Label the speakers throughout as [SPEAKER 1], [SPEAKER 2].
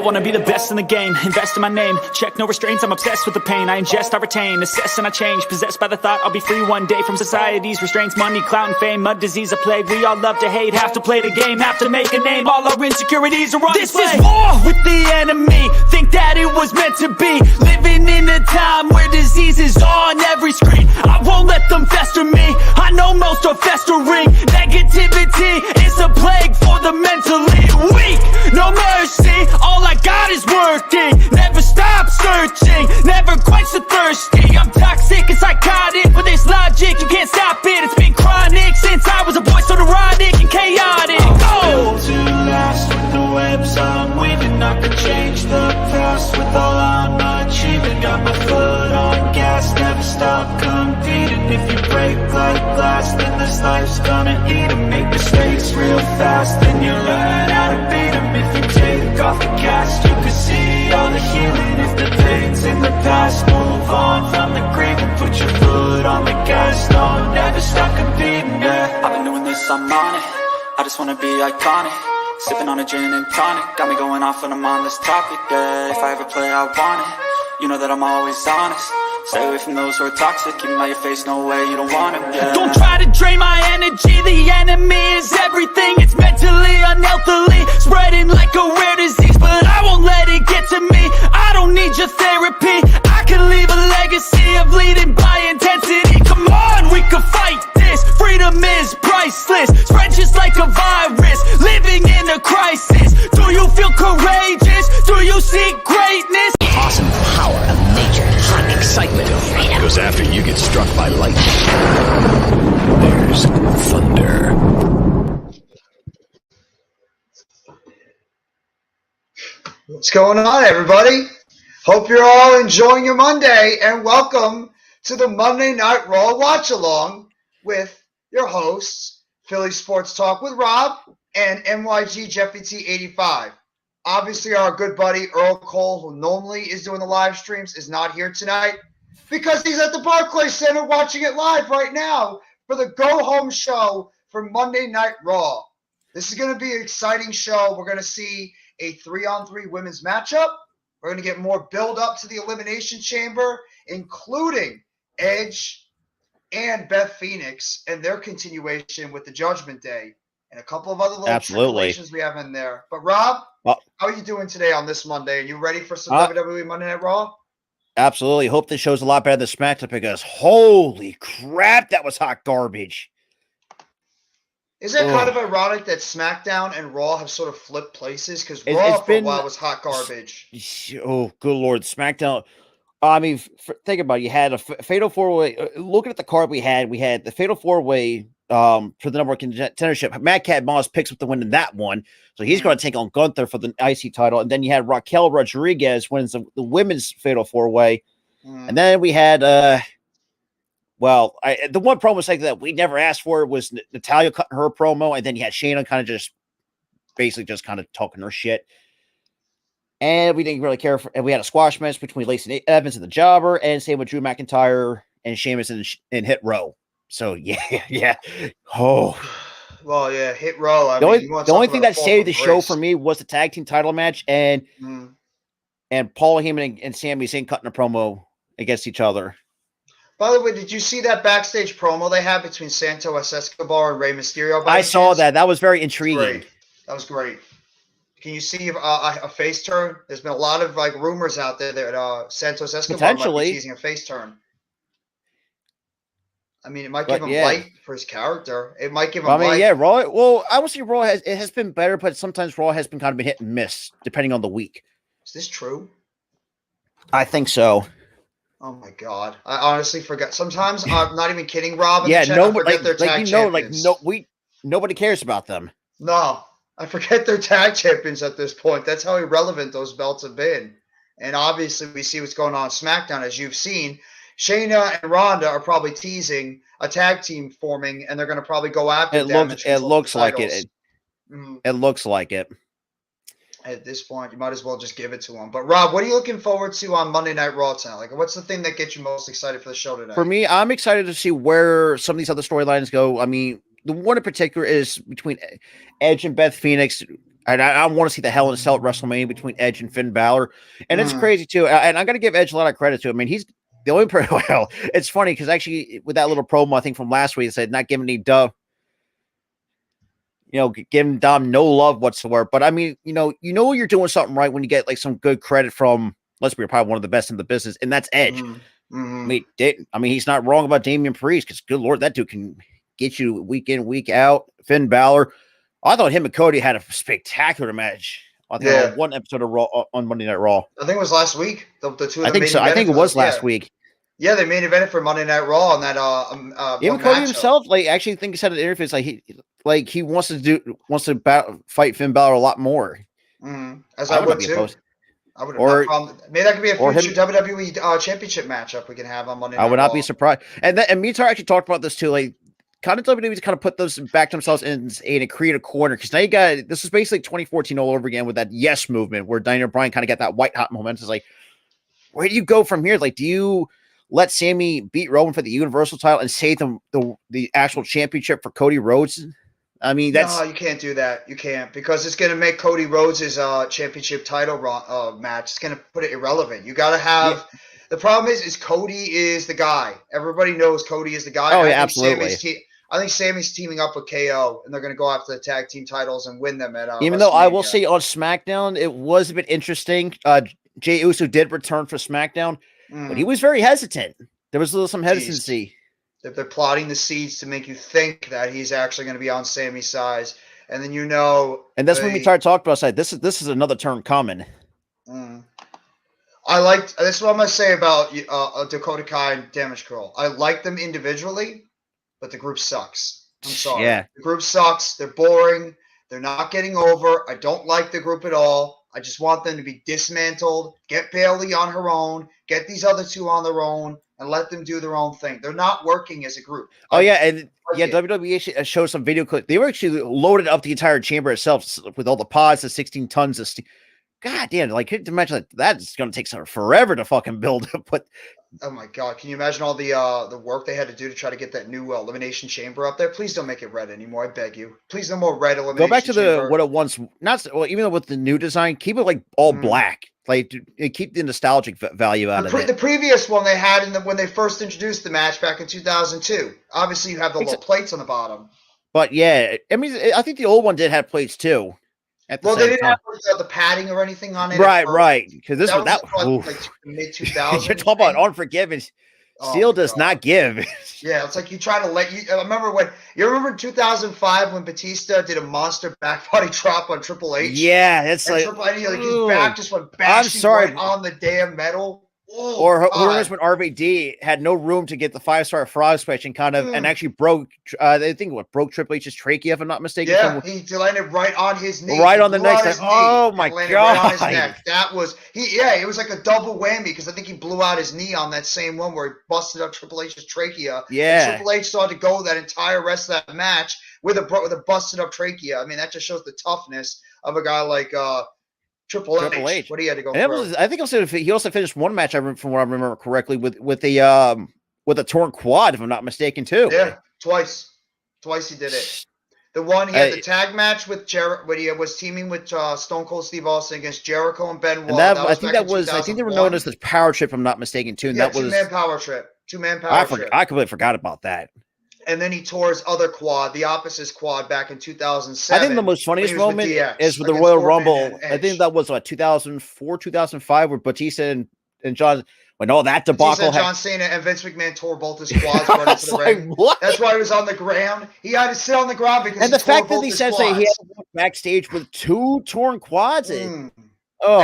[SPEAKER 1] wanna be the best in the game, invest in my name, check no restraints, I'm obsessed with the pain. I ingest, I retain, assess and I change, possessed by the thought I'll be free one day from society's restraints. Money, clout and fame, mud, disease, a plague. We all love to hate, have to play the game, have to make a name. All our insecurities are on display. This is war with the enemy, think that it was meant to be. Living in a time where disease is on every screen. I won't let them fester me, I know most are festering. Negativity is a plague for the mentally weak. No mercy, all I got is working. Never stop searching, never quench the thirsty. I'm toxic and psychotic, with this logic you can't stop it. It's been chronic since I was a boy, so neurotic and chaotic.
[SPEAKER 2] I'm built to last with the webs I'm weaving. I could change the past with all I'm achieving. Got my foot on gas, never stop competing. If you break like glass, then this life's gonna eat 'em. Make mistakes real fast, then you learn how to beat 'em. If you take off the cast, you can see all the healing. If the pain's in the past, move on from the grave and put your foot on the gas. No, never stop competing, yeah.
[SPEAKER 1] I've been doing this, I'm on it, I just wanna be iconic. Sipping on a gin and tonic, got me going off when I'm on this topic, yeah. If I ever play, I want it, you know that I'm always honest. Stay away from those who are toxic, keep them out your face, no way, you don't want it, yeah. Don't try to drain my energy, the enemy is everything. It's mentally, unhealthily, spreading like a rare disease. But I won't let it get to me, I don't need your therapy. I can leave a legacy of leading by intensity. Come on, we can fight this, freedom is priceless. Spread just like a virus, living in a crisis. Do you feel courageous? Do you seek greatness?
[SPEAKER 3] Awesome power of nature, hot excitement of freedom. Because after you get struck by lightning, there's thunder.
[SPEAKER 4] What's going on, everybody? Hope you're all enjoying your Monday, and welcome to the Monday Night Raw Watch Along with your hosts, Philly Sports Talk with Rob and NYG Jeffy T85. Obviously, our good buddy Earl Cole, who normally is doing the live streams, is not here tonight because he's at the Barclays Center watching it live right now for the go-home show for Monday Night Raw. This is going to be an exciting show. We're going to see a 3-on-3 women's matchup. We're going to get more build-up to the Elimination Chamber, including Edge and Beth Phoenix and their continuation with the Judgment Day and a couple of other little tribulations we have in there. But Rob, how are you doing today on this Monday? Are you ready for some WWE Monday Night Raw?
[SPEAKER 5] Absolutely. Hope this show's a lot better than SmackDown because holy crap, that was hot garbage.
[SPEAKER 4] Isn't it kind of ironic that SmackDown and Raw have sort of flipped places? Because Raw for a while was hot garbage.
[SPEAKER 5] Oh, good Lord. SmackDown. I mean, think about it. You had a Fatal 4-Way. Looking at the card we had the Fatal 4-Way for the number one contendership. Madcap Moss picks up the win in that one. So he's going to take on Gunther for the IC title. And then you had Raquel Rodriguez wins the women's Fatal 4-Way. And then we had, the one promo segment that we never asked for was Natalya cutting her promo. And then you had Shayna kind of just talking her shit. And we didn't really care for, and we had a squash match between Lacey Evans and the Jobber, and same with Drew McIntyre and Sheamus in Hit Row. So yeah. Oh,
[SPEAKER 4] well, yeah, Hit Row.
[SPEAKER 5] The only thing that saved the show for me was the tag team title match, and Paul Heyman and Sami Zayn cutting a promo against each other.
[SPEAKER 4] By the way, did you see that backstage promo they had between Santos Escobar and Rey Mysterio?
[SPEAKER 5] I saw that. That was very intriguing.
[SPEAKER 4] That was great. Can you see a face turn? There's been a lot of rumors out there that Santos Escobar might be teasing a face turn. I mean, it might give him light for his character. It might give him light.
[SPEAKER 5] Yeah, Raw. Well, I would say Raw has been better, but sometimes Raw has been kind of been hit and miss depending on the week.
[SPEAKER 4] Is this true?
[SPEAKER 5] I think so.
[SPEAKER 4] Oh my God! I honestly forgot. Sometimes I'm not even kidding, Rob.
[SPEAKER 5] Yeah, nobody their tag champions. Nobody cares about them.
[SPEAKER 4] No. I forget they're tag champions at this point. That's how irrelevant those belts have been. And obviously, we see what's going on SmackDown, as you've seen. Shayna and Ronda are probably teasing a tag team forming, and they're going to probably go after them.
[SPEAKER 5] It looks like it. It looks like it.
[SPEAKER 4] At this point, you might as well just give it to them. But, Rob, what are you looking forward to on Monday Night Raw tonight? What's the thing that gets you most excited for the show today?
[SPEAKER 5] For me, I'm excited to see where some of these other storylines go. I mean, the one in particular is between Edge and Beth Phoenix. And I want to see the Hell in a Cell at WrestleMania between Edge and Finn Balor. And it's crazy, too. And I'm going to give Edge a lot of credit, too. I mean, he's the only well, it's funny because actually with that little promo, I think from last week, it said not giving any giving Dom no love whatsoever. But I mean, you're doing something right when you get like some good credit from, let's be probably one of the best in the business, and that's Edge. I mean, he's not wrong about Damian Priest because, good Lord, that dude can get you week in, week out. Finn Balor. I thought him and Cody had a spectacular match. I think on one episode of Raw on Monday Night Raw.
[SPEAKER 4] I think it was last week. The two of them.
[SPEAKER 5] I think so. I think it was last week.
[SPEAKER 4] Yeah, they main evented for Monday Night Raw on that.
[SPEAKER 5] Even Cody himself, like, actually think he said in the interview, he wants to fight Finn Balor a lot more.
[SPEAKER 4] As I would too. I would have maybe that could be a future WWE championship matchup we can have on Monday Night Raw.
[SPEAKER 5] I would not be surprised. And me and Tara actually talked about this too. Like, kind of WWE's kind of put those back themselves in a create a corner because now you got this is basically 2014 all over again with that yes movement where Daniel Bryan kind of got that white hot moment. It's like, where do you go from here? Like, do you let Sammy beat Roman for the Universal title and save the actual championship for Cody Rhodes? I mean, no,
[SPEAKER 4] you can't do that. You can't because it's going to make Cody Rhodes' championship title match. It's going to put it irrelevant. You got to have. Yeah. The problem is Cody is the guy. Everybody knows Cody is the guy.
[SPEAKER 5] Oh, yeah, absolutely.
[SPEAKER 4] I think Sammy's teaming up with KO, and they're going to go after the tag team titles and win them at.
[SPEAKER 5] Even though I will say on SmackDown, it was a bit interesting. Jey Uso did return for SmackDown, but he was very hesitant. There was some hesitancy.
[SPEAKER 4] They're plotting the seeds to make you think that he's actually going to be on Sammy's side, and then
[SPEAKER 5] And that's when we started talking about. This is another turn coming.
[SPEAKER 4] I liked. This is what I'm going to say about Dakota Kai and Damage Control. I like them individually. But the group sucks. I'm sorry.
[SPEAKER 5] Yeah.
[SPEAKER 4] The group sucks. They're boring. They're not getting over. I don't like the group at all. I just want them to be dismantled. Get Bayley on her own. Get these other two on their own and let them do their own thing. They're not working as a group.
[SPEAKER 5] WWE showed some video clip. They were actually loaded up the entire chamber itself with all the pods, the 16 tons of steel. God damn, like, could you imagine that's going to take forever to fucking build. But
[SPEAKER 4] oh my God, can you imagine all the work they had to do to try to get that new elimination chamber up there? Please don't make it red anymore. I beg you. Please no more red elimination.
[SPEAKER 5] Go back to what it once. Even with the new design, keep it like all black. Like keep the nostalgic value out of it.
[SPEAKER 4] The previous one they had when they first introduced the match back in 2002. Obviously, you have the little plates on the bottom.
[SPEAKER 5] But yeah, I mean, I think the old one did have plates too.
[SPEAKER 4] They didn't have the padding or anything on it.
[SPEAKER 5] Right. Because this was
[SPEAKER 4] like mid 2000s.
[SPEAKER 5] You're talking about Unforgiven. Steel does not give.
[SPEAKER 4] Yeah, it's like you try to I remember in 2005 when Batista did a monster back body drop on Triple H.
[SPEAKER 5] Yeah, it's like
[SPEAKER 4] his back just went bashing right on the damn metal.
[SPEAKER 5] Or who when RVD had no room to get the 5-star frog splash and and actually broke. I think broke Triple H's trachea, if I'm not mistaken.
[SPEAKER 4] Yeah, he landed right on his knee.
[SPEAKER 5] Right on the neck. Oh my God!
[SPEAKER 4] Right on his neck. That was it was like a double whammy because I think he blew out his knee on that same one where he busted up Triple H's trachea.
[SPEAKER 5] Yeah,
[SPEAKER 4] and Triple H started to go that entire rest of that match with a busted up trachea. I mean, that just shows the toughness of a guy like Triple H. What he had to go through.
[SPEAKER 5] I think he also finished one match, from what I remember correctly, with a torn quad, if I'm not mistaken, too.
[SPEAKER 4] Yeah, twice he did it. The one he had the tag match with when he was teaming with Stone Cold Steve Austin against Jericho and Benoit.
[SPEAKER 5] And I think they were known as the Power Trip, if I'm not mistaken, too. And that was
[SPEAKER 4] two-man power trip.
[SPEAKER 5] I completely forgot about that.
[SPEAKER 4] And then he tore his other quad, the opposite quad, back in 2007.
[SPEAKER 5] I think the most funniest moment is with the Royal Rumble. I think that was 2004, 2005, where Batista and John, when all that debacle
[SPEAKER 4] John Cena and Vince McMahon tore both his quads right into the ring. What? That's why he was on the ground. He had to sit on the ground because
[SPEAKER 5] the fact that he says that he had to walk backstage with 2 torn quads.
[SPEAKER 4] And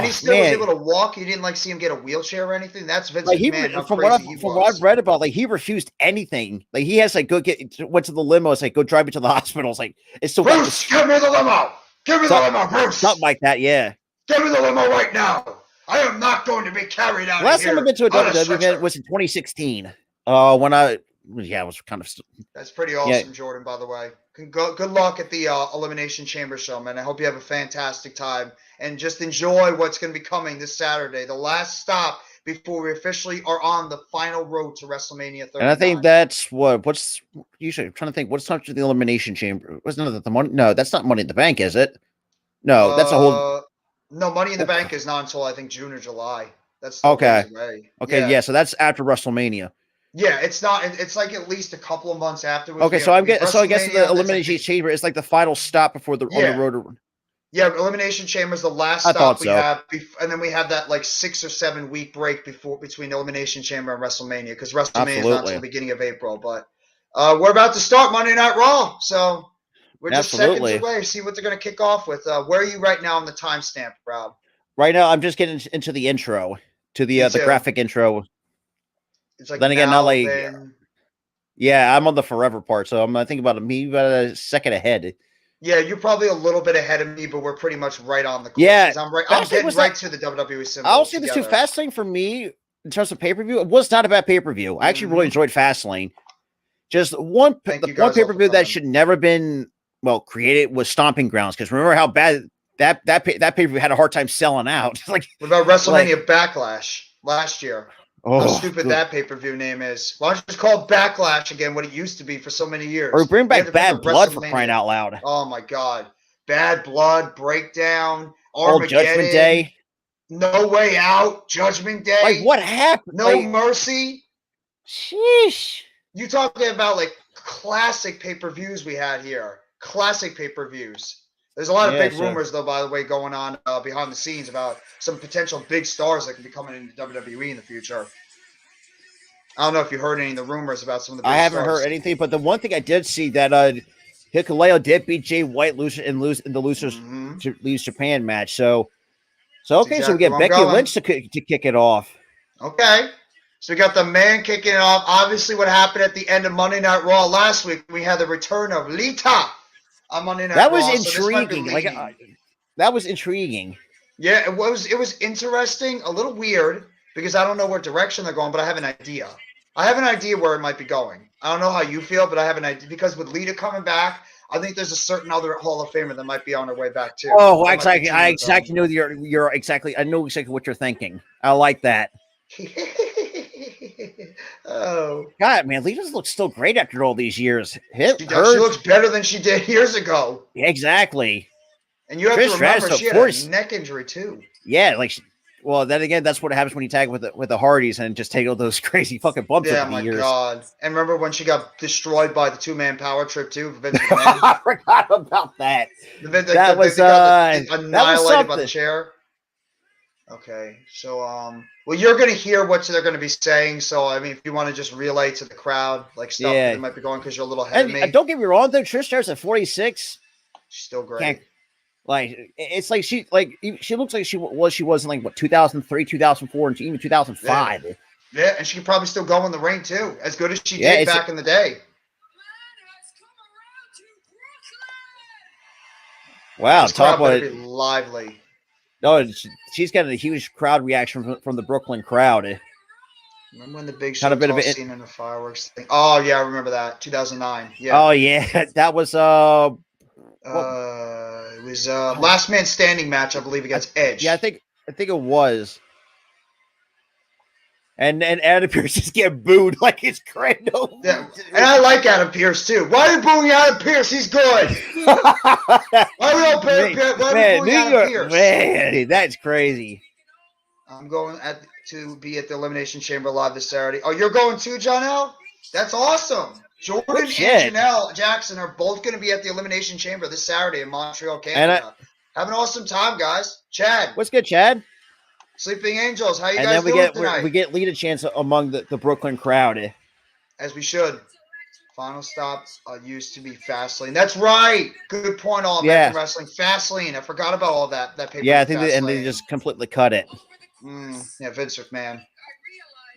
[SPEAKER 4] he still was able to walk. You didn't see him get a wheelchair or anything. That's Vince McMahon.
[SPEAKER 5] From what I've read about, he refused anything. Like he has went to the limo. It's like, go drive me to the hospital. It's like, it's so.
[SPEAKER 4] Bruce, give me the limo. Give me the limo, Bruce.
[SPEAKER 5] Something like that. Yeah.
[SPEAKER 4] Give me the limo right now. I am not going to be carried out.
[SPEAKER 5] Last time I've been to a WWE event was in 2016. When it was kind of.
[SPEAKER 4] That's pretty awesome, Jordan. By the way, good luck at the Elimination Chamber show, man. I hope you have a fantastic time and just enjoy what's going to be coming this Saturday, the last stop before we officially are on the final road to WrestleMania 39.
[SPEAKER 5] And I think that's what's usually. I'm trying to think what's time to the Elimination Chamber. Wasn't it the money? No, that's not Money in the Bank, is it? No, that's a whole.
[SPEAKER 4] No, Money in the Bank is not until I think June or July. That's still
[SPEAKER 5] Okay.
[SPEAKER 4] ways away.
[SPEAKER 5] Okay, yeah. So that's after WrestleMania.
[SPEAKER 4] Yeah, it's not. It's like at least a couple of months afterwards.
[SPEAKER 5] Okay, so I guess the Elimination Chamber is like the final stop before the on the road to.
[SPEAKER 4] Yeah, Elimination Chamber is the last stop we have, and then we have that like 6 or 7 week break between Elimination Chamber and WrestleMania, because WrestleMania is not until the beginning of April. But we're about to start Monday Night Raw, so we're just seconds away. See what they're going to kick off with. Where are you right now on the timestamp, Rob?
[SPEAKER 5] Right now, I'm just getting into the intro, to the graphic intro.
[SPEAKER 4] It's like
[SPEAKER 5] then again, not like. Yeah, I'm on the forever part, so I think about a second ahead.
[SPEAKER 4] Yeah, you're probably a little bit ahead of me, but we're pretty much right on the course.
[SPEAKER 5] Yeah,
[SPEAKER 4] I'm getting right to the WWE symbol.
[SPEAKER 5] I'll say this too. Fastlane for me, in terms of pay-per-view, it was not a bad pay-per-view. I actually really enjoyed Fastlane. Just one pay-per-view that should never been created was Stomping Grounds, because remember how bad that pay-per-view had a hard time selling out. What
[SPEAKER 4] about WrestleMania Backlash last year? How stupid that pay-per-view name is. Why don't you just call it Backlash again, what it used to be for so many years?
[SPEAKER 5] Or bring back Bad Blood, for crying out loud.
[SPEAKER 4] Oh, my God. Bad Blood, Breakdown, Armageddon.
[SPEAKER 5] Judgment Day.
[SPEAKER 4] No Way Out, Judgment Day.
[SPEAKER 5] What happened?
[SPEAKER 4] No Mercy.
[SPEAKER 5] Sheesh.
[SPEAKER 4] You talking about, classic pay-per-views we had here. Classic pay-per-views. There's a lot of big rumors, though, by the way, going on behind the scenes about some potential big stars that could be coming into WWE in the future. I don't know if you heard any of the rumors about some of the big stars.
[SPEAKER 5] I haven't heard anything, but the one thing I did see that Hikuleo did beat Jay White in the losers leaves Japan match. So okay, so we get Becky Lynch to kick it off.
[SPEAKER 4] Okay. So we got the man kicking it off. Obviously, what happened at the end of Monday Night Raw last week, we had the return of Lita.
[SPEAKER 5] That was intriguing. That was intriguing.
[SPEAKER 4] Yeah, it was interesting, a little weird, because I don't know what direction they're going, but I have an idea. I have an idea where it might be going. I don't know how you feel, but I have an idea, because with Lita coming back, I think there's a certain other Hall of Famer that might be on their way back too.
[SPEAKER 5] Oh, I exactly know you're exactly. I know exactly what you're thinking. I like that.
[SPEAKER 4] Oh
[SPEAKER 5] God, man, Lita looks still great after all these years.
[SPEAKER 4] She looks better than she did years ago.
[SPEAKER 5] Exactly.
[SPEAKER 4] And you have to remember, she had a neck injury too.
[SPEAKER 5] Yeah, then again, that's what happens when you tag with the Hardys and just take all those crazy fucking bumps over the years. Yeah, my God. And
[SPEAKER 4] remember when she got destroyed by the 2-man power trip too? Vince McMahon?
[SPEAKER 5] I forgot about that.
[SPEAKER 4] That was annihilated by the chair. Okay, so well, you're going to hear what they're going to be saying. So I mean, if you want to just relay to the crowd, stuff that might be going, because you're a little ahead of me.
[SPEAKER 5] Don't get me wrong, though. Trish Stratus at 46,
[SPEAKER 4] she's still great.
[SPEAKER 5] It's like she looks like she was in 2003, 2004, and even 2005.
[SPEAKER 4] Yeah, and she can probably still go in the ring too, as good as she did back in the day.
[SPEAKER 5] Wow,
[SPEAKER 4] talk about it. Lively.
[SPEAKER 5] No, she's got a huge crowd reaction from the Brooklyn crowd.
[SPEAKER 4] Remember when the Big Show scene and the fireworks thing? Oh yeah, I remember that. 2009. Yeah.
[SPEAKER 5] Oh yeah, that was
[SPEAKER 4] it was last man standing match, I believe, against Edge.
[SPEAKER 5] Yeah, I think it was. And Adam Pearce just get booed like it's great.
[SPEAKER 4] Yeah. And I like Adam Pearce too. Why are you booing Adam Pearce? He's good. Why are we booing Adam Pearce?
[SPEAKER 5] Man, that's crazy.
[SPEAKER 4] I'm going to be at the Elimination Chamber live this Saturday. Oh, you're going too, John L? That's awesome. Jordan and Janelle Jackson are both going to be at the Elimination Chamber this Saturday in Montreal, Canada. Have an awesome time, guys. Chad.
[SPEAKER 5] What's good, Chad?
[SPEAKER 4] Sleeping Angels, how you guys doing tonight?
[SPEAKER 5] We get lead a chance among the Brooklyn crowd.
[SPEAKER 4] As we should. Final stop used to be Fastlane. That's right. Good point, All American Wrestling. Fastlane. I forgot about all that paper.
[SPEAKER 5] Yeah, I think they just completely cut it.
[SPEAKER 4] Yeah, Vince McMahon.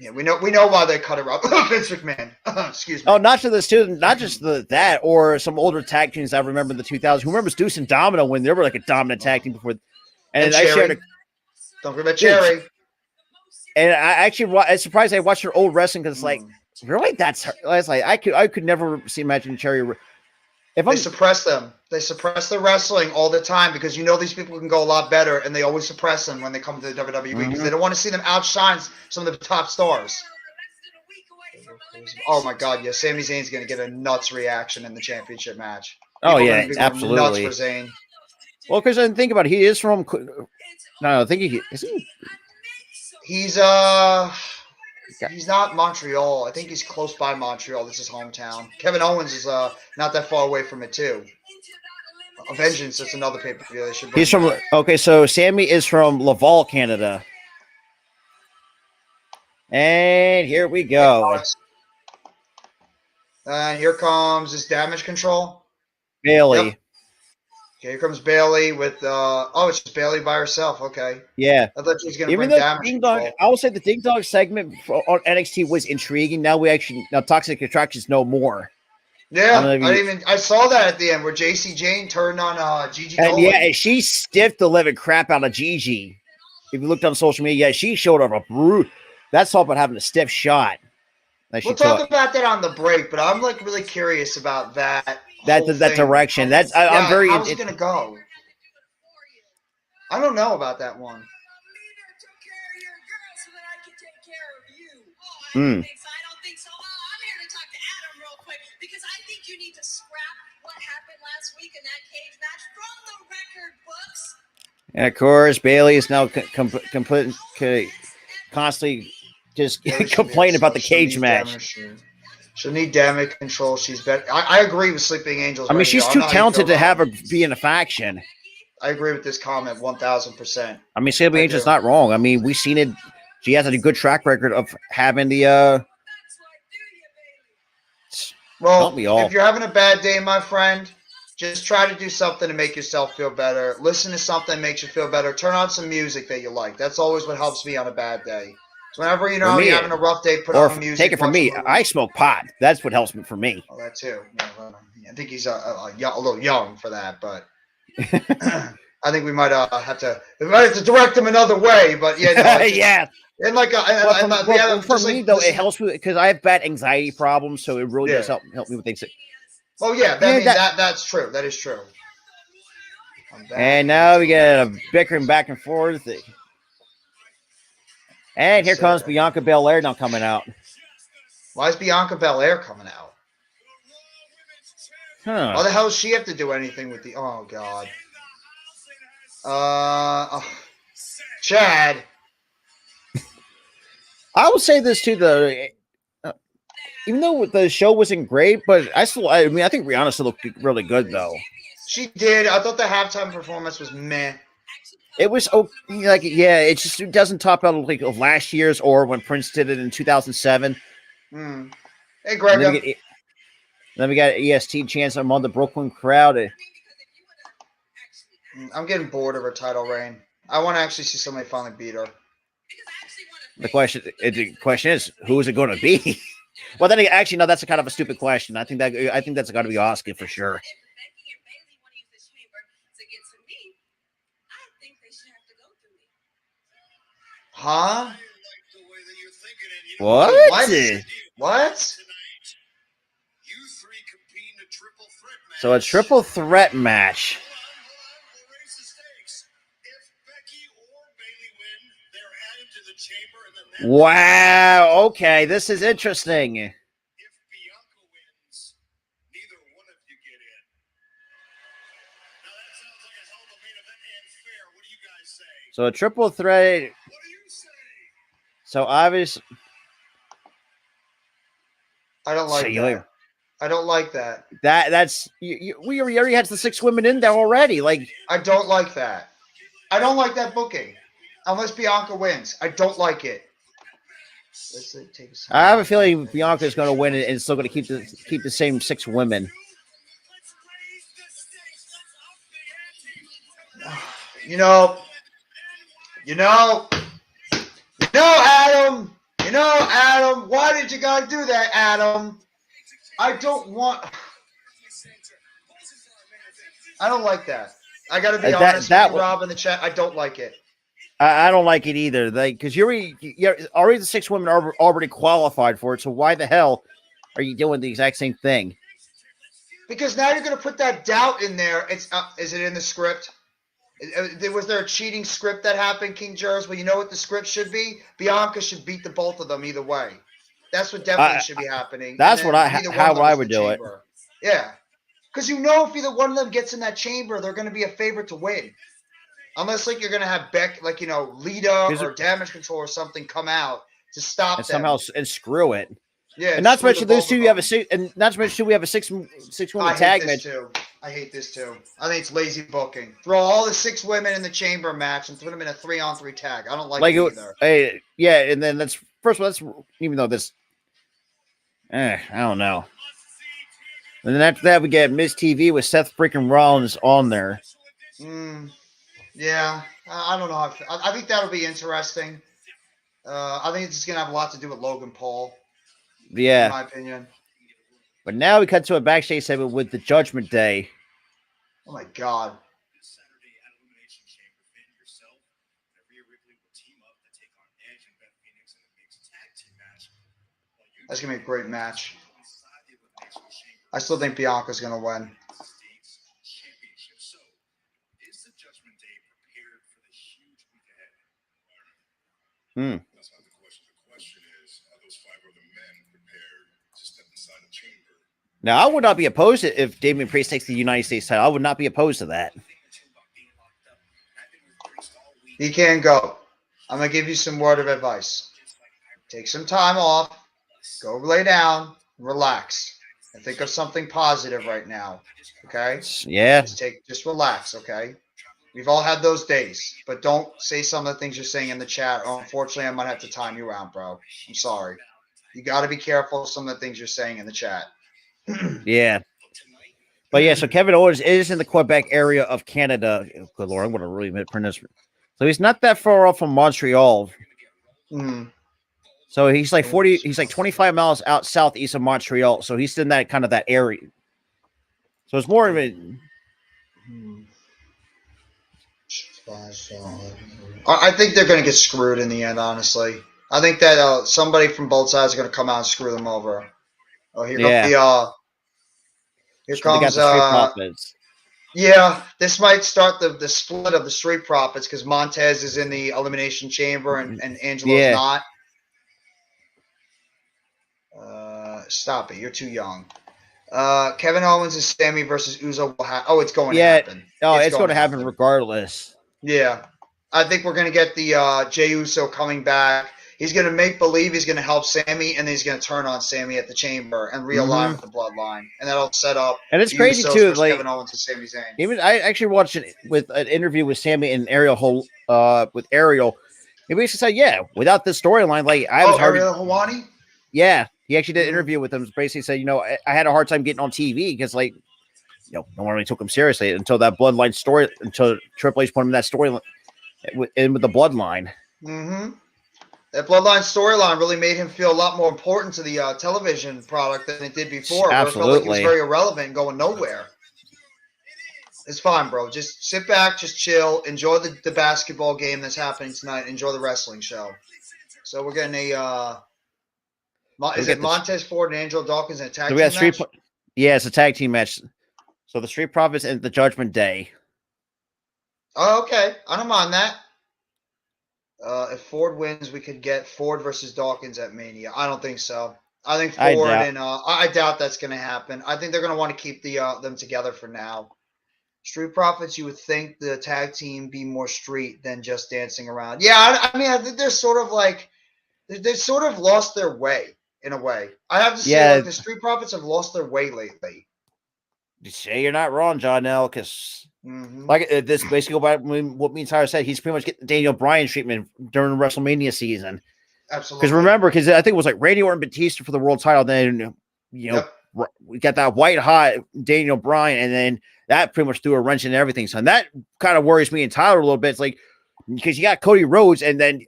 [SPEAKER 4] Yeah, we know why they cut it up. Vince McMahon. Excuse me.
[SPEAKER 5] Oh, not just that, or some older tag teams I remember in the 2000s. Who remembers Deuce and Domino when they were like a dominant tag team before?
[SPEAKER 4] And I shared don't forget Cherry.
[SPEAKER 5] And I was surprised I watched her old wrestling, because really, that's her. I was like, I could never imagine Cherry.
[SPEAKER 4] They suppress them. They suppress the wrestling all the time, because these people can go a lot better, and they always suppress them when they come to the WWE, because they don't want to see them outshine some of the top stars. Oh my God, yeah, Sami Zayn's going to get a nuts reaction in the championship match.
[SPEAKER 5] People absolutely.
[SPEAKER 4] Nuts for Zayn.
[SPEAKER 5] Well, because I didn't think about it. He is from. No, I think he is.
[SPEAKER 4] He's not Montreal. I think he's close by Montreal. This is hometown. Kevin Owens is not that far away from it too. Vengeance, that's another pay-per-view they should bring.
[SPEAKER 5] He's from.
[SPEAKER 4] Back.
[SPEAKER 5] Okay, so Sammy is from Laval, Canada. And here we go.
[SPEAKER 4] And here comes this Damage Control.
[SPEAKER 5] Bailey.
[SPEAKER 4] Yep. Okay, here comes Bailey with it's just Bailey by herself. Okay.
[SPEAKER 5] Yeah.
[SPEAKER 4] I thought she was gonna
[SPEAKER 5] Even
[SPEAKER 4] bring
[SPEAKER 5] though
[SPEAKER 4] Damage
[SPEAKER 5] Ding
[SPEAKER 4] Control.
[SPEAKER 5] Dong, I will say the Ding Dong segment on NXT was intriguing. Now Toxic Attractions know more.
[SPEAKER 4] Yeah, I saw that at the end where JC Jane turned on Gigi.
[SPEAKER 5] And and she stiffed the living crap out of Gigi. If you looked on social media, she showed up a brute. That's all about having a stiff shot.
[SPEAKER 4] We'll talk about that on the break, but I'm like really curious about that.
[SPEAKER 5] That direction. I'm very.
[SPEAKER 4] How's it gonna go? I don't know about that one.
[SPEAKER 5] Hmm.
[SPEAKER 6] Because I think you need to scrap what happened last week in that cage match from the record books.
[SPEAKER 5] And of course, Bailey is now constantly just complaining about the cage match.
[SPEAKER 4] She'll need damage control. She's better. I agree with Sleeping Angels.
[SPEAKER 5] I mean, she's too talented to have her be in a faction.
[SPEAKER 4] I agree with this comment 1,000%.
[SPEAKER 5] I mean, Sleeping Angel's not wrong. I mean, we've seen it. She has a good track record of having the.
[SPEAKER 4] Well, if you're having a bad day, my friend, just try to do something to make yourself feel better. Listen to something that makes you feel better. Turn on some music that you like. That's always what helps me on a bad day. So whenever you're having a rough day, put on music.
[SPEAKER 5] Take it from me. I smoke pot. That's what helps me for me.
[SPEAKER 4] Oh, that too. Yeah, I think he's a little young for that, but I think we might have to direct him another way. But yeah,
[SPEAKER 5] yeah.
[SPEAKER 4] And
[SPEAKER 5] for me though, it helps me because I have bad anxiety problems, so it really does help me with things.
[SPEAKER 4] Oh yeah, that's true. That is true.
[SPEAKER 5] And now we get a bickering back and forth. And here comes Bianca Belair now coming out.
[SPEAKER 4] Why is Bianca Belair coming out?
[SPEAKER 5] Huh?
[SPEAKER 4] Why the hell does she have to do anything with the? Oh God. Chad.
[SPEAKER 5] I will say this too, though. Even though the show wasn't great, but I think Rihanna still looked really good, though.
[SPEAKER 4] She did. I thought the halftime performance was meh.
[SPEAKER 5] It was it doesn't top out of last year's or when Prince did it in 2007.
[SPEAKER 4] Hey, Greg.
[SPEAKER 5] Then we got EST chance among the Brooklyn crowd.
[SPEAKER 4] I'm getting bored of her title reign. I want to actually see somebody finally beat her.
[SPEAKER 5] The question is, who is it going to be? Well, then actually, no, that's a kind of a stupid question. I think that's got to be Asuka for sure.
[SPEAKER 4] Huh?
[SPEAKER 5] What?
[SPEAKER 4] What?
[SPEAKER 5] So a triple threat match. Wow. Okay, this is interesting.
[SPEAKER 7] If Bianca wins, neither one of you get in. Now that sounds like a hell of a main event and fair. What do you guys say?
[SPEAKER 5] So a triple threat.
[SPEAKER 7] What do you say?
[SPEAKER 5] So obviously,
[SPEAKER 4] I don't like that. I don't like that.
[SPEAKER 5] That's we already had the 6 women in there already. Like,
[SPEAKER 4] I don't like that. I don't like that booking. Unless Bianca wins, I don't like it.
[SPEAKER 5] I have a feeling Bianca is going to win and still going to keep the same 6 women.
[SPEAKER 4] You know, Adam. Why did you gotta do that, Adam? I don't like that. I gotta be honest with you, Rob, in the chat. I don't like it.
[SPEAKER 5] I don't like it either. Because already the 6 women are already qualified for it. So why the hell are you doing the exact same thing?
[SPEAKER 4] Because now you're going to put that doubt in there. Is it in the script? Was there a cheating script that happened, King Jers? Well, you know what the script should be? Bianca should beat the both of them either way. That's what definitely should be happening.
[SPEAKER 5] That's how I would do it.
[SPEAKER 4] Yeah. Because you know if either one of them gets in that chamber, they're going to be a favorite to win. Unless, like, you're going to have Lita or Damage Control or something come out to stop
[SPEAKER 5] and
[SPEAKER 4] them.
[SPEAKER 5] somehow and screw it.
[SPEAKER 4] Yeah,
[SPEAKER 5] and not to
[SPEAKER 4] screw
[SPEAKER 5] mention
[SPEAKER 4] the
[SPEAKER 5] those
[SPEAKER 4] both
[SPEAKER 5] two.
[SPEAKER 4] of
[SPEAKER 5] You have a
[SPEAKER 4] them.
[SPEAKER 5] six, and not to mention we have a six woman
[SPEAKER 4] I hate
[SPEAKER 5] tag
[SPEAKER 4] this
[SPEAKER 5] match.
[SPEAKER 4] too. I hate this too. I think it's lazy booking. Throw all the 6 women in the chamber match and put them in a 3-on-3 tag. I don't like it either.
[SPEAKER 5] Yeah, and then that's first of all, that's even though this, I don't know. And then after that, we get Miz TV with Seth freaking Rollins on there.
[SPEAKER 4] Yeah, I don't know. I think that'll be interesting. I think it's going to have a lot to do with Logan Paul.
[SPEAKER 5] Yeah.
[SPEAKER 4] In my opinion.
[SPEAKER 5] But now we cut to a backstage segment with the Judgment Day.
[SPEAKER 4] Oh my God. That's going to be a great match. I still think Bianca's going to win.
[SPEAKER 7] That's not the question. The question is, are those 5 other men prepared to step inside the chamber?
[SPEAKER 5] Now, I would not be opposed to if Damian Priest takes the United States title. I would not be opposed to that.
[SPEAKER 4] He can go. I'm going to give you some word of advice. Take some time off. Go lay down. Relax. And think of something positive right now. Okay?
[SPEAKER 5] Yeah.
[SPEAKER 4] Just relax, okay? We've all had those days, but don't say some of the things you're saying in the chat. Or unfortunately, I might have to time you out, bro. I'm sorry. You got to be careful of some of the things you're saying in the chat.
[SPEAKER 5] Yeah. But yeah, so Kevin Owens is in the Quebec area of Canada. Oh, good Lord, I'm going to really mispronounce it. So he's not that far off from Montreal. So he's like 25 miles out southeast of Montreal. So he's in that kind of that area. So it's more of a.
[SPEAKER 4] I think they're going to get screwed in the end, honestly. I think that somebody from both sides are going to come out and screw them over. Oh, here comes
[SPEAKER 5] the Street Profits.
[SPEAKER 4] Yeah, this might start the split of the Street Profits because Montez is in the Elimination Chamber and Angelo's not. Stop it. You're too young. Kevin Owens and Sammy versus Uso. It's going to happen.
[SPEAKER 5] Oh, it's going to happen regardless.
[SPEAKER 4] Yeah. I think we're going to get the Jey Uso coming back. He's going to make believe he's going to help Sammy, and then he's going to turn on Sammy at the Chamber and realign with the Bloodline. And that'll set up.
[SPEAKER 5] And it's crazy, too. Like,
[SPEAKER 4] Kevin Owens and Sami Zayn.
[SPEAKER 5] Even I actually watched it with an interview with Sammy and Ariel, with Ariel. He basically said, without this storyline, like, I was hard.
[SPEAKER 4] Ariel Helwani?
[SPEAKER 5] Yeah. He actually did an interview with him. Basically said, I had a hard time getting on TV because, like, no one really took him seriously until that Bloodline story, until Triple H put him in that storyline with the Bloodline.
[SPEAKER 4] That Bloodline storyline really made him feel a lot more important to the television product than it did before.
[SPEAKER 5] Absolutely.
[SPEAKER 4] Where it felt like he was very irrelevant and going nowhere. It's fine, bro. Just sit back, just chill, enjoy the basketball game that's happening tonight, enjoy the wrestling show. So we're getting Montez Ford and Angelo Dawkins in a tag team match?
[SPEAKER 5] It's a tag team match. So the Street Profits and the Judgment Day.
[SPEAKER 4] Oh, okay. I don't mind that. If Ford wins, we could get Ford versus Dawkins at Mania. I don't think so. I think Ford I doubt that's going to happen. I think they're going to want to keep them together for now. Street Profits, you would think the tag team be more street than just dancing around. Yeah, I mean, I think they're sort of like they sort of lost their way in a way. I have to say, the Street Profits have lost their way lately.
[SPEAKER 5] You say you're not wrong, John L. Because this basically what me and Tyler said. He's pretty much getting Daniel Bryan treatment during the WrestleMania season.
[SPEAKER 4] Absolutely.
[SPEAKER 5] Because remember, I think it was like Randy Orton Batista for the world title. Then we got that white hot Daniel Bryan, and then that pretty much threw a wrench in everything. So that kind of worries me and Tyler a little bit. It's like because you got Cody Rhodes, and then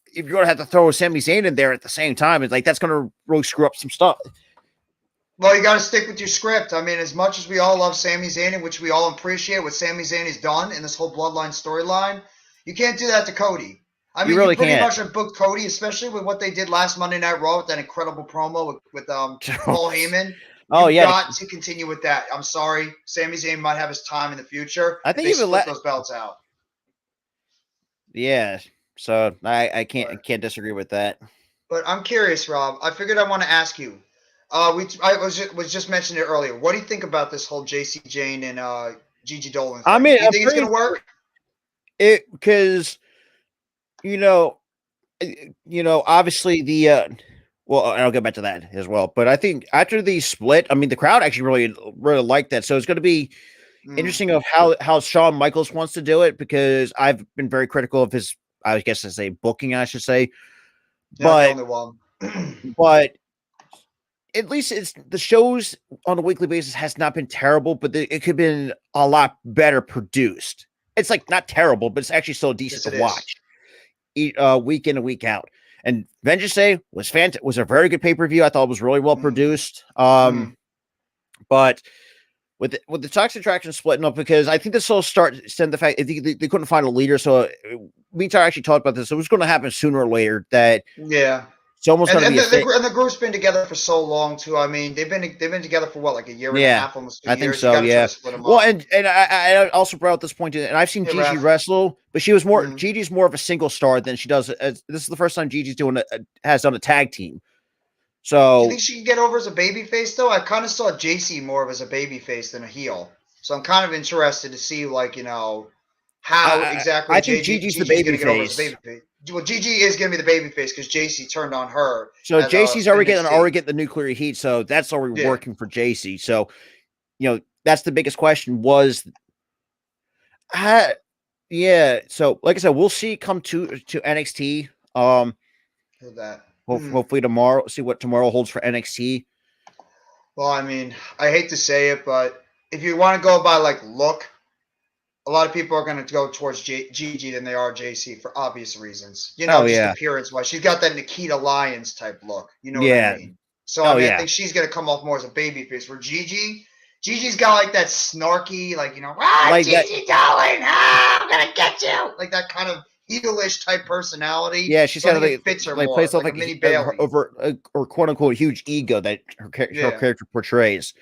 [SPEAKER 5] if you're gonna have to throw Sami Zayn in there at the same time, it's like that's gonna really screw up some stuff.
[SPEAKER 4] Well, you got to stick with your script. I mean, as much as we all love Sami Zayn, which we all appreciate what Sami Zayn has done in this whole Bloodline storyline, you can't do that to Cody. I mean, you pretty much have booked Cody, especially with what they did last Monday Night Raw with that incredible promo with Paul Heyman. You've got to continue with that. I'm sorry. Sami Zayn might have his time in the future.
[SPEAKER 5] I think
[SPEAKER 4] they split those belts out.
[SPEAKER 5] Yeah. So I can't disagree with that.
[SPEAKER 4] But I'm curious, Rob. I figured I want to ask you. I was just mentioning it earlier. What do you think about this whole JC Jane and Gigi Dolan thing?
[SPEAKER 5] I mean,
[SPEAKER 4] do you think it's going to work?
[SPEAKER 5] Because you know, obviously well, I'll get back to that as well. But I think after the split, I mean, the crowd actually really liked that. So it's going to be interesting of how Shawn Michaels wants to do it, because I've been very critical of his, I guess, as a booking, I should say.
[SPEAKER 4] Yeah,
[SPEAKER 5] but at least it's the shows on a weekly basis has not been terrible, but it could have been a lot better produced. It's like not terrible, but it's actually still decent to watch. Week in and week out. And Vengeance Day was fantastic. Was a very good pay-per-view. I thought it was really well produced. But with the Toxic Attraction splitting up, because I think this will stem the fact they couldn't find a leader. So me and Tyler actually talked about this. It was going to happen sooner or later. It's almost going to be
[SPEAKER 4] and the group's been together for so long too. I mean, they've been together for what, like a year and a half, almost 2 years.
[SPEAKER 5] I think so. Yeah. Well, and I also brought out this point, and I've seen Gigi wrestle, but she was more Gigi's more of a single star than she does. This is the first time Gigi's has done a tag team. So
[SPEAKER 4] do you think she can get over as a babyface though? I kind of saw JC more of as a babyface than a heel. So I'm kind of interested to see, like, how exactly
[SPEAKER 5] I think Gigi's the babyface.
[SPEAKER 4] Well, Gigi is going to be the babyface because JC turned on her.
[SPEAKER 5] So JC's already getting the nuclear heat, so that's already working for JC. So, that's the biggest question was, So, like I said, we'll see come to NXT. Hopefully tomorrow. See what tomorrow holds for NXT.
[SPEAKER 4] Well, I mean, I hate to say it, but if you want to go by like look, a lot of people are going to go towards Gigi than they are JC for obvious reasons. Just appearance-wise. She's got that Nikita Lyons type look. You know what I mean? So, I think she's going to come off more as a babyface. Where Gigi's got like that snarky, like, like Gigi Dolan, I'm going to get you. Like that kind of heelish type personality.
[SPEAKER 5] Yeah, she's got like
[SPEAKER 4] fits her
[SPEAKER 5] like
[SPEAKER 4] more,
[SPEAKER 5] plays off
[SPEAKER 4] like a mini Bailey.
[SPEAKER 5] Over or quote unquote huge ego that her character portrays.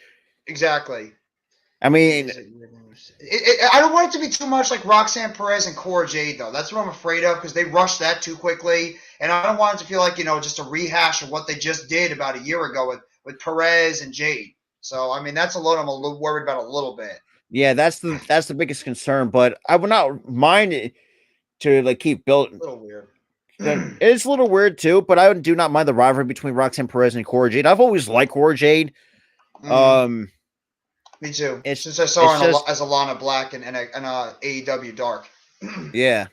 [SPEAKER 4] Exactly.
[SPEAKER 5] I mean,
[SPEAKER 4] I don't want it to be too much like Roxanne Perez and Cora Jade, though. That's what I'm afraid of, because they rushed that too quickly. And I don't want it to feel like, just a rehash of what they just did about a year ago with Perez and Jade. So, I mean, that's I'm a little worried about a little bit.
[SPEAKER 5] Yeah, that's the biggest concern. But I would not mind it to like keep building.
[SPEAKER 4] A little weird.
[SPEAKER 5] It's a little weird too, but I do not mind the rivalry between Roxanne Perez and Cora Jade. I've always liked Cora Jade.
[SPEAKER 4] Me too. Since I saw her as Alana Black and AEW Dark.
[SPEAKER 5] Yeah.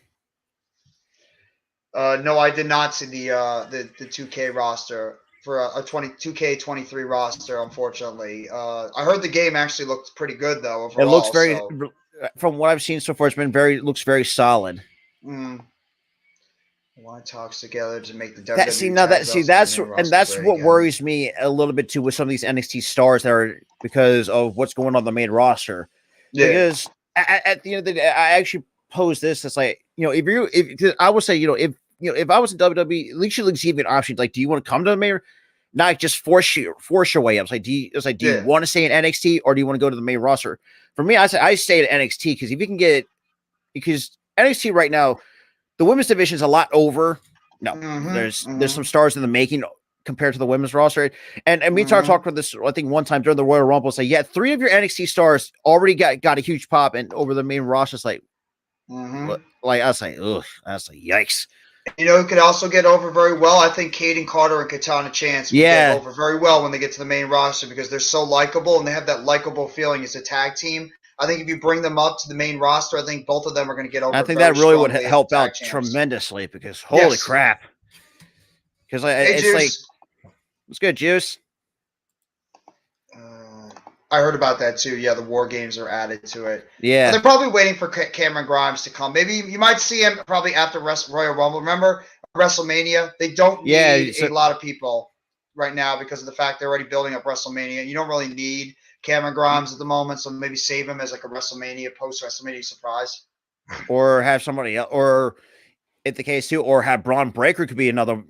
[SPEAKER 4] No, I did not see the 2K roster for a 2K23 roster. Unfortunately, I heard the game actually looked pretty good though. Overall,
[SPEAKER 5] it looks very, from what I've seen so far, it's been looks very solid.
[SPEAKER 4] One talks together to make the WWE.
[SPEAKER 5] That's what worries me a little bit too with some of these NXT stars that are because of what's going on the main roster. Yeah. Because at the end of the day, I actually pose this as like, if I would say, if I was in WWE, at least you give me an option. Like, do you want to come to the main? Not just force your way up. It's like, do you want to stay in NXT or do you want to go to the main roster? For me, I stay at NXT because if you can because NXT right now, the women's division is a lot over. No, there's some stars in the making compared to the women's roster. And me and Tar talked about this, I think, one time during the Royal Rumble. Say, yeah, 3 of your NXT stars already got a huge pop, and over the main roster, it's like, like I was like, ugh, I was like, yikes.
[SPEAKER 4] Who could also get over very well? I think Kaden Carter and Katana Chance would get over very well when they get to the main roster because they're so likable and they have that likable feeling as a tag team. I think if you bring them up to the main roster, I think both of them are going to get over.
[SPEAKER 5] I think that really would help out tremendously because holy crap! Because it's good, Juice.
[SPEAKER 4] I heard about that too. Yeah, the War Games are added to it.
[SPEAKER 5] Yeah,
[SPEAKER 4] but they're probably waiting for Cameron Grimes to come. Maybe you might see him probably after Royal Rumble. Remember WrestleMania? They don't need a lot of people right now because of the fact they're already building up WrestleMania. You don't really need Cameron Grimes at the moment, so maybe save him as like a WrestleMania post-WrestleMania surprise,
[SPEAKER 5] or have somebody else, or if the case too, or have Braun Breaker could be another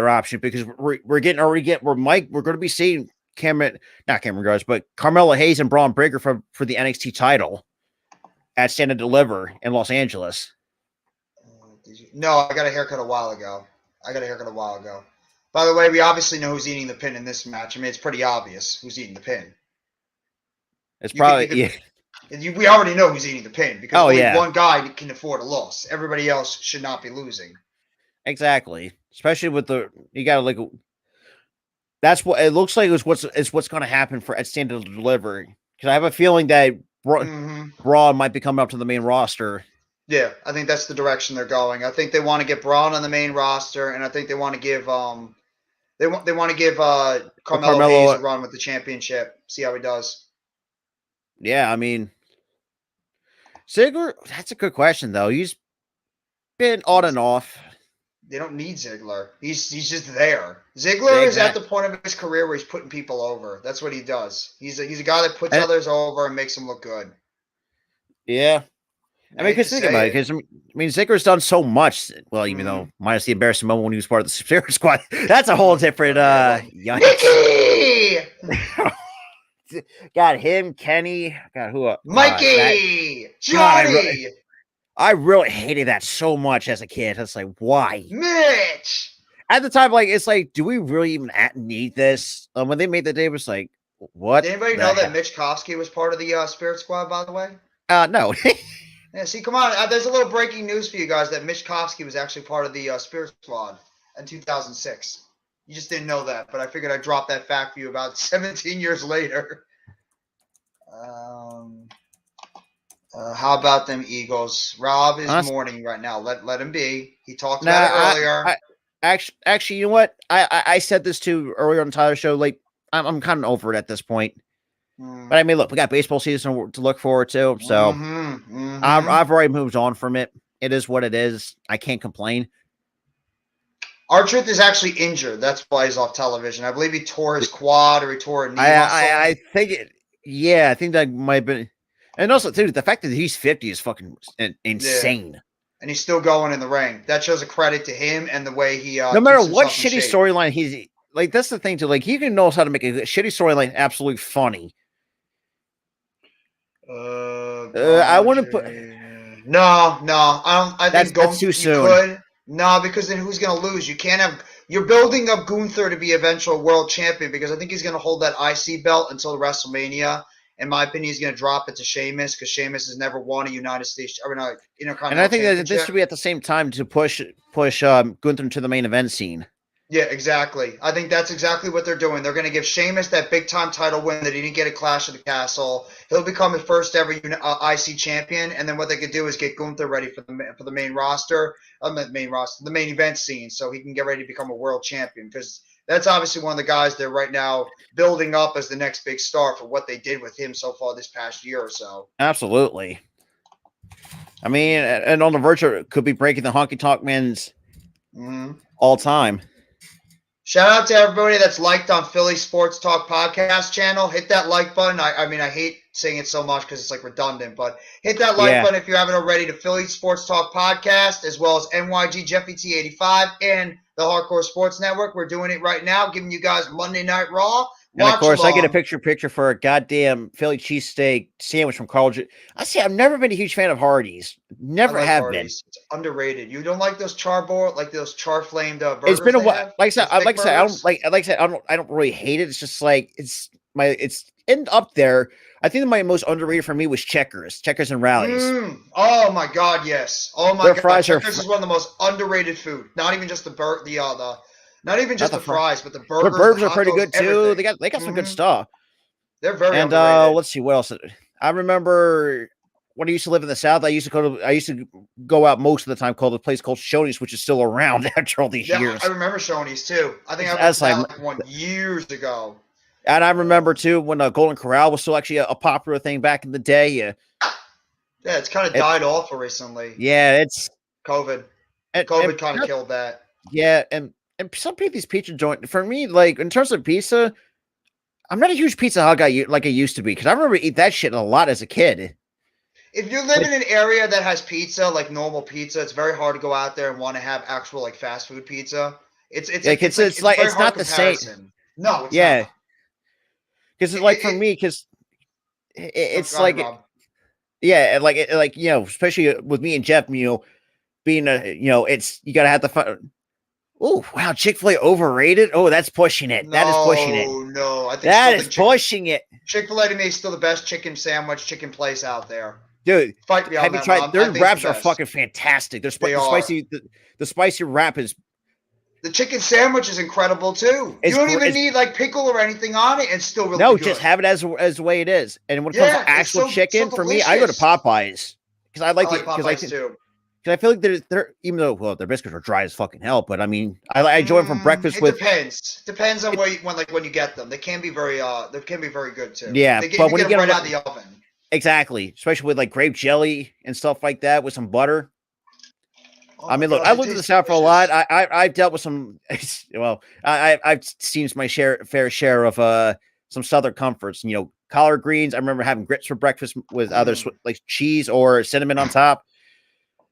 [SPEAKER 5] option because we're going to be seeing not Cameron Grimes, but Carmella Hayes and Braun Breaker for the NXT title at Stand and Deliver in Los Angeles.
[SPEAKER 4] No, I got a haircut a while ago. By the way, we obviously know who's eating the pin in this match. I mean, it's pretty obvious who's eating the pin.
[SPEAKER 5] It's probably
[SPEAKER 4] We already know who's eating the pin because only
[SPEAKER 5] yeah.
[SPEAKER 4] one guy can afford a loss. Everybody else should not be losing.
[SPEAKER 5] Exactly. Especially with you got to like. That's what it looks like. Is what's going to happen at Stand and Deliver, because I have a feeling that Braun might be coming up to the main roster.
[SPEAKER 4] Yeah, I think that's the direction they're going. I think they want to get Braun on the main roster, and I think they want to give Carmelo Hayes a run with the championship. See how he does.
[SPEAKER 5] Yeah, I mean, Ziggler. That's a good question though. He's been on and off.
[SPEAKER 4] They don't need Ziggler. He's just there. Ziggler is at the point of his career where he's putting people over. That's what he does. He's a guy that puts others over and makes them look good.
[SPEAKER 5] Yeah. I mean, because think about it. Because I mean, Ziggler's done so much. Well, even though minus the embarrassing moment when he was part of the Spirit Squad, that's a whole different.
[SPEAKER 4] Mickey.
[SPEAKER 5] Got him, Kenny. Got who?
[SPEAKER 4] Mikey. Johnny.
[SPEAKER 5] I really hated that so much as a kid. It's like, why?
[SPEAKER 4] Mitch.
[SPEAKER 5] At the time, like, it's like, do we really even need this? When they made the day, it was like, what?
[SPEAKER 4] Did anybody know that Mitch Kofsky was part of the Spirit Squad, by the way?
[SPEAKER 5] No.
[SPEAKER 4] Yeah, see, come on. There's a little breaking news for you guys that Mitch Kofsky was actually part of the Spirit Squad in 2006. You just didn't know that, but I figured I'd drop that fact for you about 17 years later. How about them Eagles? Rob is mourning right now. Let him be. He talked about it earlier.
[SPEAKER 5] Actually, you know what? I said this too earlier on Tyler's show. Like, I'm kind of over it at this point. But I mean, look, we got baseball season to look forward to, so I've already moved on from it. It is what it is. I can't complain.
[SPEAKER 4] R-Truth is actually injured. That's why he's off television. I believe he tore his quad or he tore a knee muscle.
[SPEAKER 5] I think it. Yeah, I think that might have been. And also, too, the fact that he's 50 is fucking insane. Yeah.
[SPEAKER 4] And he's still going in the ring. That shows a credit to him and the way he.
[SPEAKER 5] No matter what shitty storyline he's like, that's the thing too. Like, he knows how to make a shitty storyline absolutely funny. I want to put.
[SPEAKER 4] No, I don't. I think
[SPEAKER 5] that's too soon.
[SPEAKER 4] Could. No, because then who's going to lose? You can't have. You're building up Gunther to be eventual world champion because I think he's going to hold that IC belt until WrestleMania. In my opinion, he's going to drop it to Sheamus because Sheamus has never won a United States. And
[SPEAKER 5] I think that this should be at the same time to push Gunther to the main event scene.
[SPEAKER 4] Yeah, exactly. I think that's exactly what they're doing. They're going to give Sheamus that big-time title win that he didn't get at Clash of the Castle. He'll become his first ever IC champion, and then what they could do is get Gunther ready for the main roster, the main event scene, so he can get ready to become a world champion. Because that's obviously one of the guys they're right now building up as the next big star for what they did with him so far this past year or so.
[SPEAKER 5] Absolutely. I mean, and on the verge of could be breaking the Honky Tonk Man's all time.
[SPEAKER 4] Shout out to everybody that's liked on Philly Sports Talk podcast channel. Hit that like button. I mean, I hate saying it so much because it's like redundant, but hit that like button if you haven't already to Philly Sports Talk podcast, as well as NYG Jeffy T85 and the Hardcore Sports Network. We're doing it right now, giving you guys Monday Night Raw.
[SPEAKER 5] And of course, I get a picture for a goddamn Philly cheesesteak sandwich from Carl. I say I've never been a huge fan of Hardee's. Never have been.
[SPEAKER 4] It's underrated. You don't like those those char flamed burgers?
[SPEAKER 5] It's been a while. Like I said, I don't really hate it. It's just like it's up there. I think my most underrated for me was Checkers and Rallies.
[SPEAKER 4] Oh my God, yes. Oh my God, Checkers is one of the most underrated food. Not even just not even just the fries, but the burgers.
[SPEAKER 5] The burgers are pretty good too. Everything. They got some good stuff.
[SPEAKER 4] They're very underrated.
[SPEAKER 5] Let's see what else. I remember when I used to live in the South. I used to go out most of the time. Called a place called Shoney's, which is still around after all these years.
[SPEAKER 4] I remember Shoney's too. I think I went to like one years ago.
[SPEAKER 5] And I remember too when Golden Corral was still actually a popular thing back in the day. Yeah,
[SPEAKER 4] it's kind of died off recently.
[SPEAKER 5] Yeah, it's
[SPEAKER 4] COVID. COVID kind of killed that.
[SPEAKER 5] Yeah, and some of these pizza joint for me, like in terms of pizza, I'm not a huge pizza hog like I used to be because I remember eating that shit a lot as a kid.
[SPEAKER 4] If you live in an area that has pizza, like normal pizza, it's very hard to go out there and want to have actual like fast food pizza. It's not the same. No, it's not.
[SPEAKER 5] Because it's like for me, because it's like, especially with me and Jeff, being it's you got to have the fun. Oh, wow. Chick-fil-A overrated? Oh, that's pushing it. That is pushing it.
[SPEAKER 4] No. I think
[SPEAKER 5] That is pushing it.
[SPEAKER 4] Chick-fil-A to me is still the best chicken sandwich, chicken place out there.
[SPEAKER 5] Dude,
[SPEAKER 4] Fight me on
[SPEAKER 5] have you
[SPEAKER 4] that
[SPEAKER 5] tried?
[SPEAKER 4] one.
[SPEAKER 5] Their
[SPEAKER 4] I think
[SPEAKER 5] wraps
[SPEAKER 4] it's the
[SPEAKER 5] are
[SPEAKER 4] best.
[SPEAKER 5] fucking fantastic.
[SPEAKER 4] They are.
[SPEAKER 5] The spicy wrap is.
[SPEAKER 4] The chicken sandwich is incredible too. You don't even need like pickle or anything on it, and still really good.
[SPEAKER 5] Just have it as the way it is. And when it comes to actual chicken, for me, I go to Popeyes because I like
[SPEAKER 4] Popeyes too.
[SPEAKER 5] Because I feel like they're even though their biscuits are dry as fucking hell, but I mean I enjoy them for breakfast.
[SPEAKER 4] It depends on when you get them. They can be very good too.
[SPEAKER 5] Yeah,
[SPEAKER 4] but when you get them right out of the oven.
[SPEAKER 5] Exactly, especially with like grape jelly and stuff like that with some butter.
[SPEAKER 4] Oh
[SPEAKER 5] I mean, look, I lived in the South for a lot. I've dealt with some. Well, I've seen my fair share of some Southern comforts. You know, collard greens. I remember having grits for breakfast with either like cheese or cinnamon on top,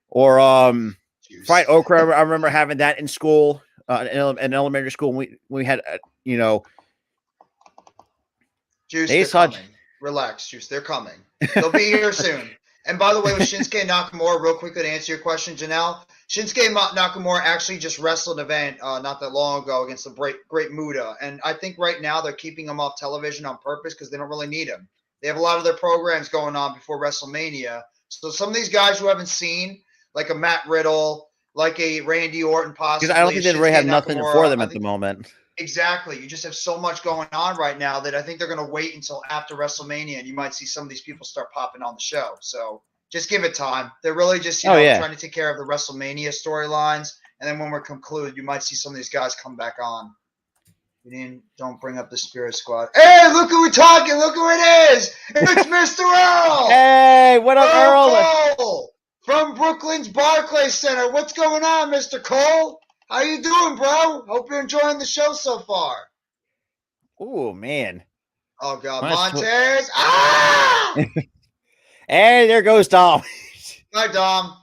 [SPEAKER 5] or fried okra. I remember having that in school, in elementary school. When we had,
[SPEAKER 4] Juice. They're coming. Relax, Juice. They're coming. They'll be here soon. And by the way, with Shinsuke Nakamura, real quick to answer your question, Janelle, Shinsuke Nakamura actually just wrestled an event not that long ago against the Great Muta. And I think right now they're keeping him off television on purpose because they don't really need him. They have a lot of their programs going on before WrestleMania. So some of these guys who haven't seen, like a Matt Riddle, like a Randy Orton possibly.
[SPEAKER 5] Because I don't think they really have nothing for them at the moment.
[SPEAKER 4] Exactly. You just have so much going on right now that I think they're going to wait until after WrestleMania, and you might see some of these people start popping on the show. So just give it time. They're really just trying to take care of the WrestleMania storylines, and then when we're concluded, you might see some of these guys come back on. Don't bring up the Spirit Squad. Hey, look who we're talking. Look who it is. It's Mr. Earl.
[SPEAKER 5] Hey, what up,
[SPEAKER 4] Earl Cole from Brooklyn's Barclays Center. What's going on, Mr. Cole? How you doing, bro? Hope you're enjoying the show so far.
[SPEAKER 5] Oh, man.
[SPEAKER 4] Oh, God. Montez. Ah!
[SPEAKER 5] Hey, there goes Dom.
[SPEAKER 4] Hi, Dom.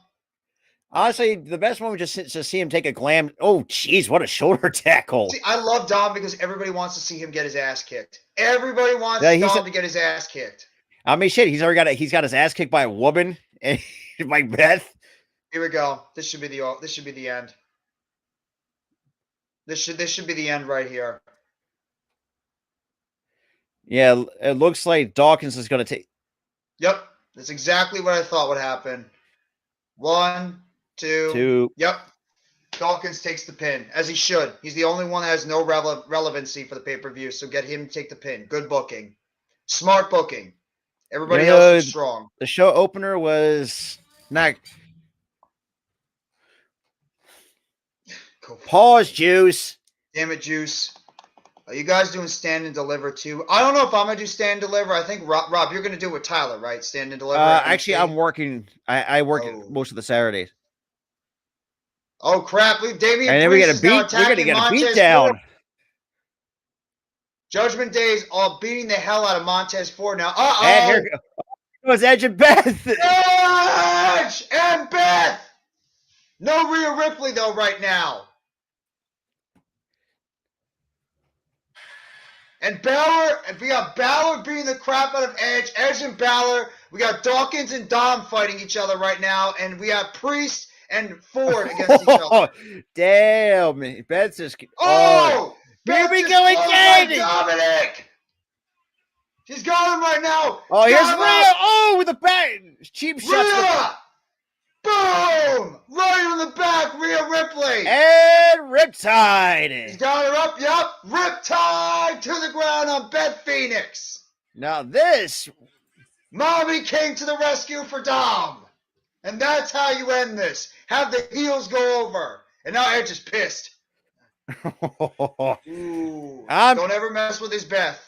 [SPEAKER 5] Honestly, the best one was just to see him take a glam. Oh, jeez, what a shoulder tackle.
[SPEAKER 4] See, I love Dom because everybody wants to see him get his ass kicked. Everybody wants Dom to get his ass kicked.
[SPEAKER 5] I mean, shit, he's got his ass kicked by a woman, by Beth.
[SPEAKER 4] Here we go. This should be the end. This should be the end right here.
[SPEAKER 5] Yeah, it looks like Dawkins is going to take.
[SPEAKER 4] Yep, that's exactly what I thought would happen. 1, 2. Yep. Dawkins takes the pin, as he should. He's the only one that has no relevancy for the pay-per-view, so get him to take the pin. Good booking. Smart booking. Everybody else is strong.
[SPEAKER 5] The show opener was not. Pause, Juice.
[SPEAKER 4] Damn it, Juice. Are you guys doing stand and deliver too? I don't know if I'm going to do stand and deliver. I think, Rob, you're going to do it with Tyler, right? Stand and deliver.
[SPEAKER 5] Actually, I'm working. I work most of the Saturdays.
[SPEAKER 4] Oh, crap. Damian
[SPEAKER 5] and then we got a beat. We're going to get a beat down.
[SPEAKER 4] Judgment Day is all beating the hell out of Montez Ford now.
[SPEAKER 5] And here goes Edge and Beth.
[SPEAKER 4] Edge and Beth. No Rhea Ripley, though, right now. And we got Balor beating the crap out of Edge and Balor. We got Dawkins and Dom fighting each other right now. And we have Priest and Ford against each other.
[SPEAKER 5] Damn. Beth's just...
[SPEAKER 4] Here we go again! Dominic! She's got him right now!
[SPEAKER 5] Oh, here's Rhea! Oh, with the back! Cheap shots.
[SPEAKER 4] Rhea! Boom! Right in the back, Rhea Ripley!
[SPEAKER 5] And Riptide!
[SPEAKER 4] He's got her up, yep! Riptide to the ground on Beth Phoenix!
[SPEAKER 5] Now this...
[SPEAKER 4] Mommy came to the rescue for Dom! And that's how you end this. Have the heels go over. And now Edge is pissed. Ooh, don't ever mess with his Beth.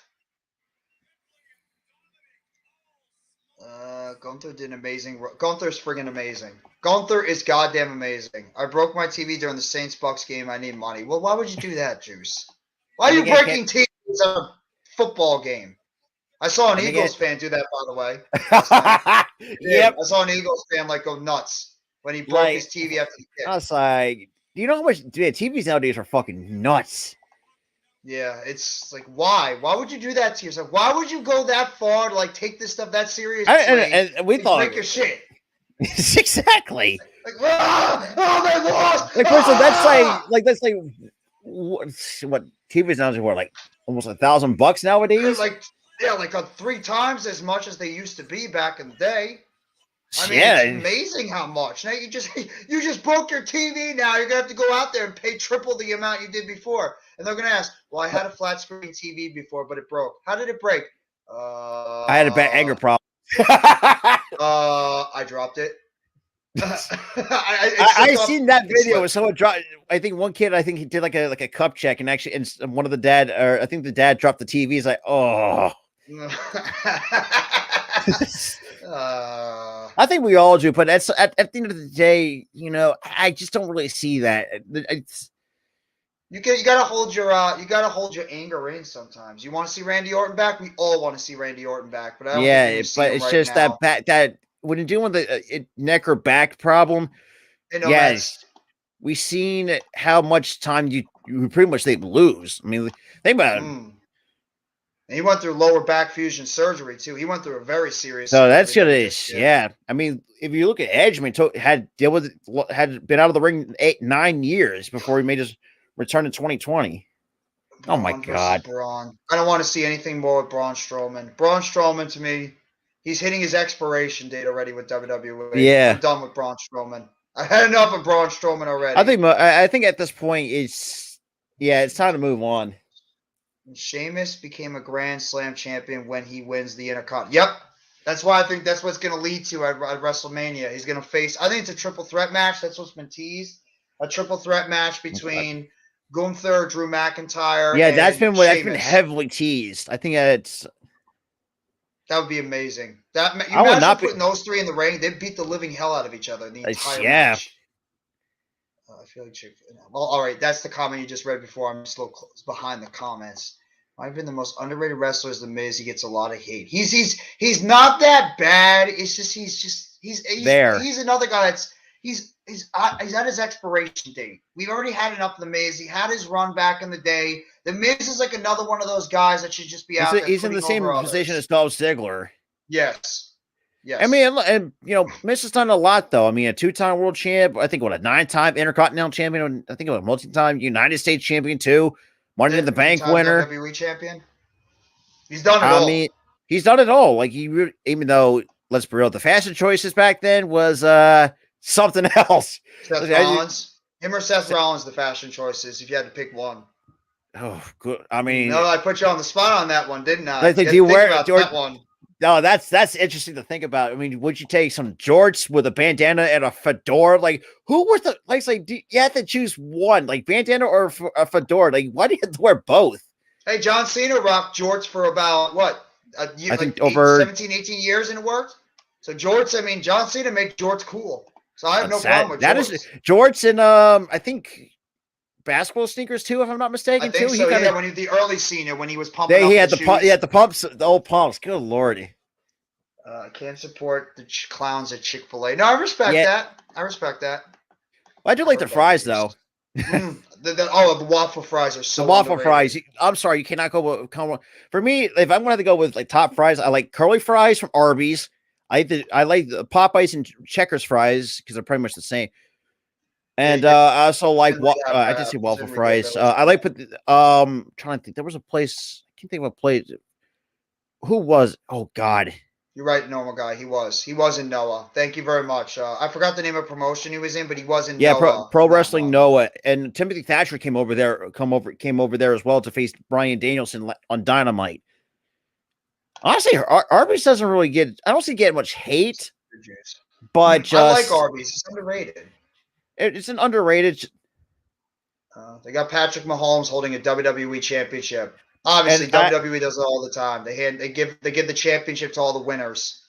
[SPEAKER 4] Gunther did amazing. Gunther's friggin' amazing. Gunther is goddamn amazing. I broke my TV during the Saints-Bucks game. I need money. Well, why would you do that, Juice? Why are you breaking TVs at a football game? I saw an Eagles fan do that, by the way.
[SPEAKER 5] Yep.
[SPEAKER 4] I saw an Eagles fan go nuts when he broke his TV after the kick.
[SPEAKER 5] I was like, do you know how much TVs nowadays are fucking nuts?
[SPEAKER 4] Yeah, it's like, why? Why would you do that to yourself? Why would you go that far to take this stuff that seriously?
[SPEAKER 5] And we thought
[SPEAKER 4] break your shit.
[SPEAKER 5] Exactly.
[SPEAKER 4] Like, oh, they lost.
[SPEAKER 5] Like, first of all, that's like what TV's now what, like almost $1,000 nowadays?
[SPEAKER 4] like 3 times as much as they used to be back in the day. I mean,
[SPEAKER 5] Yeah.
[SPEAKER 4] it's amazing how much. Now you just broke your TV. Now you're gonna have to go out there and pay triple the amount you did before. And they're gonna ask, "Well, I had a flat screen TV before, but it broke. How did it break?"
[SPEAKER 5] I had a bad anger problem.
[SPEAKER 4] I dropped it.
[SPEAKER 5] I seen that video where someone dropped. I think one kid, he did like a cup check, and actually, and one of the dad, or I think the dad dropped the TV. He's like, oh. I think we all do, but at the end of the day, I just don't really see that.
[SPEAKER 4] You gotta hold your anger in sometimes. You want to see Randy Orton back? We all want to see Randy Orton back, but I don't think it's
[SPEAKER 5] right just
[SPEAKER 4] now.
[SPEAKER 5] that when you're dealing with the neck or back problem, yes, we've seen how much time you pretty much they lose. I mean, think about it.
[SPEAKER 4] And he went through lower back fusion surgery too. He went through a very serious.
[SPEAKER 5] So that's good. Yeah. I mean, if you look at Edge, I mean, had been out of the ring 8-9 years before he made his return in 2020.
[SPEAKER 4] Braun
[SPEAKER 5] oh my God!
[SPEAKER 4] Braun. I don't want to see anything more with Braun Strowman. Braun Strowman, to me, he's hitting his expiration date already with WWE.
[SPEAKER 5] Yeah,
[SPEAKER 4] I'm done with Braun Strowman. I had enough of Braun Strowman already.
[SPEAKER 5] I think at this point it's time to move on.
[SPEAKER 4] Sheamus became a Grand Slam champion when he wins the Intercontinental. Yep. That's why I think that's what's going to lead to at WrestleMania. He's going to face, I think it's a triple threat match. That's what's been teased. A triple threat match between Gunther, Drew McIntyre.
[SPEAKER 5] Yeah,
[SPEAKER 4] and
[SPEAKER 5] that's been
[SPEAKER 4] Sheamus.
[SPEAKER 5] heavily teased. I think that
[SPEAKER 4] would be amazing.
[SPEAKER 5] I would not
[SPEAKER 4] putting those 3 in the ring. They beat the living hell out of each other in the entire match. I feel like well, all right, that's the comment you just read before. I'm just a little close behind the comments. I've been the most underrated wrestler is The Miz. He gets a lot of hate. He's not that bad. It's just he's there. He's another guy that's he's at his expiration date. We've already had enough of The Miz. He had his run back in the day. The Miz is like another one of those guys that should just be out there.
[SPEAKER 5] He's in the same position as Dolph Ziggler.
[SPEAKER 4] Yes. Yes.
[SPEAKER 5] I mean, and Miz has done a lot, though. I mean, a 2-time world champ. I think a 9-time Intercontinental champion. I think a multi-time United States champion too. Money in the Bank winner.
[SPEAKER 4] WWE champion. He's done it all.
[SPEAKER 5] I mean, he's done it all. Like even though, let's be real, the fashion choices back then was something else.
[SPEAKER 4] Seth Rollins. Him or Seth Rollins, the fashion choices. If you had to pick one.
[SPEAKER 5] Oh, good. I mean,
[SPEAKER 4] no, I put you on the spot on that one, didn't I?
[SPEAKER 5] Do you wear
[SPEAKER 4] that one?
[SPEAKER 5] No, that's interesting to think about. I mean, would you take some jorts with a bandana and a fedora? Like, who was the you have to choose one, like bandana or a fedora? Like, why do you have to wear both?
[SPEAKER 4] Hey, John Cena rocked jorts for about what? A year,
[SPEAKER 5] I think
[SPEAKER 4] over 17, 18 years, and it worked. So jorts, I mean, John Cena made jorts cool. So I have no problem with jorts.
[SPEAKER 5] That is jorts and I think basketball sneakers too, if I'm not mistaken.
[SPEAKER 4] I think
[SPEAKER 5] too.
[SPEAKER 4] So, when the early Cena, when he was pumping.
[SPEAKER 5] He had
[SPEAKER 4] the
[SPEAKER 5] pumps, the old pumps. Good lordy.
[SPEAKER 4] I can't support the clowns at Chick-fil-A. No, I respect that. I respect that.
[SPEAKER 5] Well, I do like the fries though.
[SPEAKER 4] The waffle fries are so.
[SPEAKER 5] The waffle
[SPEAKER 4] underrated.
[SPEAKER 5] fries. I'm sorry, you cannot go. For me, if I'm going to have to go with like top fries, I like curly fries from Arby's. I like the Popeyes and Checkers fries because they're pretty much the same. And I also like I did say waffle fries. I like trying to think. There was a place. I can't think of a place. Who was? Oh God.
[SPEAKER 4] You're right, Normal Guy. He was in Noah. Thank you very much. I forgot the name of promotion he was in, but he was in Noah.
[SPEAKER 5] Pro Wrestling Noah, and Timothy Thatcher came over there as well to face Bryan Danielson on Dynamite. Honestly, Arby's doesn't really get. I don't see getting much hate, but
[SPEAKER 4] I like Arby's. It's underrated.
[SPEAKER 5] It's an underrated.
[SPEAKER 4] They got Patrick Mahomes holding a WWE championship. Obviously, WWE does it all the time. They give the championship to all the winners.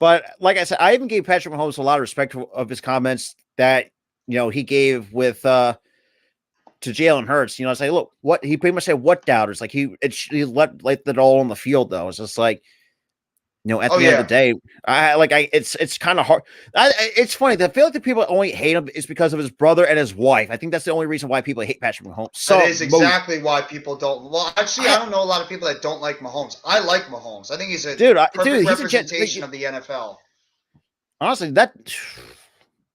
[SPEAKER 5] But like I said, I even gave Patrick Mahomes a lot of respect of his comments that he gave with to Jalen Hurts. I say, look, what he pretty much said, what doubters? Like he let it all on the field though. It's just like at the end of the day, it's kind of hard. It's funny. I feel like the people that only hate him is because of his brother and his wife. I think that's the only reason why people hate Patrick Mahomes. So
[SPEAKER 4] that is exactly why people don't. Well, actually, I don't know a lot of people that don't like Mahomes. I like Mahomes. I think he's a perfect representation of the NFL.
[SPEAKER 5] Honestly, that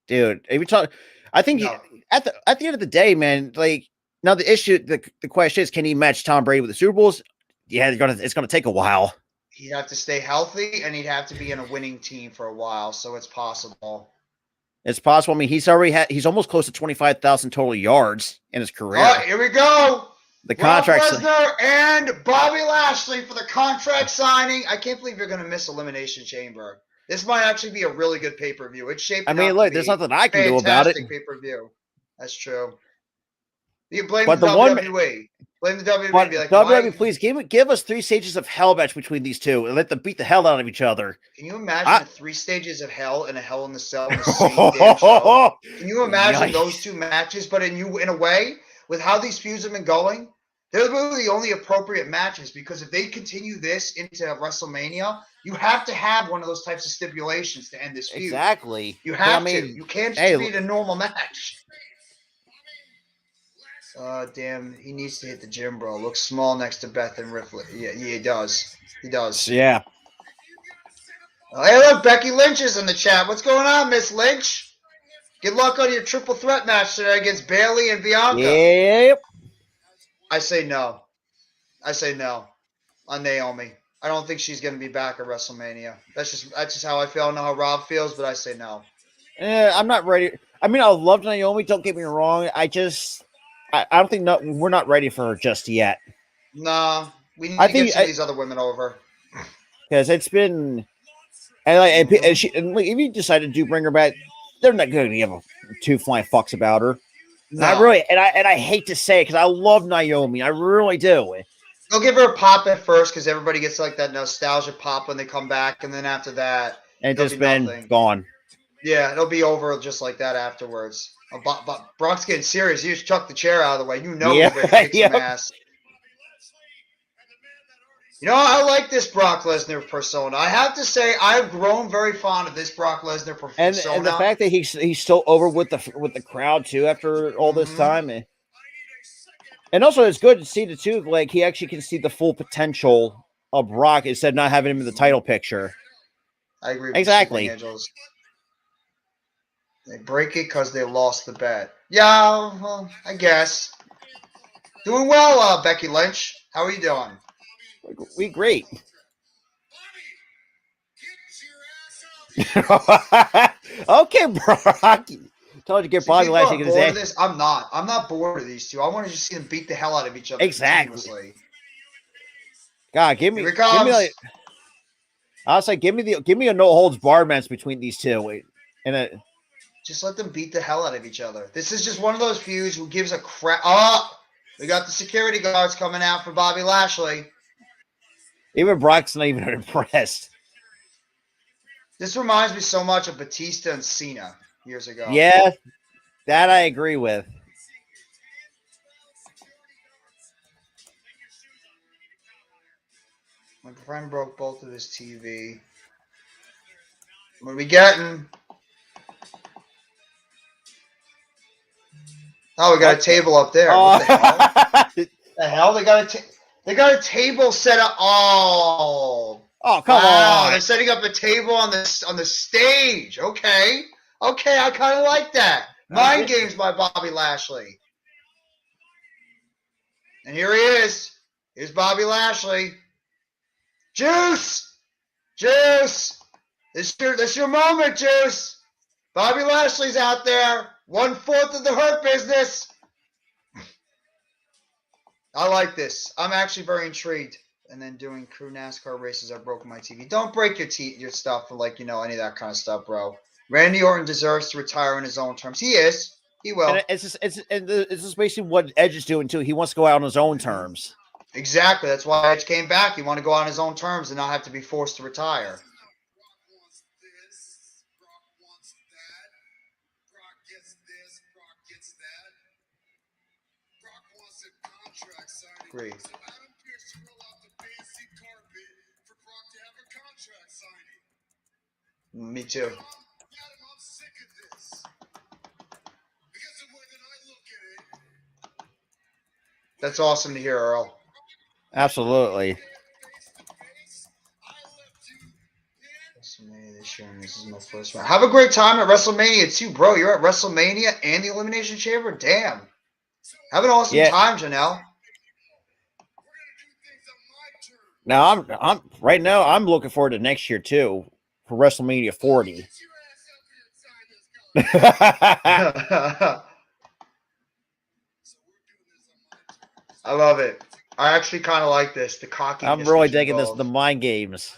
[SPEAKER 5] dude, if you talk, I think
[SPEAKER 4] No.
[SPEAKER 5] at the end of the day, man, like now the question is, can he match Tom Brady with the Super Bowls? Yeah, it's gonna take a while.
[SPEAKER 4] He'd have to stay healthy, and he'd have to be in a winning team for a while, so it's possible.
[SPEAKER 5] It's possible. I mean, he's almost close to 25,000 total yards in his career.
[SPEAKER 4] All right, here we go.
[SPEAKER 5] The
[SPEAKER 4] Brock
[SPEAKER 5] contract.
[SPEAKER 4] Lesnar and Bobby Lashley for the contract signing. I can't believe you're going to miss Elimination Chamber. This might actually be a really good pay-per-view. It's shaping
[SPEAKER 5] I mean,
[SPEAKER 4] up
[SPEAKER 5] look,
[SPEAKER 4] to be
[SPEAKER 5] there's nothing I can do about it.
[SPEAKER 4] fantastic pay-per-view. That's true. You can blame
[SPEAKER 5] But
[SPEAKER 4] the
[SPEAKER 5] the one-
[SPEAKER 4] WWE. Blame the WWE.
[SPEAKER 5] But
[SPEAKER 4] Be like,
[SPEAKER 5] WWE,
[SPEAKER 4] why-
[SPEAKER 5] please give us 3 stages of hell match between these two and let them beat the hell out of each other.
[SPEAKER 4] Can you imagine the 3 stages of hell and a Hell in the Cell in the same damn show? Can you imagine
[SPEAKER 5] Yikes.
[SPEAKER 4] those 2 matches? But in a way, with how these feuds have been going, they're really the only appropriate matches, because if they continue this into WrestleMania, you have to have one of those types of stipulations to end this feud.
[SPEAKER 5] Exactly.
[SPEAKER 4] You have
[SPEAKER 5] I mean,
[SPEAKER 4] to. You can't just
[SPEAKER 5] hey,
[SPEAKER 4] beat a normal match. Damn, he needs to hit the gym, bro. Looks small next to Beth and Ripley. Yeah, he does. He does.
[SPEAKER 5] Yeah.
[SPEAKER 4] Hey, look, Becky Lynch is in the chat. What's going on, Miss Lynch? Good luck on your triple threat match today against Bayley and Bianca.
[SPEAKER 5] Yep.
[SPEAKER 4] I say no. On Naomi. I don't think she's going to be back at WrestleMania. That's just how I feel. I don't know how Rob feels, but I say no.
[SPEAKER 5] I'm not ready. I mean, I love Naomi. Don't get me wrong. I don't think we're not ready for her just yet.
[SPEAKER 4] Nah, we need to get some of these other women over.
[SPEAKER 5] Because it's been, and if you decided to bring her back, they're not going to give 2 flying fucks about her.
[SPEAKER 4] No.
[SPEAKER 5] I hate to say it because I love Naomi. I really do.
[SPEAKER 4] They'll give her a pop at first because everybody gets like that nostalgia pop when they come back, and then after that,
[SPEAKER 5] and it's just been
[SPEAKER 4] nothing.
[SPEAKER 5] Gone.
[SPEAKER 4] Yeah, it'll be over just like that afterwards. But Brock's getting serious. You just chuck the chair out of the way. You know he's ready to kick some ass. You know, I like this Brock Lesnar persona. I have to say, I've grown very fond of this Brock Lesnar persona.
[SPEAKER 5] And the fact that he's still over with the crowd too after all this time. And also, it's good to see the two, like he actually can see the full potential of Brock instead of not having him in the title picture.
[SPEAKER 4] I agree with
[SPEAKER 5] exactly.
[SPEAKER 4] Angels. They break it because they lost the bet. Yeah, well, I guess. Doing well, Becky Lynch. How are you doing?
[SPEAKER 5] We great. Okay, Brock. Told you to get Bobby Lashley in his head.
[SPEAKER 4] I'm not bored of these two. I want to just see them beat the hell out of each other.
[SPEAKER 5] Exactly. God, give me a no holds barred match between these two.
[SPEAKER 4] Just let them beat the hell out of each other. This is just one of those feuds who gives a crap. Oh, we got the security guards coming out for Bobby Lashley.
[SPEAKER 5] Even Brock's not even impressed.
[SPEAKER 4] This reminds me so much of Batista and Cena years ago.
[SPEAKER 5] Yeah, that I agree with.
[SPEAKER 4] My friend broke both of his TV. What are we getting? Oh, we got a table up there. What the hell? The hell? They got a table set up. Oh,
[SPEAKER 5] come on!
[SPEAKER 4] They're setting up a table on the stage. Okay, I kind of like that. Mind games by Bobby Lashley. And here he is. Here's Bobby Lashley. Juice. This your moment, Juice. Bobby Lashley's out there. 1/4 of the Hurt Business. I like this. I'm actually very intrigued. And then doing crew NASCAR races, I broke my TV. Don't break your stuff for any of that kind of stuff, bro. Randy Orton deserves to retire on his own terms. He is. He will.
[SPEAKER 5] And it's just basically what Edge is doing too. He wants to go out on his own terms.
[SPEAKER 4] Exactly. That's why Edge came back. He wanted to go on his own terms and not have to be forced to retire. Agreed. Me too. That's awesome to hear, Earl.
[SPEAKER 5] Absolutely.
[SPEAKER 4] WrestleMania this year, and this is my first one. Have a great time at WrestleMania too, bro. You're at WrestleMania and the Elimination Chamber. Damn. Have an awesome time, Janelle.
[SPEAKER 5] Now I'm right now. I'm looking forward to next year too for WrestleMania 40.
[SPEAKER 4] I love it. I actually kind of like this. The cockiness.
[SPEAKER 5] I'm really digging this. The mind games.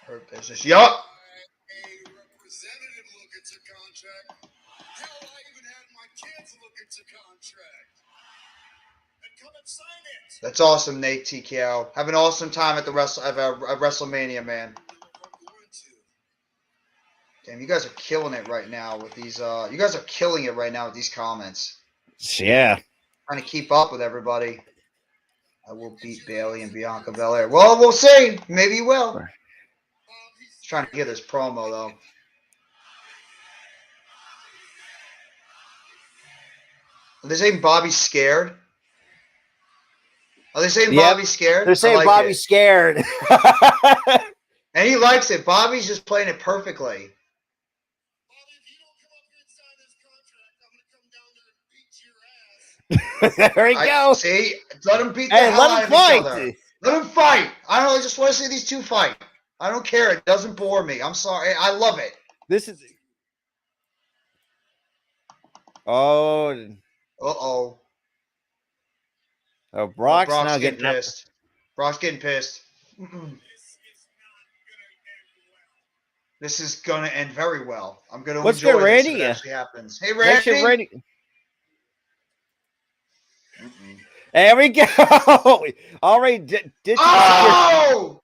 [SPEAKER 4] Her business. Yup.
[SPEAKER 7] A representative look at your contract. Hell, I even had my kids look at your contract. And come and sign it.
[SPEAKER 4] That's awesome, Nate TKO. Have an awesome time at the WrestleMania, man. Damn, you guys are killing it right now with these. You guys are killing it right now with these comments.
[SPEAKER 5] Yeah.
[SPEAKER 4] Trying to keep up with everybody. I will beat Bailey and Bianca Belair. Well, we'll see. Maybe you will. Just trying to get this promo though. Are they saying Bobby's scared? Are they saying Bobby's scared?
[SPEAKER 5] They're saying Bobby's scared.
[SPEAKER 4] And he likes it. Bobby's just playing it perfectly.
[SPEAKER 5] There we go.
[SPEAKER 4] See, let him beat the hell out of each other. Let him fight. I don't know. I just want to see these two fight. I don't care. It doesn't bore me. I'm sorry. I love it.
[SPEAKER 5] This is. Oh.
[SPEAKER 4] Uh-oh.
[SPEAKER 5] Oh, Brock's now
[SPEAKER 4] getting pissed. Brock's getting pissed. This is going to end very well. I'm going to enjoy this if it actually happens. Hey, Randy.
[SPEAKER 5] There we go. Already
[SPEAKER 4] oh!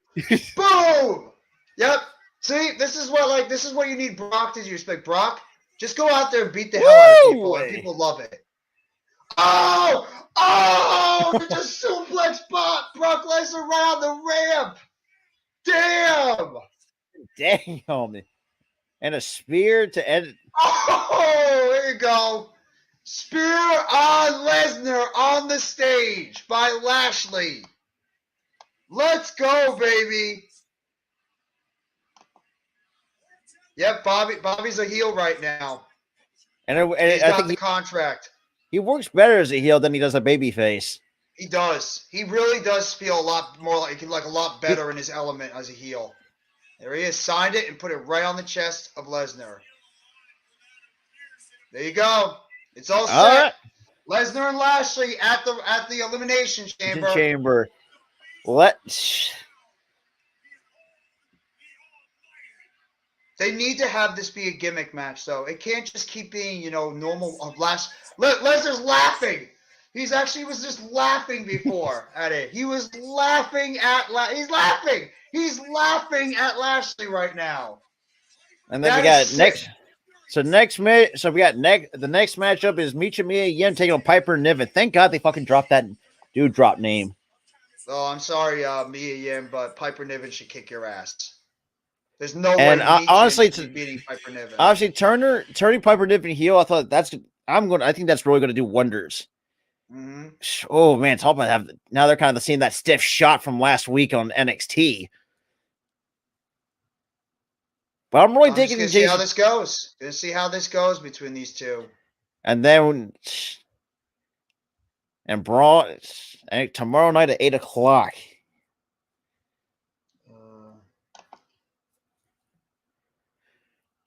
[SPEAKER 4] Boom! Yep. See, this is what you need Brock to do. Like, Brock, just go out there and beat the hell out of people, and people love it. Oh! Oh! You just suplex Brock Lesnar right on the ramp. Damn.
[SPEAKER 5] Damn. And a spear to end.
[SPEAKER 4] Oh, there you go. Spear on Lesnar on the stage by Lashley. Let's go, baby. Yep, Bobby's a heel right now.
[SPEAKER 5] And
[SPEAKER 4] he's got the contract.
[SPEAKER 5] He works better as a heel than he does a babyface.
[SPEAKER 4] He does. He really does feel a lot more like a lot better in his element as a heel. There he is. Signed it and put it right on the chest of Lesnar. There you go. It's all set.
[SPEAKER 5] Right.
[SPEAKER 4] Lesnar and Lashley at the Elimination Chamber. They need to have this be a gimmick match, though. It can't just keep being, normal. Lesnar's laughing. He was just laughing before at it. He was laughing he's laughing. He's laughing at Lashley right now.
[SPEAKER 5] And then we got next. So the next matchup is Micha Mia Yim taking on Piper Niven. Thank God they fucking dropped that dude drop name.
[SPEAKER 4] Oh, I'm sorry, Mia Yim, but Piper Niven should kick your ass. There's no way.
[SPEAKER 5] And honestly,
[SPEAKER 4] beating Piper Niven.
[SPEAKER 5] Obviously, turning Piper Niven heel. I thought I think that's really going to do wonders.
[SPEAKER 4] Mm-hmm.
[SPEAKER 5] Oh man, talk about now they're kind of seeing that stiff shot from last week on NXT. But I'm really digging.
[SPEAKER 4] See how this goes. Gonna see how this goes between these two.
[SPEAKER 5] And then, Braun tomorrow night at 8:00.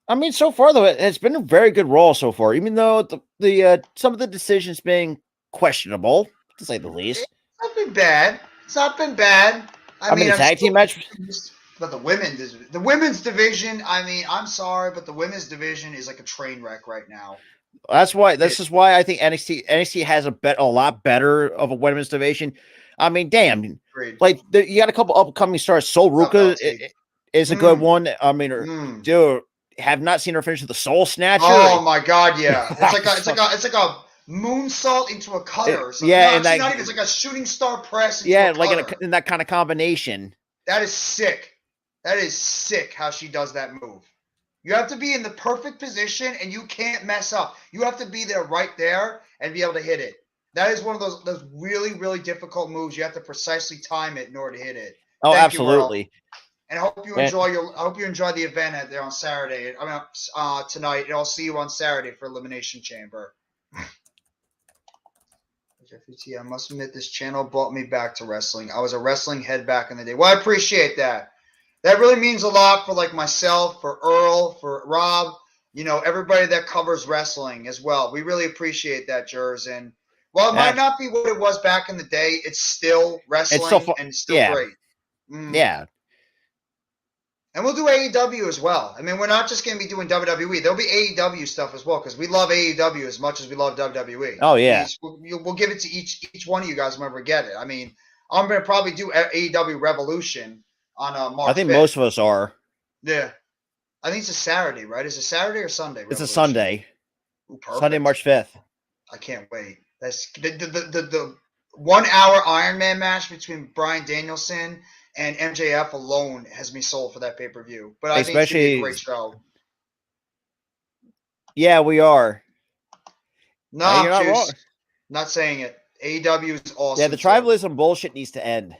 [SPEAKER 5] I mean, so far though, it's been a very good Raw so far. Even though the some of the decisions being questionable, to say the least.
[SPEAKER 4] It's not been bad. It's not been bad. I mean,
[SPEAKER 5] the tag team match.
[SPEAKER 4] But the women's division, I mean, I'm sorry, but the women's division is like a train wreck right now.
[SPEAKER 5] This is why I think NXT has a lot better of a women's division. I mean, damn, like you got a couple upcoming stars. Sol Ruka is a good one. I mean, dude, have not seen her finish with the Soul Snatcher.
[SPEAKER 4] Oh my God, yeah, it's like a moonsault into a cutter. Or
[SPEAKER 5] yeah,
[SPEAKER 4] and it's like a shooting star press.
[SPEAKER 5] Yeah, like in that kind of combination.
[SPEAKER 4] That is sick. That is sick how she does that move. You have to be in the perfect position and you can't mess up. You have to be there right there and be able to hit it. That is one of those really, really difficult moves. You have to precisely time it in order to hit it.
[SPEAKER 5] Oh,
[SPEAKER 4] Thank you, Earl.
[SPEAKER 5] absolutely.
[SPEAKER 4] And I hope you enjoy the event there on Saturday. Tonight. And I'll see you on Saturday for Elimination Chamber. Jeffrey T, I must admit, this channel brought me back to wrestling. I was a wrestling head back in the day. Well, I appreciate that. That really means a lot for like myself, for Earl, for Rob, everybody that covers wrestling as well. We really appreciate that, Jers. And while it might not be what it was back in the day, it's still wrestling and it's still great.
[SPEAKER 5] Yeah.
[SPEAKER 4] And we'll do AEW as well. I mean, we're not just going to be doing WWE. There'll be AEW stuff as well because we love AEW as much as we love WWE.
[SPEAKER 5] Oh, yeah.
[SPEAKER 4] We'll give it to each one of you guys whenever we get it. I mean, I'm going to probably do AEW Revolution on March 5th.
[SPEAKER 5] I think most of us are.
[SPEAKER 4] Yeah. I think it's a Saturday, right? Is it Saturday or Sunday?
[SPEAKER 5] It's a Sunday.
[SPEAKER 4] Ooh,
[SPEAKER 5] Sunday, March 5th.
[SPEAKER 4] I can't wait. That's the 1 hour Iron Man match between Bryan Danielson and MJF alone has me sold for that pay-per-view. But I think it's going to be a great show.
[SPEAKER 5] Yeah, we are.
[SPEAKER 4] No, you're not saying it. AEW is awesome.
[SPEAKER 5] Yeah, the tribalism bullshit needs to end.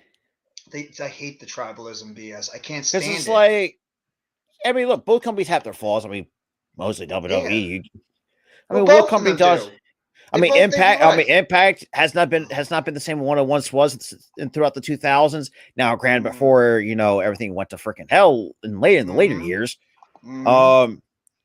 [SPEAKER 4] I hate the tribalism BS. I can't stand it.
[SPEAKER 5] Because it's like, I mean, look, both companies have their flaws. I mean, mostly WWE.
[SPEAKER 4] Yeah.
[SPEAKER 5] I mean, what company does? I mean, Impact.
[SPEAKER 4] Right.
[SPEAKER 5] I mean, Impact has not been the same one it once was throughout the 2000s. Now, granted, before everything went to freaking hell in the later years. You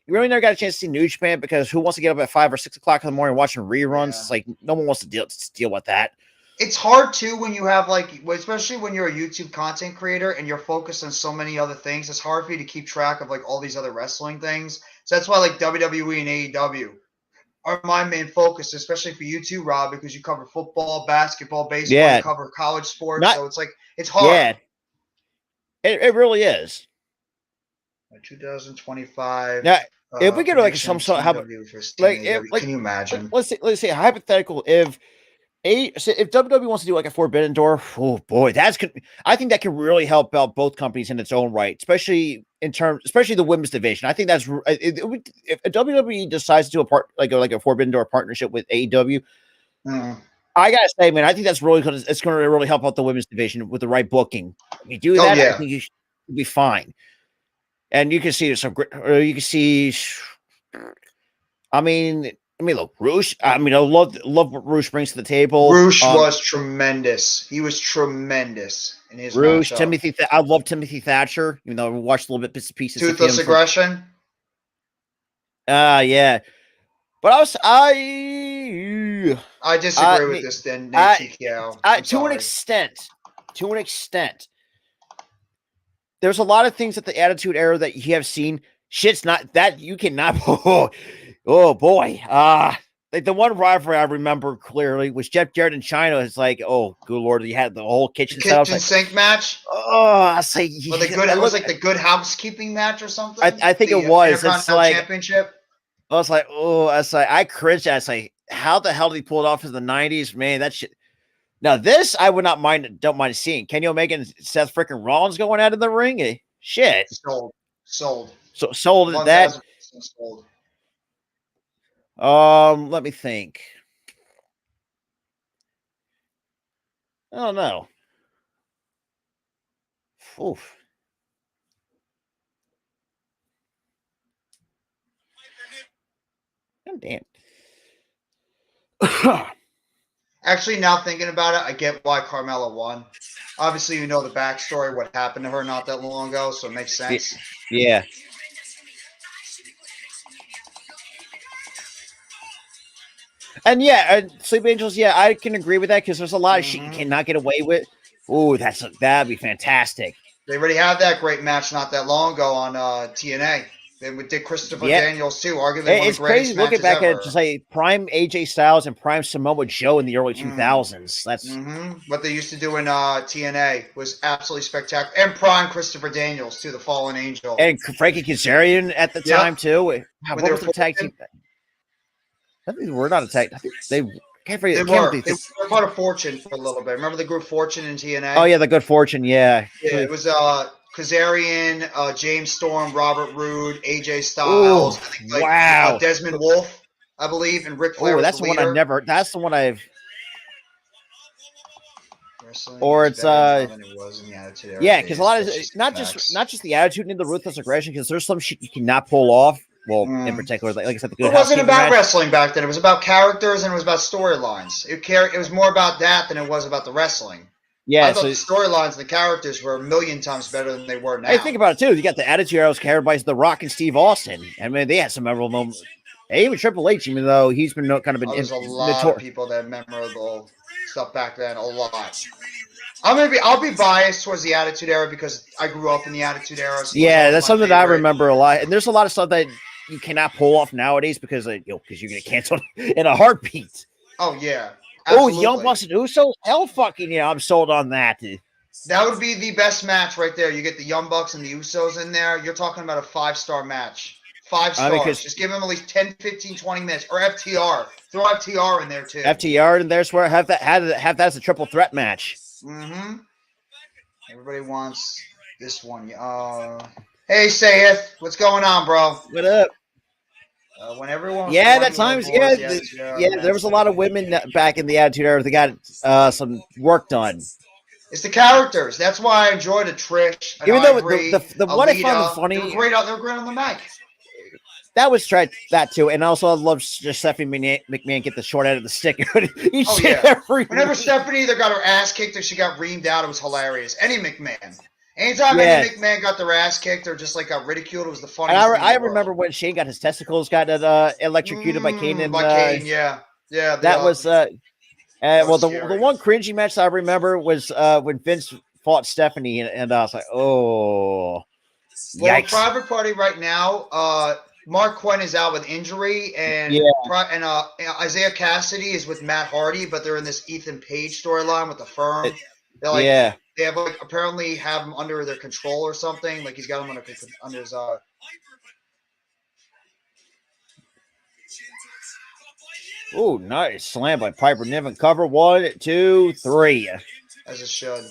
[SPEAKER 5] really never got a chance to see New Japan because who wants to get up at 5 or 6 o'clock in the morning watching reruns? Yeah. It's like no one wants to deal with that.
[SPEAKER 4] It's hard too when you have especially when you're a YouTube content creator and you're focused on so many other things. It's hard for you to keep track of all these other wrestling things. So that's why WWE and AEW are my main focus, especially for you too, Rob, because you cover football, basketball, baseball, you cover college sports. So it's hard. Yeah,
[SPEAKER 5] it really is.
[SPEAKER 4] 2025.
[SPEAKER 5] Now, if we get some sort of
[SPEAKER 4] can you imagine?
[SPEAKER 5] Let's say hypothetical if WWE wants to do a Forbidden Door, oh boy, I think that can really help out both companies in its own right, especially the women's division. I think that's if WWE decides to do a Forbidden Door partnership with AEW, I gotta say, man, I think that's really going to really help out the women's division with the right booking. If you do that, I think you should be fine. And you can see I mean, look, Roosh. I mean, I love what Roosh brings to the table.
[SPEAKER 4] Roosh was tremendous. He was tremendous in his
[SPEAKER 5] Roosh. I love Timothy Thatcher. Even though I watched a little bit bits and pieces.
[SPEAKER 4] Toothless Aggression.
[SPEAKER 5] Yeah, but I
[SPEAKER 4] disagree with this. Then
[SPEAKER 5] to an extent. There's a lot of things at the Attitude Era that you have seen. Shit's not that you cannot. Oh boy. Like the one rivalry I remember clearly was Jeff Jarrett and China. It's like, oh good lord, you had the whole kitchen
[SPEAKER 4] sink match.
[SPEAKER 5] Oh, I say
[SPEAKER 4] it was like the Good Housekeeping match or something.
[SPEAKER 5] I think it was. It's like
[SPEAKER 4] championship.
[SPEAKER 5] I was like, I cringed. I was like, how the hell did he pull it off in the 90s? Man, that shit. Now this I would don't mind seeing. Kenny Omega and Seth freaking Rollins going out of the ring. Shit.
[SPEAKER 4] Sold.
[SPEAKER 5] Sold at that.
[SPEAKER 4] Sold.
[SPEAKER 5] Let me think. I don't know. Oof. God damn.
[SPEAKER 4] Actually, now thinking about it, I get why Carmella won. Obviously, you know the backstory, what happened to her not that long ago, so it makes sense.
[SPEAKER 5] Yeah. And Sleep Angels, I can agree with that because there's a lot of shit you cannot get away with. Ooh, that'd be fantastic.
[SPEAKER 4] They already had that great match not that long ago on TNA. They did Christopher Daniels too, arguably one of the greatest
[SPEAKER 5] crazy looking back
[SPEAKER 4] ever.
[SPEAKER 5] at just like prime AJ Styles and prime Samoa Joe in the early 2000s. That's
[SPEAKER 4] what they used to do in TNA was absolutely spectacular. And prime Christopher Daniels too, the Fallen Angel,
[SPEAKER 5] and Frankie Kazarian at the time too. What was the tag team? I think we're not a tag. I think they
[SPEAKER 4] were part of Fortune for a little bit. Remember the group Fortune in TNA?
[SPEAKER 5] Oh yeah, the Good Fortune. Yeah,
[SPEAKER 4] it was Kazarian, James Storm, Robert Roode, AJ Styles.
[SPEAKER 5] Wow.
[SPEAKER 4] Desmond Wolfe, I believe, and Ric Flair.
[SPEAKER 5] Oh, that's the one I've never. That's the one I've.
[SPEAKER 4] Wrestling
[SPEAKER 5] or
[SPEAKER 4] is
[SPEAKER 5] it's
[SPEAKER 4] better now than it was in the Attitude Era.
[SPEAKER 5] yeah, because a lot of
[SPEAKER 4] That's
[SPEAKER 5] not
[SPEAKER 4] facts.
[SPEAKER 5] just the attitude and the ruthless aggression, because there's some shit you cannot pull off. Well, in particular, like I said, the
[SPEAKER 4] It
[SPEAKER 5] Good
[SPEAKER 4] wasn't
[SPEAKER 5] Housekeeping
[SPEAKER 4] about
[SPEAKER 5] match.
[SPEAKER 4] wrestling back then. It was about characters and it was about storylines. It was more about that than it was about the wrestling.
[SPEAKER 5] Yeah,
[SPEAKER 4] I thought
[SPEAKER 5] so
[SPEAKER 4] the storylines and the characters were a million times better than they were now.
[SPEAKER 5] hey, think about it too. You got the Attitude Era was carried by The Rock and Steve Austin. I mean, they had some memorable moments. Hey, even Triple H, even though he's been kind of been
[SPEAKER 4] There's a lot of people that have memorable stuff back then. A lot. I'll be biased towards the Attitude Era because I grew up in the Attitude Era. So
[SPEAKER 5] yeah, that's something that I
[SPEAKER 4] favorite.
[SPEAKER 5] remember a lot. And there's a lot of stuff that you cannot pull off nowadays because you're gonna cancel in a heartbeat.
[SPEAKER 4] Oh yeah.
[SPEAKER 5] Oh, Young Bucks and Usos, hell fucking yeah, I'm sold on that.
[SPEAKER 4] That would be the best match right there. You get the Young Bucks and the Usos in there. You're talking about a 5-star match. 5 stars. Just give them at least 10, 15, 20 minutes. Or FTR. Throw FTR in there too.
[SPEAKER 5] FTR in there, swear have that as a triple threat match.
[SPEAKER 4] Mm-hmm. Everybody wants this one. Hey, Sayeth, what's going on, bro?
[SPEAKER 5] What up?
[SPEAKER 4] When everyone
[SPEAKER 5] that times, there was a lot of women back in the Attitude Era. They got some work done.
[SPEAKER 4] It's the characters. That's why I enjoyed a Trish.
[SPEAKER 5] Even though
[SPEAKER 4] the
[SPEAKER 5] what I found funny,
[SPEAKER 4] they were great on the mic.
[SPEAKER 5] That was that too, and also I love just Stephanie McMahon get the short end of the stick.
[SPEAKER 4] Whenever Stephanie either got her ass kicked or she got reamed out, it was hilarious. Any McMahon. Anytime any McMahon got their ass kicked or just like got ridiculed, it was the funniest thing.
[SPEAKER 5] I remember when Shane got his testicles got electrocuted by Kane. And,
[SPEAKER 4] Kane, yeah.
[SPEAKER 5] That was well, the one cringy match that I remember was when Vince fought Stephanie, and I was like, oh,
[SPEAKER 4] well, Private Party right now, Mark Quinn is out with injury, and Isaiah Cassidy is with Matt Hardy, but they're in this Ethan Page storyline with the Firm. They have apparently have him under their control or something. Like he's got him under his
[SPEAKER 5] Oh, nice slam by Piper Niven. Cover 1, 2, 3.
[SPEAKER 4] As it should.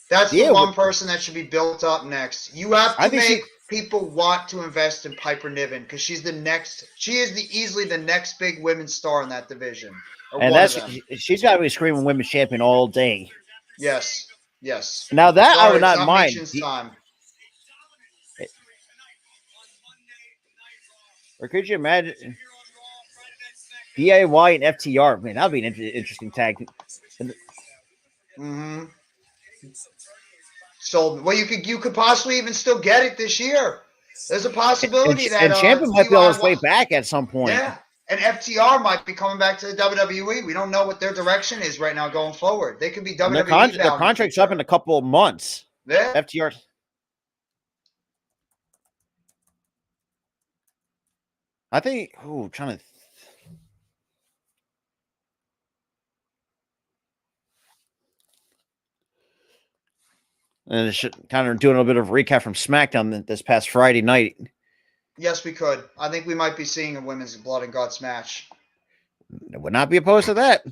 [SPEAKER 4] That's the one person that should be built up next. You have to make people want to invest in Piper Niven because she's the next. She is easily the next big women's star in that division.
[SPEAKER 5] And she's got to be screaming women's champion all day.
[SPEAKER 4] Yes.
[SPEAKER 5] Now that I would not mind. Or could you imagine DIY and FTR? Man, that'd be an interesting tag.
[SPEAKER 4] Mm-hmm. So, well, you could possibly even still get it this year. There's a possibility that
[SPEAKER 5] Champion might be on his way back at some point.
[SPEAKER 4] Yeah, and FTR might be coming back to the WWE. We don't know what their direction is right now going forward. They could be WWE.
[SPEAKER 5] Their contract's up in a couple of months.
[SPEAKER 4] Yeah.
[SPEAKER 5] FTR. I think. Oh, trying to. And kind of doing a little bit of recap from SmackDown this past Friday night.
[SPEAKER 4] Yes, we could. I think we might be seeing a women's blood and guts match.
[SPEAKER 5] I would not be opposed to that.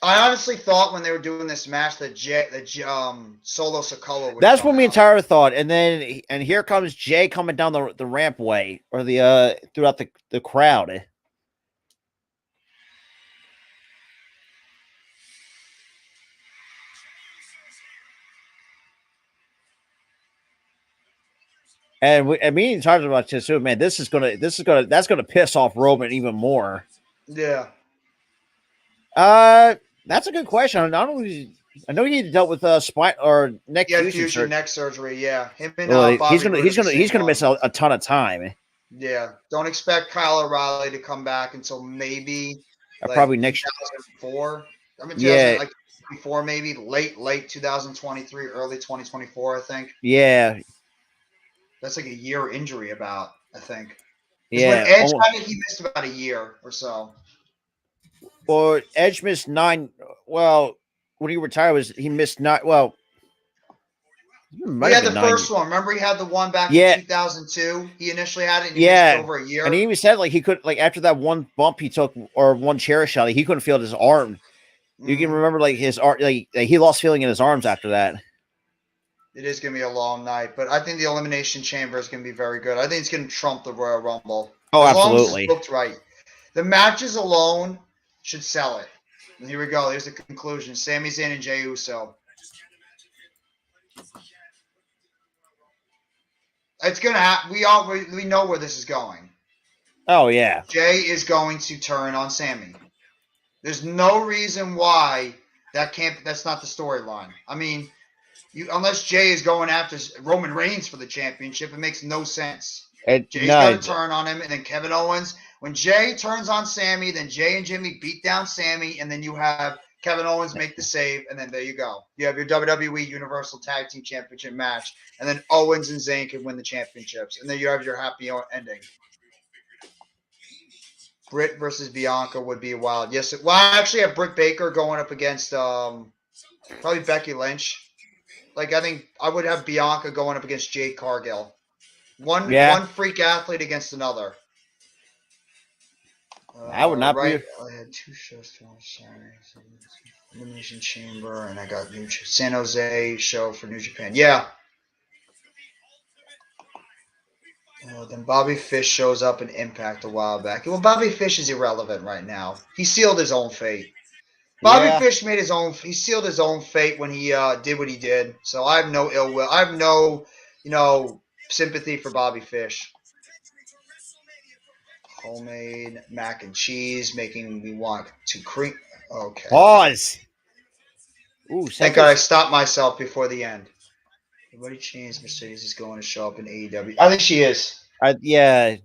[SPEAKER 4] I honestly thought when they were doing this match that Solo Sikoa would.
[SPEAKER 5] That's what me entirely thought. And here comes Jay coming down the rampway or the throughout the crowd. And me and talked about this too, man. That's gonna piss off Roman even more.
[SPEAKER 4] Yeah.
[SPEAKER 5] That's a good question. I know he dealt with spine or neck fusion
[SPEAKER 4] neck surgery. Yeah, him and
[SPEAKER 5] he's gonna miss a ton of time.
[SPEAKER 4] Yeah, don't expect Kyle O'Reilly to come back until maybe
[SPEAKER 5] probably next
[SPEAKER 4] 2004. I mean, like before maybe late 2023, early 2024. I think.
[SPEAKER 5] Yeah.
[SPEAKER 4] That's like a year injury I think.
[SPEAKER 5] Yeah.
[SPEAKER 4] When Edge, I think he missed about a year or so.
[SPEAKER 5] Well, Edge missed 9. Well, when he retired, he missed 9. Well,
[SPEAKER 4] he had the first one. Remember, he had the one back in 2002. He initially had it. And he missed over a year.
[SPEAKER 5] And he even said he could after that one bump he took or one chair shot, he couldn't feel his arm. You can remember his arm. He lost feeling in his arms after that.
[SPEAKER 4] It is going to be a long night, but I think the Elimination Chamber is going to be very good. I think it's going to trump the Royal Rumble.
[SPEAKER 5] Oh,
[SPEAKER 4] as
[SPEAKER 5] absolutely.
[SPEAKER 4] Long as it's booked right. The matches alone should sell it. And here we go. Here's the conclusion. Sami Zayn and Jey Uso. It's gonna happen. We know where this is going.
[SPEAKER 5] Oh yeah.
[SPEAKER 4] Jey is going to turn on Sami. There's no reason why that's not the storyline. I mean, unless Jey is going after Roman Reigns for the championship, it makes no sense. Jey's going to turn on him, and then Kevin Owens. When Jey turns on Sami, then Jey and Jimmy beat down Sami, and then you have Kevin Owens make the save, and then there you go. You have your WWE Universal Tag Team Championship match, and then Owens and Zayn can win the championships, and then you have your happy ending. Britt versus Bianca would be wild. Yes, well, I actually have Britt Baker going up against probably Becky Lynch. Like, I think I would have Bianca going up against Jade Cargill. One freak athlete against another.
[SPEAKER 5] I would not
[SPEAKER 4] be. I had 2 shows to Elimination Chamber, and I got San Jose show for New Japan. Yeah. Then Bobby Fish shows up in Impact a while back. Well, Bobby Fish is irrelevant right now. He sealed his own fate. Bobby Fish made his own. He sealed his own fate when he did what he did. So I have no ill will. I have no, sympathy for Bobby Fish. Homemade mac and cheese making me want to cream. Okay.
[SPEAKER 5] Pause. Ooh,
[SPEAKER 4] thank God I stopped myself before the end. Everybody changed. Mercedes is going to show up in AEW. I think she is.
[SPEAKER 5] Yeah.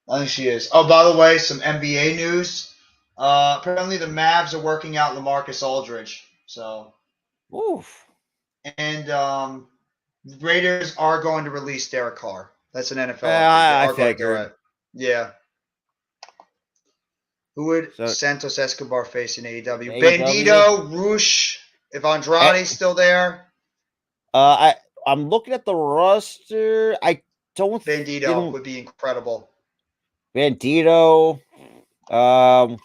[SPEAKER 4] I think she is. Oh, by the way, some NBA news. Apparently the Mavs are working out LaMarcus Aldridge. So.
[SPEAKER 5] Oof.
[SPEAKER 4] And Raiders are going to release Derek Carr. That's an NFL.
[SPEAKER 5] I figured.
[SPEAKER 4] Yeah. Who would Santos Escobar face in AEW? Bandito, Roosh, if Andrade's still there.
[SPEAKER 5] I'm looking at the roster. I don't.
[SPEAKER 4] Bandito would be incredible.
[SPEAKER 5] Bandito.
[SPEAKER 4] Hell,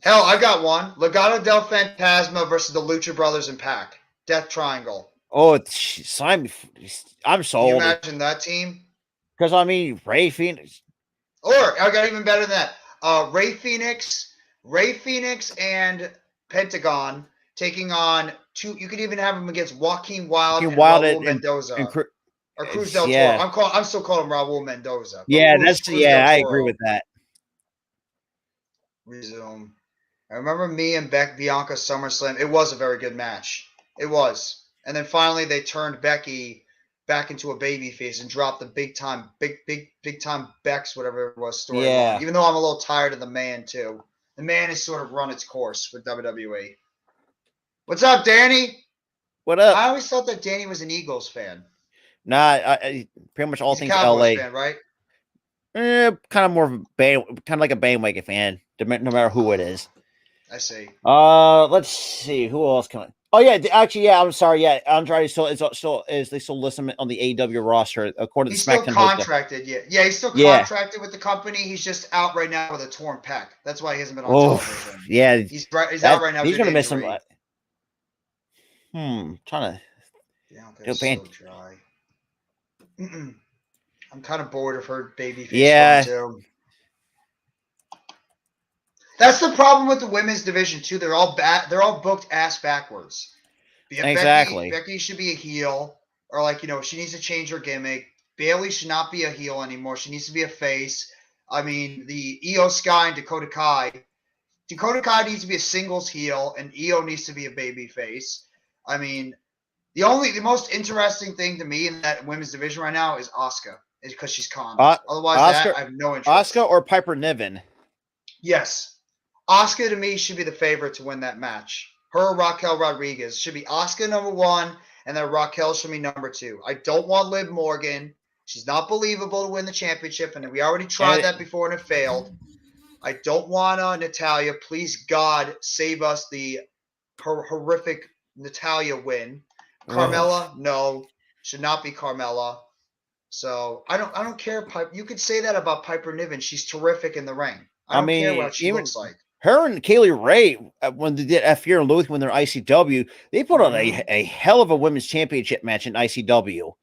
[SPEAKER 4] I got one. Legado del Fantasma versus the Lucha Brothers in Pac. Death Triangle.
[SPEAKER 5] Oh, I'm sold.
[SPEAKER 4] Can you imagine that team?
[SPEAKER 5] Because, I mean, Ray Phoenix.
[SPEAKER 4] Or, I got even better than that. Ray Phoenix and Pentagon taking on two. You could even have them against Joaquin Wild and Raul Mendoza. Or Cruz del Toro. I'm still calling him Raul Mendoza.
[SPEAKER 5] Yeah, I agree with that.
[SPEAKER 4] Resume. I remember me and Bianca SummerSlam. It was a very good match. It was. And then finally they turned Becky back into a babyface and dropped the big time Bex, whatever it was, story.
[SPEAKER 5] Yeah.
[SPEAKER 4] Even though I'm a little tired of the man too. The man has sort of run its course with WWE. What's up, Danny?
[SPEAKER 5] What up?
[SPEAKER 4] I always thought that Danny was an Eagles fan.
[SPEAKER 5] Nah, I pretty much all
[SPEAKER 4] He's
[SPEAKER 5] things
[SPEAKER 4] a Cowboys
[SPEAKER 5] LA.
[SPEAKER 4] fan, right?
[SPEAKER 5] Kind of more of kind of like a bandwagon fan, no matter who it is.
[SPEAKER 4] I see.
[SPEAKER 5] Let's see who else can. Oh yeah, actually, yeah. I'm sorry. Yeah, Andrade they still list him on the AEW roster according
[SPEAKER 4] he's
[SPEAKER 5] to SmackDown.
[SPEAKER 4] He's still contracted. Yeah, he's still contracted with the company. He's just out right now with a torn pec. That's why he hasn't been on television.
[SPEAKER 5] Yeah,
[SPEAKER 4] he's out right now.
[SPEAKER 5] He's gonna miss him. Trying to.
[SPEAKER 4] Yeah, so dry. I'm kind of bored of her babyface.
[SPEAKER 5] Yeah.
[SPEAKER 4] Too. That's the problem with the women's division too. They're all booked ass backwards.
[SPEAKER 5] Exactly.
[SPEAKER 4] Becky should be a heel, or she needs to change her gimmick. Bayley should not be a heel anymore. She needs to be a face. I mean, the Io Sky and Dakota Kai. Dakota Kai needs to be a singles heel, and Io needs to be a baby face. I mean, the most interesting thing to me in that women's division right now is Asuka, is because she's calm. Otherwise, I have no interest.
[SPEAKER 5] Asuka or Piper Niven?
[SPEAKER 4] Yes. Asuka, to me, should be the favorite to win that match. Her or Raquel Rodriguez. Should be Asuka number 1, and then Raquel should be number 2. I don't want Liv Morgan. She's not believable to win the championship, and we already tried that before and it failed. I don't want Natalya. Please, God, save us the horrific Natalya win. Carmella, no. Should not be Carmella. So, I don't care. You could say that about Piper Niven. She's terrific in the ring. I don't care what she looks like.
[SPEAKER 5] Her and Kaylee Ray, when they did Fear and Loathing when they're ICW, they put on a hell of a women's championship match in ICW.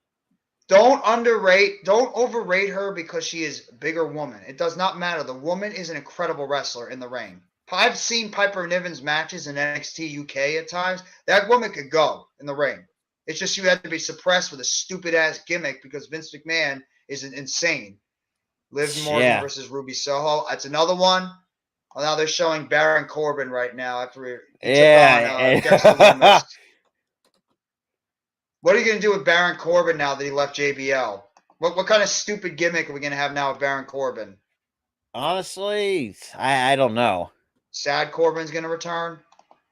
[SPEAKER 4] Don't overrate her because she is a bigger woman. It does not matter. The woman is an incredible wrestler in the ring. I've seen Piper Niven's matches in NXT UK at times. That woman could go in the ring. It's just you had to be suppressed with a stupid-ass gimmick because Vince McMahon is insane. Liv Morgan versus Ruby Soho. That's another one. Well, now they're showing Baron Corbin right now after he took on Dexter Lumis. What are you going to do with Baron Corbin now that he left JBL? What kind of stupid gimmick are we going to have now with Baron Corbin?
[SPEAKER 5] Honestly, I don't know.
[SPEAKER 4] Sad Corbin's going to return?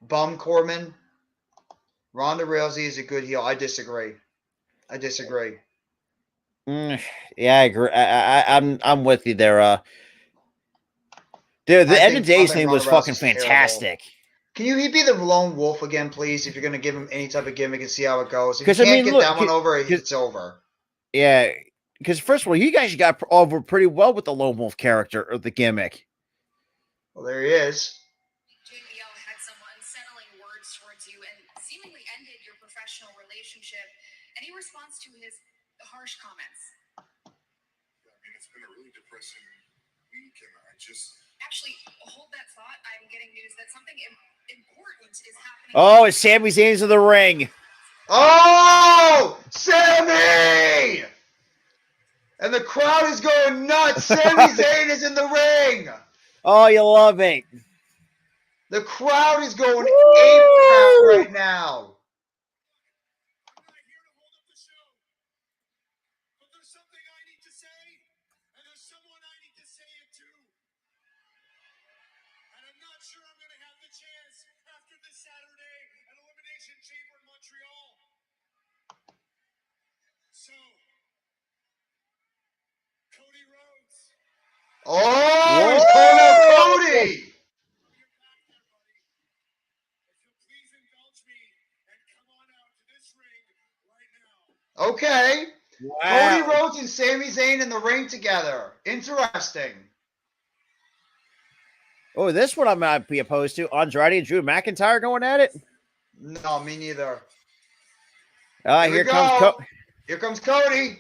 [SPEAKER 4] Bum Corbin? Ronda Rousey is a good heel. I disagree.
[SPEAKER 5] Yeah, I agree. I'm with you there. Dude, the end of days thing was fucking fantastic.
[SPEAKER 4] Can you be the lone wolf again, please? If you're going to give him any type of gimmick and see how it goes. If you can't get that one over, it's over.
[SPEAKER 5] Yeah, because first of all, you guys got over pretty well with the lone wolf character or the gimmick.
[SPEAKER 4] Well, there he is.
[SPEAKER 6] JBL had some unsettling words towards you and seemingly ended your professional relationship. Any response to his harsh comments?
[SPEAKER 7] I mean, it's been a really depressing week, and I just...
[SPEAKER 6] Actually, hold that thought. I'm getting news that something important is happening.
[SPEAKER 5] Oh, it's Sami Zayn's in the ring.
[SPEAKER 4] Oh, Sami! And the crowd is going nuts. Sami Zayn is in the ring.
[SPEAKER 5] Oh, you love it.
[SPEAKER 4] The crowd is going ape right now.
[SPEAKER 7] I'm not here to hold up the show, but there's something I need to say, and there's someone I need to say it to. And I'm not sure I'm going to have the chance after this Saturday at Elimination Chamber in Montreal. So, Cody Rhodes.
[SPEAKER 4] Oh, he's calling out Cody.
[SPEAKER 7] If you'll please indulge me and come on out to this ring right now.
[SPEAKER 4] Okay.
[SPEAKER 5] Wow.
[SPEAKER 4] Cody Rhodes and Sami Zayn in the ring together. Interesting.
[SPEAKER 5] Oh, this one I might be opposed to. Andrade and Drew McIntyre going at it?
[SPEAKER 4] No, me neither.
[SPEAKER 5] Here
[SPEAKER 4] comes Cody.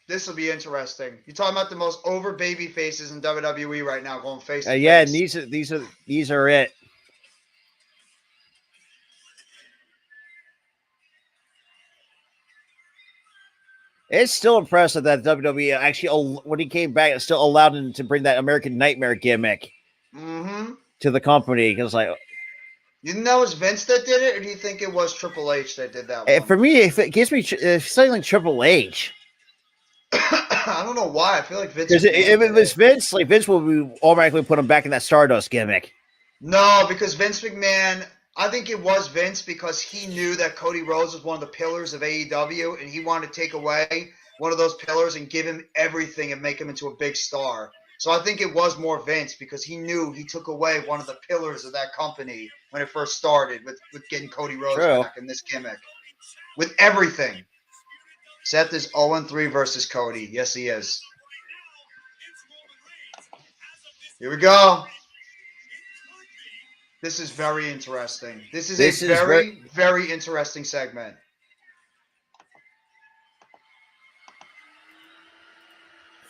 [SPEAKER 4] This will be interesting. You're talking about the most over baby faces in WWE right now going face to face.
[SPEAKER 5] Yeah, and these are it. It's still impressive that WWE actually, when he came back, it still allowed him to bring that American Nightmare gimmick to the company. Because, like,
[SPEAKER 4] you think that was Vince that did it, or do you think it was Triple H that did that one?
[SPEAKER 5] For me, it gives me something like Triple H.
[SPEAKER 4] I don't know why. I feel like Vince.
[SPEAKER 5] Because if it was Vince, like Vince would automatically put him back in that Stardust gimmick.
[SPEAKER 4] No, because Vince McMahon. I think it was Vince because he knew that Cody Rhodes was one of the pillars of AEW, and he wanted to take away one of those pillars and give him everything and make him into a big star. So I think it was more Vince because he knew he took away one of the pillars of that company when it first started with getting Cody Rhodes back in this gimmick. With everything. Seth is 0-3 versus Cody. Yes, he is. Here we go. This is very interesting. This is a very, very interesting segment.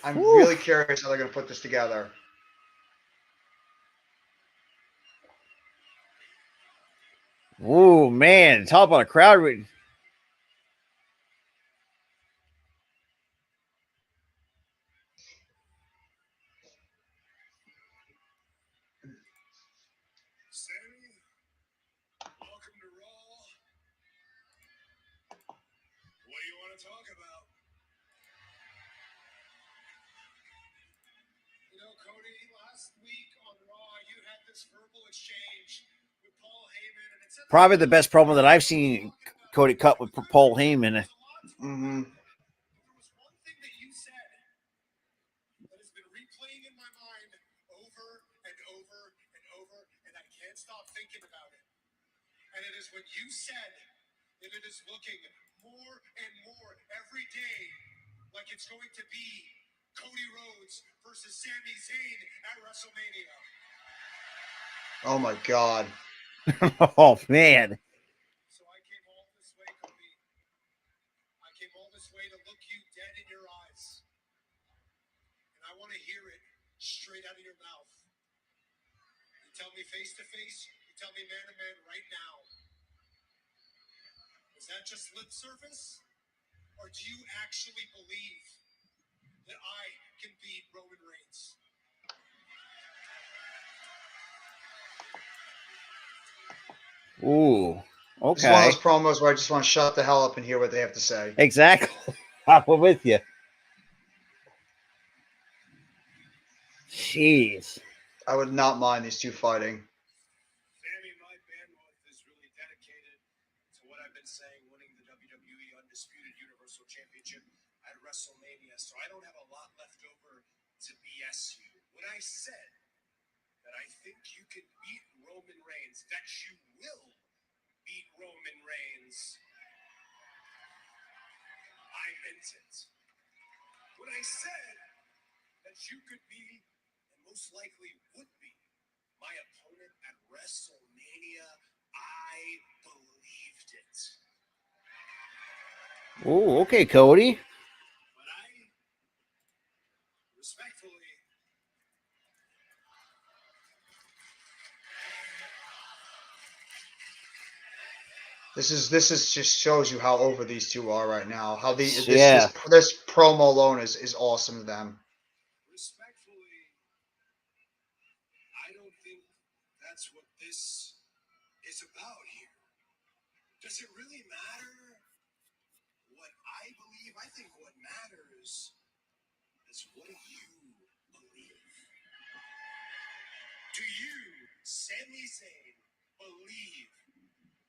[SPEAKER 4] I'm really curious how they're going to put this together.
[SPEAKER 5] Ooh, man. Talk about a crowd.
[SPEAKER 7] Sammy, welcome to Raw. What do you want to talk about? You know, Cody, last week on Raw, you had this verbal exchange with Paul Heyman, and it said
[SPEAKER 5] Probably the best promo that I've seen Cody cut with Paul Heyman.
[SPEAKER 4] Mm-hmm.
[SPEAKER 7] There was one thing that you said that has been replaying in my mind over and over and over, and I can't stop thinking about it. And it is when you said that it is looking more and more every day like it's going to be Cody Rhodes versus Sami Zayn at WrestleMania.
[SPEAKER 4] Oh, my God.
[SPEAKER 5] Oh, man.
[SPEAKER 7] So I came all this way, Cody. I came all this way to look tell me face to face, you tell me man to man right now. Is that just lip service? Or do you actually believe that I can beat Roman Reigns?
[SPEAKER 5] Ooh.
[SPEAKER 4] This is one of
[SPEAKER 5] Okay.
[SPEAKER 4] those promos where I just want to shut the hell up and hear what they have to say.
[SPEAKER 5] Exactly. I'm with you. Jeez.
[SPEAKER 4] I would not mind these two fighting.
[SPEAKER 7] Sammy, my bandwidth is really dedicated to what I've been saying, winning the WWE Undisputed Universal Championship at WrestleMania, so I don't have a lot left over to BS you. When I said that I think you can beat Roman Reigns, that you will beat Roman Reigns, I meant it. When I said that you could be, and most likely would be, my opponent at WrestleMania, I believed it.
[SPEAKER 5] Ooh, okay, Cody.
[SPEAKER 7] But I respectfully
[SPEAKER 4] This is just shows you how over these two are right now. How this
[SPEAKER 5] Yeah.
[SPEAKER 4] this promo alone is awesome to them.
[SPEAKER 7] respectfully, I don't think that's what this is about here. Does it really matter what I believe? I think what matters is what you believe. Do you, Sami Zayn, believe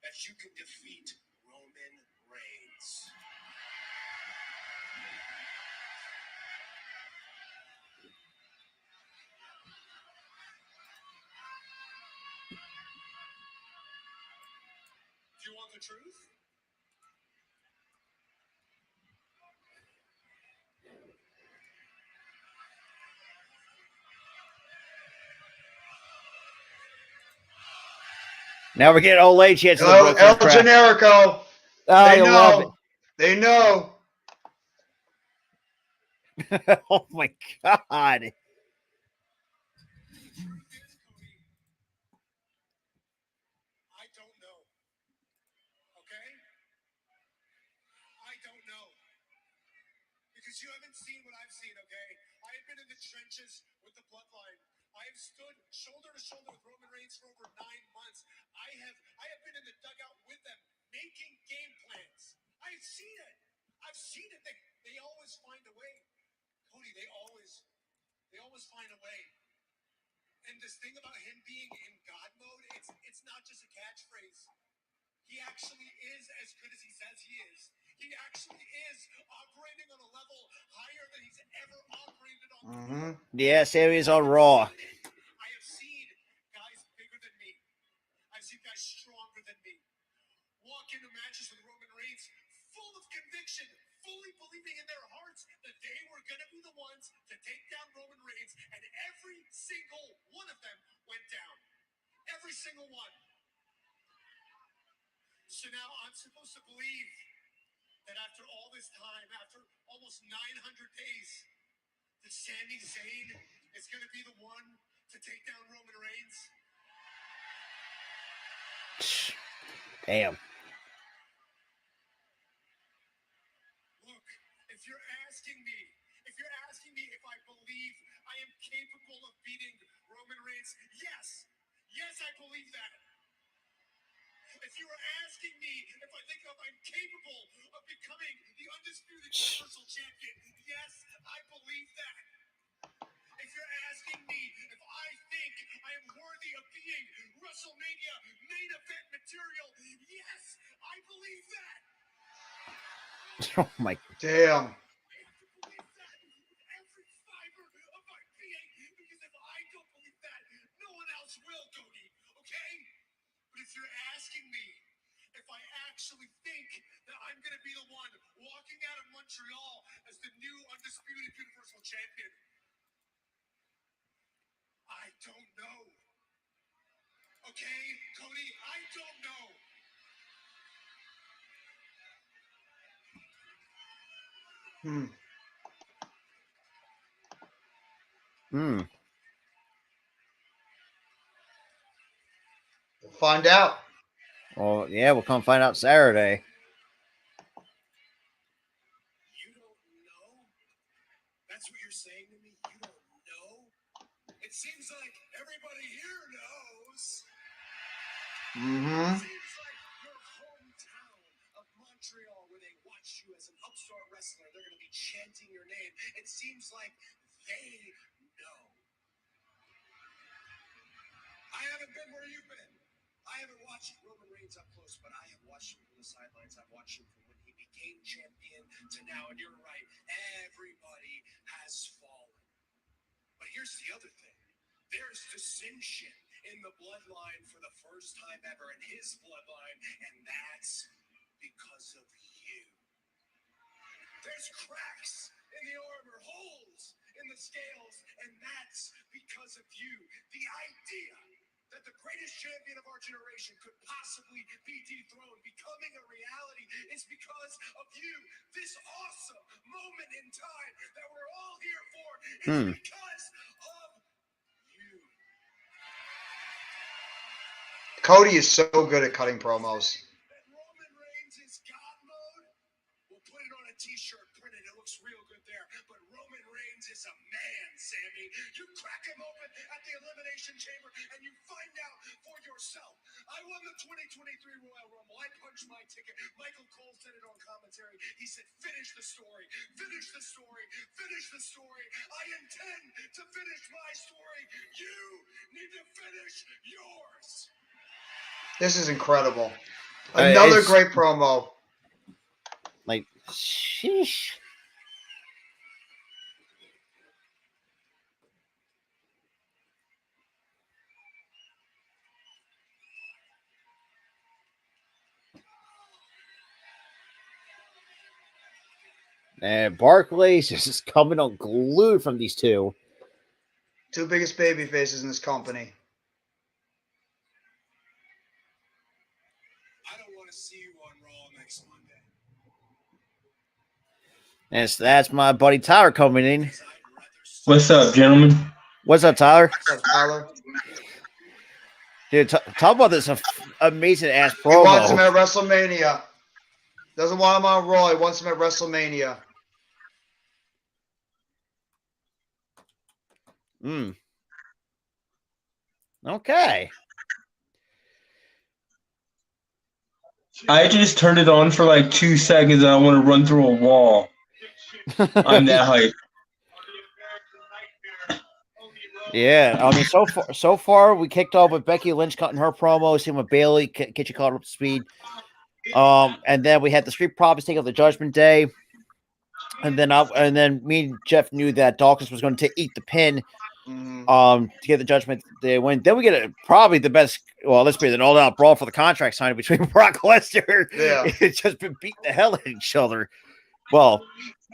[SPEAKER 7] that you can defeat Roman Reigns? Do you want the truth?
[SPEAKER 5] Now we're getting old age hits in the
[SPEAKER 4] El
[SPEAKER 5] Brooklyn crowd.
[SPEAKER 4] Generico.
[SPEAKER 5] Oh,
[SPEAKER 4] They
[SPEAKER 5] you love it.
[SPEAKER 4] know. They know.
[SPEAKER 5] Oh my God.
[SPEAKER 7] Truth is, Cody, I don't know. Okay? I don't know. Because you haven't seen what I've seen, okay? I have been in the trenches with the bloodline. I have stood shoulder to shoulder with Roman Reigns for over 9 months. I have been in the dugout with them, making game plans. I've seen it. I've seen it. They always find a way. Cody, they always find a way. And this thing about him being in God mode, it's not just a catchphrase. He actually is as good as he says he is. He actually is operating on a level higher than he's ever operated on before.
[SPEAKER 5] Yeah, Sammy's on Raw.
[SPEAKER 7] I have seen guys bigger than me. I've seen guys stronger than me walk into matches with Roman Reigns full of conviction, fully believing in their hearts that they were going to be the ones to take down Roman Reigns, and every single one of them went down. Every single one. So now I'm supposed to believe that after all this time, after almost 900 days, that Sami Zayn is going to be the one to take down Roman Reigns?
[SPEAKER 5] Damn.
[SPEAKER 7] Look, if you're asking me if I believe I am capable of beating Roman Reigns, yes, I believe that. If you were asking me if I think I'm capable of becoming the undisputed Universal Champion, yes, I believe that. If you're asking me if I think I am worthy of being WrestleMania main event material, yes, I believe that.
[SPEAKER 5] Oh my.
[SPEAKER 4] Damn.
[SPEAKER 7] I have to believe that with every fiber of my being, because if I don't believe that, no one else will, Cody, okay? But if you're asking me if I actually think that I'm going to be the one walking out of Montreal as the new undisputed Universal Champion, I don't know. Okay, Cody, I don't know.
[SPEAKER 4] Find out.
[SPEAKER 5] Well, yeah, we'll come find out Saturday.
[SPEAKER 7] You don't know? That's what you're saying to me? You don't know? It seems like everybody here knows.
[SPEAKER 4] Mm-hmm.
[SPEAKER 7] It seems like your hometown of Montreal, where they watch you as an upstart wrestler, they're going to be chanting your name. It seems like they know. I haven't been where you've been. I haven't watched Roman Reigns up close, but I have watched him from the sidelines. I've watched him from when he became champion to now, and you're right, everybody has fallen. But here's the other thing. There's dissension in the bloodline for the first time ever in his bloodline, and that's because of you. There's cracks in the armor, holes in the scales, and that's because of you. The idea that the greatest champion of our generation could possibly be dethroned, becoming a reality, is because of you. This awesome moment in time that we're all here for is because of you.
[SPEAKER 4] Cody is so good at cutting promos.
[SPEAKER 7] That Roman Reigns is God mode. We'll put it on a t-shirt, print it. It looks real good there. But Roman Reigns is a man, Sammy. You crack him open at the Elimination Chamber and you find out for yourself. I won the 2023 Royal Rumble. I punched my ticket. Michael Cole said it on commentary. He said, finish the story. Finish the story. Finish the story. I intend to finish my story. You need to finish yours.
[SPEAKER 4] This is incredible. Another great promo.
[SPEAKER 5] Like, sheesh. And Barclays is just coming unglued from these two.
[SPEAKER 4] Two biggest baby faces in this company.
[SPEAKER 7] I don't want to see you on Raw next Monday.
[SPEAKER 5] And that's my buddy Tyler coming in.
[SPEAKER 8] What's up, gentlemen?
[SPEAKER 5] What's up, Tyler?
[SPEAKER 4] What's up, Tyler?
[SPEAKER 5] Dude, talk about this amazing ass
[SPEAKER 4] He wants him
[SPEAKER 5] promo.
[SPEAKER 4] at WrestleMania. Doesn't want him on Raw. He wants him at WrestleMania.
[SPEAKER 5] Okay.
[SPEAKER 8] I just turned it on for like 2 seconds and I want to run through a wall. I'm that hype.
[SPEAKER 5] Yeah, I mean, so far we kicked off with Becky Lynch cutting her promo, same with Bailey, get you caught up to speed. And then we had the Street Profits take up the Judgment Day, and then me and Jeff knew that Dawkins was going to eat the pin, to get the Judgment Day win. Then we get probably the best. Well, let's be an all-out brawl for the contract signing between Brock Lesnar.
[SPEAKER 4] Yeah,
[SPEAKER 5] It's just been beating the hell out of each other. Well.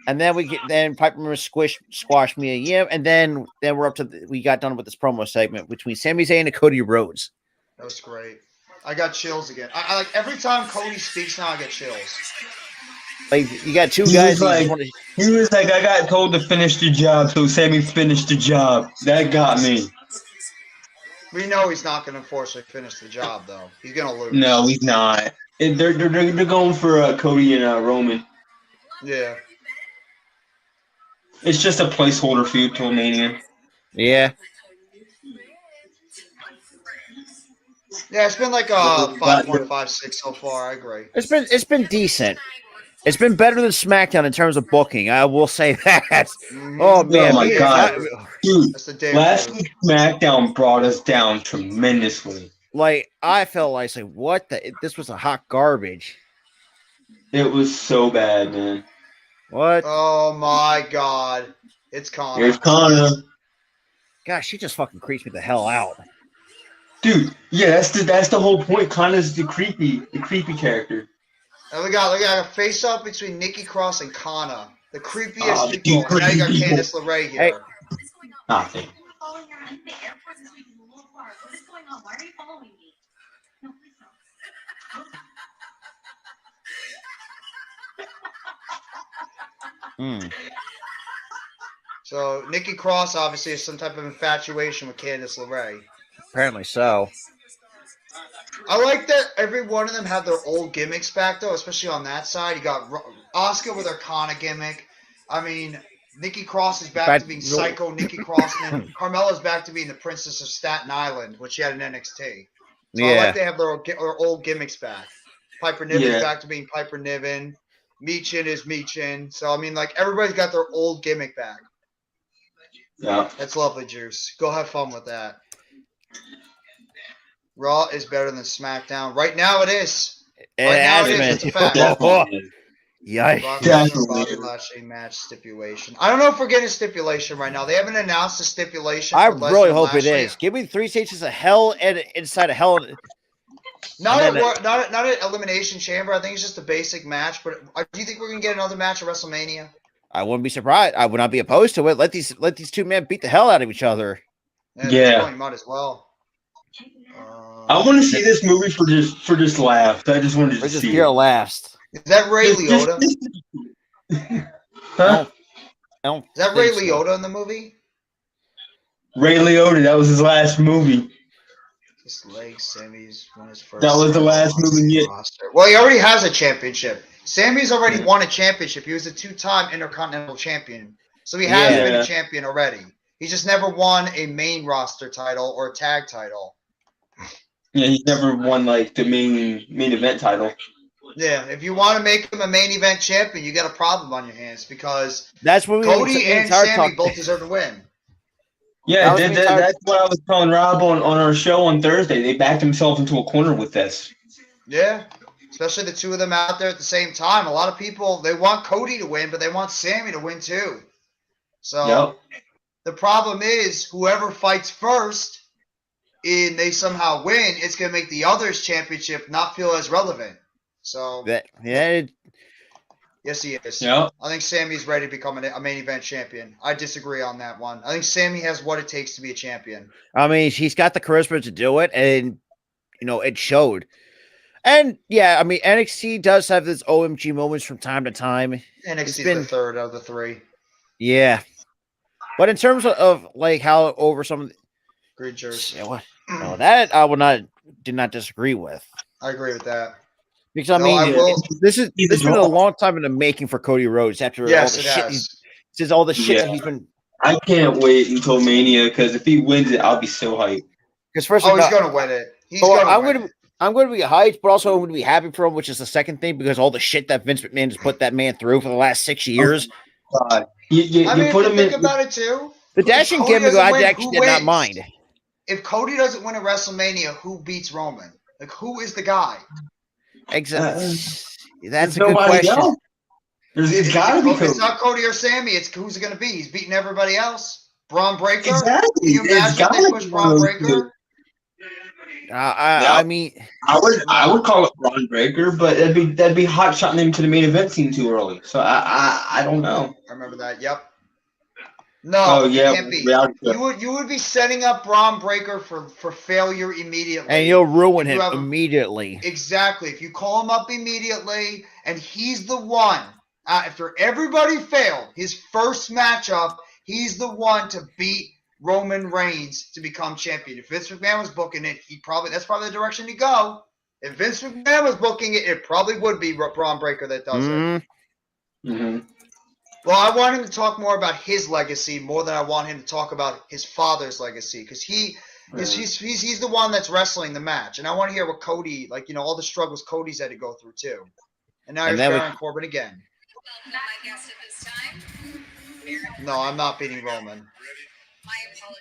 [SPEAKER 5] And then Piper squashed Mia Yim, and then we're up to we got done with this promo segment between Sami Zayn and Cody Rhodes.
[SPEAKER 4] that was great. I got chills again. I like every time Cody speaks now. I get chills.
[SPEAKER 5] Like you got two guys.
[SPEAKER 8] He was like, I got told to finish the job, so Sammy finished the job. That got me.
[SPEAKER 4] We know he's not going to forcefully finish the job, though. He's going to lose.
[SPEAKER 8] No, he's not. They're going for Cody and Roman.
[SPEAKER 4] Yeah.
[SPEAKER 8] It's just a placeholder feud till Mania.
[SPEAKER 5] Yeah.
[SPEAKER 4] Yeah, it's been like 5.56 so far. I agree.
[SPEAKER 5] It's been decent. It's been better than SmackDown in terms of booking. I will say that. Oh man,
[SPEAKER 8] Oh my god, dude!
[SPEAKER 4] That's the day
[SPEAKER 8] Last week SmackDown brought us down tremendously.
[SPEAKER 5] Like I felt like what the? This was a hot garbage.
[SPEAKER 8] It was so bad, man.
[SPEAKER 5] What?
[SPEAKER 4] Oh my god, it's Connor.
[SPEAKER 8] Here's Connor.
[SPEAKER 5] Gosh, she just fucking creeps me the hell out.
[SPEAKER 8] Dude, yeah, that's the whole point. Connor's the creepy character.
[SPEAKER 4] And we got a face-off between Nikki Cross and Kana. The creepiest
[SPEAKER 8] the
[SPEAKER 4] people. And now you got
[SPEAKER 8] creepy
[SPEAKER 4] Candice LeRae here.
[SPEAKER 5] Hey.
[SPEAKER 8] Nothing.
[SPEAKER 4] So Nikki Cross obviously has some type of infatuation with Candice LeRae.
[SPEAKER 5] Apparently so.
[SPEAKER 4] I like that every one of them have their old gimmicks back, though, especially on that side. You got Asuka with her Kana gimmick. I mean, Nikki Cross is back to being Psycho Nikki Cross, and then Carmella's back to being the Princess of Staten Island, which she had in NXT. So I like they have their old gimmicks back. Piper Niven's back to being Piper Niven. Meechin is Meechin. So, I mean, like, everybody's got their old gimmick back.
[SPEAKER 8] Yeah.
[SPEAKER 4] That's lovely, Juice. Go have fun with that. Raw is better than SmackDown. Right now it is. Right now it is. It's a fact.
[SPEAKER 5] Yikes.
[SPEAKER 4] Bobby Lashley match stipulation. I don't know if we're getting a stipulation right now. They haven't announced a stipulation.
[SPEAKER 5] I really hope it is. Give me 3 stages of hell and inside of hell.
[SPEAKER 4] Not an elimination chamber. I think it's just a basic match. But do you think we're gonna get another match at WrestleMania?
[SPEAKER 5] I wouldn't be surprised. I would not be opposed to it. Let these two men beat the hell out of each other.
[SPEAKER 4] Yeah. Might as well.
[SPEAKER 8] I want to see this movie for just laughs. I just wanted to see
[SPEAKER 5] pure laughs.
[SPEAKER 4] Is that Ray Liotta?
[SPEAKER 8] Huh?
[SPEAKER 4] Is that Ray Liotta in the movie?
[SPEAKER 8] Ray Liotta. That was his last movie.
[SPEAKER 4] His leg, Sammy's won his first.
[SPEAKER 8] That was the last movie yet.
[SPEAKER 4] Well, he already has a championship. Sammy's already won a championship. He was a 2-time Intercontinental Champion. So he has been a champion already. He just never won a main roster title or a tag title.
[SPEAKER 8] Yeah, he's never won like the main event title.
[SPEAKER 4] Yeah, if you want to make him a main event champion, you got a problem on your hands because
[SPEAKER 5] that's what
[SPEAKER 4] Cody and Sammy both deserve to win.
[SPEAKER 8] Yeah, that's what I was telling Rob on our show on Thursday. They backed themselves into a corner with this.
[SPEAKER 4] Yeah, especially the two of them out there at the same time. A lot of people, they want Cody to win, but they want Sammy to win too. So the problem is whoever fights first and they somehow win, it's going to make the other's championship not feel as relevant. So yes, he is.
[SPEAKER 8] Yeah.
[SPEAKER 4] I think Sammy's ready to become a main event champion. I disagree on that one. I think Sammy has what it takes to be a champion.
[SPEAKER 5] I mean, he's got the charisma to do it, and it showed. And yeah, I mean, NXT does have this OMG moments from time to time.
[SPEAKER 4] NXT's the third out of the 3.
[SPEAKER 5] Yeah, but in terms of like how over some of the
[SPEAKER 4] Green jersey,
[SPEAKER 5] that I did not disagree with.
[SPEAKER 4] I agree with that.
[SPEAKER 5] Because I mean, this has been a long time in the making for Cody Rhodes after all the shit. All the shit that he's been.
[SPEAKER 8] I can't wait until Mania because if he wins it, I'll be so hyped.
[SPEAKER 4] Because he's going to win it.
[SPEAKER 5] I'm going to be hyped, but also I'm going to be happy for him, which is the second thing because all the shit that Vince McMahon has put that man through for the last 6 years.
[SPEAKER 8] God. You put him
[SPEAKER 4] think about it too.
[SPEAKER 5] The dashing gimmick, I actually did not mind.
[SPEAKER 4] If Cody doesn't win at WrestleMania, who beats Roman? Like, who is the guy?
[SPEAKER 5] Exactly. That's a good question.
[SPEAKER 8] It's got to be Cody.
[SPEAKER 4] It's not Cody or Sammy. It's who's it going to be? He's beating everybody else. Braun Breaker?
[SPEAKER 8] Exactly.
[SPEAKER 4] Can you imagine if they push Braun Breaker?
[SPEAKER 5] I mean,
[SPEAKER 8] I would call it Braun Breaker, but that'd be hot shotting him to the main event scene too early. So I don't know.
[SPEAKER 4] I remember that. Yep. No, it can't be. You would be setting up Braun Breaker for failure immediately.
[SPEAKER 5] And you'll ruin him immediately.
[SPEAKER 4] Exactly. If you call him up immediately, and he's the one, after everybody failed, his first matchup, he's the one to beat Roman Reigns to become champion. If Vince McMahon was booking it, that's probably the direction he'd go. If Vince McMahon was booking it, it probably would be Braun Breaker that does it.
[SPEAKER 8] Mm-hmm.
[SPEAKER 4] Well, I want him to talk more about his legacy more than I want him to talk about his father's legacy because he's the one that's wrestling the match, and I want to hear what Cody, all the struggles Cody's had to go through too. And now he's Baron Corbin again.
[SPEAKER 6] My guest at this time.
[SPEAKER 4] No, I'm not beating Roman.
[SPEAKER 6] My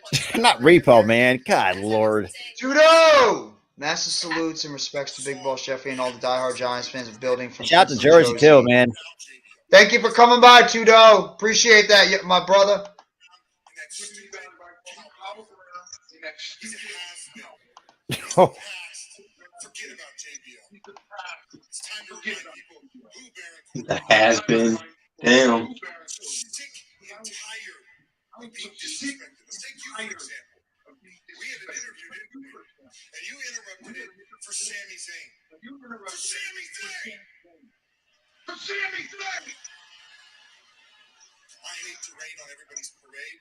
[SPEAKER 6] apologies.
[SPEAKER 5] Not Repo, man. God, Lord.
[SPEAKER 4] Judo! Massive salutes and respects to Big Boss Jeffy and all the diehard Giants fans of building from
[SPEAKER 5] shout out to Jersey too, man.
[SPEAKER 4] Thank you for coming by, Tudo. Appreciate that, my brother.
[SPEAKER 5] Oh.
[SPEAKER 8] The has been. Damn.
[SPEAKER 7] We had an interview, didn't we? And you interrupted it for Sami Zayn. For Sami Zayn! For Sami Zayn! I hate to rain on everybody's parade,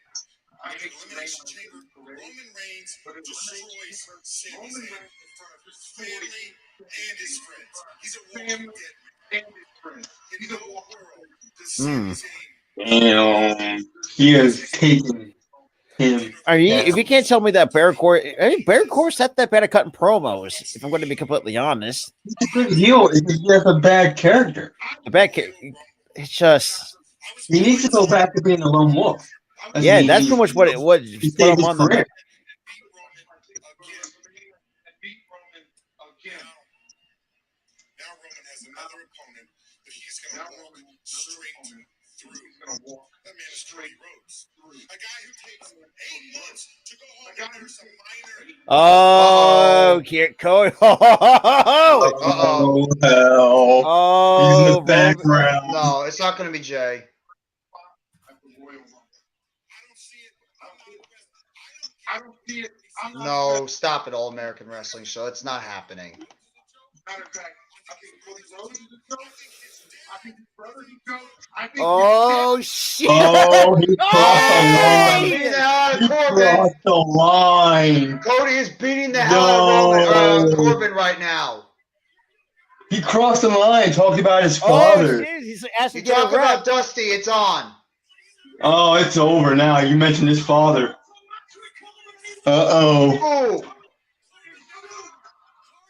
[SPEAKER 7] In the Elimination Chamber, Roman Reigns destroys Sami Zayn in front of his family and his friends. He's a walking dead man. In no world does Sami Zayn.
[SPEAKER 8] Damn. He has taken him.
[SPEAKER 5] If you can't tell me that Bear Core's not that bad at cutting promos, if I'm going to be completely honest.
[SPEAKER 8] He's a good heel. He's just a bad character.
[SPEAKER 5] It's just
[SPEAKER 8] He needs to go back to being a lone wolf.
[SPEAKER 5] That's pretty much what it was.
[SPEAKER 8] He saved his career.
[SPEAKER 7] Now Roman has another opponent that he's going to walk straight through. That man is Cody Rhodes. A guy who takes 8 months to go home and do some minor.
[SPEAKER 5] Cody.
[SPEAKER 8] Oh, hell. He's in the background.
[SPEAKER 4] No, it's not going to be Jay.
[SPEAKER 7] I don't see it.
[SPEAKER 4] No, stop it, All American Wrestling Show. It's not happening.
[SPEAKER 7] Matter of fact, I think Cody Rhodes is the GOAT. I think his brother's the GOAT. I think
[SPEAKER 5] Oh shit!
[SPEAKER 8] Oh, he crossed
[SPEAKER 4] Beating the hell out of
[SPEAKER 8] the line. He
[SPEAKER 4] Corbin.
[SPEAKER 8] crossed the line.
[SPEAKER 4] Cody is beating the hell out of Corbin right now.
[SPEAKER 8] He crossed the line, talked about his father.
[SPEAKER 5] Oh shit! He's asking
[SPEAKER 4] You
[SPEAKER 5] to get
[SPEAKER 4] talk
[SPEAKER 5] a rep.
[SPEAKER 4] about Dusty, it's on.
[SPEAKER 8] Oh, it's over now. You mentioned his father. Uh-oh.
[SPEAKER 4] Ooh.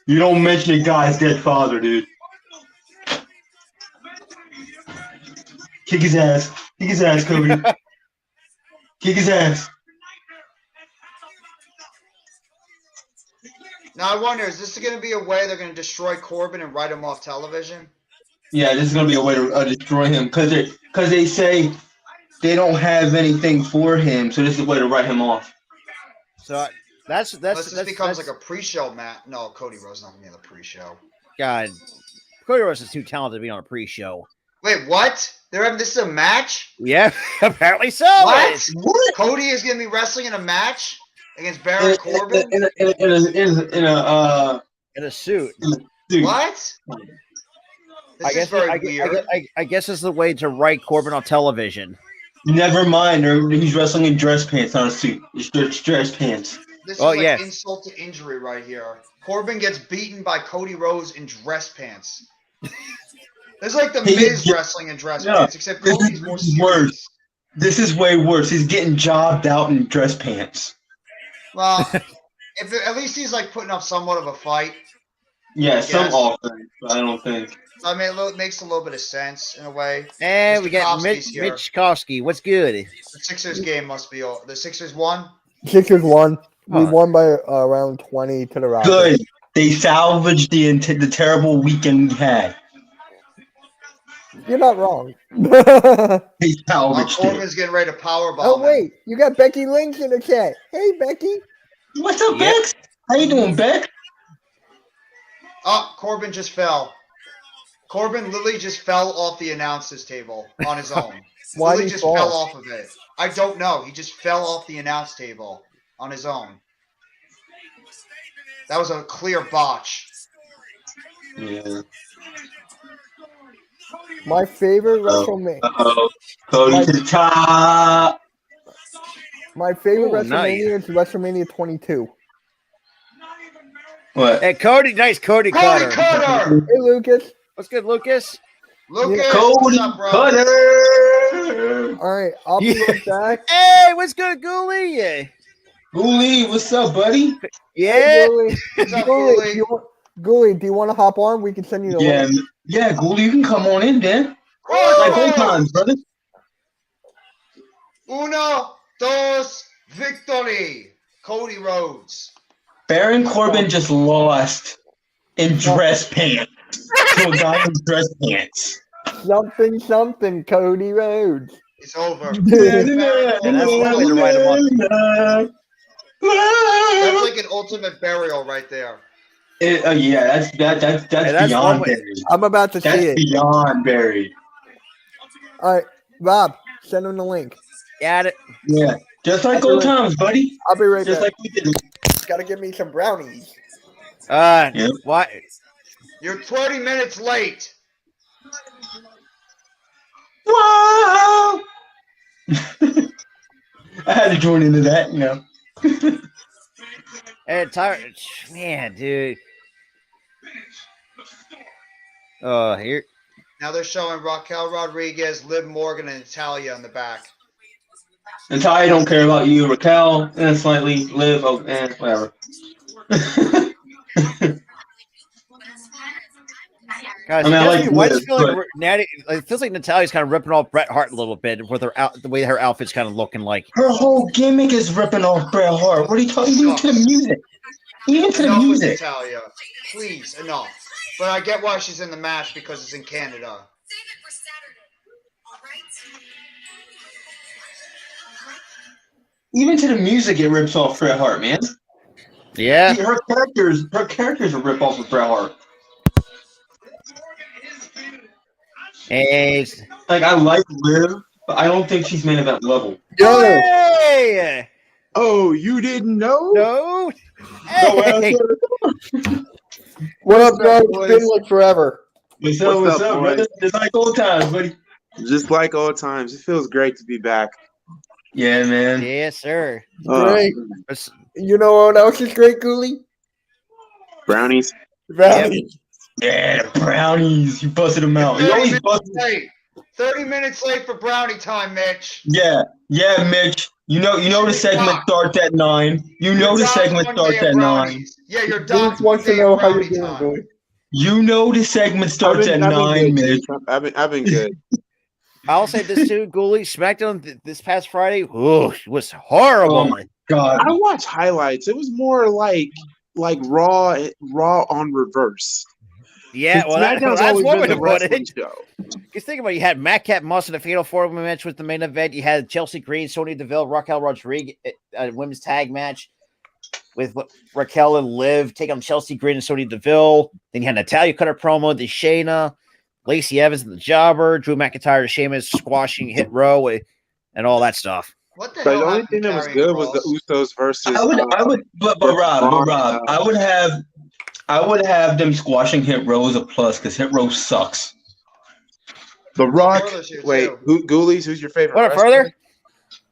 [SPEAKER 8] You don't mention a guy's dead father, dude. Kick his ass. Kick his ass, Cody. Kick his ass.
[SPEAKER 4] Now I wonder, is this going to be a way they're going to destroy Corbin and write him off television?
[SPEAKER 8] Yeah, this is going to be a way to destroy him. Because they say they don't have anything for him, so this is a way to write him off.
[SPEAKER 5] So that's
[SPEAKER 4] Unless this becomes like a pre-show match. No, Cody Rhodes not going to be on the pre-show.
[SPEAKER 5] God. Cody Rhodes is too talented to be on a pre-show.
[SPEAKER 4] Wait, what? They're having this is a match?
[SPEAKER 5] Yeah, apparently so.
[SPEAKER 4] What? Cody is going to be wrestling in a match against Baron Corbin?
[SPEAKER 8] In
[SPEAKER 5] In a suit.
[SPEAKER 8] dude.
[SPEAKER 4] What? This is very weird.
[SPEAKER 5] I guess it's the way to write Corbin on television.
[SPEAKER 8] Never mind. He's wrestling in dress pants, not a suit. It's dress pants.
[SPEAKER 4] This is insult to injury right here. Corbin gets beaten by Cody Rhodes in dress pants. This is like the Miz wrestling in dress pants, except Cody's more serious.
[SPEAKER 8] Worse. This is way worse. He's getting jobbed out in dress pants.
[SPEAKER 4] Well, at least he's like putting up somewhat of a fight.
[SPEAKER 8] Yeah, some offense, but I don't think.
[SPEAKER 4] I mean, it makes a little bit of sense in a way.
[SPEAKER 5] And we got Mitch Kowski. What's good?
[SPEAKER 4] The Sixers game must be over. The Sixers won?
[SPEAKER 9] Sixers won. We won by around 20 to the Rockets.
[SPEAKER 8] Good. They salvaged the terrible weekend we had.
[SPEAKER 9] You're not wrong.
[SPEAKER 8] They salvaged
[SPEAKER 4] Corbin's getting ready to powerbomb.
[SPEAKER 9] Oh, wait. You got Becky Lynch in the chat. Hey, Becky.
[SPEAKER 8] What's up, Bex? How you doing, Beck?
[SPEAKER 4] Oh, Corbin just fell. Corbin literally just fell off the announcer's table on his own.
[SPEAKER 9] Why did he
[SPEAKER 4] just
[SPEAKER 9] fall?
[SPEAKER 4] fell off of it. I don't know. He just fell off the announce table on his own. That was a clear botch.
[SPEAKER 8] Yeah.
[SPEAKER 9] My favorite WrestleMania.
[SPEAKER 8] Cody to the top.
[SPEAKER 9] My favorite WrestleMania is WrestleMania 22.
[SPEAKER 8] What?
[SPEAKER 5] Hey, Cody. Nice Cody Cutter.
[SPEAKER 4] Cutter!
[SPEAKER 9] Hey, Lucas.
[SPEAKER 5] What's good, Lucas?
[SPEAKER 4] Lucas,
[SPEAKER 8] Cody
[SPEAKER 4] what's up, bro?
[SPEAKER 8] Cutter.
[SPEAKER 9] All right, I'll be right back.
[SPEAKER 5] Hey, what's good, Goolie? Yeah.
[SPEAKER 8] Goolie, what's up, buddy?
[SPEAKER 5] Yeah.
[SPEAKER 9] Hey, Goolie.
[SPEAKER 4] What's up,
[SPEAKER 9] Goolie, do you want to hop on? We can send you the link.
[SPEAKER 8] Yeah, Goolie, you can come on in, Dan. Like old times, brother.
[SPEAKER 4] Uno, dos, victory. Cody Rhodes.
[SPEAKER 8] Baron Corbin just lost in dress pants to a guy in dress pants.
[SPEAKER 9] Something, Cody Rhodes.
[SPEAKER 4] It's over.
[SPEAKER 5] And that's one way to write him off.
[SPEAKER 4] That's like an ultimate burial right there.
[SPEAKER 8] Yeah, that's beyond buried.
[SPEAKER 9] I'm about to see it.
[SPEAKER 8] That's beyond buried.
[SPEAKER 9] All right, Rob, send him the link.
[SPEAKER 5] Got it.
[SPEAKER 8] Yeah, just like old times, buddy.
[SPEAKER 9] I'll be right
[SPEAKER 8] Just
[SPEAKER 9] back.
[SPEAKER 8] like we did.
[SPEAKER 9] Gotta give me some brownies.
[SPEAKER 5] What?
[SPEAKER 4] You're 20 minutes late.
[SPEAKER 8] Wow. I had to join into that,
[SPEAKER 5] And man, dude. Here.
[SPEAKER 4] Now they're showing Raquel Rodriguez, Liv Morgan, and Natalia in the back.
[SPEAKER 8] Natalia don't care about you. Raquel, slightly. Liv, whatever.
[SPEAKER 5] Guys, why does it feel like Natty? It feels like Natalia's kind of ripping off Bret Hart a little bit with the way her outfit's kind of looking like.
[SPEAKER 8] Her whole gimmick is ripping off Bret Hart. What are you talking about? Even to the music. Even to the music.
[SPEAKER 4] Natalia, please, enough. But I get why she's in the match because it's in Canada.
[SPEAKER 6] Save it for Saturday. All right?
[SPEAKER 8] Even to the music, it rips off Bret Hart, man.
[SPEAKER 5] Yeah.
[SPEAKER 8] See, her characters are rip off of Bret Hart.
[SPEAKER 5] Hey.
[SPEAKER 8] Like, I like Liv, but I don't think she's main event level.
[SPEAKER 9] Yo!
[SPEAKER 5] Hey!
[SPEAKER 10] Oh, you didn't know?
[SPEAKER 5] No. Hey.
[SPEAKER 9] What up, bro? It's been like forever.
[SPEAKER 8] What's up, brother? Just like old times, buddy.
[SPEAKER 10] Just like old times. It feels great to be back.
[SPEAKER 8] Yeah, man.
[SPEAKER 5] Yes, sir.
[SPEAKER 9] Great. You know what else is great, Ghoulie?
[SPEAKER 10] Brownies.
[SPEAKER 9] Brownies.
[SPEAKER 8] Yeah, the brownies. You busted them out. You always busted.
[SPEAKER 4] 30 minutes late for brownie time, Mitch.
[SPEAKER 8] Yeah, Mitch. You know the segment starts at 9. You know the segment starts at 9.
[SPEAKER 4] Yeah, you're
[SPEAKER 9] Ghoulie wants to know how you're doing, Ghoulie.
[SPEAKER 8] You know the segment starts at 9, Mitch.
[SPEAKER 10] I've been good.
[SPEAKER 5] I'll say this too, Ghoulie. SmackDown this past Friday, it was horrible.
[SPEAKER 8] Oh my god!
[SPEAKER 10] I watched highlights. It was more like Raw on reverse.
[SPEAKER 5] Yeah, well,
[SPEAKER 10] SmackDown's
[SPEAKER 5] that's
[SPEAKER 10] always
[SPEAKER 5] one way
[SPEAKER 10] been
[SPEAKER 5] to
[SPEAKER 10] the
[SPEAKER 5] put
[SPEAKER 10] wrestling
[SPEAKER 5] it.
[SPEAKER 10] show.
[SPEAKER 5] Because think about it, you had Madcap Moss in a Fatal 4-Way match with the main event. You had Chelsea Green, Sonya Deville, Raquel Rodriguez, a women's tag match with Raquel and Liv taking on Chelsea Green and Sonya Deville. Then you had Natalia cut her promo, Shayna, Lacey Evans and the Jobber, Drew McIntyre, Sheamus squashing Hit Row, and all that stuff.
[SPEAKER 4] What the
[SPEAKER 10] But
[SPEAKER 4] hell?
[SPEAKER 10] the only thing that was good was the Usos versus.
[SPEAKER 8] But Rob, I would have them squashing Hit Row as a plus because Hit Row sucks.
[SPEAKER 10] The Rock. Wait, Ghoulies, who's your favorite?
[SPEAKER 5] What further?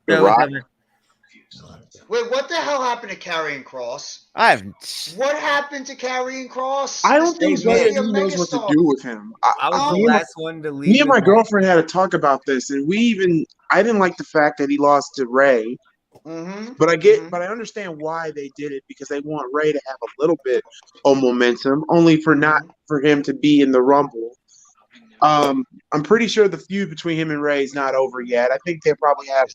[SPEAKER 10] The Rock.
[SPEAKER 4] Wait, what the hell happened to Karrion Kross? What happened to Karrion Kross?
[SPEAKER 10] I don't think he knows what to do with him.
[SPEAKER 11] I was the last one to leave.
[SPEAKER 10] Me and my girlfriend had a talk about this, and I didn't like the fact that he lost to Ray.
[SPEAKER 4] Mm-hmm.
[SPEAKER 10] But I understand why they did it because they want Ray to have a little bit of momentum, only for him to be in the Rumble. I'm pretty sure the feud between him and Ray is not over yet. I think they probably have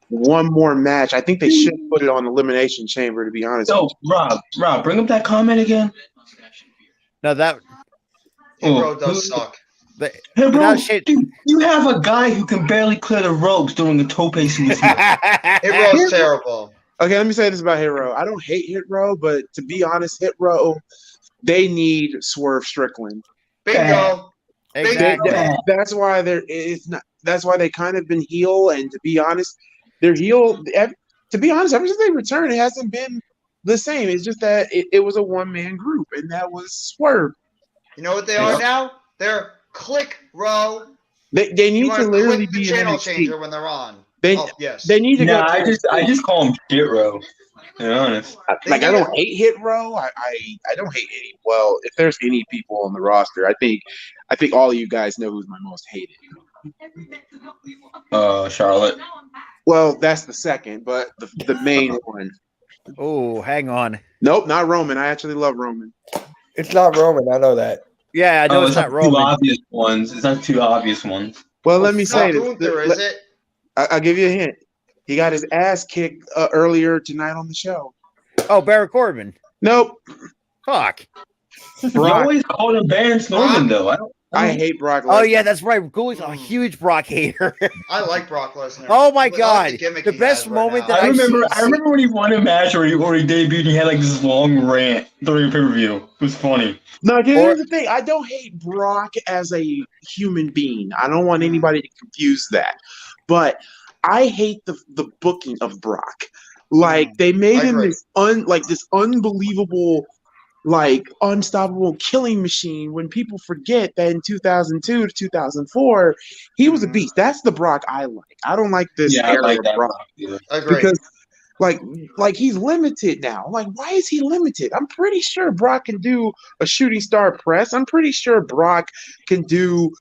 [SPEAKER 10] one more match. I think they should put it on Elimination Chamber, to be honest.
[SPEAKER 8] So, Rob, bring up that comment again.
[SPEAKER 5] No, that
[SPEAKER 4] Hero does suck.
[SPEAKER 8] Hey, bro, dude, you have a guy who can barely clear the ropes doing the tope suicide.
[SPEAKER 4] Hero's terrible.
[SPEAKER 10] Okay, let me say this about Hit Row. I don't hate Hit Row, but to be honest, Hit Row, they need Swerve Strickland.
[SPEAKER 4] Bingo.
[SPEAKER 5] Exactly.
[SPEAKER 10] That's why that's why they kind of been heel, and to be honest, they're heel. To be honest, ever since they returned, it hasn't been the same. It's just that it was a one-man group, and that was Swerve.
[SPEAKER 4] You know what they are now? They're Click Row.
[SPEAKER 10] They need to literally be
[SPEAKER 4] the channel
[SPEAKER 10] NXT.
[SPEAKER 4] changer when they're on.
[SPEAKER 10] They need to go.
[SPEAKER 8] I just call them Shit Row. To be honest,
[SPEAKER 10] I don't hate Hit Row. I don't hate any. Well, if there's any people on the roster, I think all of you guys know who's my most hated.
[SPEAKER 8] Charlotte.
[SPEAKER 10] Well, that's the second, but the main one.
[SPEAKER 5] Oh, hang on.
[SPEAKER 10] Nope, not Roman. I actually love Roman.
[SPEAKER 9] It's not Roman. I know that.
[SPEAKER 5] Yeah, I know it's not Roman.
[SPEAKER 8] Obvious ones. It's not two obvious ones.
[SPEAKER 10] Well, let me say this.
[SPEAKER 4] Is it?
[SPEAKER 10] I'll give you a hint. He got his ass kicked earlier tonight on the show.
[SPEAKER 5] Oh, Baron Corbin.
[SPEAKER 10] Nope.
[SPEAKER 5] Fuck.
[SPEAKER 8] You always call him Baron Corbin, though.
[SPEAKER 10] I hate Brock Lesnar.
[SPEAKER 5] Oh, yeah, that's right. Ghoulies a huge Brock hater.
[SPEAKER 4] I like Brock Lesnar.
[SPEAKER 5] Oh, my God. The best moment that
[SPEAKER 8] I remember when he won a match or he debuted and he had like this long rant during a pay-per-view. It was funny.
[SPEAKER 10] No, here's the thing. I don't hate Brock as a human being. I don't want anybody to confuse that. But I hate the booking of Brock. Like, they made him this unbelievable like unstoppable killing machine when people forget that in 2002 to 2004 he was a beast. That's the Brock I like. I don't like this
[SPEAKER 8] Yeah, I
[SPEAKER 10] era
[SPEAKER 8] like
[SPEAKER 10] of
[SPEAKER 8] that
[SPEAKER 10] Brock
[SPEAKER 8] Brock. Yeah.
[SPEAKER 4] Agree.
[SPEAKER 10] because like he's limited now. Like, why is he limited? I'm pretty sure Brock can do a shooting star press. I'm pretty sure Brock can do,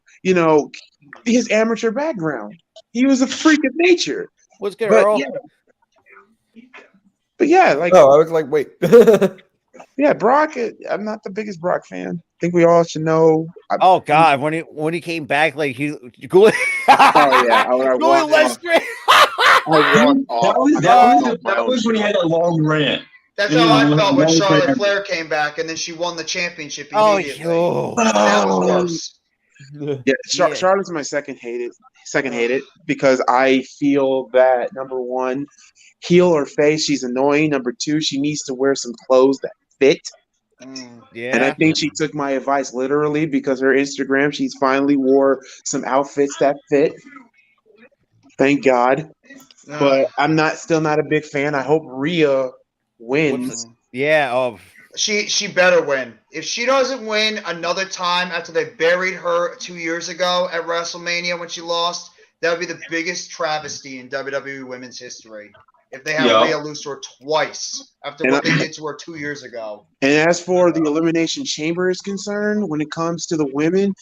[SPEAKER 10] his amateur background. He was a freak of nature.
[SPEAKER 5] What's good,
[SPEAKER 10] But
[SPEAKER 5] Earl?
[SPEAKER 10] yeah, like
[SPEAKER 9] I was like, wait.
[SPEAKER 10] yeah, Brock. I'm not the biggest Brock fan. I think we all should know.
[SPEAKER 5] Oh God, when he came back, like he
[SPEAKER 10] Oh yeah, I walked off.
[SPEAKER 8] That was when he had that long rant.
[SPEAKER 4] That's how I felt when Charlotte Flair came back and then she won the championship immediately. That was worse.
[SPEAKER 10] Yeah, Charlotte's my second hated because I feel that number one, heel or face, she's annoying. Number two, she needs to wear some clothes that fit.
[SPEAKER 5] Yeah.
[SPEAKER 10] And I think she took my advice literally because her Instagram, she's finally wore some outfits that fit. Thank God. But I'm still not a big fan. I hope Rhea wins.
[SPEAKER 5] Yeah.
[SPEAKER 4] She better win. If she doesn't win another time after they buried her 2 years ago at WrestleMania when she lost, that would be the biggest travesty in WWE women's history. If they have Rhea lose to her twice after what they did to her 2 years ago.
[SPEAKER 10] And as for the Elimination Chamber is concerned, when it comes to the women,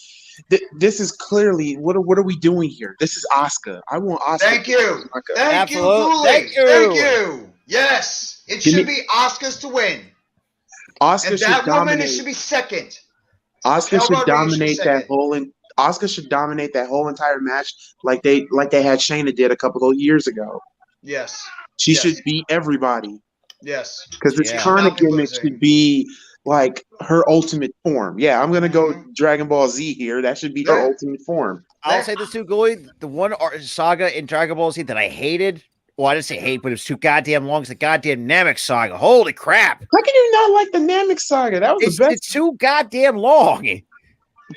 [SPEAKER 10] this is clearly what are we doing here? This is Asuka. I want Asuka.
[SPEAKER 4] Thank you. Thank you, Dooley. Thank you. Yes. It should be Asuka's to win.
[SPEAKER 10] Asuka
[SPEAKER 4] and that woman should be second.
[SPEAKER 10] Asuka should dominate that whole Asuka should dominate that whole entire match like they had Shayna did a couple of years ago.
[SPEAKER 4] Yes.
[SPEAKER 10] She should beat everybody.
[SPEAKER 4] Yes.
[SPEAKER 10] Because this Kana gimmick should be like her ultimate form. Yeah, I'm gonna go Dragon Ball Z here. That should be her ultimate form.
[SPEAKER 5] I'll say this too, Goy. The one saga in Dragon Ball Z that I hated. Well, I didn't say hate, but it was too goddamn long. It's the goddamn Namek saga. Holy crap!
[SPEAKER 10] How can you not like the Namek saga? That was the best.
[SPEAKER 5] It's too goddamn long.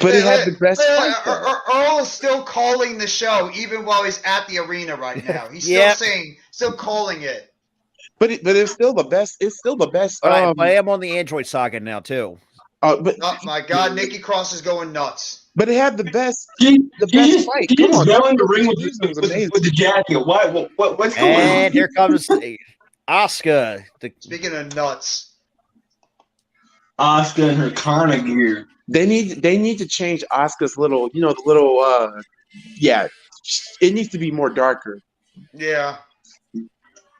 [SPEAKER 10] But it had the best fight.
[SPEAKER 4] Earl is still calling the show even while he's at the arena right now. He's still calling it.
[SPEAKER 10] But it's still the best. It's still the best.
[SPEAKER 5] But I am on the Android saga now too.
[SPEAKER 4] Oh my God, Nikki Cross is going nuts.
[SPEAKER 10] But it had the best.
[SPEAKER 8] Best
[SPEAKER 10] fight.
[SPEAKER 8] He just fell in the ring with the jacket. What's going on?
[SPEAKER 5] And here comes Asuka.
[SPEAKER 4] Speaking of nuts,
[SPEAKER 8] Asuka and her Kana gear.
[SPEAKER 10] They need to change Asuka's little. It needs to be more darker.
[SPEAKER 4] Yeah.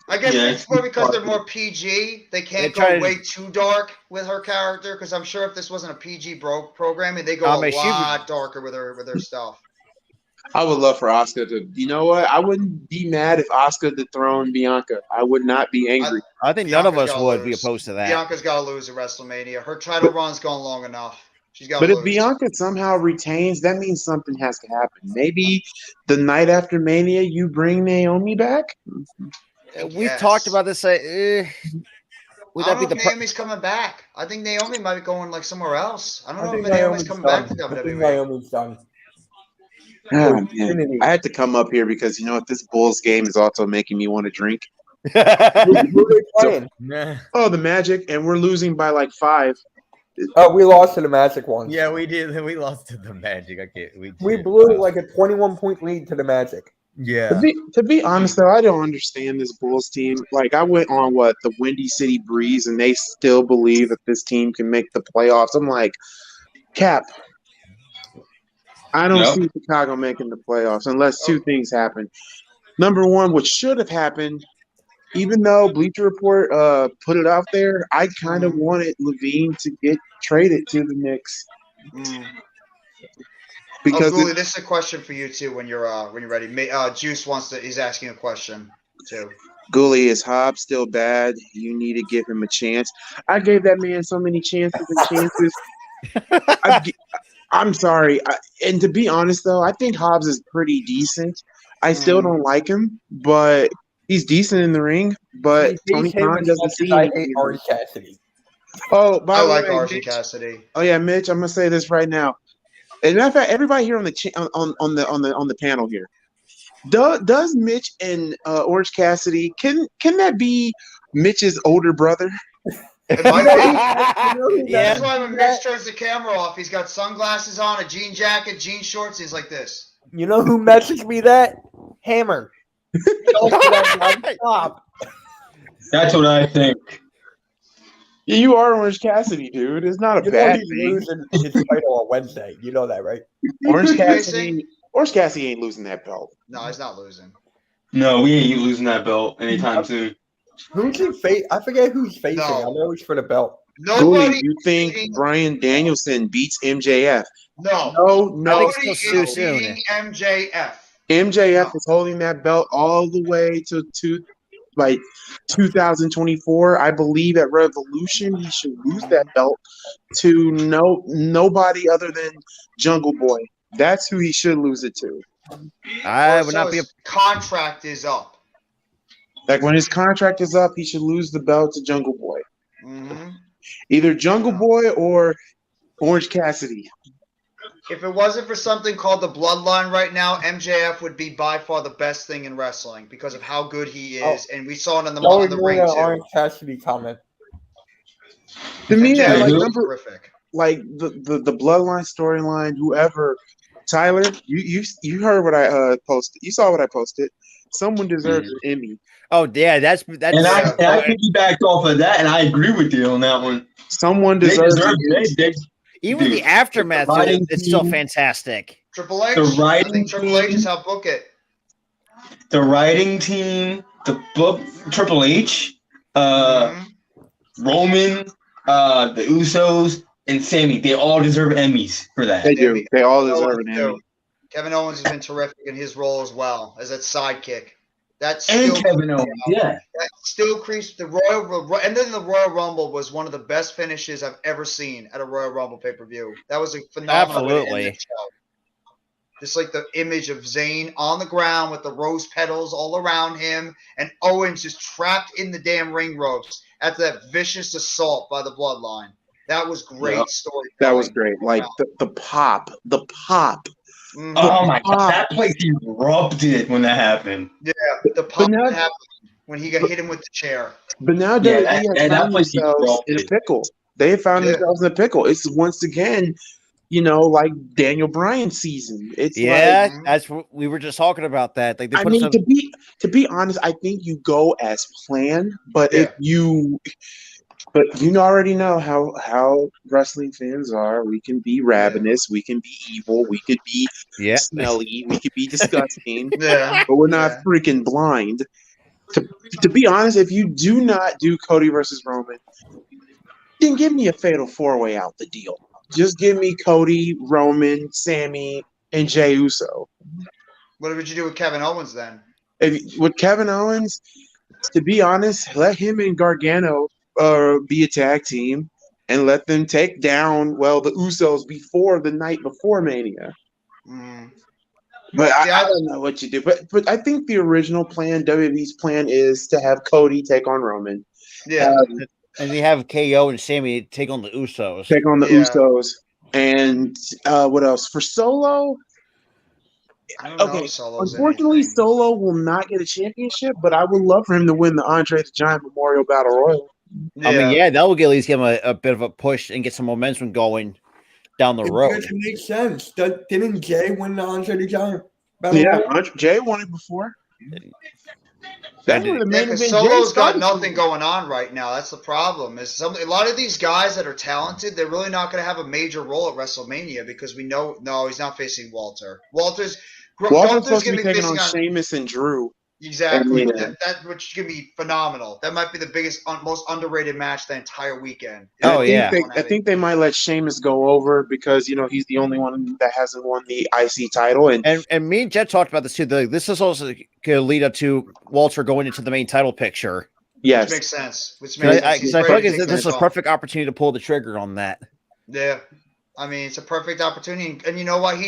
[SPEAKER 4] I guess it's more because they're more PG. They can't go way too dark with her character because I'm sure if this wasn't a PG programming, they go a lot darker with her stuff.
[SPEAKER 10] I would love for Asuka to. You know what? I wouldn't be mad if Asuka dethroned Bianca. I would not be angry.
[SPEAKER 5] I think none of us would be opposed to that.
[SPEAKER 4] Bianca's got to lose at WrestleMania. Her title run's gone long enough. She's got.
[SPEAKER 10] But if Bianca somehow retains, that means something has to happen. Maybe the night after Mania, you bring Naomi back.
[SPEAKER 5] We've talked about this. Would
[SPEAKER 4] I
[SPEAKER 5] that
[SPEAKER 4] don't
[SPEAKER 5] be
[SPEAKER 4] know
[SPEAKER 5] the
[SPEAKER 4] if Naomi's coming back. I think Naomi might be going like somewhere else. I don't know if Naomi's coming back to WWE.
[SPEAKER 9] I think Naomi's done.
[SPEAKER 10] Oh, man. I had to come up here because this Bulls game is also making me want to drink.
[SPEAKER 9] Who are they playing?
[SPEAKER 10] The Magic, and we're losing by like 5.
[SPEAKER 9] Oh, we lost to the Magic once.
[SPEAKER 11] Yeah, we did. We lost to the Magic.
[SPEAKER 9] We blew like a 21-point lead to the Magic.
[SPEAKER 11] Yeah.
[SPEAKER 10] To be honest, though, I don't understand this Bulls team. Like, I went on the Windy City Breeze, and they still believe that this team can make the playoffs. I'm like, Cap, I don't see Chicago making the playoffs unless two things happen. Number one, what should have happened, even though Bleacher Report put it out there, I kind of wanted Levine to get traded to the Knicks. Because
[SPEAKER 4] Gooley, this is a question for you too when you're ready. Juice is asking a question too.
[SPEAKER 10] Gooley, is Hobbs still bad? You need to give him a chance. I gave that man so many chances and chances. I'm sorry. And to be honest, though, I think Hobbs is pretty decent. I still don't like him, but he's decent in the ring. But Tony Khan doesn't see him.
[SPEAKER 9] I hate Orange Cassidy.
[SPEAKER 10] Oh, by the way,
[SPEAKER 4] I like Orange Cassidy.
[SPEAKER 10] Oh yeah, Mitch, I'm gonna say this right now. As a matter of fact, everybody here on the panel here, does Mitch and Orange Cassidy can that be Mitch's older brother?
[SPEAKER 4] It might be.
[SPEAKER 5] Yeah.
[SPEAKER 4] That's why when Mitch turns the camera off, he's got sunglasses on, a jean jacket, jean shorts. He's like this.
[SPEAKER 9] You know who messaged me that? Hammer. Stop.
[SPEAKER 8] That's what I think.
[SPEAKER 10] Yeah, you are Orange Cassidy, dude. It's not a bad thing.
[SPEAKER 9] Losing his title on Wednesday. You know that, right?
[SPEAKER 10] Orange Cassidy ain't losing that belt.
[SPEAKER 4] No, he's not losing.
[SPEAKER 8] No, we ain't losing that belt anytime soon.
[SPEAKER 9] Who's he face? I forget who's facing.
[SPEAKER 4] No.
[SPEAKER 9] I know he's for the belt.
[SPEAKER 4] Nobody.
[SPEAKER 10] You think Bryan Danielson beats MJF?
[SPEAKER 4] No.
[SPEAKER 10] No.
[SPEAKER 5] I think it's still too soon.
[SPEAKER 4] Beating MJF.
[SPEAKER 10] MJF is holding that belt all the way to 2024. I believe at Revolution he should lose that belt to nobody other than Jungle Boy. That's who he should lose it to.
[SPEAKER 5] I would not be.
[SPEAKER 4] His contract is up.
[SPEAKER 10] Like when his contract is up, he should lose the belt to Jungle Boy.
[SPEAKER 4] Mm-hmm.
[SPEAKER 10] Either Jungle Boy or Orange Cassidy.
[SPEAKER 4] If it wasn't for something called the Bloodline right now, MJF would be by far the best thing in wrestling because of how good he is, and we saw it in the ring too.
[SPEAKER 9] Orange Cassidy comment.
[SPEAKER 10] To me,
[SPEAKER 4] terrific.
[SPEAKER 10] Like the Bloodline storyline, whoever, Tyler, you heard what I posted. You saw what I posted. Someone deserves an Emmy.
[SPEAKER 5] Oh yeah, that's.
[SPEAKER 8] And I piggybacked off of that, and I agree with you on that one.
[SPEAKER 10] Someone deserves
[SPEAKER 8] it.
[SPEAKER 5] Even the aftermath, it's still fantastic.
[SPEAKER 4] Triple H.
[SPEAKER 8] I
[SPEAKER 4] think Triple H is how book it.
[SPEAKER 8] The writing team, the book, Triple H, Roman, the Usos, and Sammy. They all deserve Emmys for that.
[SPEAKER 10] They do. They all deserve an Emmy.
[SPEAKER 4] Kevin Owens has been terrific in his role as well as that sidekick. That's
[SPEAKER 8] and Kevin Owens, yeah.
[SPEAKER 4] That still creeps the Royal, and then the Royal Rumble was one of the best finishes I've ever seen at a Royal Rumble pay-per-view. That was a phenomenal way to end the show. Just like the image of Zayn on the ground with the rose petals all around him, and Owens just trapped in the damn ring ropes after that vicious assault by the Bloodline. That was great story.
[SPEAKER 10] That was great. Like the pop.
[SPEAKER 4] Mm-hmm.
[SPEAKER 8] Oh my God, that place erupted when that happened.
[SPEAKER 4] Yeah, the pop that happened when he got hit him with the chair.
[SPEAKER 10] But now WWE has found themselves in a pickle. They have found themselves in a pickle. It's once again, like Daniel Bryan's season. It's
[SPEAKER 5] that's what we were just talking about. That like
[SPEAKER 10] to be honest, I think you go as planned, but But you already know how wrestling fans are. We can be ravenous, we can be evil, we could be smelly, we could be disgusting, but we're not freaking blind. To be honest, if you do not do Cody versus Roman, then give me a fatal 4-way out the deal. Just give me Cody, Roman, Sammy, and Jey Uso.
[SPEAKER 4] What would you do with Kevin Owens then?
[SPEAKER 10] With Kevin Owens, to be honest, let him and Gargano be a tag team and let them take down the Usos before the night before Mania. But I don't know what you do. But I think the original plan, WWE's plan, is to have Cody take on Roman.
[SPEAKER 5] Yeah, and they have KO and Sammy take on the Usos.
[SPEAKER 10] Take on the Usos. And what else for Solo? Okay, unfortunately, Solo will not get a championship, but I would love for him to win the Andre the Giant Memorial Battle Royal.
[SPEAKER 5] I mean, that will at least give him a bit of a push and get some momentum going down the road.
[SPEAKER 9] It makes sense. Didn't Jay win the Andre the Giant?
[SPEAKER 10] Jay won it before.
[SPEAKER 4] Solo's got nothing going on right now. That's the problem. A lot of these guys that are talented, they're really not going to have a major role at WrestleMania because we know he's not facing Walter. Walter's
[SPEAKER 10] supposed to be taking on Sheamus and Drew.
[SPEAKER 4] Exactly. That which is going to be phenomenal. That might be the biggest, most underrated match the entire weekend.
[SPEAKER 10] I think they might let Sheamus go over because he's the only one that hasn't won the IC title.
[SPEAKER 5] And me and Jet talked about this too. This is also going to lead up to Walter going into the main title picture.
[SPEAKER 10] Yes,
[SPEAKER 4] which makes sense.
[SPEAKER 5] I feel like this is a perfect opportunity to pull the trigger on that.
[SPEAKER 4] Yeah, I mean it's a perfect opportunity, and you know what?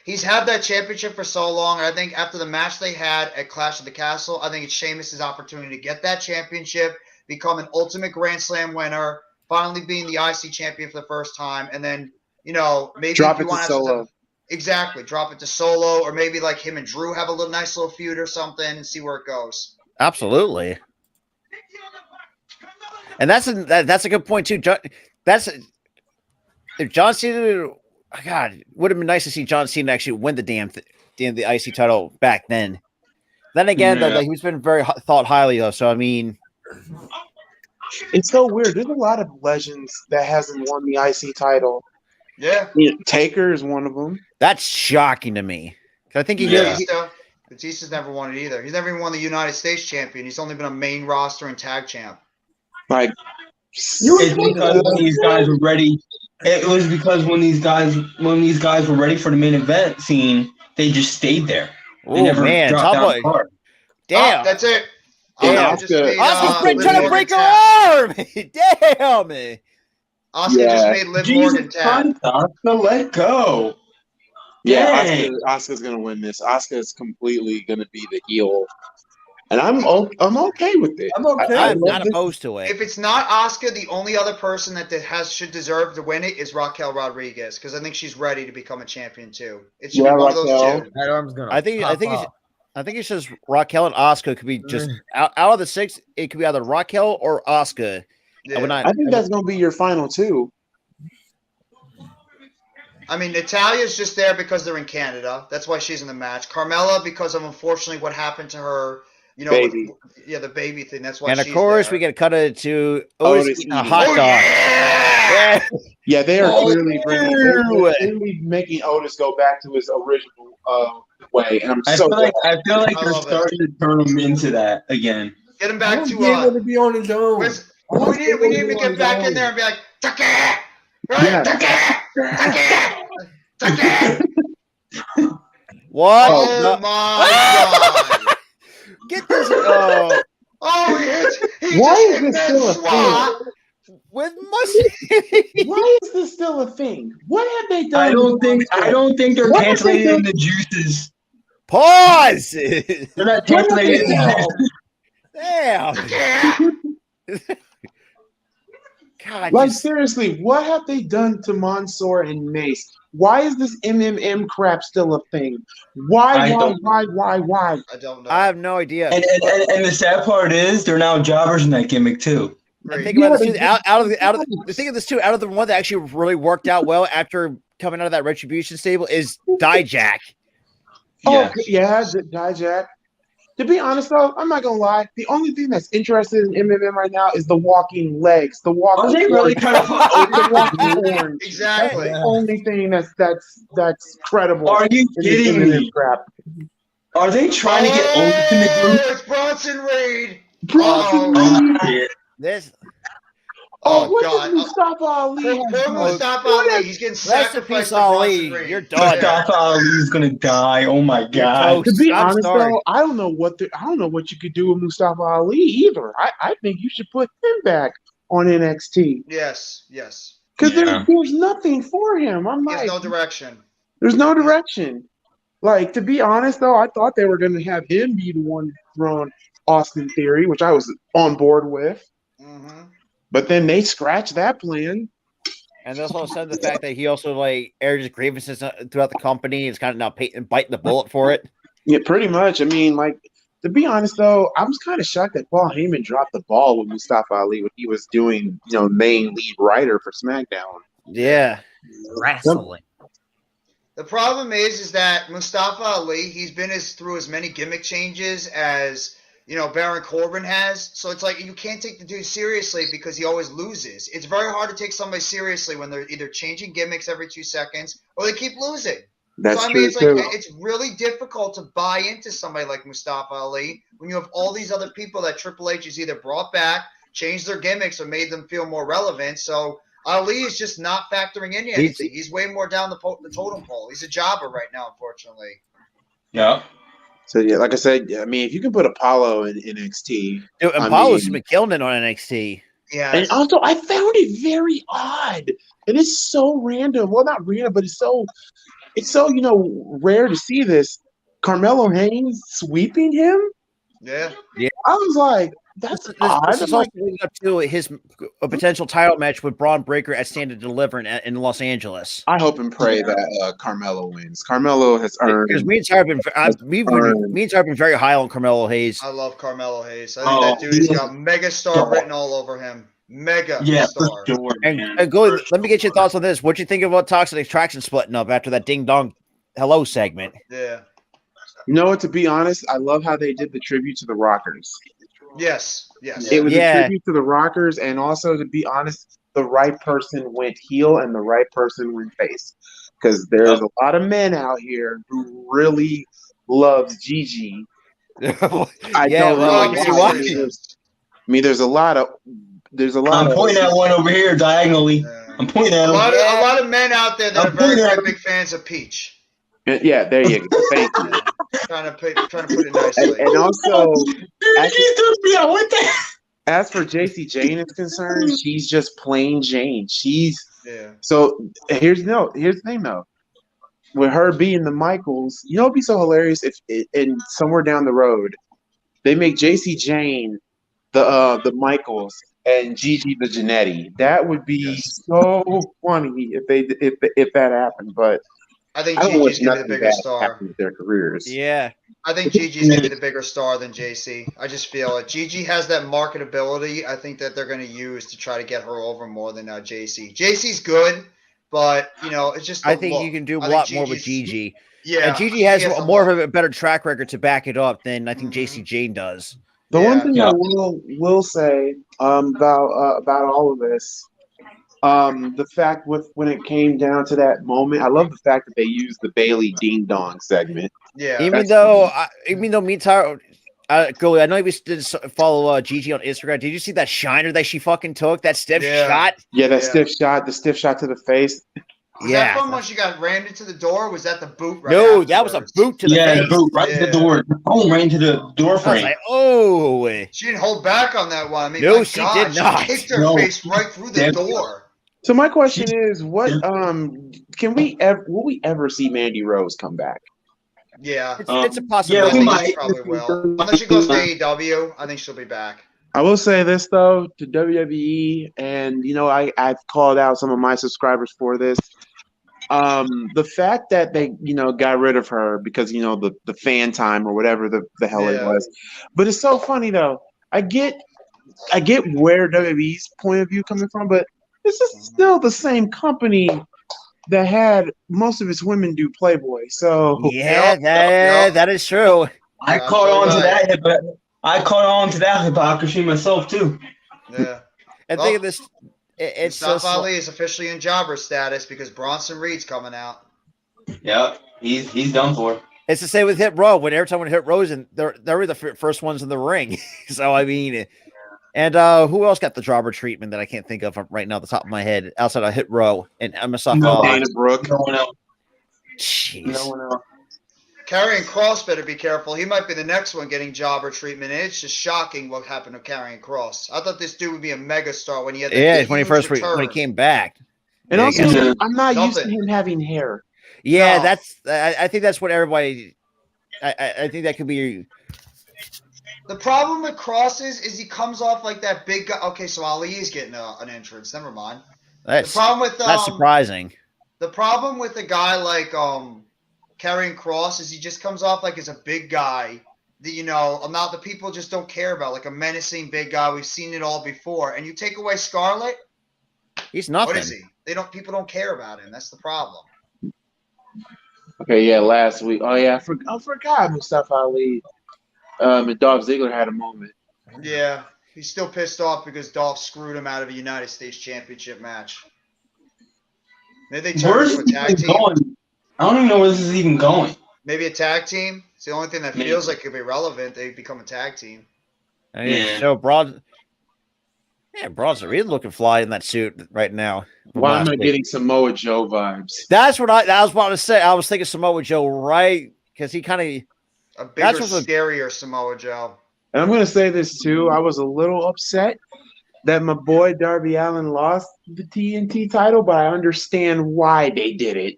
[SPEAKER 4] He's had that championship for so long, and I think after the match they had at Clash of the Castle, I think it's Sheamus' opportunity to get that championship, become an Ultimate Grand Slam winner, finally being the IC champion for the first time, and then, maybe
[SPEAKER 10] drop it to Solo.
[SPEAKER 4] Exactly, drop it to Solo, or maybe like him and Drew have a nice little feud or something and see where it goes.
[SPEAKER 5] Absolutely. And that's a good point too. If John Cena, God, would have been nice to see John Cena actually win the the IC title back then. Then again, though, he's been very thought highly though. So I mean,
[SPEAKER 10] it's so weird. There's a lot of legends that hasn't won the IC title.
[SPEAKER 4] Yeah,
[SPEAKER 10] Taker is one of them.
[SPEAKER 5] That's shocking to me. I think
[SPEAKER 4] Batista's never won it either. He's never even won the United States champion. He's only been a main roster and tag champ.
[SPEAKER 8] Like, it's because when these guys were ready. It was because when these guys were ready for the main event scene, they just stayed there. They never dropped out the card.
[SPEAKER 5] Damn,
[SPEAKER 4] that's it.
[SPEAKER 5] Damn, Oscar's trying to break her arm. Damn it.
[SPEAKER 4] Oscar just made Liv Morgan tap.
[SPEAKER 8] Oscar, let go.
[SPEAKER 10] Yeah, Oscar's gonna win this. Oscar is completely gonna be the heel, and I'm okay with it.
[SPEAKER 9] I'm okay.
[SPEAKER 5] I'm not opposed to it.
[SPEAKER 4] If it's not Oscar, the only other person that should deserve to win it is Raquel Rodriguez, because I think she's ready to become a champion too. It should be one of those two.
[SPEAKER 11] That arm's gonna.
[SPEAKER 5] I think it's just Raquel and Oscar could be just out of the 6. It could be either Raquel or Oscar.
[SPEAKER 10] Yeah. I think that's gonna be your final 2.
[SPEAKER 4] I mean, Natalia's just there because they're in Canada. That's why she's in the match. Carmella, because of unfortunately what happened to her, the baby thing. That's why.
[SPEAKER 5] And of course, we get cut to Otis eating a hot dog.
[SPEAKER 10] Yeah, they are clearly making Otis go back to his original way. And I feel like
[SPEAKER 8] they're starting to turn him into that again.
[SPEAKER 4] Get him back to
[SPEAKER 9] able to be on his own.
[SPEAKER 4] We need him to get back in there and be like, Tucker! Right? Tucker!
[SPEAKER 5] What?
[SPEAKER 4] Oh my God!
[SPEAKER 5] Get this!
[SPEAKER 10] Why is this still a thing?
[SPEAKER 5] With mustache.
[SPEAKER 10] Why is this still a thing? What have they done?
[SPEAKER 8] I don't think they're translating the juices.
[SPEAKER 5] Pause.
[SPEAKER 8] They're not translating the juices.
[SPEAKER 5] Damn. God,
[SPEAKER 10] like seriously, what have they done to Mansoor and Mace? Why is this MMM crap still a thing? Why?
[SPEAKER 4] I don't know.
[SPEAKER 5] I have no idea.
[SPEAKER 8] And the sad part is they're now jobbers in that gimmick too.
[SPEAKER 5] And think about this too. Out of the one that actually really worked out well after coming out of that Retribution stable is Dijak.
[SPEAKER 10] Dijak. To be honest, though, I'm not gonna lie. The only thing that's interested in MMM right now is the walking legs. The walking.
[SPEAKER 8] Are they really trying to
[SPEAKER 10] the walking horns?
[SPEAKER 4] Exactly.
[SPEAKER 10] That's the only thing that's credible.
[SPEAKER 8] Are you kidding me?
[SPEAKER 10] Crap.
[SPEAKER 8] Are they trying to get Otis in the group?
[SPEAKER 4] It's Bronson Reed.
[SPEAKER 5] This.
[SPEAKER 10] What is Mustafa Ali?
[SPEAKER 4] Mustafa Ali. He's getting sacrificed to
[SPEAKER 5] Ali.
[SPEAKER 4] Bronson Reed.
[SPEAKER 5] You're done.
[SPEAKER 8] Mustafa Ali's gonna die. Oh my God.
[SPEAKER 10] To be honest, though, I don't know what you could do with Mustafa Ali either. I think you should put him back on NXT.
[SPEAKER 4] Yes.
[SPEAKER 10] Because there's nothing for him.
[SPEAKER 4] There's no direction.
[SPEAKER 10] There's no direction. Like, to be honest, though, I thought they were going to have him be the one thrown Austin Theory, which I was on board with.
[SPEAKER 4] Mm-hmm.
[SPEAKER 10] But then they scratched that plan.
[SPEAKER 5] And there's also the fact that he also aired his grievances throughout the company. Is kind of now biting the bullet for it.
[SPEAKER 10] Yeah, pretty much. I mean, to be honest, though, I was kind of shocked that Paul Heyman dropped the ball with Mustafa Ali when he was doing, main lead writer for SmackDown.
[SPEAKER 5] Yeah.
[SPEAKER 11] Wrestling.
[SPEAKER 4] The problem is that Mustafa Ali, he's been through as many gimmick changes as Baron Corbin has. So it's like you can't take the dude seriously because he always loses. It's very hard to take somebody seriously when they're either changing gimmicks every 2 seconds or they keep losing.
[SPEAKER 10] That's
[SPEAKER 4] true. It's really difficult to buy into somebody like Mustafa Ali when you have all these other people that Triple H has either brought back, changed their gimmicks, or made them feel more relevant. So Ali is just not factoring in anything. He's way more down the totem pole. He's a jobber right now, unfortunately.
[SPEAKER 8] Yeah.
[SPEAKER 10] So, yeah, like I said, I mean, if you can put Apollo in NXT.
[SPEAKER 5] Dude, Apollo's been killing it on NXT.
[SPEAKER 4] Yeah.
[SPEAKER 10] And also, I found it very odd. And it's so random. Well, not random, but it's so rare to see this. Carmelo Hayes sweeping him?
[SPEAKER 4] Yeah.
[SPEAKER 10] I was like, that's odd.
[SPEAKER 5] This is also leading up to his potential title match with Braun Breaker at Stand and Deliver in Los Angeles.
[SPEAKER 10] I hope and pray that Carmelo wins. Carmelo has earned.
[SPEAKER 5] Because me and Tyler have been very high on Carmelo Hayes.
[SPEAKER 4] I love Carmelo Hayes. I think that dude's got megastar written all over him. Mega
[SPEAKER 8] for
[SPEAKER 4] star.
[SPEAKER 8] sure.
[SPEAKER 5] And go. Let me get your thoughts on this. What you think about Toxic Attraction splitting up after that Ding Dong Hello segment?
[SPEAKER 4] Yeah.
[SPEAKER 10] You know what? To be honest, I love how they did the tribute to the Rockers.
[SPEAKER 4] Yes.
[SPEAKER 10] It was a tribute to the Rockers, and also, to be honest, the right person went heel and the right person went face. Because there's a lot of men out here who really loves Gigi. I don't know why. I mean, there's a lot of.
[SPEAKER 8] I'm pointing at one over here diagonally. I'm pointing at
[SPEAKER 4] a lot of men out there that are very big fans of Peach.
[SPEAKER 10] Yeah, there you go. Thank you.
[SPEAKER 4] trying to put it nicely.
[SPEAKER 10] And also, as for JC Jane is concerned, she's just plain Jane. So here's the thing though. With her being the Michaels, it'd be so hilarious if and somewhere down the road they make JC Jane the Michaels and Gigi the Jannetty. That would be so funny if that happened. But
[SPEAKER 4] I think Gigi's gonna be the bigger star
[SPEAKER 10] with their careers.
[SPEAKER 5] Yeah,
[SPEAKER 4] I think Gigi's gonna be the bigger star than JC. I just feel it. Gigi has that marketability. I think that they're gonna use to try to get her over more than JC. JC's good, but it's just.
[SPEAKER 5] I think you can do a lot more with Gigi.
[SPEAKER 4] Yeah,
[SPEAKER 5] and Gigi has more of a better track record to back it up than I think JC Jane does.
[SPEAKER 10] The one thing I will say about all of this, the fact when it came down to that moment, I love the fact that they used the Bailey Ding Dong segment.
[SPEAKER 4] Yeah.
[SPEAKER 5] Even though meantime, Goalie, I know you did follow Gigi on Instagram. Did you see that shiner that she fucking took? That stiff shot?
[SPEAKER 10] Yeah, that stiff shot. The stiff shot to the face.
[SPEAKER 4] Was that from when she got rammed into the door? Or was that the boot?
[SPEAKER 5] No, that was a boot to the face.
[SPEAKER 8] Yeah, boot right to the door. Boom, right into the door frame.
[SPEAKER 4] She didn't hold back on that one. I mean,
[SPEAKER 5] no, she did not.
[SPEAKER 4] She kicked her face right through the door.
[SPEAKER 10] So my question is, what will we ever see Mandy Rose come back?
[SPEAKER 4] Yeah,
[SPEAKER 5] it's a possibility.
[SPEAKER 4] Yeah, she probably will. Unless she goes to AEW, I think she'll be back.
[SPEAKER 10] I will say this though to WWE, and I've called out some of my subscribers for this. The fact that they got rid of her because the fan time or whatever the hell it was, but it's so funny though. I get where WWE's point of view coming from, but this is still the same company that had most of its women do Playboy. So
[SPEAKER 5] that is true.
[SPEAKER 8] I caught on to that hypocrisy myself too.
[SPEAKER 4] Yeah.
[SPEAKER 5] And think of this. It's
[SPEAKER 4] Mustafa Ali is officially in jobber status because Bronson Reed's coming out.
[SPEAKER 8] Yep, he's done for.
[SPEAKER 5] It's the same with Hit Row. When every time when Hit Row's in, they're the first ones in the ring. So I mean, and who else got the jobber treatment that I can't think of right now, at the top of my head, outside of Hit Row and Mustafa Ali?
[SPEAKER 10] Dana Brooke.
[SPEAKER 8] No one else.
[SPEAKER 5] Jeez.
[SPEAKER 8] No one else.
[SPEAKER 4] Karrion Kross better be careful. He might be the next one getting jobber treatment. And it's just shocking what happened to Karrion Kross. I thought this dude would be a megastar when he had
[SPEAKER 5] when he came back.
[SPEAKER 10] And also, I'm not used to him having hair.
[SPEAKER 5] Yeah, no. I think that's what everybody. I think that could be.
[SPEAKER 4] The problem with Kross is he comes off like that big guy. Okay, so Ali is getting an entrance. Never mind.
[SPEAKER 5] The problem with that's surprising.
[SPEAKER 4] The problem with a guy like Karrion Kross is he just comes off like as a big guy that the people just don't care about, like a menacing big guy. We've seen it all before. And you take away Scarlett,
[SPEAKER 5] he's nothing.
[SPEAKER 4] What is he? People don't care about him. That's the problem.
[SPEAKER 10] Okay, yeah, last week. Oh yeah, I forgot Mustafa Ali. And Dolph Ziggler had a moment.
[SPEAKER 4] Yeah, he's still pissed off because Dolph screwed him out of a United States Championship match. Maybe they turn into a tag team.
[SPEAKER 8] Going? I don't even know where this is even going.
[SPEAKER 4] Maybe a tag team. It's the only thing that feels like could be relevant. They become a tag team.
[SPEAKER 5] So Broad's really looking fly in that suit right now.
[SPEAKER 10] Why am I getting Samoa Joe vibes?
[SPEAKER 5] That's what I was about to say. I was thinking Samoa Joe, right? Because he kind of
[SPEAKER 4] a bigger, scarier Samoa Joe.
[SPEAKER 10] And I'm going to say this too. I was a little upset that my boy Darby Allin lost the TNT title, but I understand why they did it.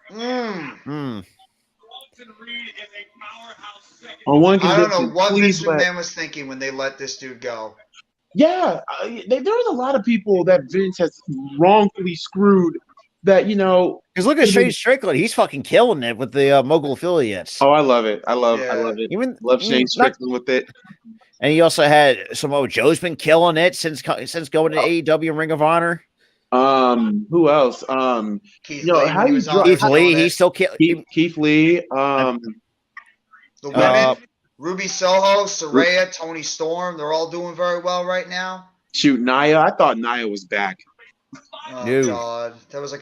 [SPEAKER 4] I
[SPEAKER 10] don't
[SPEAKER 4] know what Vince McMahon was thinking when they let this dude go.
[SPEAKER 10] Yeah, there was a lot of people that Vince has wrongfully screwed. That because
[SPEAKER 5] look at Shane Strickland, he's fucking killing it with the Mogul affiliates.
[SPEAKER 10] Oh, I love it. I love it. Love Shane Strickland with it.
[SPEAKER 5] And you also had Samoa Joe's been killing it since going to AEW and Ring of Honor.
[SPEAKER 10] Who else?
[SPEAKER 4] Keith
[SPEAKER 10] you know,
[SPEAKER 4] Lee,
[SPEAKER 10] how
[SPEAKER 4] when he
[SPEAKER 10] do you
[SPEAKER 4] was
[SPEAKER 10] draw?
[SPEAKER 4] on,
[SPEAKER 5] Keith Lee, he's
[SPEAKER 4] it.
[SPEAKER 5] still killing.
[SPEAKER 10] Keith Lee.
[SPEAKER 4] The women, Ruby Soho, Saraya, Tony Storm, they're all doing very well right now.
[SPEAKER 10] Shoot, Nia. I thought Nia was back.
[SPEAKER 4] Oh God, that was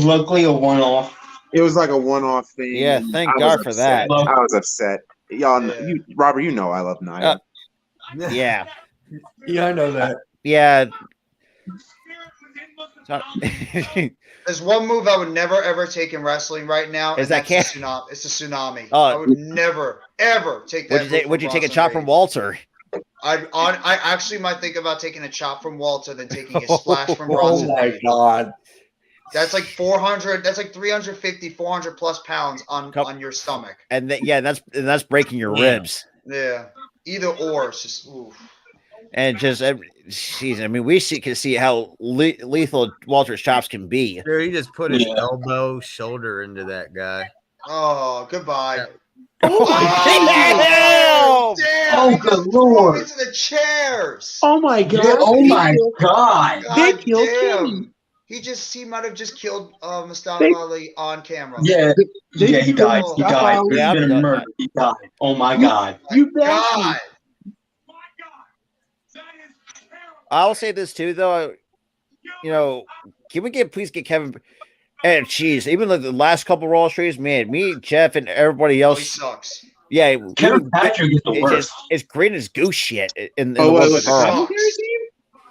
[SPEAKER 8] luckily a one-off.
[SPEAKER 10] It was like a one-off thing.
[SPEAKER 5] Yeah, thank God for that.
[SPEAKER 10] I was upset. Y'all, Robert, you know I love Nia.
[SPEAKER 5] Yeah.
[SPEAKER 11] Yeah, I know that.
[SPEAKER 5] Yeah.
[SPEAKER 4] There's one move I would never ever take in wrestling right now.
[SPEAKER 5] Is that
[SPEAKER 4] it's a tsunami. I would never ever take that.
[SPEAKER 5] Would you take a chop from Walter?
[SPEAKER 4] I actually might think about taking a chop from Walter than taking a splash from Bronson.
[SPEAKER 11] Oh my God.
[SPEAKER 4] That's like 400. That's like 350, 400 plus pounds on your stomach.
[SPEAKER 5] And that's breaking your ribs.
[SPEAKER 4] Yeah. Either or. It's just oof.
[SPEAKER 5] And just, geez, I mean, can see how lethal Walter's chops can be.
[SPEAKER 11] Dude, he just put his elbow, shoulder into that guy.
[SPEAKER 4] Oh, goodbye. Yeah.
[SPEAKER 5] Oh,
[SPEAKER 4] damn!
[SPEAKER 8] Oh, good Lord!
[SPEAKER 4] Into the chairs.
[SPEAKER 10] Oh my God!
[SPEAKER 8] Yeah, oh my God!
[SPEAKER 4] God damn! He might have just killed Mustafa Ali on camera.
[SPEAKER 8] Yeah, he died. He died.
[SPEAKER 5] Yeah,
[SPEAKER 8] He's been murdered. He died. Oh my God!
[SPEAKER 4] God!
[SPEAKER 5] I'll say this too, though. Can we please get Kevin? And geez, even like the last couple Raw streams, man, me, Jeff, and everybody else.
[SPEAKER 4] He sucks.
[SPEAKER 5] Yeah,
[SPEAKER 8] Kevin Patrick is the worst.
[SPEAKER 5] It's green as goose shit.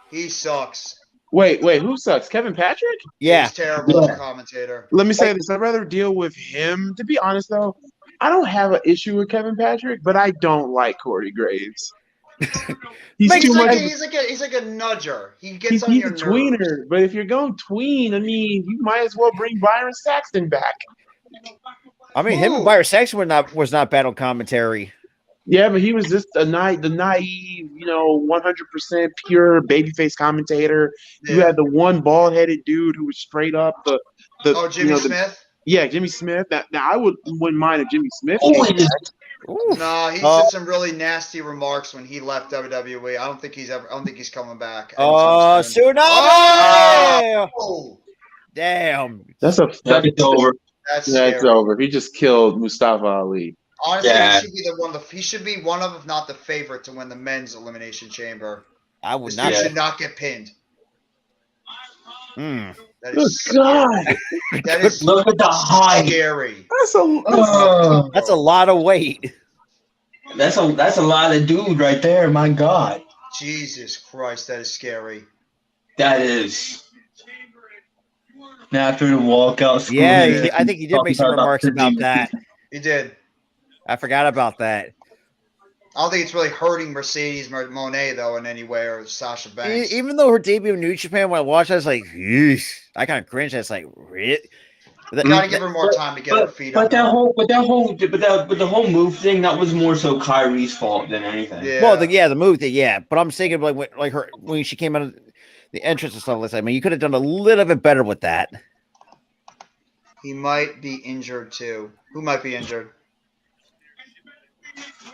[SPEAKER 4] He sucks.
[SPEAKER 10] Wait, who sucks? Kevin Patrick?
[SPEAKER 5] Yeah.
[SPEAKER 4] He's terrible as a commentator.
[SPEAKER 10] Let me say this. I'd rather deal with him. To be honest, though, I don't have an issue with Kevin Patrick, but I don't like Corey Graves. He's like
[SPEAKER 4] a nudger. He gets on your nerves.
[SPEAKER 10] He's a tweener, but if you're going tween, I mean, you might as well bring Byron Saxton back.
[SPEAKER 5] I mean, him and Byron Saxton was not bad on commentary.
[SPEAKER 10] Yeah, but he was just the naive, 100% pure babyface commentator. Yeah. You had the one bald-headed dude who was straight up the
[SPEAKER 4] Jimmy Smith.
[SPEAKER 10] Yeah, Jimmy Smith. Now I wouldn't mind if Jimmy Smith.
[SPEAKER 4] No, he said some really nasty remarks when he left WWE. I don't think he's coming back.
[SPEAKER 5] Tsunami! Oh! Damn.
[SPEAKER 10] That's over. That's over. He just killed Mustafa Ali.
[SPEAKER 4] Honestly, he should be one of, if not the favorite, to win the men's elimination chamber.
[SPEAKER 5] I would not.
[SPEAKER 4] He should not get pinned.
[SPEAKER 10] That is God.
[SPEAKER 4] That is
[SPEAKER 8] look at the height.
[SPEAKER 4] Scary.
[SPEAKER 5] That's a lot of weight.
[SPEAKER 8] That's a lot of dude right there. My God.
[SPEAKER 4] Jesus Christ, that is scary.
[SPEAKER 8] That is. Now after the walkout.
[SPEAKER 5] Yeah, I think he did make some remarks about that.
[SPEAKER 4] He did.
[SPEAKER 5] I forgot about that.
[SPEAKER 4] I don't think it's really hurting Mercedes Moné, though, in any way, or Sasha Banks.
[SPEAKER 5] Even though her debut in New Japan, when I watched it, I was like, yeesh. I kind of cringed. I was like, really?
[SPEAKER 4] You gotta give her more time to get her feet up.
[SPEAKER 8] But the whole move thing, that was more so Kyrie's fault than anything.
[SPEAKER 5] Yeah. Well, the move thing, yeah. But I'm thinking like her when she came out of the entrance and stuff like that. I mean, you could have done a little bit better with that.
[SPEAKER 4] He might be injured too. Who might be injured?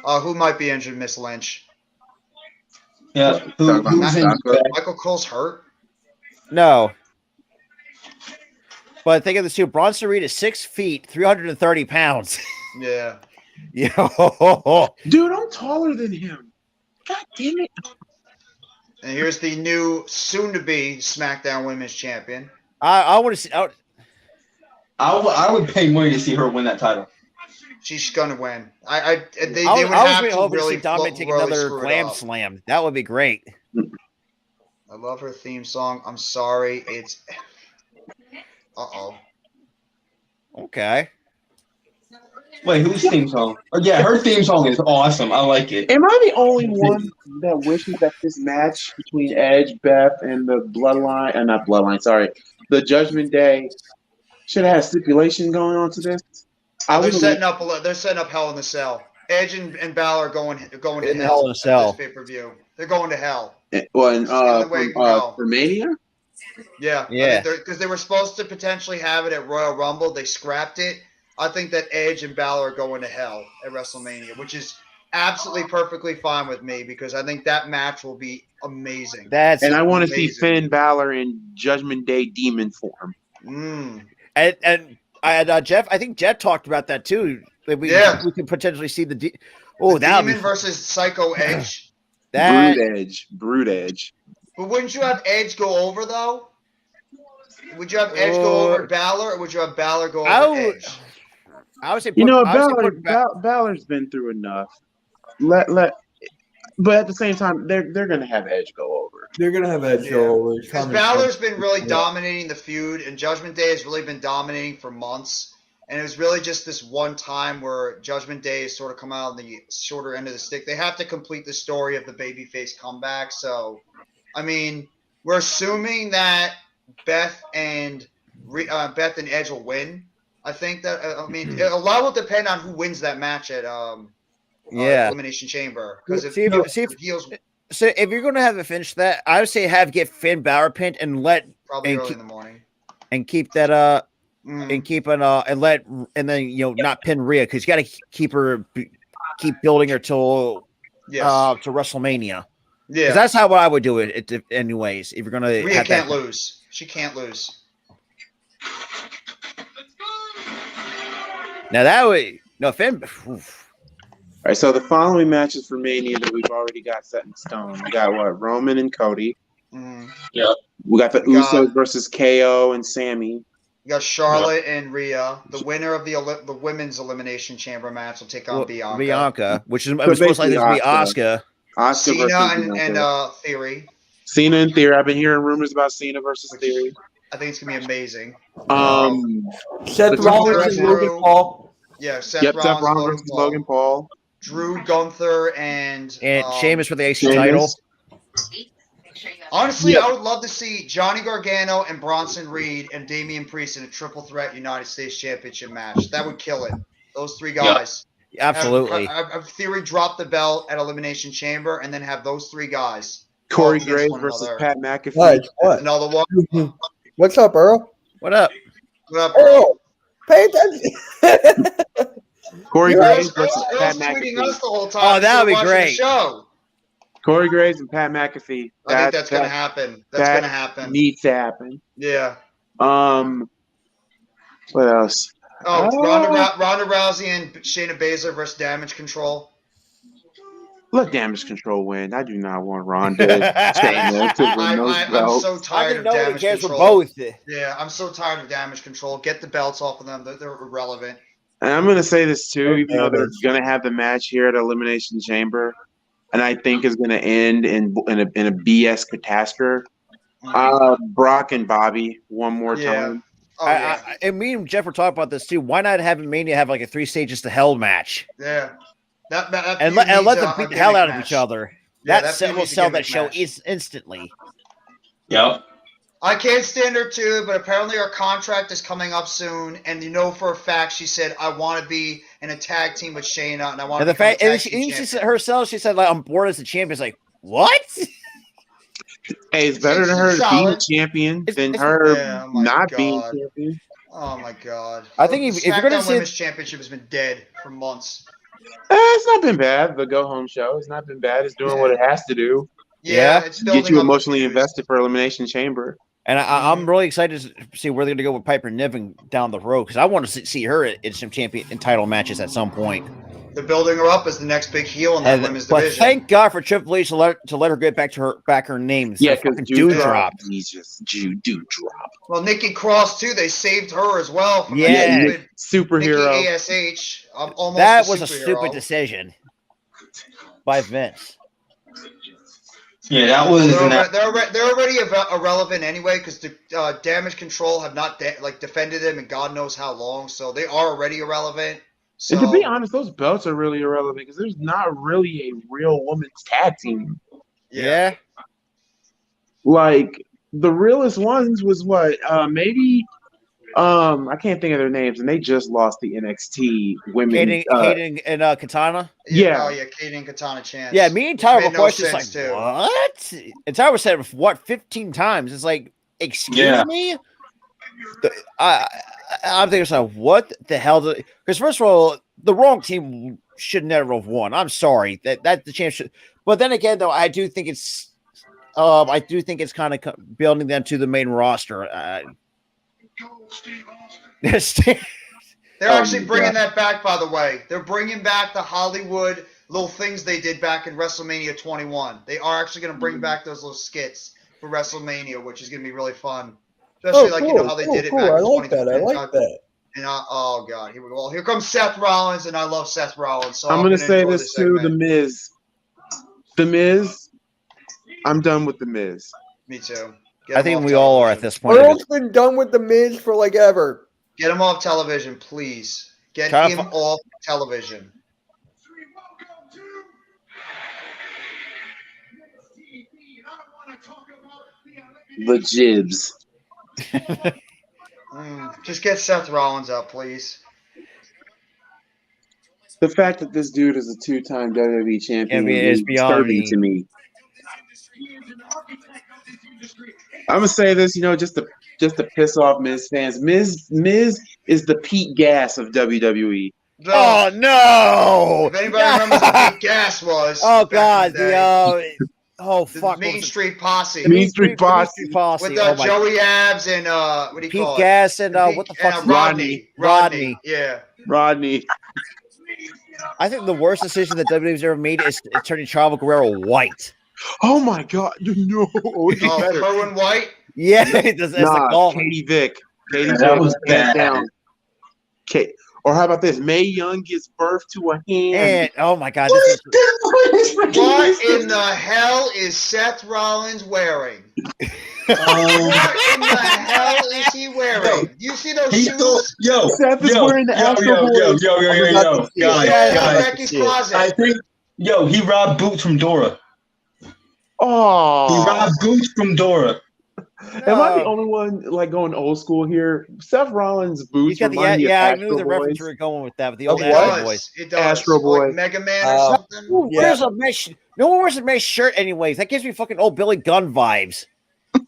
[SPEAKER 4] Who might be injured, Miss Lynch?
[SPEAKER 8] Yeah.
[SPEAKER 4] Michael Cole's hurt?
[SPEAKER 5] No. But think of this too. Bronson Reed is 6 feet, 330 pounds.
[SPEAKER 4] Yeah.
[SPEAKER 5] Yo.
[SPEAKER 10] Dude, I'm taller than him. God damn it.
[SPEAKER 4] And here's the new, soon-to-be SmackDown Women's Champion.
[SPEAKER 5] I want to see.
[SPEAKER 8] I would pay money to see her win that title.
[SPEAKER 4] She's gonna win.
[SPEAKER 5] I was hoping to see Dominic take another glam slam. That would be great.
[SPEAKER 4] I love her theme song. I'm sorry, it's.
[SPEAKER 5] Okay.
[SPEAKER 8] Wait, whose theme song? Oh, yeah, her theme song is awesome. I like it.
[SPEAKER 10] Am I the only one that wishes that this match between Edge, Beth, and the Bloodline, and not Bloodline, sorry, the Judgment Day, should have had a stipulation going on to this?
[SPEAKER 4] They're setting up Hell in the Cell. Edge and Balor going to hell
[SPEAKER 5] in the Cell.
[SPEAKER 4] Pay-per-view. They're going to hell.
[SPEAKER 10] For Mania?
[SPEAKER 4] Yeah. Because they were supposed to potentially have it at Royal Rumble. They scrapped it. I think that Edge and Balor are going to hell at WrestleMania, which is absolutely perfectly fine with me because I think that match will be amazing.
[SPEAKER 10] And I want to see Finn Balor in Judgment Day demon form.
[SPEAKER 5] And Jeff, I think Jeff talked about that too. That we can potentially see the
[SPEAKER 4] Demon versus Psycho Edge.
[SPEAKER 10] Brood Edge.
[SPEAKER 4] But wouldn't you have Edge go over though? Would you have Edge go over Balor, or would you have Balor go over Edge?
[SPEAKER 5] I would say,
[SPEAKER 10] Balor's been through enough. But at the same time, they're gonna have Edge go over.
[SPEAKER 9] They're gonna have Edge go over.
[SPEAKER 4] Because Balor's been really dominating the feud, and Judgment Day has really been dominating for months. And it was really just this one time where Judgment Day has sort of come out on the shorter end of the stick. They have to complete the story of the babyface comeback. So, I mean, we're assuming that Beth and Edge will win. I think that a lot will depend on who wins that match at Elimination Chamber. Because if
[SPEAKER 5] you're going to have a finish that, I would say get Finn Balor pinned and
[SPEAKER 4] probably early in the morning
[SPEAKER 5] and keep that and then not pin Rhea because you got to keep building her to WrestleMania. Yeah, that's how I would do it. Anyways, if you're going to,
[SPEAKER 4] Rhea can't lose. She can't lose.
[SPEAKER 5] Now that way, Finn.
[SPEAKER 10] All right, so the following matches for Mania that we've already got set in stone. We got Roman and Cody.
[SPEAKER 8] Yep.
[SPEAKER 10] We got the Usos versus KO and Sammy.
[SPEAKER 4] We got Charlotte and Rhea. The winner of the women's Elimination Chamber match will take on
[SPEAKER 5] Bianca, which is most likely to be Asuka.
[SPEAKER 4] Cena and Theory.
[SPEAKER 10] Cena and Theory. I've been hearing rumors about Cena versus Theory.
[SPEAKER 4] I think it's gonna be amazing.
[SPEAKER 9] Seth Rollins and Logan Paul.
[SPEAKER 4] Yeah, Seth Rollins versus
[SPEAKER 10] Logan Paul.
[SPEAKER 4] Drew, Gunther, and
[SPEAKER 5] Sheamus for the AC title.
[SPEAKER 4] Honestly, I would love to see Johnny Gargano and Bronson Reed and Damian Priest in a triple threat United States Championship match. That would kill it. Those three guys.
[SPEAKER 5] Yep. Absolutely.
[SPEAKER 4] Have Theory drop the belt at Elimination Chamber and then have those three guys.
[SPEAKER 10] Corey Graves versus Pat McAfee.
[SPEAKER 9] What?
[SPEAKER 4] Another one.
[SPEAKER 9] What's up, Earl?
[SPEAKER 5] What up?
[SPEAKER 4] What up, Earl?
[SPEAKER 9] Pay attention.
[SPEAKER 10] Corey Graves versus Pat McAfee.
[SPEAKER 4] Us the whole time
[SPEAKER 5] that would be great.
[SPEAKER 4] Show.
[SPEAKER 10] Corey Graves and Pat McAfee.
[SPEAKER 4] I think that's going to happen. That's going to happen.
[SPEAKER 10] Needs to happen.
[SPEAKER 4] Yeah.
[SPEAKER 10] What else?
[SPEAKER 4] Ronda Rousey and Shayna Baszler versus Damage Control.
[SPEAKER 10] Let Damage Control win. I do not want Ronda to win those belts.
[SPEAKER 4] I'm so tired of Damage Control.
[SPEAKER 5] Both.
[SPEAKER 4] Yeah, I'm so tired of Damage Control. Get the belts off of them. They're irrelevant.
[SPEAKER 10] And I'm going to say this too, even though they're going to have the match here at Elimination Chamber, and I think is going to end in a BS catastrophe. Brock and Bobby one more time.
[SPEAKER 5] And me and Jeff were talking about this too. Why not have Mania have like a 3 stages to hell match?
[SPEAKER 4] Yeah.
[SPEAKER 5] And let them beat the hell out of each other.
[SPEAKER 4] Yeah,
[SPEAKER 5] that will sell that show instantly.
[SPEAKER 8] Yep.
[SPEAKER 4] I can't stand her too, but apparently her contract is coming up soon, and for a fact she said, "I want to be in a tag team with Shayna, and I want to."
[SPEAKER 5] She said herself, she said, "Like I'm bored as a champion." It's like, what?
[SPEAKER 10] Hey, it's better than her being champion than her not being champion.
[SPEAKER 4] Oh my god!
[SPEAKER 5] I think if you're going to see
[SPEAKER 4] Women's Championship has been dead for months.
[SPEAKER 10] It's not been bad. The go home show, it's not been bad. It's doing what it has to do.
[SPEAKER 4] Yeah, it's
[SPEAKER 10] get you emotionally invested for Elimination Chamber.
[SPEAKER 5] And I'm really excited to see where they're going to go with Piper Niven down the road because I want to see her in some champion and title matches at some point.
[SPEAKER 4] They're building her up as the next big heel in that women's division.
[SPEAKER 5] Thank God for Triple H to let her get back her name.
[SPEAKER 10] Yeah, because
[SPEAKER 5] Doudrop.
[SPEAKER 10] Jesus, Doudrop.
[SPEAKER 4] Well, Nikki Cross too. They saved her as well. From
[SPEAKER 10] superhero.
[SPEAKER 4] Nikki ASH. Almost
[SPEAKER 5] that was a stupid decision by Vince.
[SPEAKER 8] Yeah, that was.
[SPEAKER 4] They're already irrelevant anyway because the Damage Control have not defended them in God knows how long, so they are already irrelevant. So,
[SPEAKER 10] and to be honest, those belts are really irrelevant because there's not really a real women's tag team.
[SPEAKER 5] Yeah.
[SPEAKER 10] Like the realest ones was what maybe I can't think of their names, and they just lost the NXT women.
[SPEAKER 5] Kaden and Katana.
[SPEAKER 10] Yeah.
[SPEAKER 4] Kaden and Katana Chance.
[SPEAKER 5] Yeah, me and Tyler were questioning
[SPEAKER 4] too.
[SPEAKER 5] What? And Tyler said 15 times. It's like, excuse me. I'm thinking, what the hell? Because first of all, the wrong team should never have won. I'm sorry that the champ should. But then again, though, I do think it's kind of building them to the main roster.
[SPEAKER 4] They're actually bringing that back, by the way. They're bringing back the Hollywood little things they did back in WrestleMania 21. They are actually going to bring back those little skits for WrestleMania, which is going to be really fun. Especially how they did it back in 2021.
[SPEAKER 9] I like that.
[SPEAKER 4] And oh god, here we go. Well, here comes Seth Rollins, and I love Seth Rollins. So
[SPEAKER 10] I'm going to say this too, The Miz. The Miz. I'm done with The Miz.
[SPEAKER 4] Me too.
[SPEAKER 5] I think we all are at this point.
[SPEAKER 9] Earl's been done with The Miz for like ever.
[SPEAKER 4] Get him off television, please. Get him off television.
[SPEAKER 10] The Jibs.
[SPEAKER 4] Just get Seth Rollins out, please.
[SPEAKER 10] The fact that this dude is a 2-time WWE champion is disturbing to me. I'm gonna say this, just to piss off Miz fans. Miz is the Pete Gas of WWE.
[SPEAKER 5] Oh no!
[SPEAKER 4] If anybody remembers what Pete Gas was,
[SPEAKER 5] God,
[SPEAKER 4] the Main Street Posse.
[SPEAKER 10] Mean Street Posse.
[SPEAKER 4] With Joey Abs and what do you
[SPEAKER 5] Pete
[SPEAKER 4] call it?
[SPEAKER 5] Gas and what the fuck?
[SPEAKER 4] Rodney. Yeah.
[SPEAKER 10] Rodney.
[SPEAKER 5] I think the worst decision that WWE's ever made is turning Chavo Guerrero white.
[SPEAKER 10] Oh my god, no!
[SPEAKER 4] Kerwin White.
[SPEAKER 5] Yeah, that's the call.
[SPEAKER 10] Katie Vick.
[SPEAKER 8] That was bad.
[SPEAKER 10] Down. Okay. Or how about this? Mae Young gives birth to a hand.
[SPEAKER 5] And, oh my god!
[SPEAKER 4] What in the hell is Seth Rollins wearing? What in the hell is he wearing? You see those shoes?
[SPEAKER 10] Seth is wearing the Astro Boy.
[SPEAKER 8] Guys. I think, he robbed boots from Dora.
[SPEAKER 10] Oh,
[SPEAKER 8] he robbed boots from Dora.
[SPEAKER 10] Am I the only one going old school here? Seth Rollins' boots.
[SPEAKER 5] I knew the reference you were going with that, with the old Astro Boys.
[SPEAKER 4] It does.
[SPEAKER 10] Astro Boy,
[SPEAKER 4] like Mega Man or something.
[SPEAKER 5] Where's a mesh? No one wears a mesh shirt, anyways. That gives me fucking old Billy Gunn vibes.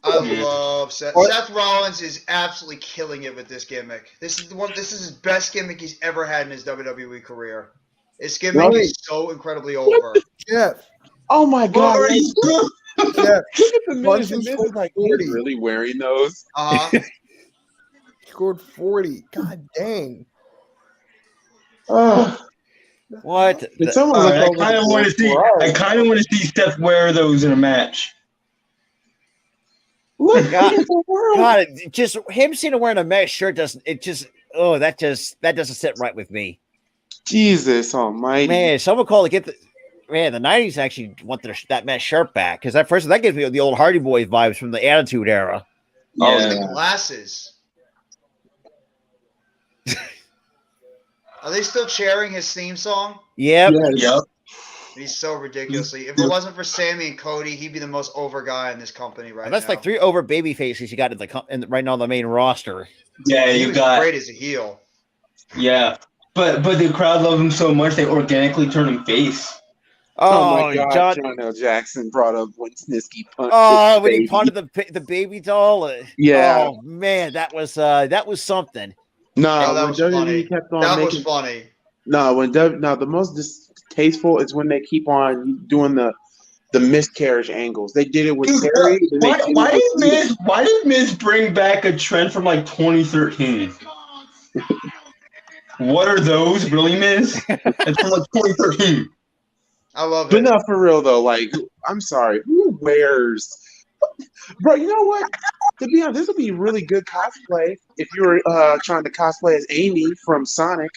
[SPEAKER 4] I love Seth. Seth Rollins is absolutely killing it with this gimmick. This is his best gimmick he's ever had in his WWE career. His gimmick is so incredibly over.
[SPEAKER 9] Yeah.
[SPEAKER 10] Oh my god.
[SPEAKER 9] Yeah.
[SPEAKER 10] Look at the Miz. The Miz is like, he's really wearing those.
[SPEAKER 9] Scored 40. God dang.
[SPEAKER 5] What?
[SPEAKER 10] It's almost
[SPEAKER 8] I kind of want to see. I kind of want to see Steph wear those in a match.
[SPEAKER 10] Look,
[SPEAKER 5] God, just him seeing him wearing a mesh shirt doesn't. That doesn't sit right with me.
[SPEAKER 10] Jesus Almighty,
[SPEAKER 5] man! Someone call to get the. Man, the 90s actually want that mesh shirt back because that gives me the old Hardy Boys vibes from the Attitude Era.
[SPEAKER 4] Oh, the glasses. Are they still cheering his theme song?
[SPEAKER 5] Yep.
[SPEAKER 8] Yep.
[SPEAKER 4] He's so ridiculously. If it wasn't for Sammy and Cody, he'd be the most over guy in this company right now.
[SPEAKER 5] That's like 3 over baby faces you got right now on the main roster.
[SPEAKER 8] Yeah,
[SPEAKER 4] he was great as a heel.
[SPEAKER 8] Yeah, but the crowd loved him so much they organically turned him face.
[SPEAKER 10] Oh my God! John L. Jackson brought up when Snitsky punched.
[SPEAKER 5] Oh, when he punted the baby doll.
[SPEAKER 10] Yeah.
[SPEAKER 5] Oh man, that was something.
[SPEAKER 10] No,
[SPEAKER 4] that was funny. Was funny.
[SPEAKER 10] No, the most distasteful is when they keep on doing the miscarriage angles. They did it with Terry.
[SPEAKER 8] Why did Miz bring back a trend from like 2013? What are those, really, Miz? It's from like 2013.
[SPEAKER 4] I love it.
[SPEAKER 10] But not for real though. Like, I'm sorry, who wears? Bro, you know what? To be honest, this would be really good cosplay if you were trying to cosplay as Amy from Sonic,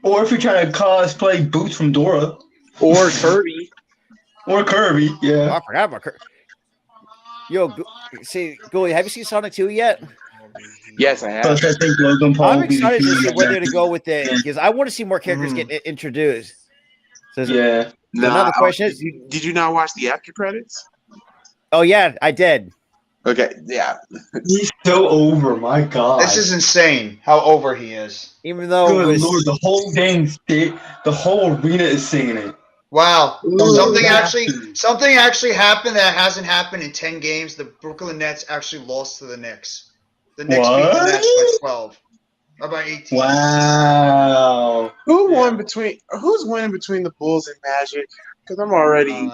[SPEAKER 8] or if you're trying to cosplay Boots from Dora,
[SPEAKER 10] or Kirby,
[SPEAKER 8] Yeah,
[SPEAKER 5] I forgot about Kirby. Yo, Gooley, have you seen Sonic 2 yet?
[SPEAKER 10] Yes, I have.
[SPEAKER 5] I'm excited to see where they're to go with it because I want to see more characters get introduced. So another question is:
[SPEAKER 10] did you not watch the after credits?
[SPEAKER 5] Oh yeah, I did.
[SPEAKER 10] Okay, yeah.
[SPEAKER 8] He's so over, my God.
[SPEAKER 4] This is insane how over he is.
[SPEAKER 5] Even though
[SPEAKER 8] Lord, the whole dang state, the whole arena is singing it.
[SPEAKER 4] Wow. Something actually happened that hasn't happened in 10 games. The Brooklyn Nets actually lost to the Knicks. The Knicks beat the Nets by 12. About 18.
[SPEAKER 8] Wow.
[SPEAKER 10] Who's winning between the Bulls and Magic? Because I'm already.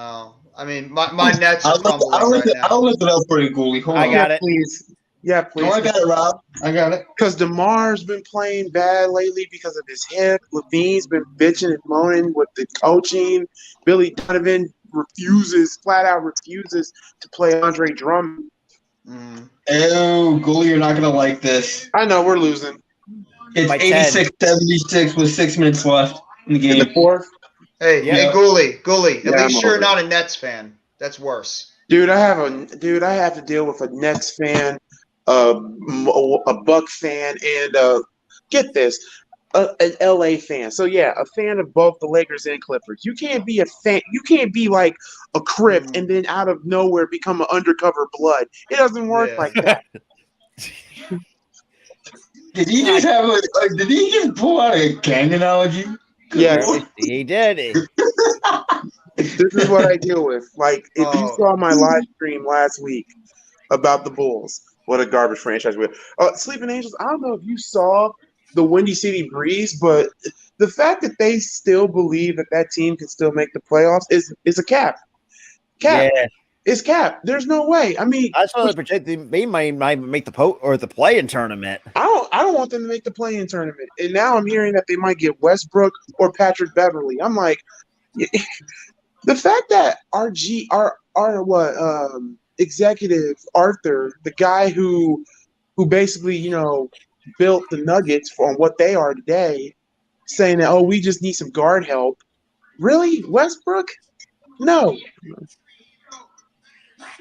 [SPEAKER 4] I mean, my Nets are crumbling right now.
[SPEAKER 8] I'll look it up for you, Goalie. Hold on.
[SPEAKER 5] I got it.
[SPEAKER 10] Please. Yeah, please.
[SPEAKER 8] No, I got it, Rob. I got it.
[SPEAKER 10] Because DeMar's been playing bad lately because of his hip. Levine's been bitching and moaning with the coaching. Billy Donovan flat out refuses to play Andre Drummond.
[SPEAKER 8] Oh, Goalie, you're not going to like this.
[SPEAKER 10] I know, we're losing.
[SPEAKER 8] It's 86-76 with 6 minutes left in the game.
[SPEAKER 10] In the fourth?
[SPEAKER 4] Hey, Goalie. At least you're not a Nets fan. That's worse.
[SPEAKER 10] Dude, I have to deal with a Nets fan, a Buck fan, and get this, an LA fan. So yeah, a fan of both the Lakers and Clippers. You can't be a fan. You can't be like a Crip and then out of nowhere become an undercover Blood. It doesn't work like that.
[SPEAKER 8] Did he just pull out a gang analogy?
[SPEAKER 10] Yeah,
[SPEAKER 5] he did.
[SPEAKER 10] This is what I deal with. Like, if you saw my live stream last week about the Bulls, what a garbage franchise we have. Sleeping Angels, I don't know if you saw the Windy City Breeze, but the fact that they still believe that team can still make the playoffs is a cap. Yeah. It's cap. There's no way. I mean,
[SPEAKER 5] that's why they project they might make the play-in tournament.
[SPEAKER 10] I don't want them to make the play-in tournament. And now I'm hearing that they might get Westbrook or Patrick Beverly. I'm like, the fact that our executive Arthur, the guy who basically built the Nuggets on what they are today, saying that we just need some guard help. Really, Westbrook? No.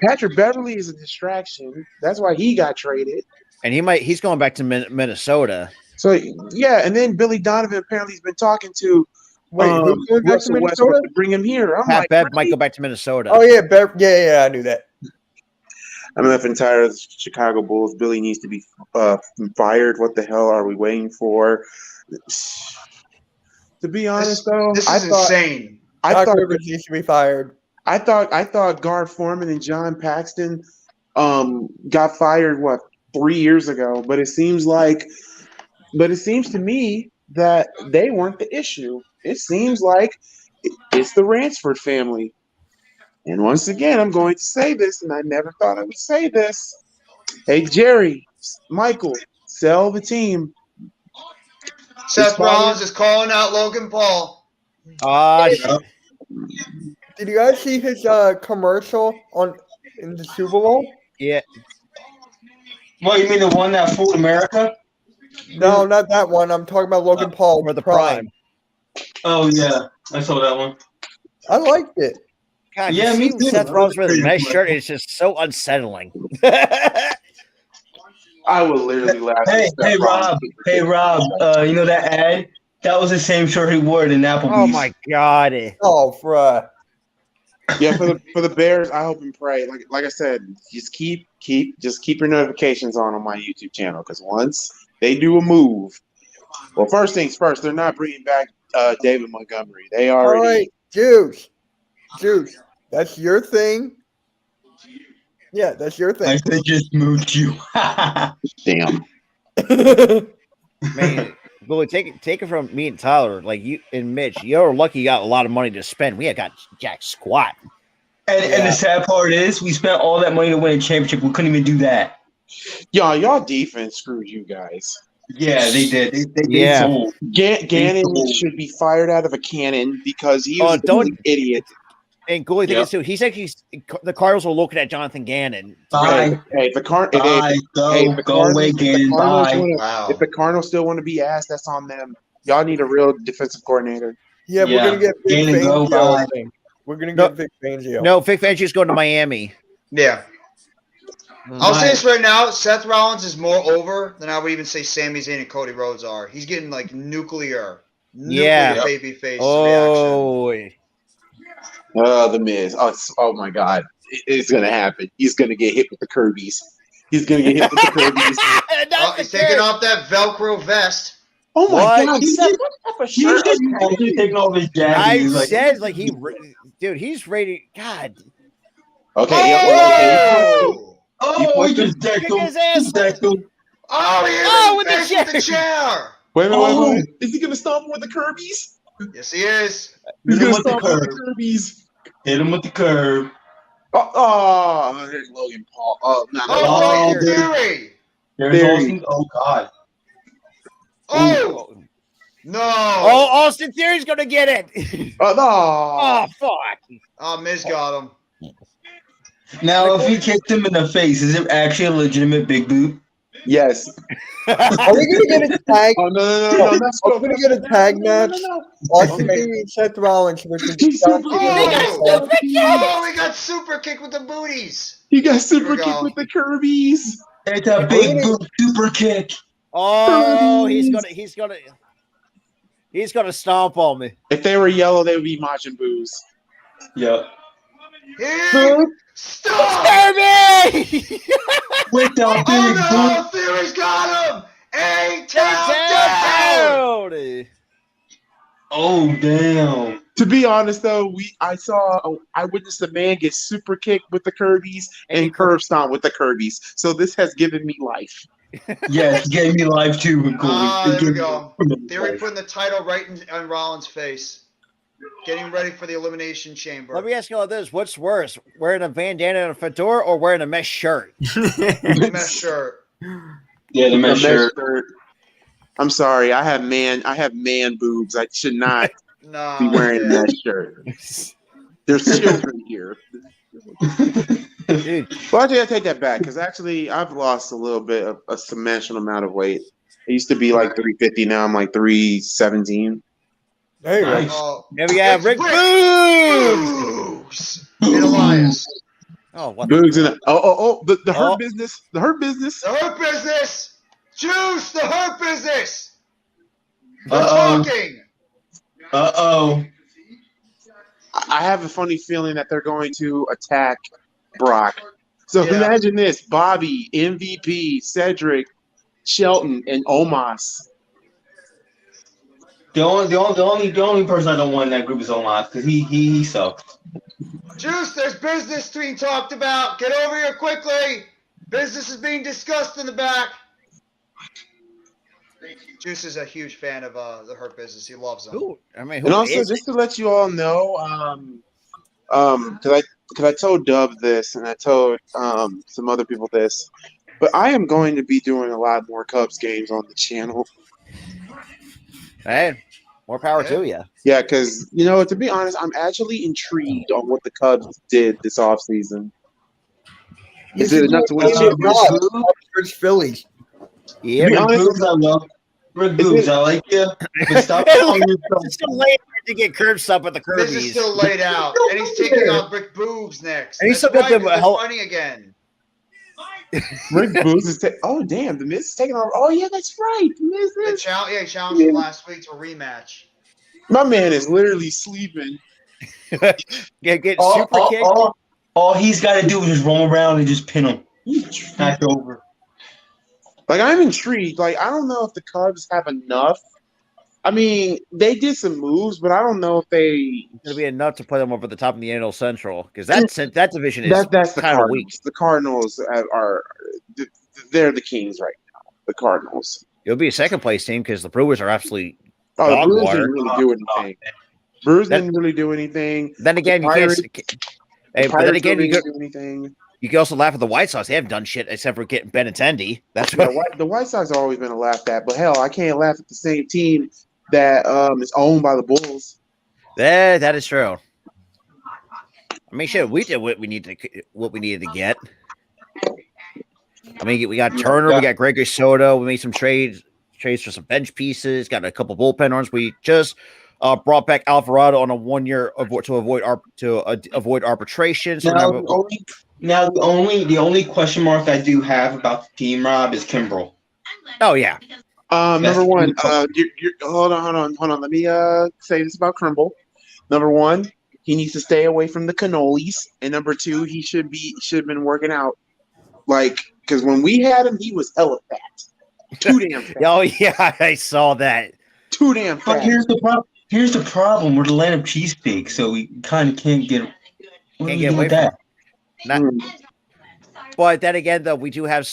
[SPEAKER 10] Patrick Beverly is a distraction. That's why he got traded.
[SPEAKER 5] And he's going back to Minnesota.
[SPEAKER 10] So yeah, and then Billy Donovan apparently has been talking to Russell Westbrook to bring him here.
[SPEAKER 5] Bev might go back to Minnesota.
[SPEAKER 9] Oh yeah, yeah, I knew that.
[SPEAKER 10] I'm effing tired of the Chicago Bulls. Billy needs to be fired. What the hell are we waiting for? To be honest,
[SPEAKER 4] this is insane.
[SPEAKER 10] I thought
[SPEAKER 9] he should be fired.
[SPEAKER 10] I thought Gar Forman and John Paxton got fired 3 years ago, but it seems to me that they weren't the issue. It seems like it's the Ransford family. And once again, I'm going to say this, and I never thought I would say this. Hey, Jerry, Michael, sell the team.
[SPEAKER 4] Seth Rollins is calling out Logan Paul.
[SPEAKER 9] Did you guys see his commercial in the Super Bowl?
[SPEAKER 5] Yeah.
[SPEAKER 8] What, you mean the one that fooled America?
[SPEAKER 9] No, not that one. I'm talking about Logan Paul
[SPEAKER 5] for the Prime.
[SPEAKER 8] Oh yeah, I saw that one.
[SPEAKER 9] I liked it.
[SPEAKER 5] God, yeah, me too. Seth Rollins with a nice shirt is just so unsettling.
[SPEAKER 10] I will literally laugh.
[SPEAKER 8] Hey, Rob. You know that ad? That was the same shirt he wore in Applebee's.
[SPEAKER 5] Oh my God!
[SPEAKER 9] Oh, bruh.
[SPEAKER 10] Yeah, for the Bears, I hope and pray. Like I said, just keep your notifications on my YouTube channel, because once they do a move, well, first things first, they're not bringing back David Montgomery. They already.
[SPEAKER 9] All right, Juice, that's your thing. Yeah, that's your thing.
[SPEAKER 8] I said just moved you.
[SPEAKER 10] Damn.
[SPEAKER 5] Man, Billy, take it from me and Tyler. Like you and Mitch, you're lucky you got a lot of money to spend. We had got jack squat.
[SPEAKER 8] And the sad part is, we spent all that money to win a championship. We couldn't even do that.
[SPEAKER 10] Y'all defense screwed you guys.
[SPEAKER 8] Yeah, they did.
[SPEAKER 10] Gannon should be fired out of a cannon because he was an idiot.
[SPEAKER 5] And Goalie thing is too, he's actually the Cardinals were looking at Jonathan Gannon.
[SPEAKER 10] Bye. Hey,
[SPEAKER 8] go away, Gannon. Bye.
[SPEAKER 10] If the Cardinals still want to be asked, that's on them. Y'all need a real defensive coordinator.
[SPEAKER 9] Yeah, we're gonna get Vic Fangio. We're gonna get Vic Fangio.
[SPEAKER 5] No, Vic Fangio's going to Miami.
[SPEAKER 4] Yeah. I'll say this right now: Seth Rollins is more over than I would even say Sami Zayn and Cody Rhodes are. He's getting like nuclear baby face reaction.
[SPEAKER 10] The Miz. Oh my God. It's going to happen. He's going to get hit with the Kirby's. He's taking off that Velcro vest.
[SPEAKER 5] Oh my God.
[SPEAKER 8] He's just taking off his jacket.
[SPEAKER 5] I said, he's ready. God.
[SPEAKER 10] Okay.
[SPEAKER 8] He just decked him.
[SPEAKER 4] Oh, he hit him in the face with the chair.
[SPEAKER 10] Wait. Is he going to stomp him with the Kirby's?
[SPEAKER 4] Yes, he is.
[SPEAKER 10] He's going to stomp him with the Kirby's.
[SPEAKER 8] Hit him with the curb.
[SPEAKER 10] There's Logan Paul.
[SPEAKER 4] Austin Theory.
[SPEAKER 8] There's Austin. Oh, God.
[SPEAKER 4] Oh. No.
[SPEAKER 5] Oh, Austin Theory's going to get it.
[SPEAKER 10] No.
[SPEAKER 5] Oh, fuck.
[SPEAKER 4] Oh, Miz got him.
[SPEAKER 8] Now, if he kicked him in the face, is it actually a legitimate big boot?
[SPEAKER 10] Yes.
[SPEAKER 9] Are we gonna get a tag?
[SPEAKER 10] Oh no!
[SPEAKER 9] Are we gonna get a tag match? Austin Theory and Seth Rollins versus
[SPEAKER 4] Oh, we got super kick with the booties.
[SPEAKER 10] He got super kick with the Kirby's.
[SPEAKER 8] It's a big boot super kick.
[SPEAKER 5] Oh, he's gonna stomp on me.
[SPEAKER 10] If they were yellow, they would be Majin Boos.
[SPEAKER 8] Yep.
[SPEAKER 4] Stop!
[SPEAKER 5] Kirby!
[SPEAKER 8] With the big boot.
[SPEAKER 4] Theory's got him. A-Town down.
[SPEAKER 8] Oh, damn.
[SPEAKER 10] To be honest, though, I witnessed a man get super kicked with the Kirby's and curb stomp with the Kirby's. So this has given me life.
[SPEAKER 8] Yes, it gave me life too.
[SPEAKER 4] There we go. Theory putting the title right in Rollins' face. Getting ready for the Elimination Chamber.
[SPEAKER 5] Let me ask you all this. What's worse, wearing a bandana and a fedora or wearing a mesh shirt?
[SPEAKER 4] Mesh shirt.
[SPEAKER 8] Yeah, the mesh shirt.
[SPEAKER 10] I'm sorry. I have man boobs. I should not be wearing that shirt. There's children here.
[SPEAKER 5] Dude.
[SPEAKER 10] Well, actually, I take that back because actually I've lost a little bit of a substantial amount of weight. I used to be like 350. Now I'm like 317.
[SPEAKER 9] There you
[SPEAKER 8] Nice.
[SPEAKER 9] go.
[SPEAKER 5] There we have Rick
[SPEAKER 4] Boogs and Elias.
[SPEAKER 5] Oh, what
[SPEAKER 10] Boogs and the Hurt Business. The Hurt Business.
[SPEAKER 4] The Hurt Business. Juice. The Hurt Business. We're talking.
[SPEAKER 10] I have a funny feeling that they're going to attack Brock. So imagine this: Bobby, MVP, Cedric, Shelton, and Omos.
[SPEAKER 8] The only person I don't want in that group is Omos because he sucks.
[SPEAKER 4] Juice, there's business being talked about. Get over here quickly. Business is being discussed in the back. Juice is a huge fan of the Hurt Business. He loves them.
[SPEAKER 5] Who? I mean,
[SPEAKER 10] And also, just to let you all know, because I told Dub this and I told some other people this, but I am going to be doing a lot more Cubs games on the channel.
[SPEAKER 5] Hey, more power to you.
[SPEAKER 10] Yeah, because, to be honest, I'm actually intrigued on what the Cubs did this offseason. Is it enough to win
[SPEAKER 9] It's Phillies.
[SPEAKER 5] Yeah,
[SPEAKER 8] Rick Boogs, I love Rick Boogs. I like you. But stop calling yourself.
[SPEAKER 5] It's still late to get curb stop with the Kirby's.
[SPEAKER 4] This is still laid out. And he's taking on Rick Boogs next.
[SPEAKER 5] And he's still got them
[SPEAKER 4] fighting again.
[SPEAKER 10] Rick Boogs is oh damn, the Miz is taking on. Oh yeah, that's right. The Miz is.
[SPEAKER 4] He challenged him last week to a rematch.
[SPEAKER 10] My man is literally sleeping.
[SPEAKER 5] Get super kicked.
[SPEAKER 8] All he's got to do is just roll around and just pin him. Back over.
[SPEAKER 10] Like, I'm intrigued. Like, I don't know if the Cubs have enough. I mean, they did some moves, but I don't know if they.
[SPEAKER 5] It's gonna be enough to put them over the top of the NL Central because that division is
[SPEAKER 10] that's the
[SPEAKER 5] kind of weak.
[SPEAKER 10] The Cardinals they're the kings right now. The Cardinals.
[SPEAKER 5] It'll be a second place team because the Brewers are absolutely
[SPEAKER 10] the
[SPEAKER 5] dog
[SPEAKER 10] Brewers
[SPEAKER 5] water.
[SPEAKER 10] didn't really do anything. Brewers didn't really do anything.
[SPEAKER 5] Then again, you can't. Hey, but then again, you
[SPEAKER 10] do anything.
[SPEAKER 5] You can also laugh at the White Sox. They haven't done shit except for getting Benintendi. That's what
[SPEAKER 10] the White Sox have always been a laugh at. But hell, I can't laugh at the same team that is owned by the Bulls.
[SPEAKER 5] That is true. I mean, shit, we did what we needed to get. I mean, we got Turner, we got Gregory Soto. We made some trades for some bench pieces. Got a couple bullpen arms. We just brought back Alvarado on a 1 year to avoid arbitration. So
[SPEAKER 8] the only question mark I do have about the team, Rob, is Kimbrel.
[SPEAKER 5] Oh yeah.
[SPEAKER 10] Number one, hold on. Let me say this about Kimbrel. Number one, he needs to stay away from the cannolis, and number two, he should have been working out, because when we had him, he was hella fat, too damn fat.
[SPEAKER 5] Oh yeah, I saw that.
[SPEAKER 10] Too damn fat.
[SPEAKER 8] But here's the problem. We're the land of cheesesteak, so we kind of can't get
[SPEAKER 5] away from that. But then again, though, we do have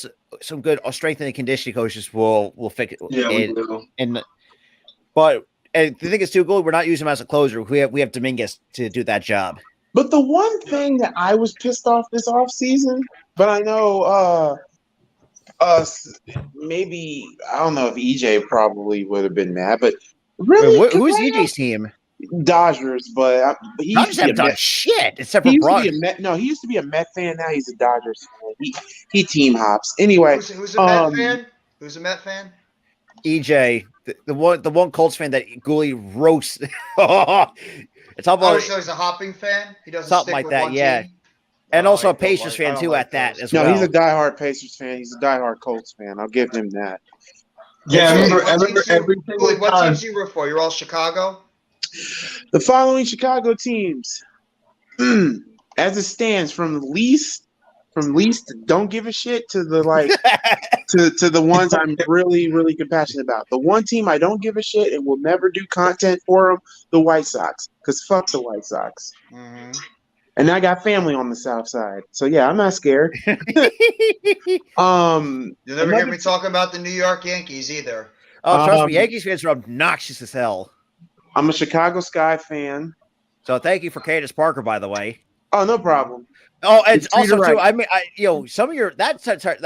[SPEAKER 5] some good strength and conditioning coaches will fix it.
[SPEAKER 8] Yeah, we do.
[SPEAKER 5] But the thing is too good. We're not using him as a closer. We have Dominguez to do that job.
[SPEAKER 10] But the one thing that I was pissed off this offseason, but I know maybe I don't know if EJ probably would have been mad, but really,
[SPEAKER 5] wait, who's EJ's team?
[SPEAKER 10] Dodgers, but he
[SPEAKER 5] Dodgers haven't done shit except for
[SPEAKER 10] Brock. He used to be a Met fan. Now he's a Dodgers fan. He team hops. Anyway,
[SPEAKER 4] who's a Met fan? Who's a Met fan?
[SPEAKER 5] EJ, the one Colts fan that Gooley roasts. It's all about.
[SPEAKER 4] So he's a hopping fan. He doesn't
[SPEAKER 5] something
[SPEAKER 4] stick
[SPEAKER 5] like
[SPEAKER 4] with
[SPEAKER 5] that.
[SPEAKER 4] one
[SPEAKER 5] Yeah.
[SPEAKER 4] team?
[SPEAKER 5] And also a Pacers fan too at that as well.
[SPEAKER 10] No, he's a diehard Pacers fan. He's a diehard Colts fan. I'll give him that.
[SPEAKER 8] Yeah, I remember every single
[SPEAKER 4] what
[SPEAKER 8] time.
[SPEAKER 4] teams do you root for? You're all Chicago?
[SPEAKER 10] The following Chicago teams, as it stands, from least to don't give a shit to the to the ones I'm really, really compassionate about. The one team I don't give a shit and will never do content for them, the White Sox, because fuck the White Sox.
[SPEAKER 4] Mm-hmm.
[SPEAKER 10] And I got family on the South Side, so yeah, I'm not scared.
[SPEAKER 4] You'll never hear me talking about the New York Yankees either.
[SPEAKER 5] Oh, trust me, Yankees fans are obnoxious as hell.
[SPEAKER 10] I'm a Chicago Sky fan.
[SPEAKER 5] So thank you for Candace Parker, by the way.
[SPEAKER 10] Oh, no problem.
[SPEAKER 5] Oh, and also
[SPEAKER 10] right.
[SPEAKER 5] too, I mean, some of your that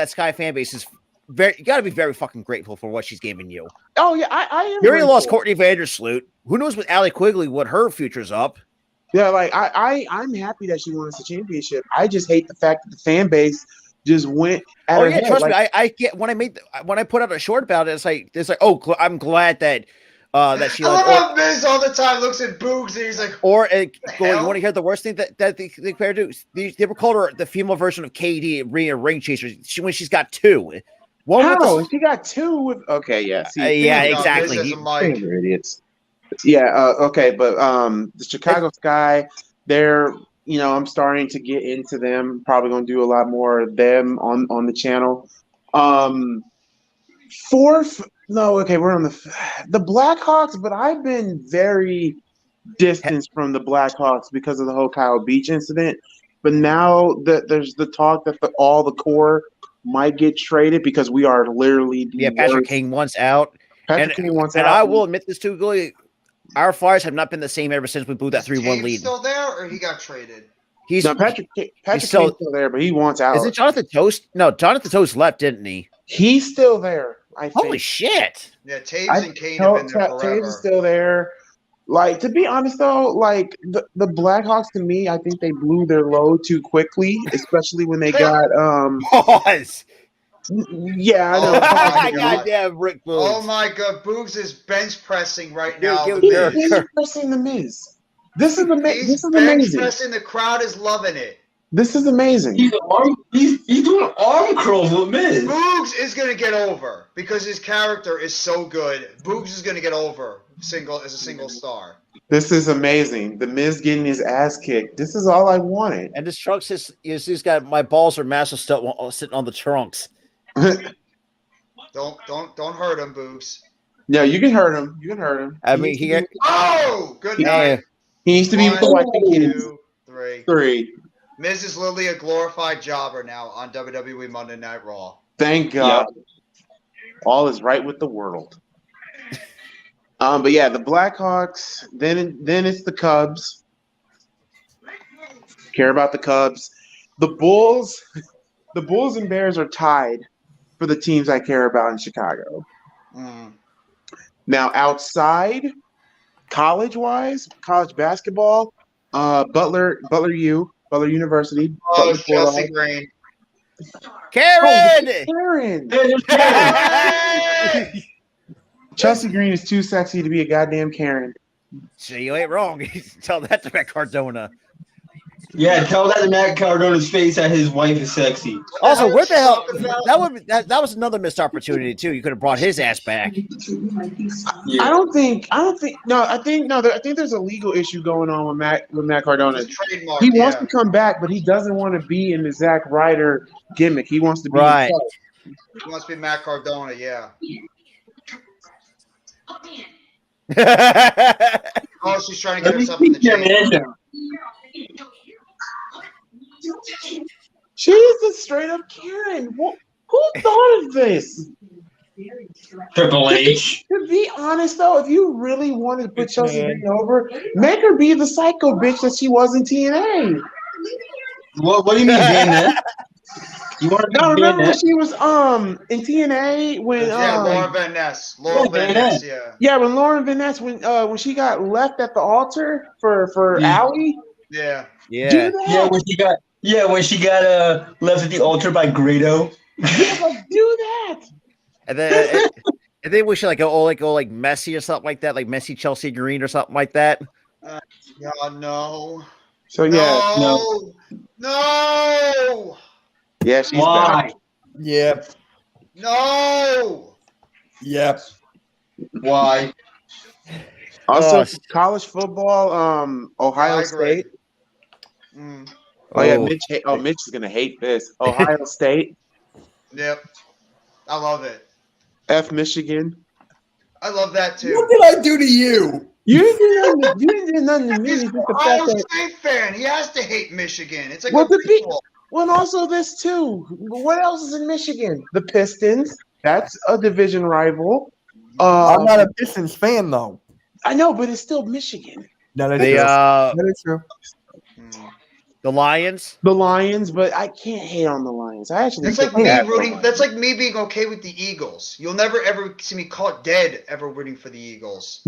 [SPEAKER 5] Sky fan base is very. You got to be very fucking grateful for what she's giving you.
[SPEAKER 10] Oh yeah, I am.
[SPEAKER 5] You already lost Courtney Vandersloot. Who knows with Allie Quigley what her future's up?
[SPEAKER 10] Yeah, like I'm happy that she won us a championship. I just hate the fact that the fan base just went at her head.
[SPEAKER 5] Trust me, I get when I put out a short about it. It's like I'm glad that she.
[SPEAKER 4] I love Miz all the time. Looks at Boogs and he's like,
[SPEAKER 5] you want to hear the worst thing that the player do? They were called her the female version of KD, ring chaser. when she's got two.
[SPEAKER 10] She got two with
[SPEAKER 5] exactly.
[SPEAKER 10] They're idiots. Yeah, okay, but the Chicago Sky, they're I'm starting to get into them. Probably gonna do a lot more of them on the channel. We're on the Blackhawks, but I've been very distanced from the Blackhawks because of the whole Kyle Beach incident. But now that there's the talk that all the core might get traded because we are literally
[SPEAKER 5] Patrick King wants out.
[SPEAKER 10] King wants out.
[SPEAKER 5] And I will admit this too, Gooley. Our Flyers have not been the same ever since we blew that 3-1 lead.
[SPEAKER 4] Still there, or he got traded?
[SPEAKER 10] Patrick King's still there, but he wants out.
[SPEAKER 5] Is it Jonathan Toast? No, Jonathan Toast left, didn't he?
[SPEAKER 10] He's still there. I think.
[SPEAKER 5] Holy shit!
[SPEAKER 4] Yeah, Taves and Kane have been there forever.
[SPEAKER 10] Taves is still there. Like, to be honest though, like the Blackhawks, to me, I think they blew their load too quickly, especially when they got
[SPEAKER 5] Pause.
[SPEAKER 10] Yeah, I know.
[SPEAKER 5] Goddamn Rick Boogs.
[SPEAKER 4] Oh my God, Boogs is bench pressing right now.
[SPEAKER 10] He's bench pressing the Miz. This is amazing. This is
[SPEAKER 4] bench pressing. The crowd is loving it.
[SPEAKER 10] This is amazing.
[SPEAKER 8] He's doing arm curls with Miz.
[SPEAKER 4] Boogs is gonna get over because his character is so good. Boogs is gonna get over as a single star.
[SPEAKER 10] This is amazing. The Miz getting his ass kicked. This is all I wanted.
[SPEAKER 5] And this trunks he's got my balls are massive still sitting on the trunks.
[SPEAKER 4] Don't hurt him, Boogs.
[SPEAKER 10] Yeah, you can hurt him.
[SPEAKER 5] I mean,
[SPEAKER 4] good night.
[SPEAKER 10] He needs to be with the wife and kids.
[SPEAKER 4] 2,
[SPEAKER 10] 3.
[SPEAKER 4] Miz is literally a glorified jobber now on WWE Monday Night Raw.
[SPEAKER 10] Thank God. Yep. All is right with the world. But yeah, the Blackhawks. Then it's the Cubs. Care about the Cubs. The Bulls. The Bulls and Bears are tied for the teams I care about in Chicago. Now, outside, college-wise, college basketball, Butler University.
[SPEAKER 4] Oh, Chelsea Green.
[SPEAKER 5] Karen!
[SPEAKER 10] Chelsea Green is too sexy to be a goddamn Karen.
[SPEAKER 5] So you ain't wrong. Tell that to Matt Cardona.
[SPEAKER 8] Yeah, tell that to Matt Cardona's face that his wife is sexy.
[SPEAKER 5] Also, where the hell that was another missed opportunity too. You could have brought his ass back.
[SPEAKER 10] Yeah. I think there's a legal issue going on with Matt Cardona. He wants to come back, but he doesn't want to be in the Zack Ryder gimmick. He wants to be
[SPEAKER 5] right.
[SPEAKER 4] He wants to be Matt Cardona, yeah. Oh, she's trying to get herself in the chain.
[SPEAKER 10] She's a straight up Karen. What? Who thought of this?
[SPEAKER 8] Triple H.
[SPEAKER 10] To be honest, though, if you really wanted to put Chelsea Green over, make her be the psycho bitch that she was in TNA.
[SPEAKER 8] What do you mean, Van Ness? You want to
[SPEAKER 10] remember when she was in TNA when
[SPEAKER 4] Laura Van Ness. Laura Van Ness, yeah.
[SPEAKER 10] Yeah, when Lauren Van Ness when she got left at the altar for Allie.
[SPEAKER 4] Yeah.
[SPEAKER 5] Yeah.
[SPEAKER 8] When she got left at the altar by Grado.
[SPEAKER 10] Yeah, like, do that.
[SPEAKER 5] And then we should go like Messi or something like that, like Messi Chelsea Green or something like that.
[SPEAKER 4] God, no.
[SPEAKER 10] So yeah,
[SPEAKER 4] no.
[SPEAKER 10] Yeah, she's
[SPEAKER 8] Why?
[SPEAKER 10] back.
[SPEAKER 9] Yep.
[SPEAKER 4] No.
[SPEAKER 9] Yep.
[SPEAKER 8] Why?
[SPEAKER 10] Also, college football, Ohio State. Oh yeah, Mitch is gonna hate this. Ohio State.
[SPEAKER 4] Yep. I love it.
[SPEAKER 10] F Michigan.
[SPEAKER 4] I love that too.
[SPEAKER 9] What did I do to you?
[SPEAKER 10] You didn't do nothing to me.
[SPEAKER 4] He's an Ohio State fan. He has to hate Michigan. It's like
[SPEAKER 10] well, and also this too. What else is in Michigan? The Pistons. That's a division rival.
[SPEAKER 9] I'm not a Pistons fan though.
[SPEAKER 10] I know, but it's still Michigan.
[SPEAKER 9] That is true.
[SPEAKER 5] The Lions.
[SPEAKER 10] The Lions, but I can't hate on the Lions. I actually
[SPEAKER 4] that's like me rooting. That's like me being okay with the Eagles. You'll never ever see me caught dead ever rooting for the Eagles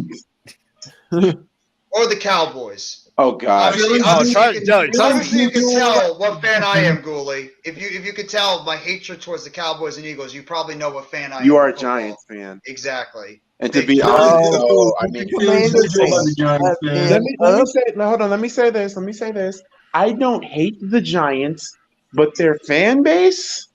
[SPEAKER 4] or the Cowboys.
[SPEAKER 10] Oh God!
[SPEAKER 4] Obviously, you can tell what fan I am, Ghoulie. If you could tell my hatred towards the Cowboys and Eagles, you probably know what fan I am.
[SPEAKER 10] You are a Giants fan,
[SPEAKER 4] exactly.
[SPEAKER 10] And to be honest, I mean, let me say this. I don't hate the Giants, but their fan base,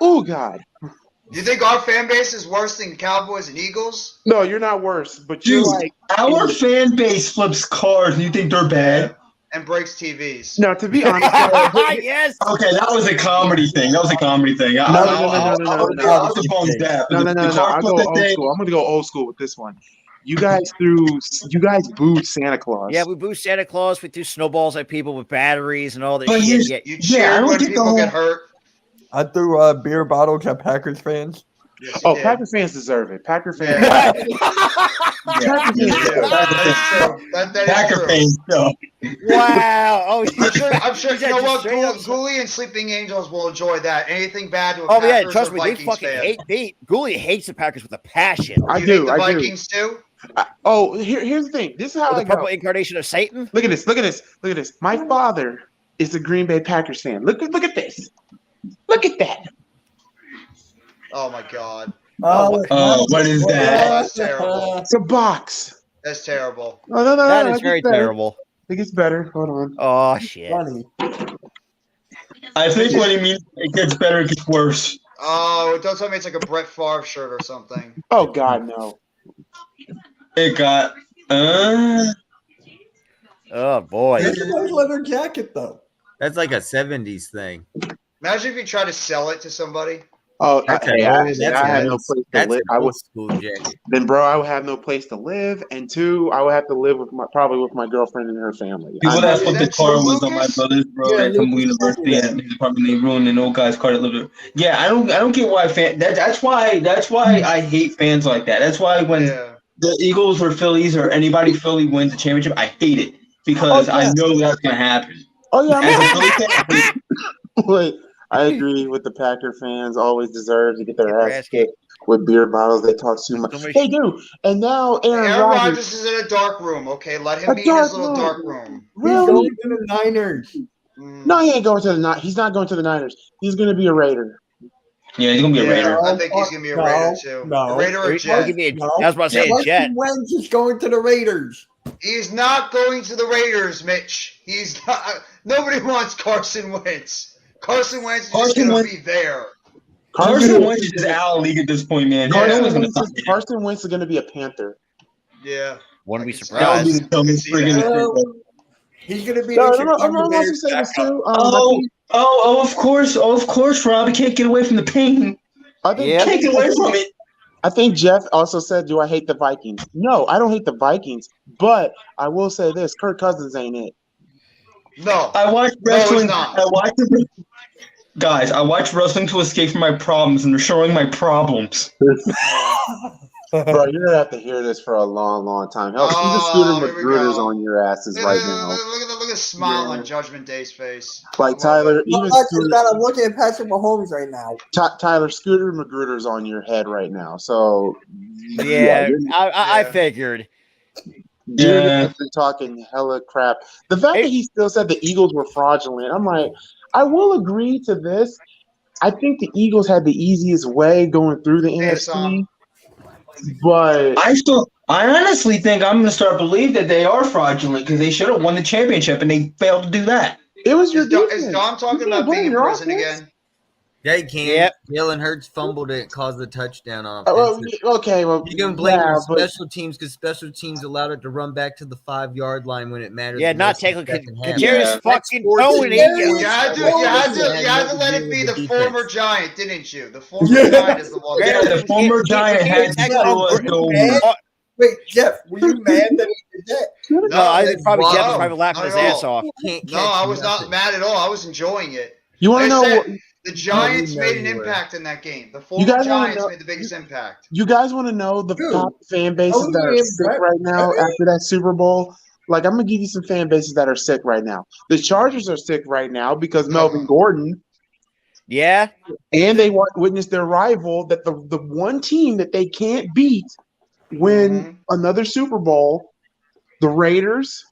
[SPEAKER 10] oh God.
[SPEAKER 4] Do you think our fan base is worse than Cowboys and Eagles?
[SPEAKER 10] No, you're not worse, but you're like
[SPEAKER 8] our fan base flips cars and you think they're bad?
[SPEAKER 4] And breaks TVs.
[SPEAKER 10] No, to be honest.
[SPEAKER 5] Yes.
[SPEAKER 8] Okay, that was a comedy thing.
[SPEAKER 10] No.
[SPEAKER 8] I'll
[SPEAKER 10] go old school. I'm gonna go old school with this one. You guys booed Santa Claus.
[SPEAKER 5] Yeah, we booed Santa Claus. We threw snowballs at people with batteries and all that
[SPEAKER 8] but
[SPEAKER 5] shit.
[SPEAKER 4] You cheer when people get hurt.
[SPEAKER 9] I threw beer bottles at Packers fans.
[SPEAKER 4] Yes,
[SPEAKER 10] Packers fans deserve it. Packer fans.
[SPEAKER 8] Packer fans.
[SPEAKER 5] Wow. Oh,
[SPEAKER 4] I'm sure you know what? Ghoulie and Sleeping Angels will enjoy that. Anything bad to a
[SPEAKER 5] Packers
[SPEAKER 4] Packers
[SPEAKER 5] trust
[SPEAKER 4] or
[SPEAKER 5] me,
[SPEAKER 4] Vikings
[SPEAKER 5] they fucking
[SPEAKER 4] fan.
[SPEAKER 5] hate. Ghoulie hates the Packers with a passion.
[SPEAKER 10] I do.
[SPEAKER 4] The Vikings too.
[SPEAKER 10] Here's the thing. This is how
[SPEAKER 5] the purple incarnation of Satan.
[SPEAKER 10] Look at this. My father is a Green Bay Packers fan. Look at this. Look at that.
[SPEAKER 4] Oh my God.
[SPEAKER 8] What is that?
[SPEAKER 4] That's terrible.
[SPEAKER 10] It's a box.
[SPEAKER 4] That's terrible.
[SPEAKER 10] No.
[SPEAKER 5] That is very terrible.
[SPEAKER 10] I think it's better. Hold on.
[SPEAKER 5] Oh shit.
[SPEAKER 9] Funny.
[SPEAKER 8] I think what he means, it gets better, it gets worse.
[SPEAKER 4] Oh, don't tell me it's like a Brett Favre shirt or something.
[SPEAKER 10] Oh God, no.
[SPEAKER 8] It got.
[SPEAKER 5] Oh boy.
[SPEAKER 9] It's a nice leather jacket though.
[SPEAKER 11] That's like a 70s thing.
[SPEAKER 4] Imagine if you try to sell it to somebody.
[SPEAKER 10] Oh,
[SPEAKER 11] I
[SPEAKER 10] had no place to live.
[SPEAKER 11] I was school jacket.
[SPEAKER 10] Then, bro, I would have no place to live, and two, I would have to live with my girlfriend and her family.
[SPEAKER 8] That's what the car was on my brother's bro from university, and he's probably ruined an old guy's car that lived there. Yeah, I don't get why that's why I hate fans like that. That's why when the Eagles or Phillies or anybody Philly wins the championship, I hate it because I know that's gonna happen.
[SPEAKER 10] Oh yeah, Wait. I agree with the Packer fans. Always deserve to get their ass kicked with beer bottles. They talk too much. They do. And now Aaron
[SPEAKER 4] Rodgers is in a dark room. Okay, let him be in his little dark room.
[SPEAKER 10] Really?
[SPEAKER 9] He's going to the Niners.
[SPEAKER 10] No, he ain't going to the Niners. He's not going to the Niners. He's going to be a Raider.
[SPEAKER 8] Yeah, he's going to be a Raider.
[SPEAKER 4] I think he's going to be a Raider too.
[SPEAKER 9] No.
[SPEAKER 4] A Raider or Jet?
[SPEAKER 5] I was about to say a Jet.
[SPEAKER 9] Wentz is going to the Raiders.
[SPEAKER 4] He's not going to the Raiders, Mitch. He's not. Nobody wants Carson Wentz. Carson Wentz is just going to be there.
[SPEAKER 8] Carson Wentz is just out of league at this point, man.
[SPEAKER 10] Carson Wentz is going to be a Panther.
[SPEAKER 4] Yeah.
[SPEAKER 5] Wouldn't be surprised.
[SPEAKER 9] He's going to be
[SPEAKER 8] of course, Rob. He can't get away from the pain. Can't get away from it.
[SPEAKER 10] I think Jeff also said, do I hate the Vikings? No, I don't hate the Vikings, but I will say this, Kirk Cousins ain't it.
[SPEAKER 4] No.
[SPEAKER 8] I watched wrestling.
[SPEAKER 4] No,
[SPEAKER 8] Guys, I watch wrestling to escape from my problems, and they're showing my problems.
[SPEAKER 10] Bro, you're gonna have to hear this for a long, long time. Hell, even Scooter Magruder's on your asses right now.
[SPEAKER 4] Look at the smile on Judgment Day's face.
[SPEAKER 10] Like Tyler, even Scooter,
[SPEAKER 9] I'm looking at Patrick Mahomes right now.
[SPEAKER 10] Tyler, Scooter Magruder's on your head right now. So
[SPEAKER 5] yeah, I figured.
[SPEAKER 10] Dude has been talking hella crap. The fact that he still said the Eagles were fraudulent, I'm like, I will agree to this. I think the Eagles had the easiest way going through the NFC. But
[SPEAKER 8] I honestly think I'm going to start believe that they are fraudulent because they should have won the championship and they failed to do that.
[SPEAKER 10] It was your
[SPEAKER 4] Is Dom talking about being in prison again?
[SPEAKER 11] Yeah, you can.
[SPEAKER 5] Yep.
[SPEAKER 11] Jalen Hurts fumbled it, caused the touchdown on.
[SPEAKER 10] Okay, well,
[SPEAKER 11] you can blame special teams because special teams allowed it to run back to the 5-yard line when it mattered.
[SPEAKER 5] Yeah, not technically.
[SPEAKER 11] Jerry's
[SPEAKER 5] fucking Tony.
[SPEAKER 4] You had to let it be the former Giant, didn't you? The former Giant is the one.
[SPEAKER 8] Yeah, the former Giant had to
[SPEAKER 9] Wait, Jeff, were you mad that he did that?
[SPEAKER 4] No,
[SPEAKER 5] I think probably Jeff was probably laughing his ass off.
[SPEAKER 4] No, I was not mad at all. I was enjoying it.
[SPEAKER 10] You want to know?
[SPEAKER 4] The Giants made an impact in that game. The former Giants made the biggest impact.
[SPEAKER 10] You guys want to know the top fan bases that are sick right now after that Super Bowl? Like, I'm going to give you some fan bases that are sick right now. The Chargers are sick right now because Melvin Gordon.
[SPEAKER 5] Yeah.
[SPEAKER 10] And they witnessed their rival, that the one team that they can't beat win another Super Bowl, the Raiders.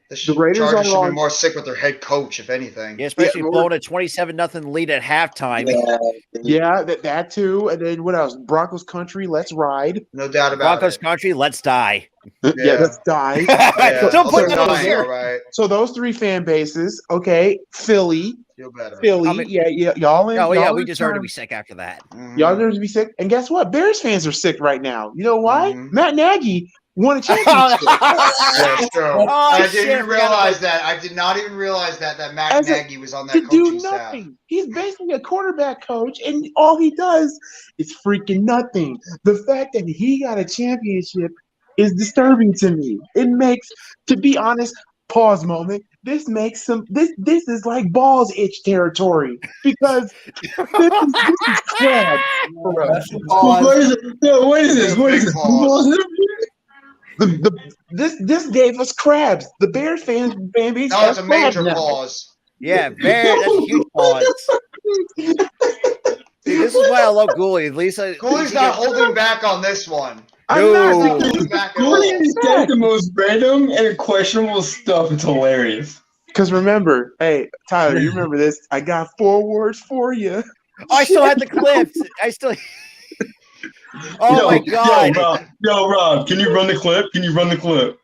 [SPEAKER 4] The Raiders should be more sick with their head coach, if anything.
[SPEAKER 5] Yeah, especially blowing a 27-0 lead at halftime.
[SPEAKER 10] Yeah, that too. And then what else? Broncos country, let's ride.
[SPEAKER 4] No doubt about
[SPEAKER 5] Broncos country, let's die.
[SPEAKER 10] Yeah, let's die.
[SPEAKER 5] Don't put that on here.
[SPEAKER 4] Right.
[SPEAKER 10] So those three fan bases, okay. Philly.
[SPEAKER 4] Feel better.
[SPEAKER 10] Philly, y'all.
[SPEAKER 5] We deserve to be sick after that.
[SPEAKER 10] Y'all deserve to be sick. And guess what? Bears fans are sick right now. You know why? Matt Nagy won a championship.
[SPEAKER 4] I didn't even realize that. I did not even realize that Matt Nagy was on that coaching staff.
[SPEAKER 10] He's basically a quarterback coach, and all he does is freaking nothing. The fact that he got a championship is disturbing to me. It makes, to be honest, pause moment. This makes some. This is like balls itch territory because this is crap.
[SPEAKER 8] What is this? What is this?
[SPEAKER 10] This gave us crabs. The Bears fan base.
[SPEAKER 4] No, it's a major pause.
[SPEAKER 5] Yeah, Bears. That's a huge pause. See, this is why I love Gooley. At least
[SPEAKER 4] Gooley's not holding back on this one.
[SPEAKER 8] Gooley has said the most random and questionable stuff. It's hilarious.
[SPEAKER 10] Because remember, hey, Tyler, you remember this? I got 4 words for you.
[SPEAKER 5] I still had the clips. My God.
[SPEAKER 8] Yo, Rob, can you run the clip?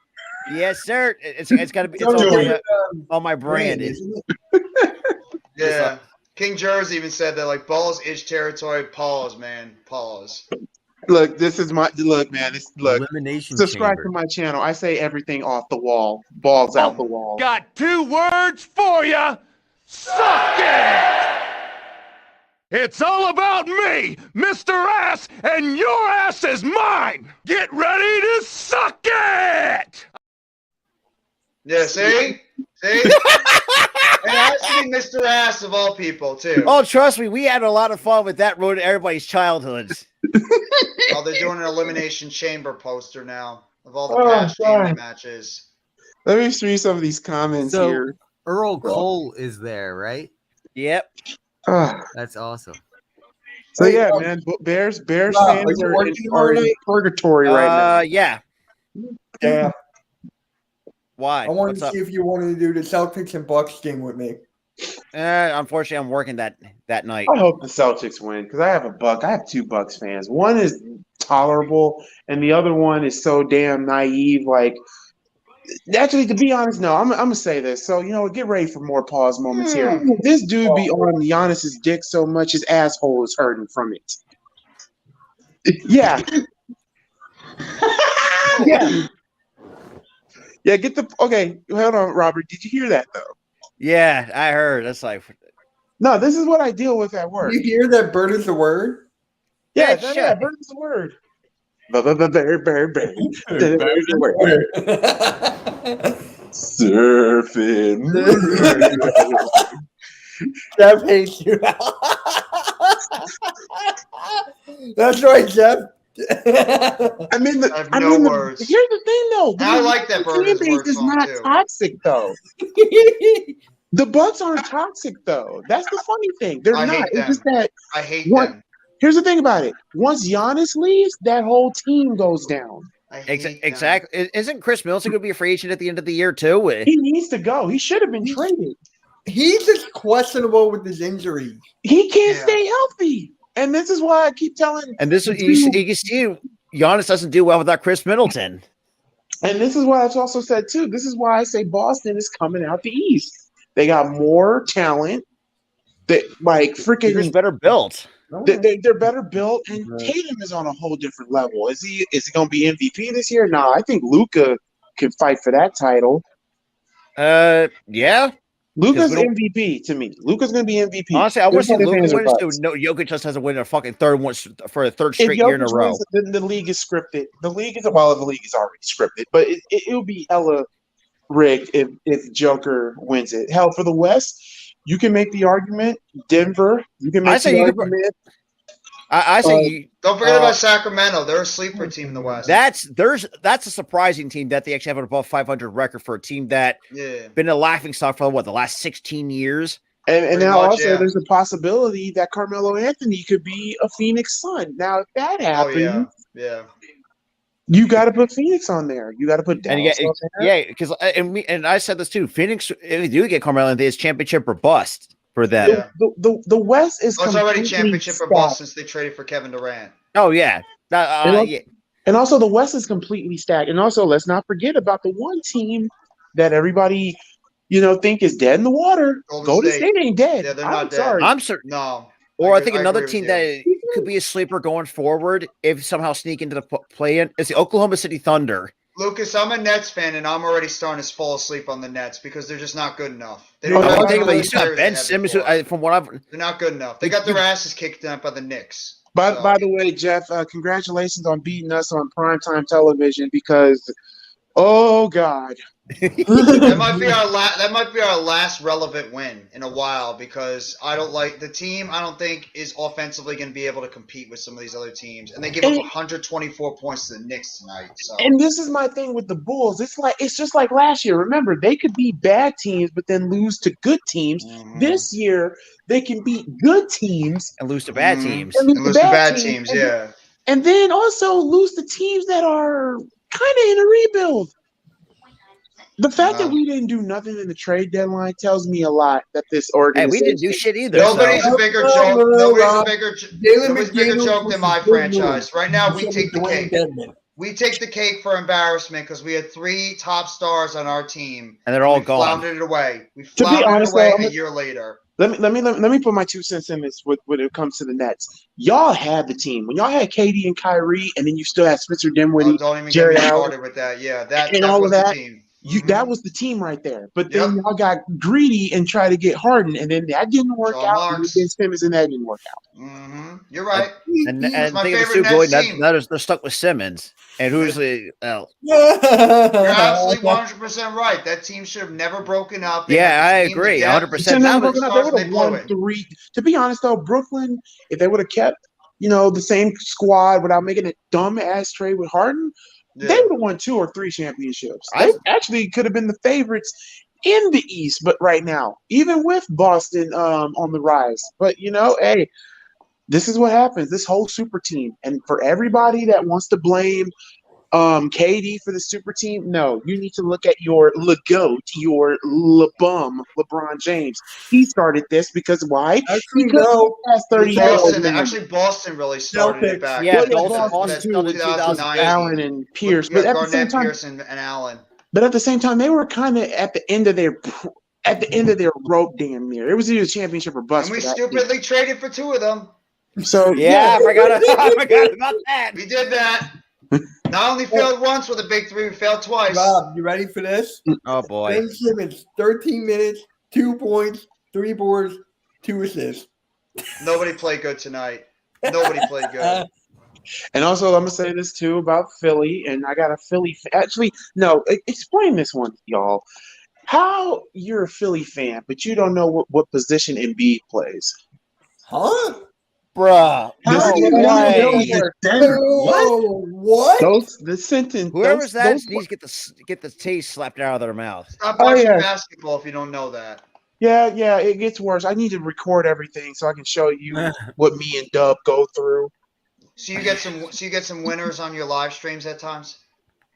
[SPEAKER 5] Yes, sir. It's got to be on my brand.
[SPEAKER 4] Yeah. King Jersey even said that, like, balls itch territory. Pause, man. Pause.
[SPEAKER 10] Look, man.
[SPEAKER 11] Elimination
[SPEAKER 10] subscribe
[SPEAKER 11] chamber.
[SPEAKER 10] to my channel. I say everything off the wall. Balls out the wall.
[SPEAKER 7] Got 2 words for you. Suck it! It's all about me, Mr. Ass, and your ass is mine. Get ready to suck it!
[SPEAKER 4] Yeah, see? It has to be Mr. Ass of all people, too.
[SPEAKER 5] Oh, trust me, we had a lot of fun with that ruining everybody's childhoods.
[SPEAKER 4] Oh, they're doing an elimination chamber poster now of all the past chamber matches.
[SPEAKER 10] Let me read some of these comments here.
[SPEAKER 11] Earl Cole is there, right?
[SPEAKER 5] Yep.
[SPEAKER 11] That's awesome.
[SPEAKER 10] So yeah, man, Bears fans are in purgatory right now.
[SPEAKER 5] Yeah. Why?
[SPEAKER 9] I wanted to see if you wanted to do the Celtics and Bucks game with me.
[SPEAKER 5] Unfortunately, I'm working that night.
[SPEAKER 10] I hope the Celtics win because I have 2 Bucks fans. One is tolerable, and the other one is so damn naive. Like, actually, to be honest, no, I'm gonna say this. So get ready for more pause moments here. This dude be on Giannis's dick so much his asshole is hurting from it. Yeah. Yeah. Yeah, okay, hold on, Robert. Did you hear that, though?
[SPEAKER 5] Yeah, I heard. That's like...
[SPEAKER 10] No, this is what I deal with at work.
[SPEAKER 9] You hear that bird is a word?
[SPEAKER 10] Yeah, bird is a word. Bird. Surfing.
[SPEAKER 9] Jeff hates you. That's right, Jeff.
[SPEAKER 10] I mean,
[SPEAKER 4] I have no words.
[SPEAKER 10] Here's the thing, though.
[SPEAKER 4] I like that
[SPEAKER 10] fan base is not toxic, though. The Bucks aren't toxic, though. That's the funny thing. They're
[SPEAKER 4] I
[SPEAKER 10] not.
[SPEAKER 4] hate
[SPEAKER 10] It's
[SPEAKER 4] them.
[SPEAKER 10] just that
[SPEAKER 4] I hate them.
[SPEAKER 10] Here's the thing about it. Once Giannis leaves, that whole team goes down.
[SPEAKER 5] Exactly. Isn't Chris Middleton going to be a free agent at the end of the year too?
[SPEAKER 10] He needs to go. He should have been traded.
[SPEAKER 9] He's just questionable with his injury.
[SPEAKER 10] He can't stay healthy, and this is why I keep telling.
[SPEAKER 5] And this is you can see Giannis doesn't do well without Chris Middleton.
[SPEAKER 10] And this is why I've also said too. This is why I say Boston is coming out the East. They got more talent. That like freaking
[SPEAKER 5] better built.
[SPEAKER 10] They're better built, and Tatum is on a whole different level. Is he going to be MVP this year? No, I think Luka can fight for that title.
[SPEAKER 5] Yeah.
[SPEAKER 10] Luka's MVP to me. Luka's going to be MVP.
[SPEAKER 5] Honestly, I want to see Luka win. No, Jokic just hasn't won a fucking third straight year in a row.
[SPEAKER 10] Wins, the league is scripted. The league is already scripted, but it'll be Ella rigged if Joker wins it. Hell, for the West, you can make the argument. Denver, you can make the argument.
[SPEAKER 5] I say
[SPEAKER 4] don't forget about Sacramento. They're a sleeper team in the West.
[SPEAKER 5] That's a surprising team that they actually have an above 500 record for a team that been a laughing stock for the last 16 years.
[SPEAKER 10] And now also there's a possibility that Carmelo Anthony could be a Phoenix Sun. Now if that happens, you got to put Phoenix on there. You got to put Dallas on there.
[SPEAKER 5] Yeah, because and I said this too. Phoenix, if you do get Carmelo Anthony, it's championship or bust. For them,
[SPEAKER 10] the West is
[SPEAKER 4] it's already championship or bust since they traded for Kevin Durant.
[SPEAKER 5] Oh yeah,
[SPEAKER 10] and also the West is completely stacked. And also, let's not forget about the one team that everybody, think is dead in the water. Golden State ain't dead.
[SPEAKER 4] Yeah, they're not dead.
[SPEAKER 10] Sorry.
[SPEAKER 5] I'm certain.
[SPEAKER 4] No.
[SPEAKER 5] Or I think another team that could be a sleeper going forward, if somehow sneak into the play-in, is the Oklahoma City Thunder.
[SPEAKER 4] Lucas, I'm a Nets fan, and I'm already starting to fall asleep on the Nets because they're just not good enough. They
[SPEAKER 5] don't think about it. You still have Ben Simmons, from what I've.
[SPEAKER 4] They're not good enough. They got their asses kicked out by the Knicks.
[SPEAKER 10] By the way, Jeff, congratulations on beating us on primetime television because, oh God.
[SPEAKER 4] that might be our last relevant win in a while because I don't like the team. I don't think is offensively going to be able to compete with some of these other teams, and they give up 124 points to the Knicks tonight. So.
[SPEAKER 10] And this is my thing with the Bulls. It's just like last year. Remember, they could beat bad teams, but then lose to good teams. Mm-hmm. This year, they can beat good teams
[SPEAKER 5] and lose to bad teams.
[SPEAKER 4] And lose to bad teams.
[SPEAKER 10] And then also lose to teams that are kind of in a rebuild. The fact that we didn't do nothing in the trade deadline tells me a lot that this organization.
[SPEAKER 5] Hey, we didn't do shit either.
[SPEAKER 4] Nobody's a bigger joke. Nobody's a bigger joke than my franchise. Right now, we take the cake. We take the cake for embarrassment because we had 3 top stars on our team,
[SPEAKER 5] and they're all gone.
[SPEAKER 4] Floundered it away. We floundered it away a year later.
[SPEAKER 10] Let me put my 2 cents in this when it comes to the Nets. Y'all had the team when y'all had KD and Kyrie, and then you still had Spencer Dinwiddie,
[SPEAKER 4] don't even
[SPEAKER 10] Jerry
[SPEAKER 4] get me
[SPEAKER 10] Allen,
[SPEAKER 4] started with that. Yeah, that
[SPEAKER 10] all
[SPEAKER 4] was
[SPEAKER 10] of that.
[SPEAKER 4] The team.
[SPEAKER 10] That was the team right there. But then y'all got greedy and tried to get Harden, and then that didn't work out. And then Simmons, and that didn't work out.
[SPEAKER 4] Mm-hmm. You're right.
[SPEAKER 5] And think of the Goy, they're stuck with Simmons. And who's the
[SPEAKER 4] You're absolutely 100% right. That team should have never broken up.
[SPEAKER 5] I agree. 100%.
[SPEAKER 10] They would have won 3. To be honest, though, Brooklyn, if they would have kept, the same squad without making a dumb ass trade with Harden, they would have won 2 or 3 championships. They actually could have been the favorites in the East, but right now, even with Boston on the rise. But hey, this is what happens. This whole super team, and for everybody that wants to blame KD for the super team, no, you need to look at your LeGoat, your LeBum, LeBron James. He started this because why?
[SPEAKER 4] Boston really started it back.
[SPEAKER 5] Yeah, Boston started 2009.
[SPEAKER 10] Allen and Pierce, but at the same time,
[SPEAKER 4] Pearson and Allen.
[SPEAKER 10] But at the same time, they were kind of at the end of their rope, damn near. It was either championship or bust.
[SPEAKER 4] And we stupidly traded for 2 of them.
[SPEAKER 10] So
[SPEAKER 5] I forgot about that.
[SPEAKER 4] We did that. Not only failed once with a big 3, we failed twice.
[SPEAKER 9] Rob, you ready for this?
[SPEAKER 5] Oh boy.
[SPEAKER 9] Ben Simmons, 13 minutes, 2 points, 3 boards, 2 assists.
[SPEAKER 4] Nobody played good tonight. Nobody played good.
[SPEAKER 10] And also, I'm gonna say this too about Philly, and I got a Philly. Actually, no, explain this one, y'all. How you're a Philly fan, but you don't know what position Embiid plays?
[SPEAKER 9] Huh?
[SPEAKER 5] Bruh.
[SPEAKER 8] How do you not know he's a center? What?
[SPEAKER 10] The sentence.
[SPEAKER 5] Whoever's that needs to get the taste slapped out of their mouth.
[SPEAKER 4] Stop watching basketball if you don't know that.
[SPEAKER 10] Yeah, it gets worse. I need to record everything so I can show you what me and Dub go through.
[SPEAKER 4] So you get some winners on your live streams at times?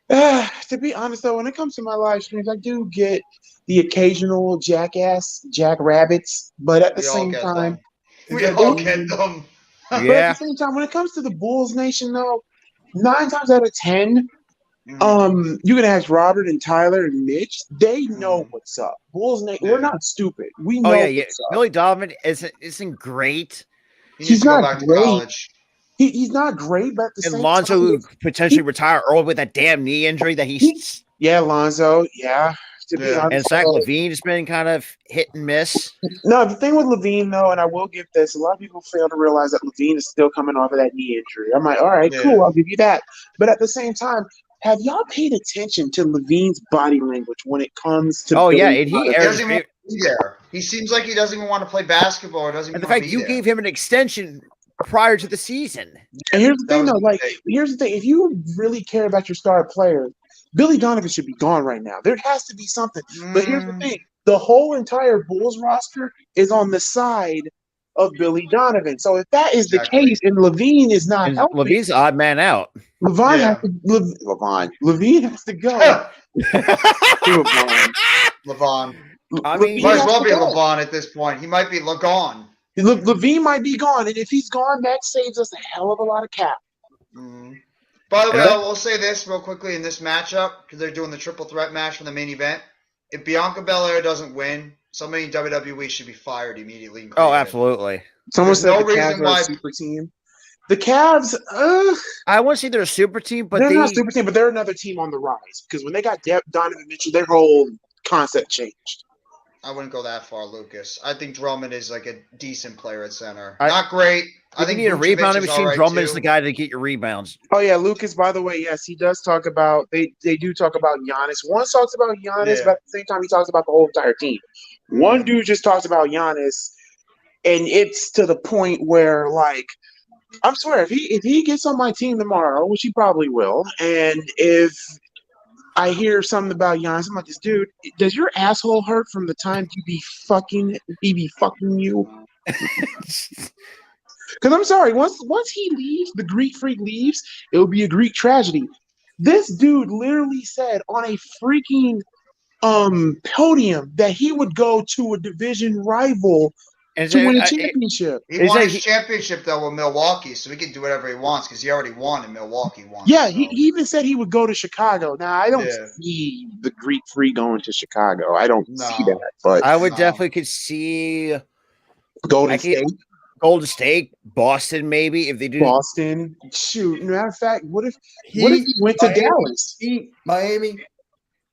[SPEAKER 10] To be honest, though, when it comes to my live streams, I do get the occasional jackrabbits, but at the same time,
[SPEAKER 4] we all get them.
[SPEAKER 10] But at the same time, when it comes to the Bulls Nation, though, 9 times out of 10, you can ask Robert and Tyler and Mitch. They know what's up. Bulls Nation, we're not stupid. We know. What's up.
[SPEAKER 5] Billy Donovan isn't great.
[SPEAKER 10] He's not great. He's not great, but at the same time,
[SPEAKER 5] Lonzo potentially retire early with that damn knee injury that he's.
[SPEAKER 10] Yeah, Lonzo. Yeah. To be honest,
[SPEAKER 5] and Zach LaVine has been kind of hit and miss.
[SPEAKER 10] No, the thing with LaVine, though, and I will give this, a lot of people fail to realize that LaVine is still coming off of that knee injury. I'm like, all right, cool, I'll give you that. But at the same time, have y'all paid attention to LaVine's body language when it comes to?
[SPEAKER 4] He seems like he doesn't even want to play basketball or doesn't.
[SPEAKER 5] And the fact you gave him an extension prior to the season.
[SPEAKER 10] And here's the thing, though. Here's the thing. If you really care about your star player, Billy Donovan should be gone right now. There has to be something. But here's the thing. The whole entire Bulls roster is on the side of Billy Donovan. So if that is the case and LaVine is not helping,
[SPEAKER 5] LaVine's the odd man out.
[SPEAKER 10] LaVine has to go.
[SPEAKER 4] LaVon.
[SPEAKER 5] I mean,
[SPEAKER 4] he might as well be LaVon at this point. He might be gone.
[SPEAKER 10] Look, LaVine might be gone, and if he's gone, that saves us a hell of a lot of cap.
[SPEAKER 4] By the way, I will say this real quickly in this matchup, because they're doing the triple threat match for the main event. If Bianca Belair doesn't win, somebody in WWE should be fired immediately.
[SPEAKER 5] Oh, absolutely.
[SPEAKER 10] Someone said the Cavs are a super team. The Cavs,
[SPEAKER 5] I wouldn't say they're a super team, but
[SPEAKER 10] they're not a super team, but they're another team on the rise. Because when they got Donovan Mitchell, their whole concept changed.
[SPEAKER 4] I wouldn't go that far, Lucas. I think Drummond is like a decent player at center. Not great. I think
[SPEAKER 5] you need a rebounding machine. Drummond is the guy to get your rebounds.
[SPEAKER 10] Oh yeah, Lucas. By the way, yes, he does talk about. They do talk about Giannis. One talks about Giannis, but at the same time, he talks about the whole entire team. One dude just talks about Giannis, and it's to the point where, like, I swear, if he gets on my team tomorrow, which he probably will, and if I hear something about Giannis, I'm like, this dude, does your asshole hurt from the time he be fucking you? Because I'm sorry, once he leaves, the Greek freak leaves, it will be a Greek tragedy. This dude literally said on a freaking podium that he would go to a division rival to win a championship.
[SPEAKER 4] He won his championship, though, with Milwaukee, so he can do whatever he wants because he already won in Milwaukee once.
[SPEAKER 10] Yeah, so. He even said he would go to Chicago. Now, I don't see the Greek freak going to Chicago. I don't see that. But
[SPEAKER 5] I would definitely could see
[SPEAKER 10] Golden State.
[SPEAKER 5] Golden State, Boston, maybe if they do.
[SPEAKER 10] Boston, shoot. Matter of fact, what if he went to Dallas?
[SPEAKER 9] Miami.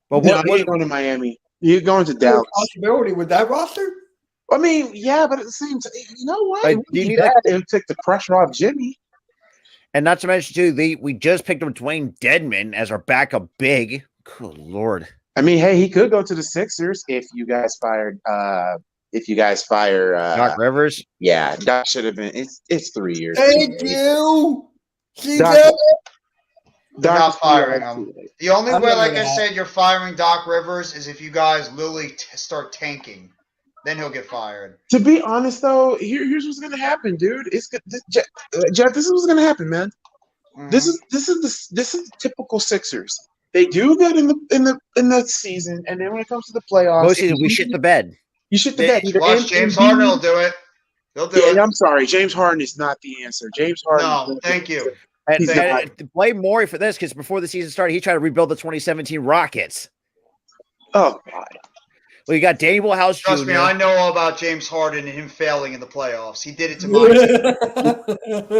[SPEAKER 10] But what he's going to Miami? You're going to Dallas.
[SPEAKER 9] Possibility with that roster?
[SPEAKER 10] I mean, yeah, but at the same time, you know what? It would take the pressure off Jimmy.
[SPEAKER 5] And not to mention, too, we just picked up Dwayne Dedman as our backup big. Good Lord.
[SPEAKER 10] I mean, hey, he could go to the Sixers if you guys fire
[SPEAKER 5] Doc Rivers.
[SPEAKER 10] Yeah, Doc should have been. It's 3 years.
[SPEAKER 9] Thank you.
[SPEAKER 4] Doc not firing him. The only way, like I said, you're firing Doc Rivers is if you guys literally start tanking. Then he'll get fired.
[SPEAKER 10] To be honest, though, here's what's gonna happen, dude. Jeff, this is what's gonna happen, man. Mm-hmm. This is the typical Sixers. They do good in the season, and then when it comes to the playoffs,
[SPEAKER 5] we shit the bed.
[SPEAKER 10] You shit the bed.
[SPEAKER 4] Watch James Harden will do it. He'll do it.
[SPEAKER 10] I'm sorry, James Harden is not the answer. James Harden.
[SPEAKER 4] No, thank you.
[SPEAKER 5] And blame Morey for this because before the season started, he tried to rebuild the 2017 Rockets.
[SPEAKER 10] Oh God.
[SPEAKER 5] Well, you got Daniel House Jr.
[SPEAKER 4] Trust me, I know all about James Harden and him failing in the playoffs. He did it to mine.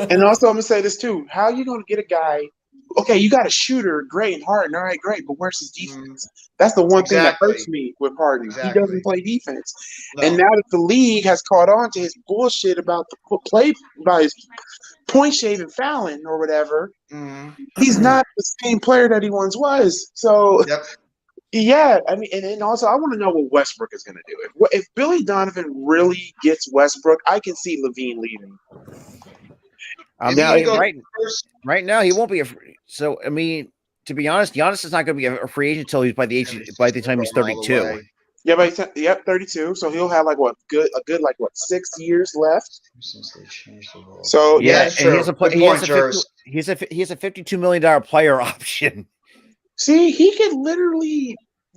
[SPEAKER 10] And also, I'm gonna say this too: how are you gonna get a guy? Okay, you got a shooter, great, and Harden. All right, great, but where's his defense? That's the one thing that hurts me with Harden. He doesn't play defense. No. And now that the league has caught on to his bullshit about his point shaving fouling or whatever, he's not the same player that he once was. So.
[SPEAKER 4] Yep.
[SPEAKER 10] Yeah, I mean, and also I want to know what Westbrook is going to do. If Billy Donovan really gets Westbrook, I can see Levine leaving.
[SPEAKER 5] I mean, right now he won't be so. I mean, to be honest, Giannis is not going to be a free agent until he's by the time he's 32.
[SPEAKER 10] Yeah, but 32. So he'll have like a good 6 years left.
[SPEAKER 4] Since they changed the rule.
[SPEAKER 10] So
[SPEAKER 5] yeah, and he has a $52 million player option.
[SPEAKER 10] See, he could literally,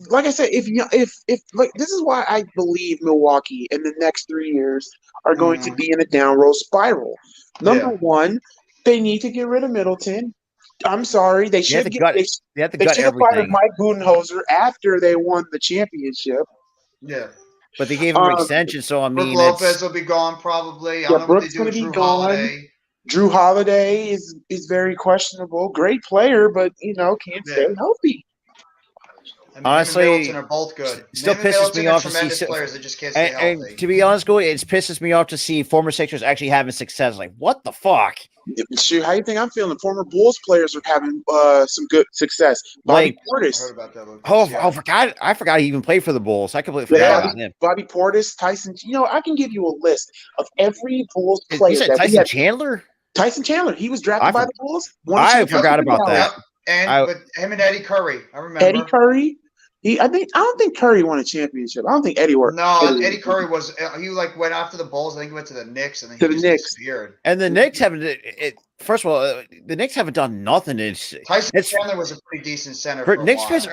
[SPEAKER 10] like I said, if like this is why I believe Milwaukee in the next 3 years are going to be in a downward spiral. Number one, they need to get rid of Middleton. I'm sorry, they should have fired Mike Budenholzer after they won the championship.
[SPEAKER 4] Yeah,
[SPEAKER 5] but they gave him an extension, so I mean,
[SPEAKER 4] Brook Lopez will be gone probably. I don't know what they do with Drew Holiday.
[SPEAKER 10] Drew Holiday is very questionable. Great player, but can't stay healthy.
[SPEAKER 4] I mean,
[SPEAKER 5] honestly,
[SPEAKER 4] Middleton are both good.
[SPEAKER 5] Still pisses me off to see
[SPEAKER 4] players that just can't stay healthy.
[SPEAKER 5] And to be honest, it pisses me off to see former Sixers actually having success. Like, what the fuck?
[SPEAKER 10] Shoot, how do you think I'm feeling? Former Bulls players are having some good success. Bobby Portis.
[SPEAKER 5] I forgot he even played for the Bulls. I completely forgot about him.
[SPEAKER 10] Bobby Portis, Tyson. I can give you a list of every Bulls player.
[SPEAKER 5] You said Tyson Chandler?
[SPEAKER 10] Tyson Chandler. He was drafted by the Bulls.
[SPEAKER 5] I forgot about that.
[SPEAKER 4] But him and Eddie Curry, I remember.
[SPEAKER 10] Eddie Curry. I don't think Curry won a championship. I don't think Eddie worked.
[SPEAKER 4] No, Eddie Curry was. He went after the Bulls. I think he went to the Knicks, and then he disappeared.
[SPEAKER 5] And the Knicks haven't. First of all, the Knicks haven't done nothing.
[SPEAKER 4] Tyson Chandler was a pretty decent center. For
[SPEAKER 5] Knicks fans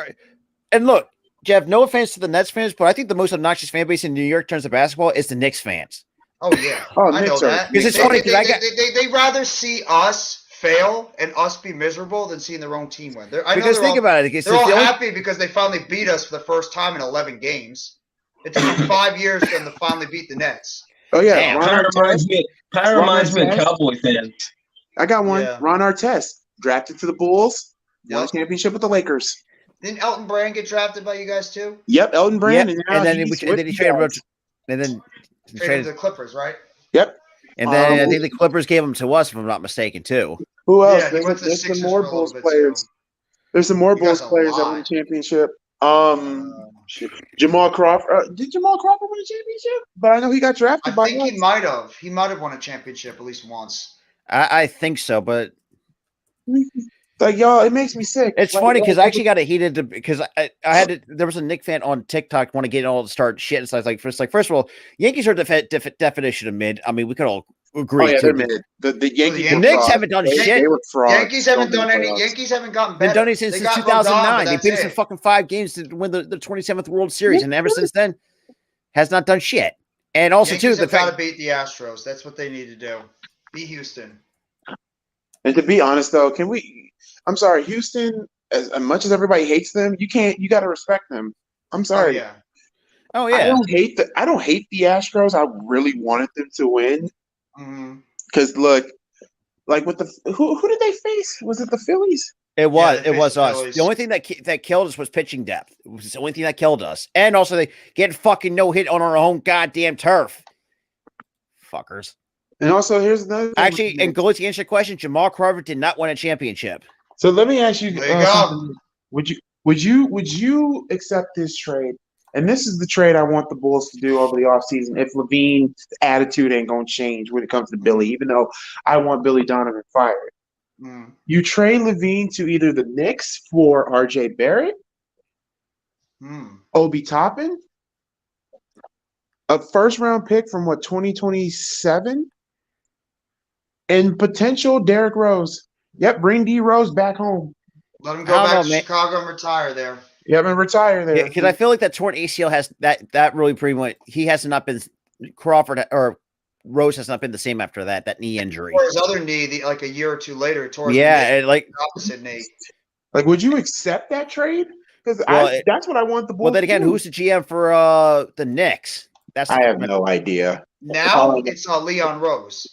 [SPEAKER 5] and look, Jeff. No offense to the Nets fans, but I think the most obnoxious fan base in New York in terms of basketball is the Knicks fans.
[SPEAKER 4] Oh yeah, I know that.
[SPEAKER 5] Because it's funny because
[SPEAKER 4] they rather see us fail and us be miserable than seeing their own team win.
[SPEAKER 5] Because think about it.
[SPEAKER 4] They're all happy because they finally beat us for the first time in 11 games. It took them 5 years for them to finally beat the Nets.
[SPEAKER 10] Oh, yeah.
[SPEAKER 8] Kind of reminds me of Cowboy fans.
[SPEAKER 10] I got one. Yeah. Ron Artest, drafted to the Bulls, won a championship with the Lakers.
[SPEAKER 4] Didn't Elton Brand get drafted by you guys too?
[SPEAKER 10] Yep, Elton Brand.
[SPEAKER 5] Yep. And then he traded
[SPEAKER 4] to the Clippers, right?
[SPEAKER 10] Yep.
[SPEAKER 5] And then I think the Clippers gave them to us, if I'm not mistaken, too.
[SPEAKER 10] Who else? Yeah, there's some more Bulls players. There's some more Bulls players that won a championship. Jamal Crawford. Did Jamal Crawford win a championship? But I know he got drafted by us.
[SPEAKER 4] I think he might have. He might have won a championship at least once.
[SPEAKER 5] I think so, but
[SPEAKER 10] like y'all, it makes me sick.
[SPEAKER 5] It's funny because I actually got it heated because I had to, there was a Knicks fan on TikTok want to get all to start shit. And so I was like, first of all, Yankees are the definition of mid. I mean, we could all agree.
[SPEAKER 10] Oh, yeah, they're mid. The Yankees.
[SPEAKER 5] The Knicks haven't done shit.
[SPEAKER 10] They were frauds.
[SPEAKER 4] Yankees haven't done any. Yankees haven't gotten better.
[SPEAKER 5] Been done it since 2009. They beat us in fucking 5 games to win the 27th World Series, and ever since then, has not done shit. And also
[SPEAKER 4] Yankees
[SPEAKER 5] too,
[SPEAKER 4] have got to beat the Astros. That's what they need to do. Beat Houston.
[SPEAKER 10] And to be honest, though, I'm sorry, Houston. As much as everybody hates them, you got to respect them. I'm sorry.
[SPEAKER 5] Oh yeah.
[SPEAKER 10] I don't hate the Astros. I really wanted them to win. Because look, like with who did they face? Was it the Phillies?
[SPEAKER 5] It was us. Phillies. The only thing that killed us was pitching depth. It was the only thing that killed us, and also they get fucking no hit on our own goddamn turf. Fuckers.
[SPEAKER 10] And also, here's another thing.
[SPEAKER 5] Actually, and go to answer your question, Jamal Crawford did not win a championship.
[SPEAKER 10] So let me ask you,
[SPEAKER 4] there you go.
[SPEAKER 10] Would you accept this trade? And this is the trade I want the Bulls to do over the offseason if Levine's attitude ain't going to change when it comes to Billy, even though I want Billy Donovan fired. You trade Levine to either the Knicks for RJ Barrett, Obi Toppin, a first-round pick from 2027, and potential Derrick Rose. Yep, bring D Rose back home.
[SPEAKER 4] Let him go back to Chicago and retire there.
[SPEAKER 10] Yep, and retire there.
[SPEAKER 5] Because I feel like that torn ACL has that really pretty much. He has not been Crawford or Rose has not been the same after that knee injury.
[SPEAKER 4] Or his other knee, like a year or two later, tore
[SPEAKER 5] the
[SPEAKER 4] opposite knee.
[SPEAKER 10] Like, would you accept that trade? Because that's what I want the Bulls.
[SPEAKER 5] Well, then again, who's the GM for the Knicks?
[SPEAKER 10] I have no idea.
[SPEAKER 4] Now it's Leon Rose.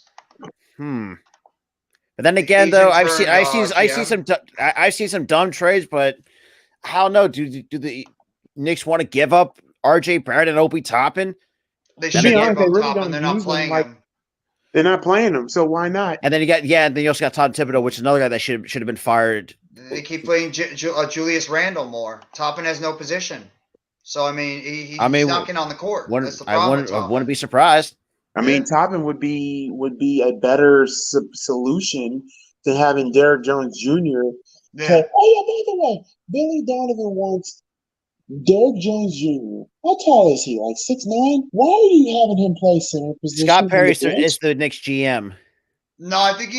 [SPEAKER 5] But then again, though, I've seen some dumb trades, but I don't know. Do the Knicks want to give up RJ Barrett and Obi Toppin?
[SPEAKER 4] They should give up Toppin. They're not playing him.
[SPEAKER 10] They're not playing him, so why not?
[SPEAKER 5] And then you also got Todd Thibodeau, which is another guy that should have been fired
[SPEAKER 4] They keep playing Julius Randle more. Toppin has no position. So, I mean, he's knocking on the court. That's the problem.
[SPEAKER 5] I wouldn't be surprised.
[SPEAKER 10] I mean, Toppin would be a better solution to having Derek Jones Jr.
[SPEAKER 4] Yeah.
[SPEAKER 10] By the way, Billy Donovan wants Derek Jones Jr. How tall is he? Like 6'9"? Why are you having him play center position?
[SPEAKER 5] Scott Perry is the next GM.
[SPEAKER 4] No, I think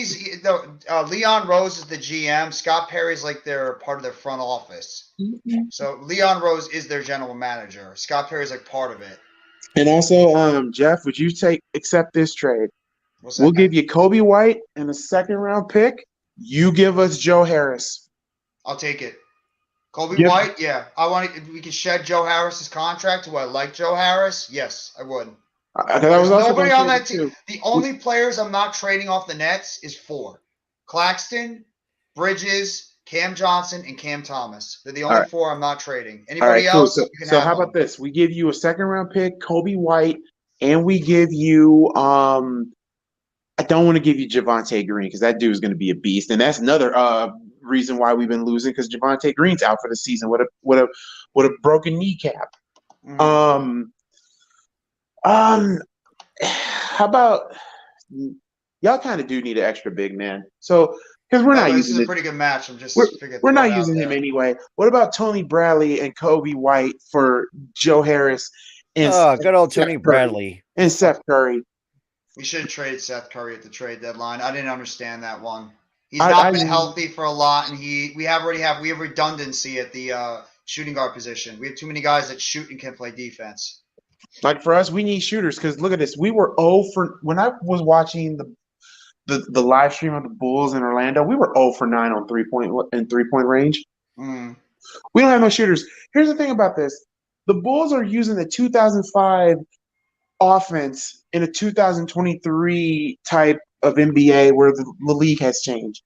[SPEAKER 4] Leon Rose is the GM. Scott Perry's like they're part of their front office. Mm-hmm. So Leon Rose is their general manager. Scott Perry's like part of it.
[SPEAKER 10] And also, Jeff, would you accept this trade? We'll give you Kobe White and a second-round pick. You give us Joe Harris.
[SPEAKER 4] I'll take it. Kobe White, yeah. We can shed Joe Harris's contract. Do I like Joe Harris? Yes, I would. There's nobody on that team. The only players I'm not trading off the Nets is 4. Claxton, Bridges, Cam Johnson, and Cam Thomas. They're the only 4 I'm not trading. Anybody else?
[SPEAKER 10] Cool. So how about this? We give you a second-round pick, Kobe White, and we give you I don't want to give you Javonte Green because that dude is going to be a beast. And that's another reason why we've been losing because Javonte Green's out for the season with a broken kneecap. Mm-hmm. How about y'all kind of do need an extra big man. So because we're not using
[SPEAKER 4] this is a pretty good match.
[SPEAKER 10] We're not using him anyway. What about Tony Bradley and Kobe White for Joe Harris and
[SPEAKER 5] good old Tony Bradley
[SPEAKER 10] and Seth Curry?
[SPEAKER 4] We should have traded Seth Curry at the trade deadline. I didn't understand that one. He's not been healthy for a lot, and we have redundancy at the shooting guard position. We have too many guys that shoot and can play defense.
[SPEAKER 10] Like for us, we need shooters because look at this. We were 0 for when I was watching the live stream of the Bulls in Orlando. We were 0 for 9 on 3-point range. Mm. We don't have no shooters. Here's the thing about this: the Bulls are using the 2005 offense in a 2023 type of NBA where the league has changed,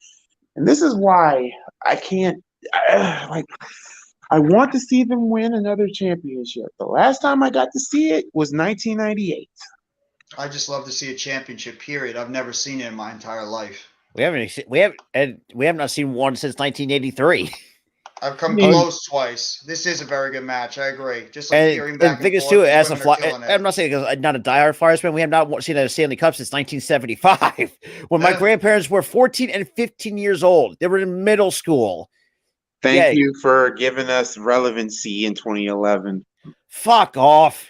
[SPEAKER 10] and this is why I can't I want to see them win another championship. The last time I got to see it was 1998.
[SPEAKER 4] I just love to see a championship. Period. I've never seen it in my entire life.
[SPEAKER 5] We have not seen one since 1983.
[SPEAKER 4] I've come close twice. This is a very good match. I agree. Just like hearing back
[SPEAKER 5] and biggest too, as I'm not saying because I'm not a diehard Flyers fan. We have not seen a Stanley Cup since 1975, when my grandparents were 14 and 15 years old. They were in middle school.
[SPEAKER 10] Thank you for giving us relevancy in 2011.
[SPEAKER 5] Fuck off.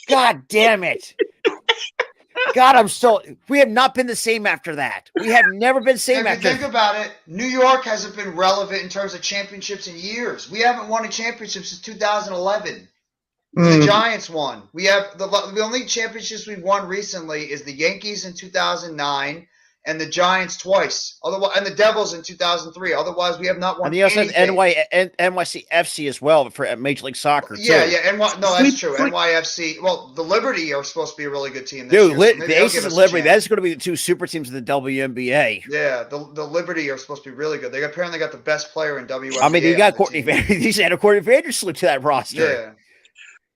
[SPEAKER 5] God damn it. God, we have not been the same after that. We have never been the same after that.
[SPEAKER 4] Think about it. New York hasn't been relevant in terms of championships in years. We haven't won a championship since 2011. The Giants won. We have the only championships we've won recently is the Yankees in 2009 and the Giants twice. Otherwise, and the Devils in 2003. Otherwise, we have not won.
[SPEAKER 5] And the also NYCFC as well for Major League Soccer.
[SPEAKER 4] Yeah, too. That's true. NYFC. Well, the Liberty are supposed to be a really good team this year.
[SPEAKER 5] Dude, the Aces and Liberty. That's going to be the 2 super teams of the WNBA.
[SPEAKER 4] Yeah, the Liberty are supposed to be really good. They apparently got the best player in WNBA.
[SPEAKER 5] I mean, you got Courtney Vanderbilt. You had a Courtney Vanderbilt to that roster.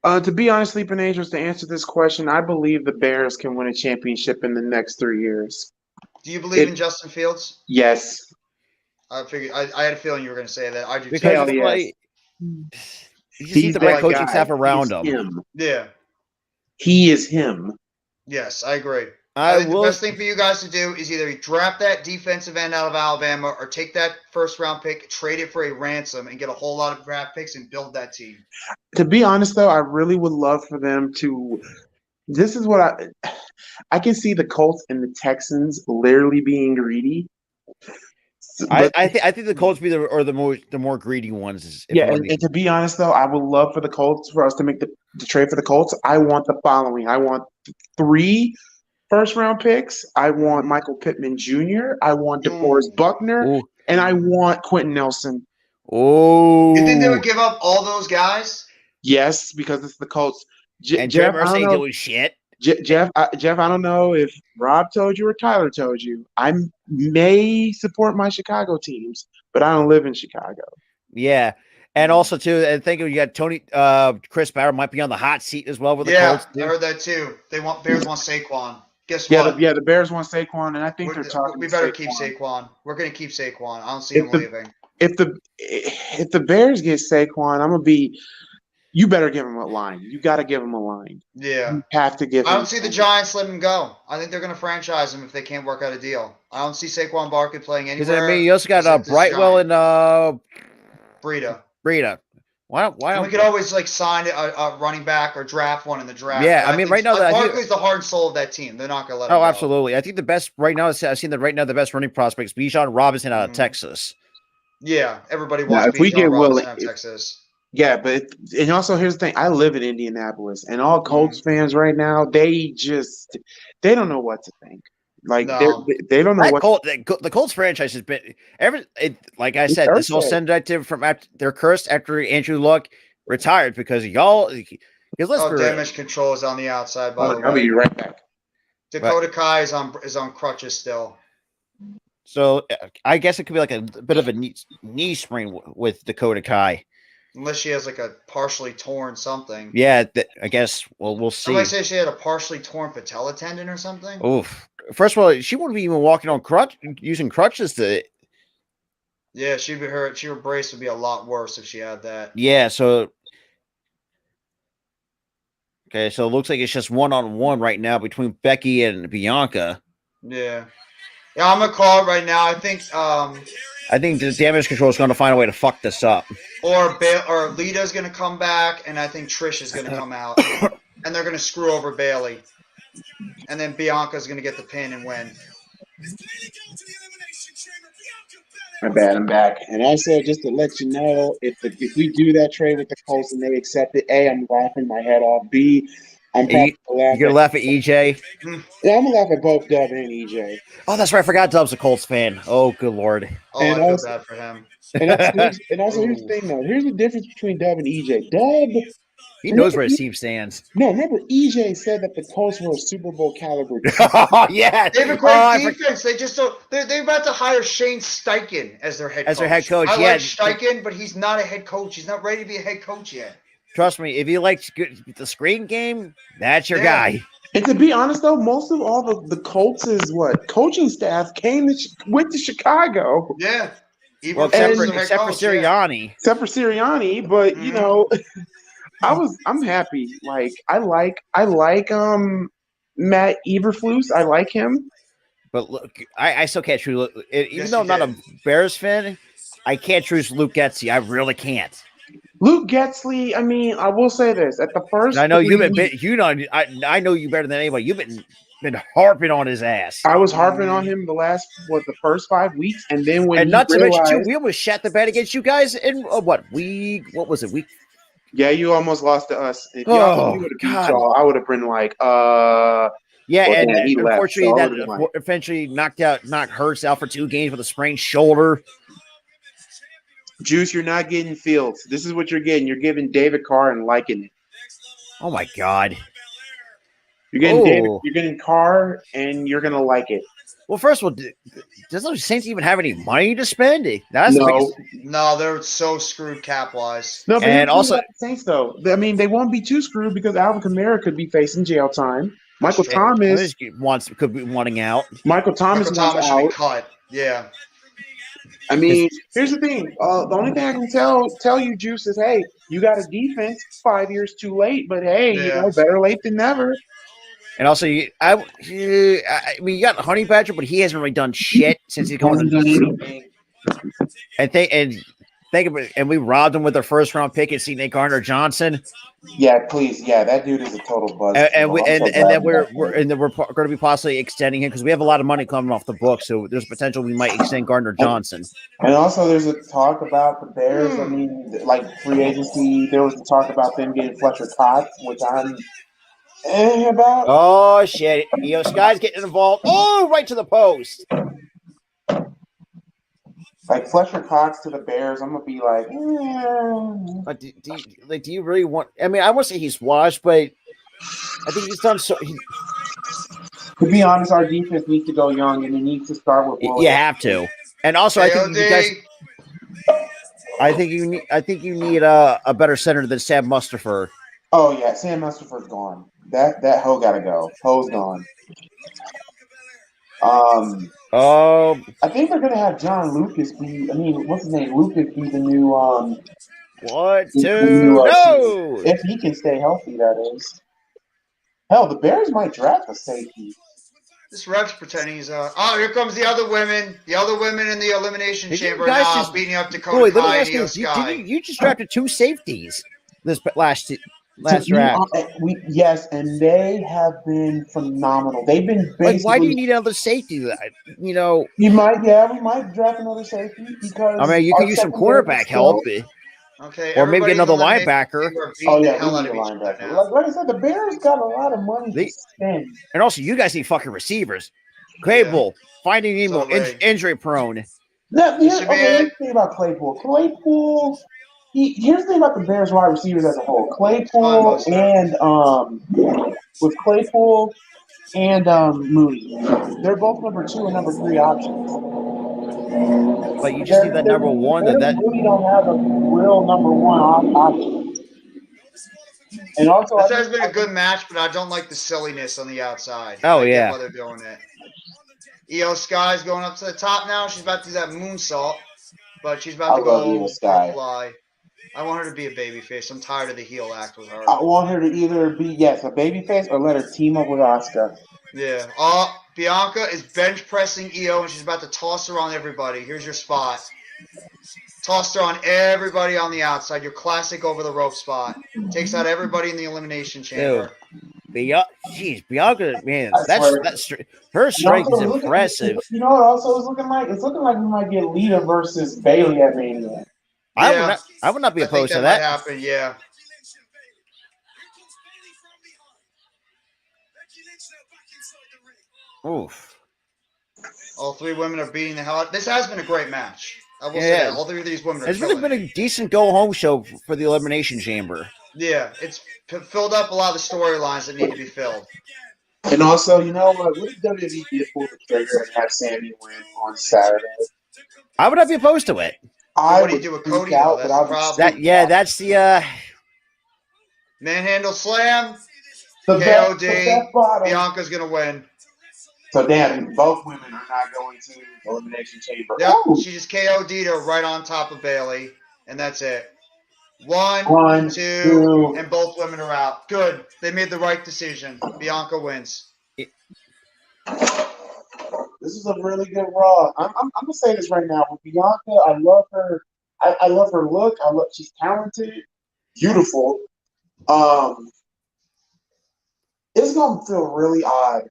[SPEAKER 10] Yeah. To be honest, Sleeping Angels, to answer this question, I believe the Bears can win a championship in the next 3 years.
[SPEAKER 4] Do you believe in Justin Fields?
[SPEAKER 10] Yes.
[SPEAKER 4] I figured. I had a feeling you were going to say that. I do.
[SPEAKER 5] Because he's the right coaching staff around him.
[SPEAKER 4] Yeah.
[SPEAKER 10] He is him.
[SPEAKER 4] Yes, I agree. I think the best thing for you guys to do is either draft that defensive end out of Alabama or take that first-round pick, trade it for a ransom, and get a whole lot of draft picks and build that team.
[SPEAKER 10] To be honest, though, I really would love for them to – this is what I can see the Colts and the Texans literally being greedy.
[SPEAKER 5] I think the Colts be the more greedy ones.
[SPEAKER 10] And to be honest, though, I would love for the Colts, for us to make the trade for the Colts. I want the following. I want 3 first-round picks. I want Michael Pittman Jr. I want DeForest Buckner. And I want Quentin Nelson.
[SPEAKER 5] Oh.
[SPEAKER 4] You think they would give up all those guys?
[SPEAKER 10] Yes, because it's the Colts.
[SPEAKER 5] And Jeff ain't doing shit.
[SPEAKER 10] Jeff, I don't know if Rob told you or Tyler told you. I may support my Chicago teams, but I don't live in Chicago.
[SPEAKER 5] Yeah. And also, too, I think you got Chris Bauer might be on the hot seat as well with the Colts.
[SPEAKER 4] Yeah, I heard that, too. Bears want Saquon. Guess what?
[SPEAKER 10] The Bears want Saquon, and I think they're talking.
[SPEAKER 4] We better keep Saquon. We're going to keep Saquon. I don't see him leaving.
[SPEAKER 10] If the Bears get Saquon, I'm gonna be. You better give him a line. You got to give him a line.
[SPEAKER 4] Yeah,
[SPEAKER 10] you have to give.
[SPEAKER 4] I don't see the Giants letting him go. I think they're going to franchise him if they can't work out a deal. I don't see Saquon Barkley playing anywhere.
[SPEAKER 5] I mean, you also got Brightwell and
[SPEAKER 4] Breida.
[SPEAKER 5] Why don't
[SPEAKER 4] we could always like sign a running back or draft one in the draft?
[SPEAKER 5] Yeah, I mean, right now
[SPEAKER 4] Barkley's the heart and soul of that team. They're not going to let him go.
[SPEAKER 5] Absolutely. I think the best right now. I've seen that right now. The best running prospects, Bijan Robinson out of Texas.
[SPEAKER 4] Yeah, everybody wants Bijan Robinson out of Texas.
[SPEAKER 10] Yeah, but and also here's the thing. I live in Indianapolis, and all Colts fans right now, they don't know what to think. Like they don't know what
[SPEAKER 5] the Colts franchise has been like I said, this whole send from after they're cursed after Andrew Luck retired because y'all.
[SPEAKER 4] Damage control is on the outside. By the way,
[SPEAKER 10] I'll be right back.
[SPEAKER 4] Dakota Kai is on crutches still.
[SPEAKER 5] So I guess it could be like a bit of a knee sprain with Dakota Kai.
[SPEAKER 4] Unless she has like a partially torn something.
[SPEAKER 5] Yeah, I guess. Well, we'll see.
[SPEAKER 4] Somebody say she had a partially torn patella tendon or something.
[SPEAKER 5] Oof. First of all, she wouldn't be even walking on using crutches to.
[SPEAKER 4] Yeah, her brace would be a lot worse if she had that.
[SPEAKER 5] Yeah. So. Okay, so it looks like it's just 1-on-1 right now between Becky and Bianca.
[SPEAKER 4] Yeah. Yeah, I'm gonna call it right now. I think
[SPEAKER 5] the damage control is going to find a way to fuck this up.
[SPEAKER 4] Or Lita's going to come back, and I think Trish is going to come out, and they're going to screw over Bayley, and then Bianca's going to get the pin and win.
[SPEAKER 10] My bad, I'm back. And also, just to let you know, if we do that trade with the Colts and they accept it, A, I'm laughing my head off. B, I'm probably
[SPEAKER 5] You're going to laugh at EJ?
[SPEAKER 10] Yeah, I'm going to laugh at both Dub and EJ.
[SPEAKER 5] Oh, that's right. I forgot Dub's a Colts fan. Oh, good Lord.
[SPEAKER 4] Oh, I feel bad for him.
[SPEAKER 10] And also, here's the thing, though. Here's the difference between Dub and EJ. Dub...
[SPEAKER 5] He knows where his team stands.
[SPEAKER 10] No, remember EJ said that the Colts were a Super Bowl caliber.
[SPEAKER 5] Oh, yeah.
[SPEAKER 4] They have a great defense. They just don't. They're about to hire Shane Steichen as their head coach.
[SPEAKER 5] Their head coach.
[SPEAKER 4] I like Steichen, but he's not a head coach. He's not ready to be a head coach yet.
[SPEAKER 5] Trust me, if you like the screen game, that's your guy.
[SPEAKER 10] And to be honest, though, most of all the Colts' coaching staff went to Chicago.
[SPEAKER 4] Yeah.
[SPEAKER 5] Except for Sirianni.
[SPEAKER 10] Except for Sirianni, but you know. I'm happy. Like I like Matt Eberflus. I like him.
[SPEAKER 5] But look, I still can't choose. Even though I'm not a Bears fan, I can't choose Luke Getsy. I really can't.
[SPEAKER 10] Luke Getsy. I mean, I will say this: at the first,
[SPEAKER 5] I know you've been. I know you better than anybody. You've been harping on his ass.
[SPEAKER 10] I was harping on him the first 5 weeks, and then when
[SPEAKER 5] not to mention too, we almost shat the bed against you guys in what was it? Week.
[SPEAKER 10] Yeah, you almost lost to us. If y'all would have beat y'all, I would have been like,
[SPEAKER 5] Yeah, and unfortunately,
[SPEAKER 10] left,
[SPEAKER 5] that eventually knocked Hurts out for 2 games with a sprained shoulder.
[SPEAKER 10] Juice, you're not getting Fields. This is what you're getting. You're giving David Carr and liking it.
[SPEAKER 5] Oh my God!
[SPEAKER 10] You're getting Carr, and you're gonna like it.
[SPEAKER 5] Well, first of all, does those Saints even have any money to spend?
[SPEAKER 4] No, they're so screwed cap wise.
[SPEAKER 10] No, but and also Saints though. I mean, they won't be too screwed because Alvin Kamara could be facing jail time. Michael Thomas
[SPEAKER 5] could be wanting out.
[SPEAKER 10] Michael Thomas
[SPEAKER 4] should be cut. Yeah.
[SPEAKER 10] I mean, here's the thing. The only thing I can tell you, Juice, is hey, you got a defense 5 years too late, but hey, better late than never.
[SPEAKER 5] And also, I mean, you got Honey Badger, but he hasn't really done shit since he's going to the and we robbed him with our first round pick and see Nate Gardner-Johnson.
[SPEAKER 10] Yeah, please, that dude is a total buzz.
[SPEAKER 5] And then we're going to be possibly extending him because we have a lot of money coming off the book, so there's potential we might extend Gardner-Johnson.
[SPEAKER 10] And also, there's a talk about the Bears. I mean, like free agency, there was a talk about them getting Fletcher Cox, which I'm. About.
[SPEAKER 5] Oh shit! Sky's getting involved. Oh, right to the post.
[SPEAKER 10] Like Fletcher Cox to the Bears, I'm gonna be like.
[SPEAKER 5] But do you really want? I mean, I won't say he's washed, but I think he's done so.
[SPEAKER 10] To be honest, our defense needs to go young, and it needs to start with.
[SPEAKER 5] You have to, and also I think you guys. I think you need a better center than Sam Mustipher.
[SPEAKER 10] Oh yeah, Sam Mustipher's gone. That hoe gotta go. Hoe's gone. I think they're gonna have John Lucas be. I mean, what's his name? Lucas be the new.
[SPEAKER 5] No!
[SPEAKER 10] If he can stay healthy, that is. Hell, the Bears might draft a safety.
[SPEAKER 4] This ref's pretending he's here comes the other women. The other women in the elimination chamber
[SPEAKER 5] guys
[SPEAKER 4] now
[SPEAKER 5] just
[SPEAKER 4] beating up Dakota
[SPEAKER 5] Boy, let me
[SPEAKER 4] Kai
[SPEAKER 5] ask
[SPEAKER 4] and Io
[SPEAKER 5] you,
[SPEAKER 4] Sky.
[SPEAKER 5] you just drafted 2 safeties this last draft.
[SPEAKER 10] Yes, and they have been phenomenal. They've been basically.
[SPEAKER 5] Like, why do you need another safety? You know,
[SPEAKER 10] we might draft another safety because.
[SPEAKER 5] I mean, you could use some cornerback help,
[SPEAKER 4] Okay,
[SPEAKER 5] or maybe another linebacker.
[SPEAKER 10] Oh yeah, we need a linebacker. Like I said, the Bears got a lot of money to spend.
[SPEAKER 5] And also, you guys need fucking receivers. Claypool, Finding Nemo, injury prone.
[SPEAKER 10] Here's the thing about Claypool. Here's the thing about the Bears wide receivers as a whole. Claypool and Mooney. They're both number 2 and number 3 options.
[SPEAKER 5] But you just need that number 1. That
[SPEAKER 10] really don't have a real number 1 option. And also,
[SPEAKER 4] this has been a good match, but I don't like the silliness on the outside.
[SPEAKER 5] Oh,
[SPEAKER 4] I get
[SPEAKER 5] yeah.
[SPEAKER 4] why they're doing it. Io Sky's going up to the top now. She's about to do that moonsault, but she's about to go fly. I want her to be a babyface. I'm tired of the heel act with her.
[SPEAKER 10] I want her to either be, a babyface or let her team up with Asuka.
[SPEAKER 4] Yeah. Bianca is bench pressing Io, and she's about to toss her on everybody. Here's your spot. Tossed her on everybody on the outside. Your classic over the rope spot. Takes out everybody in the elimination chamber.
[SPEAKER 5] Jeez, Bianca, man, that's her strength is impressive.
[SPEAKER 10] You know what also is looking like? It's looking like we might get Lita versus Bayley at Mania.
[SPEAKER 5] I would not be opposed to that.
[SPEAKER 4] Might happen, yeah.
[SPEAKER 5] Oof.
[SPEAKER 4] All 3 women are beating the hell out. This has been a great match. I will say that. All 3 of these women are
[SPEAKER 5] It's really been a decent go-home show for the Elimination Chamber.
[SPEAKER 4] Yeah, it's filled up a lot of the storylines that need to be filled.
[SPEAKER 10] And also, you know what? What did WWE do pull the trigger and have Sammy win on Saturday?
[SPEAKER 5] I would not be opposed to it.
[SPEAKER 4] What do you do with Cody, though? That's the problem.
[SPEAKER 5] That's the
[SPEAKER 4] manhandle slam. KOD. Bianca's going to win.
[SPEAKER 10] So, damn, both women are not going to Elimination Chamber.
[SPEAKER 4] Yep, she just KO'd her right on top of Bayley, and that's it. One, two, and both women are out. Good. They made the right decision. Bianca wins.
[SPEAKER 10] This is a really good Raw. I'm gonna say this right now. With Bianca, I love her. I love her look. She's talented, beautiful. It's gonna feel really odd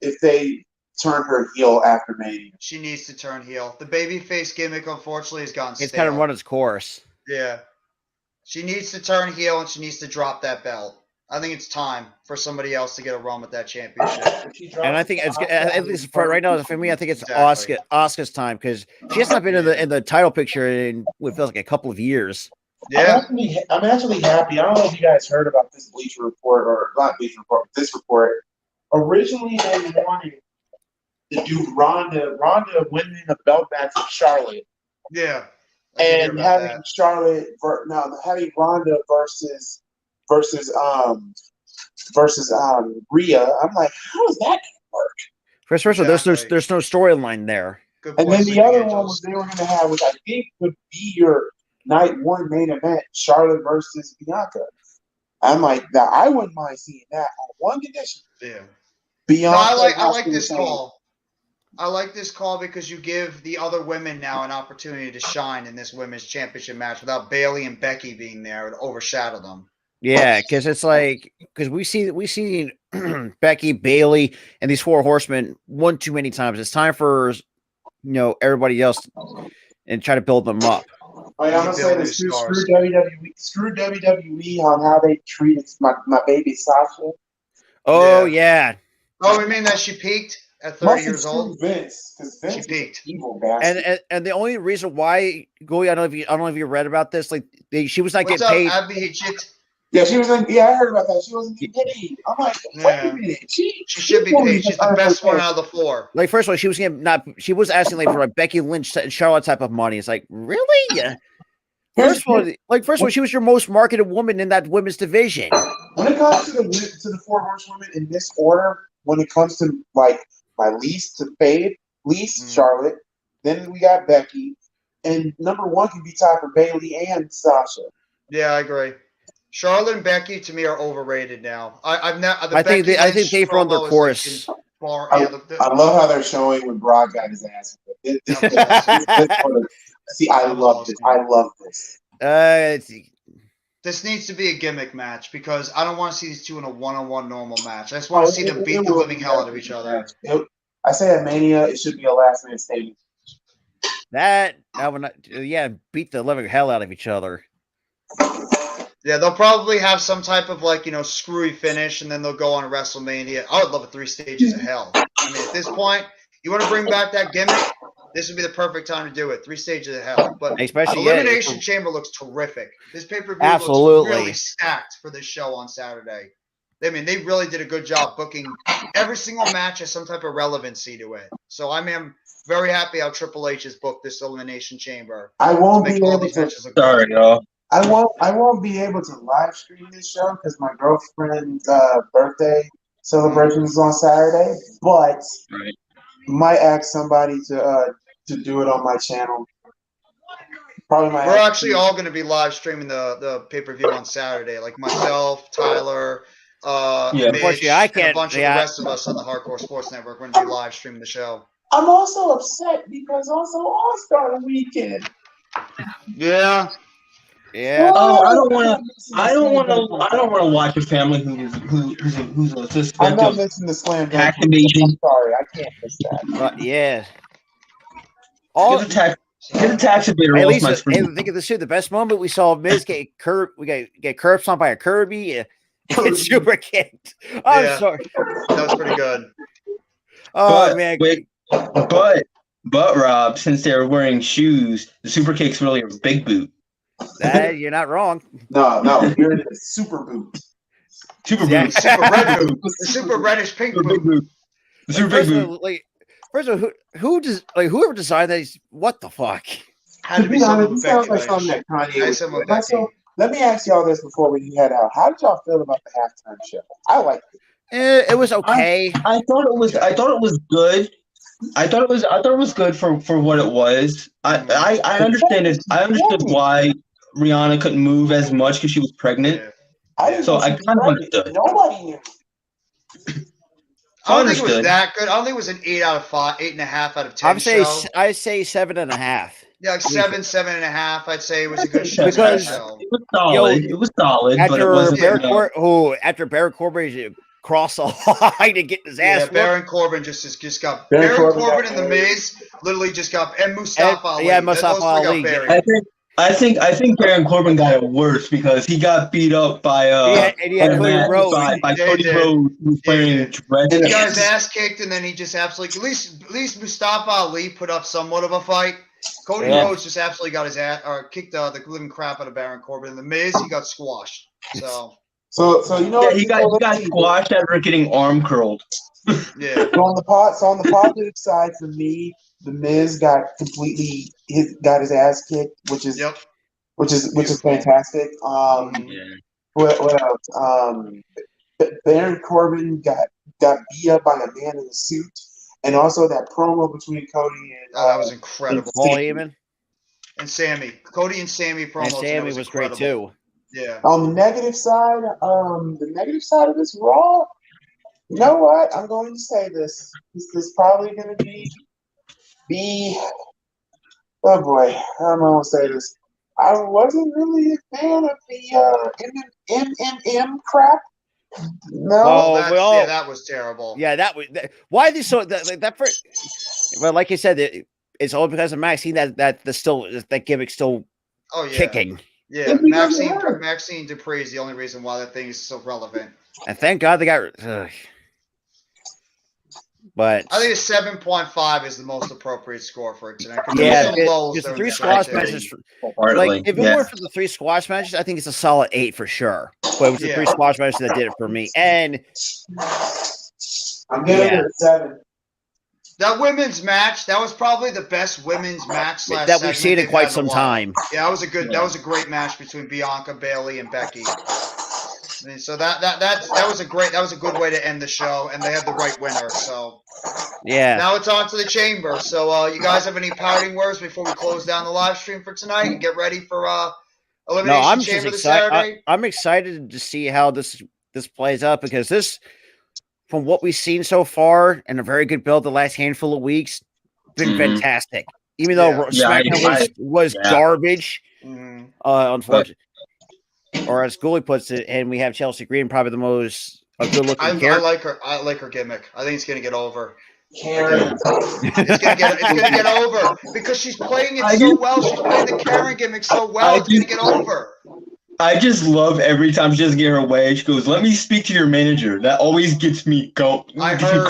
[SPEAKER 10] if they turn her heel after Mania.
[SPEAKER 4] She needs to turn heel. The babyface gimmick, unfortunately, has gone stale.
[SPEAKER 5] It's kind of run its course.
[SPEAKER 4] Yeah. She needs to turn heel, and she needs to drop that belt. I think it's time for somebody else to get a run with that championship.
[SPEAKER 5] And I think it's at least for right now for me. I think it's Asuka's time because she has not been in the title picture in what feels like a couple of years.
[SPEAKER 4] Yeah,
[SPEAKER 10] I'm actually happy. I don't know if you guys heard about this Bleacher Report or not Bleacher Report. This report originally they wanted to do Ronda winning the belt match with Charlotte.
[SPEAKER 4] Yeah.
[SPEAKER 10] And having Ronda versus Rhea, I'm like, how is that gonna work?
[SPEAKER 5] First of all, there's no storyline there.
[SPEAKER 10] And then the other one was they were gonna have, which I think would be your night 1 main event, Charlotte versus Bianca. I'm like, now I wouldn't mind seeing that on one condition.
[SPEAKER 4] Yeah.
[SPEAKER 10] Bianca.
[SPEAKER 4] No, I like this call. I like this call because you give the other women now an opportunity to shine in this women's championship match without Bayley and Becky being there and overshadow them.
[SPEAKER 5] Yeah, because it's like we see Becky, Bayley, and these 4 horsemen one too many times. It's time for everybody else and try to build them up.
[SPEAKER 10] I'm gonna say this: screw WWE on how they treated my baby Sasha.
[SPEAKER 5] Oh yeah.
[SPEAKER 4] Oh, we mean that she peaked at 30 years old.
[SPEAKER 10] Vince, because Vince
[SPEAKER 4] she peaked.
[SPEAKER 10] Evil bastard.
[SPEAKER 5] And the only reason why Goy, I don't know if you read about this. Like she was not getting paid.
[SPEAKER 10] Yeah, she was. I heard about that. She wasn't getting paid. I'm like, wait a minute. She
[SPEAKER 4] should be paid. She's the best one out of the 4.
[SPEAKER 5] Like first of all, she was asking like for a Becky Lynch and Charlotte type of money. It's like really. Yeah. First of all, she was your most marketed woman in that women's division.
[SPEAKER 10] When it comes to the four horsewomen in this order, when it comes to like my least to fade, Charlotte, then we got Becky, and number one can be tied for Bayley and Sasha.
[SPEAKER 4] Yeah, I agree. Charlotte and Becky to me are overrated now. I
[SPEAKER 5] think they've run their course.
[SPEAKER 10] I love how they're showing when Brock got his ass. See, I love this. I love this.
[SPEAKER 4] This needs to be a gimmick match because I don't want to see these two in a one-on-one normal match. I just want to see them beat the living hell out of each other.
[SPEAKER 10] I say at Mania, it should be a last man standing.
[SPEAKER 5] That I would not. Yeah, beat the living hell out of each other.
[SPEAKER 4] Yeah, they'll probably have some type of screwy finish, and then they'll go on WrestleMania. I would love a 3 stages of hell. I mean, at this point, you want to bring back that gimmick? This would be the perfect time to do it. 3 stages of hell. But
[SPEAKER 5] especially
[SPEAKER 4] Elimination Chamber looks terrific. This pay-per-view looks really stacked for this show on Saturday. I mean, they really did a good job booking every single match has some type of relevancy to it. So I am very happy how Triple H has booked this Elimination Chamber.
[SPEAKER 10] I won't be able to.
[SPEAKER 8] Sorry, y'all.
[SPEAKER 10] I won't be able to live stream this show because my girlfriend's birthday celebration is on Saturday. But might ask somebody to do it on my channel. Probably
[SPEAKER 4] We're actually all going to be live streaming the pay-per-view on Saturday. Like myself, Tyler, Mitch,
[SPEAKER 5] I can't.
[SPEAKER 4] And a bunch of the rest of us on the Hardcore Sports Network. We're going to be live streaming the show.
[SPEAKER 10] I'm also upset because also All-Star Weekend.
[SPEAKER 4] Yeah.
[SPEAKER 5] Yeah.
[SPEAKER 8] Oh, I don't want to watch a family who's a suspect
[SPEAKER 10] I'm not
[SPEAKER 8] of
[SPEAKER 10] missing the slam dunk.
[SPEAKER 8] tax evasion.
[SPEAKER 10] I'm sorry, I can't miss that.
[SPEAKER 5] Yeah.
[SPEAKER 8] Get a tax evader.
[SPEAKER 5] At least, think of this too. The best moment we saw Miz get curb stomped by a Kirby and get super kicked. I'm sorry.
[SPEAKER 4] That was pretty good.
[SPEAKER 5] Oh man.
[SPEAKER 8] Wait, but Rob, since they're wearing shoes, the super kick's really a big boot.
[SPEAKER 5] You're not wrong.
[SPEAKER 10] No, you're in the super boot.
[SPEAKER 8] Super
[SPEAKER 4] boot.
[SPEAKER 8] boot.
[SPEAKER 4] Super red boot. The super reddish pink boot.
[SPEAKER 8] The super big boot.
[SPEAKER 5] First of all, whoever designed that? What the fuck?
[SPEAKER 4] Had to be something
[SPEAKER 10] sounds like something that Kanye. Let me ask y'all this before we head out. How did y'all feel about the halftime show? I liked it.
[SPEAKER 5] It was okay.
[SPEAKER 8] I thought it was good. I thought it was good for what it was. I understand it. I understood why Rihanna couldn't move as much because she was pregnant.
[SPEAKER 10] I kind of understood. Nobody knew.
[SPEAKER 4] I don't think it was that good. I don't think it was an 8 out of 5, 8.5 out of 10.
[SPEAKER 5] I'd say 7.5.
[SPEAKER 4] Yeah, like 7.5. I'd say it was a good show.
[SPEAKER 5] Because
[SPEAKER 8] it was solid. It was solid.
[SPEAKER 5] After Baron Corbin crossed the line and getting his ass.
[SPEAKER 4] Yeah, Baron Corbin just got Baron Corbin and the Miz literally just got and Mustafa Ali.
[SPEAKER 5] Yeah, Mustafa Ali.
[SPEAKER 8] I think Baron Corbin got it worse because he got beat up by
[SPEAKER 5] Cody Rhodes.
[SPEAKER 8] By Cody Rhodes who was wearing dress.
[SPEAKER 4] He got his ass kicked and then he just absolutely at least Mustafa Ali put up somewhat of a fight. Cody Rhodes just absolutely got his ass or kicked the living crap out of Baron Corbin. And the Miz, he got squashed.
[SPEAKER 10] So you know
[SPEAKER 8] he got squashed after getting arm curled.
[SPEAKER 4] Yeah.
[SPEAKER 10] So on the positive side for me, the Miz got got his ass kicked, which is fantastic. What else? Baron Corbin got beat up by a man in a suit, and also that promo between Cody and
[SPEAKER 4] that was incredible.
[SPEAKER 5] Paul Heyman
[SPEAKER 4] and Sammy. Cody and Sammy promo.
[SPEAKER 5] And Sammy was great too.
[SPEAKER 4] Yeah.
[SPEAKER 10] On the negative side of this Raw, you know what? I'm going to say this. This is probably going to be. Oh boy, I don't know how to say this. I wasn't really a fan of the MMM crap. No,
[SPEAKER 4] that was terrible.
[SPEAKER 5] Yeah, why are they so that first? Well, like you said, it's all because of Maxine that gimmick's still kicking.
[SPEAKER 4] Yeah, Maxine Dupree is the only reason why that thing is so relevant.
[SPEAKER 5] And thank God they got. But
[SPEAKER 4] I think a 7.5 is the most appropriate score for it tonight.
[SPEAKER 5] Yeah, the 3 squash matches. Like if it weren't for the 3 squash matches, I think it's a solid 8 for sure. But it was the 3 squash matches that did it for me. And
[SPEAKER 10] I'm giving it a 7.
[SPEAKER 4] That women's match, that was probably the best women's match
[SPEAKER 5] that we've seen in quite some time.
[SPEAKER 4] Yeah, that was a great match between Bianca, Bayley, and Becky. I mean, so that was a good way to end the show, and they had the right winner. So
[SPEAKER 5] yeah.
[SPEAKER 4] Now it's on to the chamber. So you guys have any parting words before we close down the live stream for tonight and get ready for Elimination Chamber this Saturday?
[SPEAKER 5] I'm excited to see how this plays out, because this, from what we've seen so far, and a very good build the last handful of weeks, been fantastic. Even though SmackDown was garbage, unfortunately. Or as Gooley puts it, and we have Chelsea Green, probably the most good-looking character.
[SPEAKER 4] I like her gimmick. I think it's going to get over. Karen. It's going to get over because she's playing it so well. She's playing the Karen gimmick so well. It's going to get over.
[SPEAKER 8] I just love every time she doesn't get her way. She goes, "Let me speak to your manager." That always gets me going.
[SPEAKER 4] I heard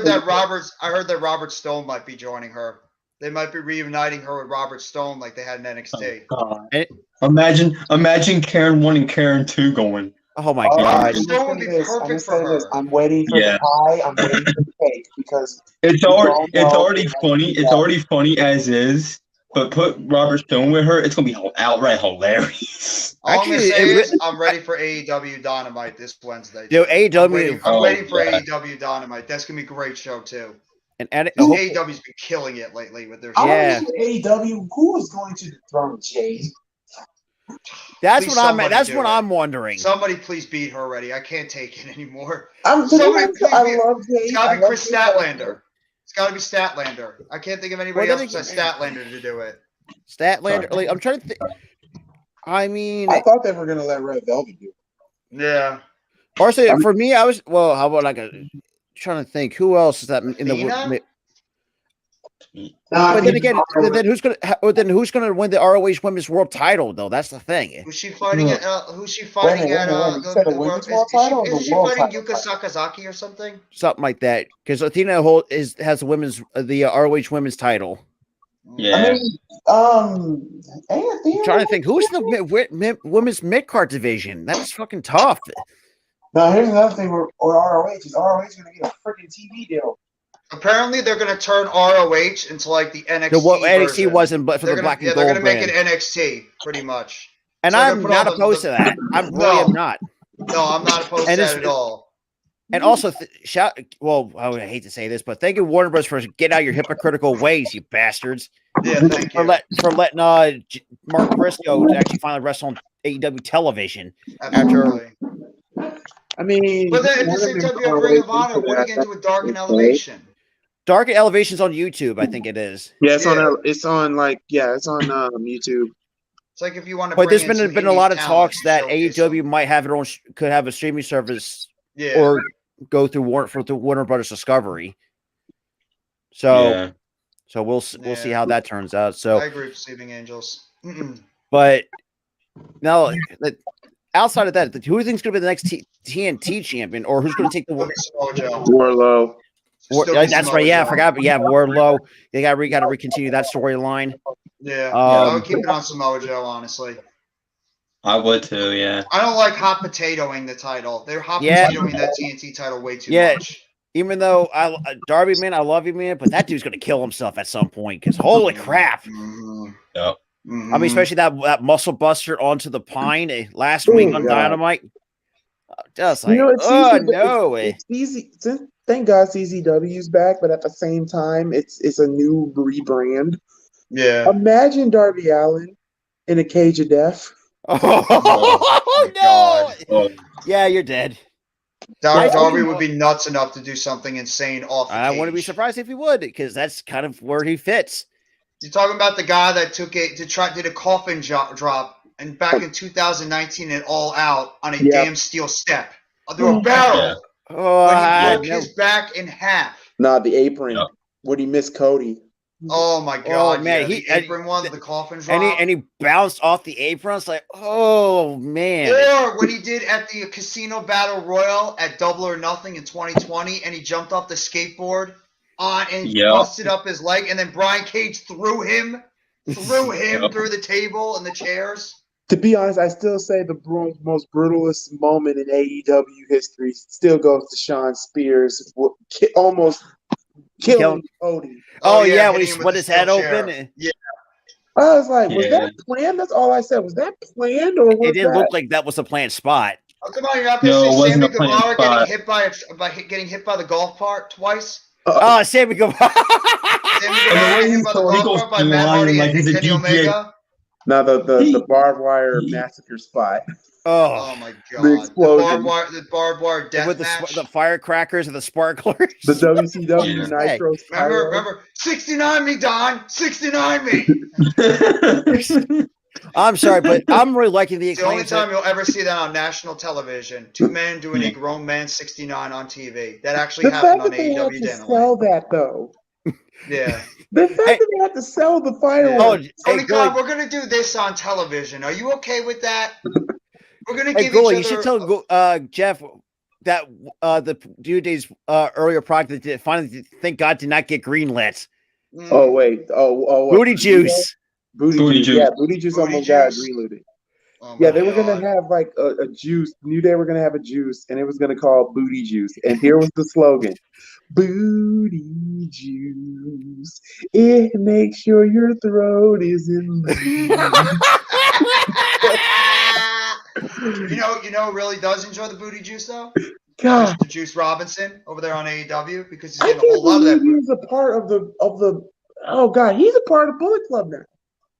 [SPEAKER 4] that Robert Stone might be joining her. They might be reuniting her with Robert Stone like they had in NXT.
[SPEAKER 8] Oh, imagine Karen 1 and Karen 2 going.
[SPEAKER 5] Oh my God!
[SPEAKER 4] Stone would be perfect for her.
[SPEAKER 10] I'm waiting for the pie. I'm waiting for the cake because
[SPEAKER 8] it's already funny. It's already funny as is. But put Robert Stone with her, it's gonna be outright hilarious.
[SPEAKER 4] All I'm gonna say is I'm ready for AEW Dynamite this Wednesday.
[SPEAKER 5] Yo, AEW.
[SPEAKER 4] I'm waiting for AEW Dynamite. That's gonna be a great show too. And AEW's been killing it lately with their show.
[SPEAKER 10] AEW, who is going to dethrone Jade?
[SPEAKER 5] That's what I'm wondering.
[SPEAKER 4] Somebody please beat her already. I can't take it anymore.
[SPEAKER 10] I love Jade.
[SPEAKER 4] It's gotta be Chris Statlander. It's got to be Statlander. I can't think of anybody else besides Statlander to do it.
[SPEAKER 5] Statlander, like, I'm trying to think. I mean,
[SPEAKER 10] I thought they were going to let Red Velvet do it.
[SPEAKER 4] Yeah.
[SPEAKER 5] Honestly, for me, I was how about trying to think who else is that in the. But then again, who's gonna win the ROH Women's World Title though? That's the thing.
[SPEAKER 4] Who's she fighting at? Who's she fighting at? Is she fighting Yuka Sakazaki or something?
[SPEAKER 5] Something like that. Because Athena has the ROH Women's Title.
[SPEAKER 8] Yeah.
[SPEAKER 10] I mean,
[SPEAKER 5] I'm trying to think who's the women's mid card division. That's fucking tough.
[SPEAKER 10] Now here's another thing. Or ROH is ROH going to get a freaking TV deal.
[SPEAKER 4] Apparently, they're going to turn ROH into like the NXT.
[SPEAKER 5] What NXT wasn't, but for the black and gold
[SPEAKER 4] they're going to make
[SPEAKER 5] brand.
[SPEAKER 4] it NXT pretty much.
[SPEAKER 5] And so I'm not opposed to that. I really am not.
[SPEAKER 4] No, I'm not opposed to that at all.
[SPEAKER 5] And also, I hate to say this, but thank you, Warner Bros., for getting out of your hypocritical ways, you bastards.
[SPEAKER 4] Yeah, thank you.
[SPEAKER 5] For letting Mark Briscoe actually finally wrestle on AEW television.
[SPEAKER 4] Absolutely.
[SPEAKER 10] I mean,
[SPEAKER 4] but then at the same time, you have Ring of Honor. What are you going to do with Dark and Elevation?
[SPEAKER 5] Dark Elevation's on YouTube, I think it is.
[SPEAKER 10] Yeah, it's on YouTube.
[SPEAKER 4] It's like if you want to.
[SPEAKER 5] But there's been a lot of talks that AEW might have could have a streaming service, or go through Warner Brothers Discovery. So we'll see how that turns out. So
[SPEAKER 4] I agree with Sleeping Angels.
[SPEAKER 5] But now, outside of that, who do you think is going to be the next TNT champion, or who's going to take the
[SPEAKER 10] Wardlow?
[SPEAKER 5] That's right. Yeah, I forgot. But yeah, Wardlow. They got to continue that storyline.
[SPEAKER 4] Yeah, I would keep it on Samoa Joe, honestly.
[SPEAKER 8] I would too. Yeah.
[SPEAKER 4] I don't like hot potatoing the title. They're hot potatoing that TNT title way too much.
[SPEAKER 5] Even though Darby, man, I love you, man, but that dude's going to kill himself at some point because holy crap.
[SPEAKER 8] Yep.
[SPEAKER 5] I mean, especially that muscle buster onto the pine last week on Dynamite. Just like,
[SPEAKER 10] it's easy. Thank God CZW's back, but at the same time, it's a new rebrand.
[SPEAKER 4] Yeah.
[SPEAKER 10] Imagine Darby Allin in a cage of death.
[SPEAKER 5] Oh no! Yeah, you're dead.
[SPEAKER 4] Darby would be nuts enough to do something insane off the cage.
[SPEAKER 5] I wouldn't be surprised if he would, because that's kind of where he fits.
[SPEAKER 4] You're talking about the guy that did a coffin drop and back in 2019 and All Out on a damn steel step through a barrel. When he broke his back in half.
[SPEAKER 10] Nah, the apron. Would he miss Cody?
[SPEAKER 4] Oh my God!
[SPEAKER 5] Oh man,
[SPEAKER 4] the apron one, the coffin drop,
[SPEAKER 5] and he bounced off the apron. It's like, oh man!
[SPEAKER 4] Or what he did at the Casino Battle Royal at Double or Nothing in 2020, and he jumped off the skateboard and busted up his leg, and then Brian Cage threw him through the table and the chairs.
[SPEAKER 10] To be honest, I still say the most brutalist moment in AEW history still goes to Shawn Spears almost killing Cody.
[SPEAKER 5] Oh yeah, when he split his head open.
[SPEAKER 4] Yeah.
[SPEAKER 10] I was like, was that planned? That's all I said. Was that planned or was
[SPEAKER 5] it didn't look like that was a planned spot.
[SPEAKER 4] Oh, come on, you're not going to see Sammy Guevara getting hit by the golf cart twice?
[SPEAKER 5] Oh, Sammy Guevara.
[SPEAKER 4] Sammy Guevara getting hit by the golf cart by Matt Hardy and Kenny Omega?
[SPEAKER 10] No, the barbed wire massacre spot.
[SPEAKER 4] Oh my god!
[SPEAKER 10] The explosion.
[SPEAKER 4] The barbed wire death
[SPEAKER 5] with
[SPEAKER 4] match.
[SPEAKER 5] The firecrackers and the sparklers.
[SPEAKER 10] The WCW Nitro.
[SPEAKER 4] Remember, 69 me, Don. 69 me.
[SPEAKER 5] I'm sorry, but I'm really liking the.
[SPEAKER 4] It's the only time you'll ever see that on national television. Two men doing a grown man 69 on TV. That actually happened on AEW Dynamite.
[SPEAKER 10] Sell that though.
[SPEAKER 4] Yeah.
[SPEAKER 10] The fact that they have to sell the fireworks.
[SPEAKER 4] Tony Khan, we're gonna do this on television. Are you okay with that? We're gonna give each other.
[SPEAKER 5] You should tell Jeff that the New Day's earlier product that finally, thank God, did not get greenlit.
[SPEAKER 10] Oh wait! Oh,
[SPEAKER 5] Booty Juice.
[SPEAKER 10] Booty juice. Yeah, Booty Juice almost got greenlit. Yeah, they were gonna have like a juice. New Day were gonna have a juice, and it was gonna call Booty Juice. And here was the slogan: Booty Juice. It makes sure your throat is in the
[SPEAKER 4] You know, really does enjoy the Booty Juice though.
[SPEAKER 10] God,
[SPEAKER 4] Mr. Juice Robinson over there on AEW because he's getting a whole lot of that.
[SPEAKER 10] He's a part of the. Oh God, he's a part of Bullet Club now.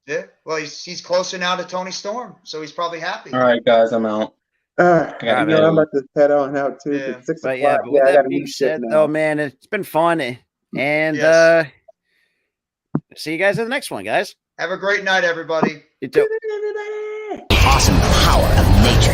[SPEAKER 4] Yeah, well, he's closer now to Tony Storm, so he's probably happy.
[SPEAKER 8] All right, guys, I'm out.
[SPEAKER 10] I'm about to head on out too.
[SPEAKER 4] Yeah.
[SPEAKER 10] It's 6
[SPEAKER 5] But
[SPEAKER 10] o'clock.
[SPEAKER 5] yeah,
[SPEAKER 10] I gotta
[SPEAKER 5] being
[SPEAKER 10] eat
[SPEAKER 5] said,
[SPEAKER 10] shit now.
[SPEAKER 5] oh man, it's been fun, and see you guys in the next one, guys.
[SPEAKER 4] Have a great night, everybody.
[SPEAKER 5] You too.
[SPEAKER 3] Awesome power of nature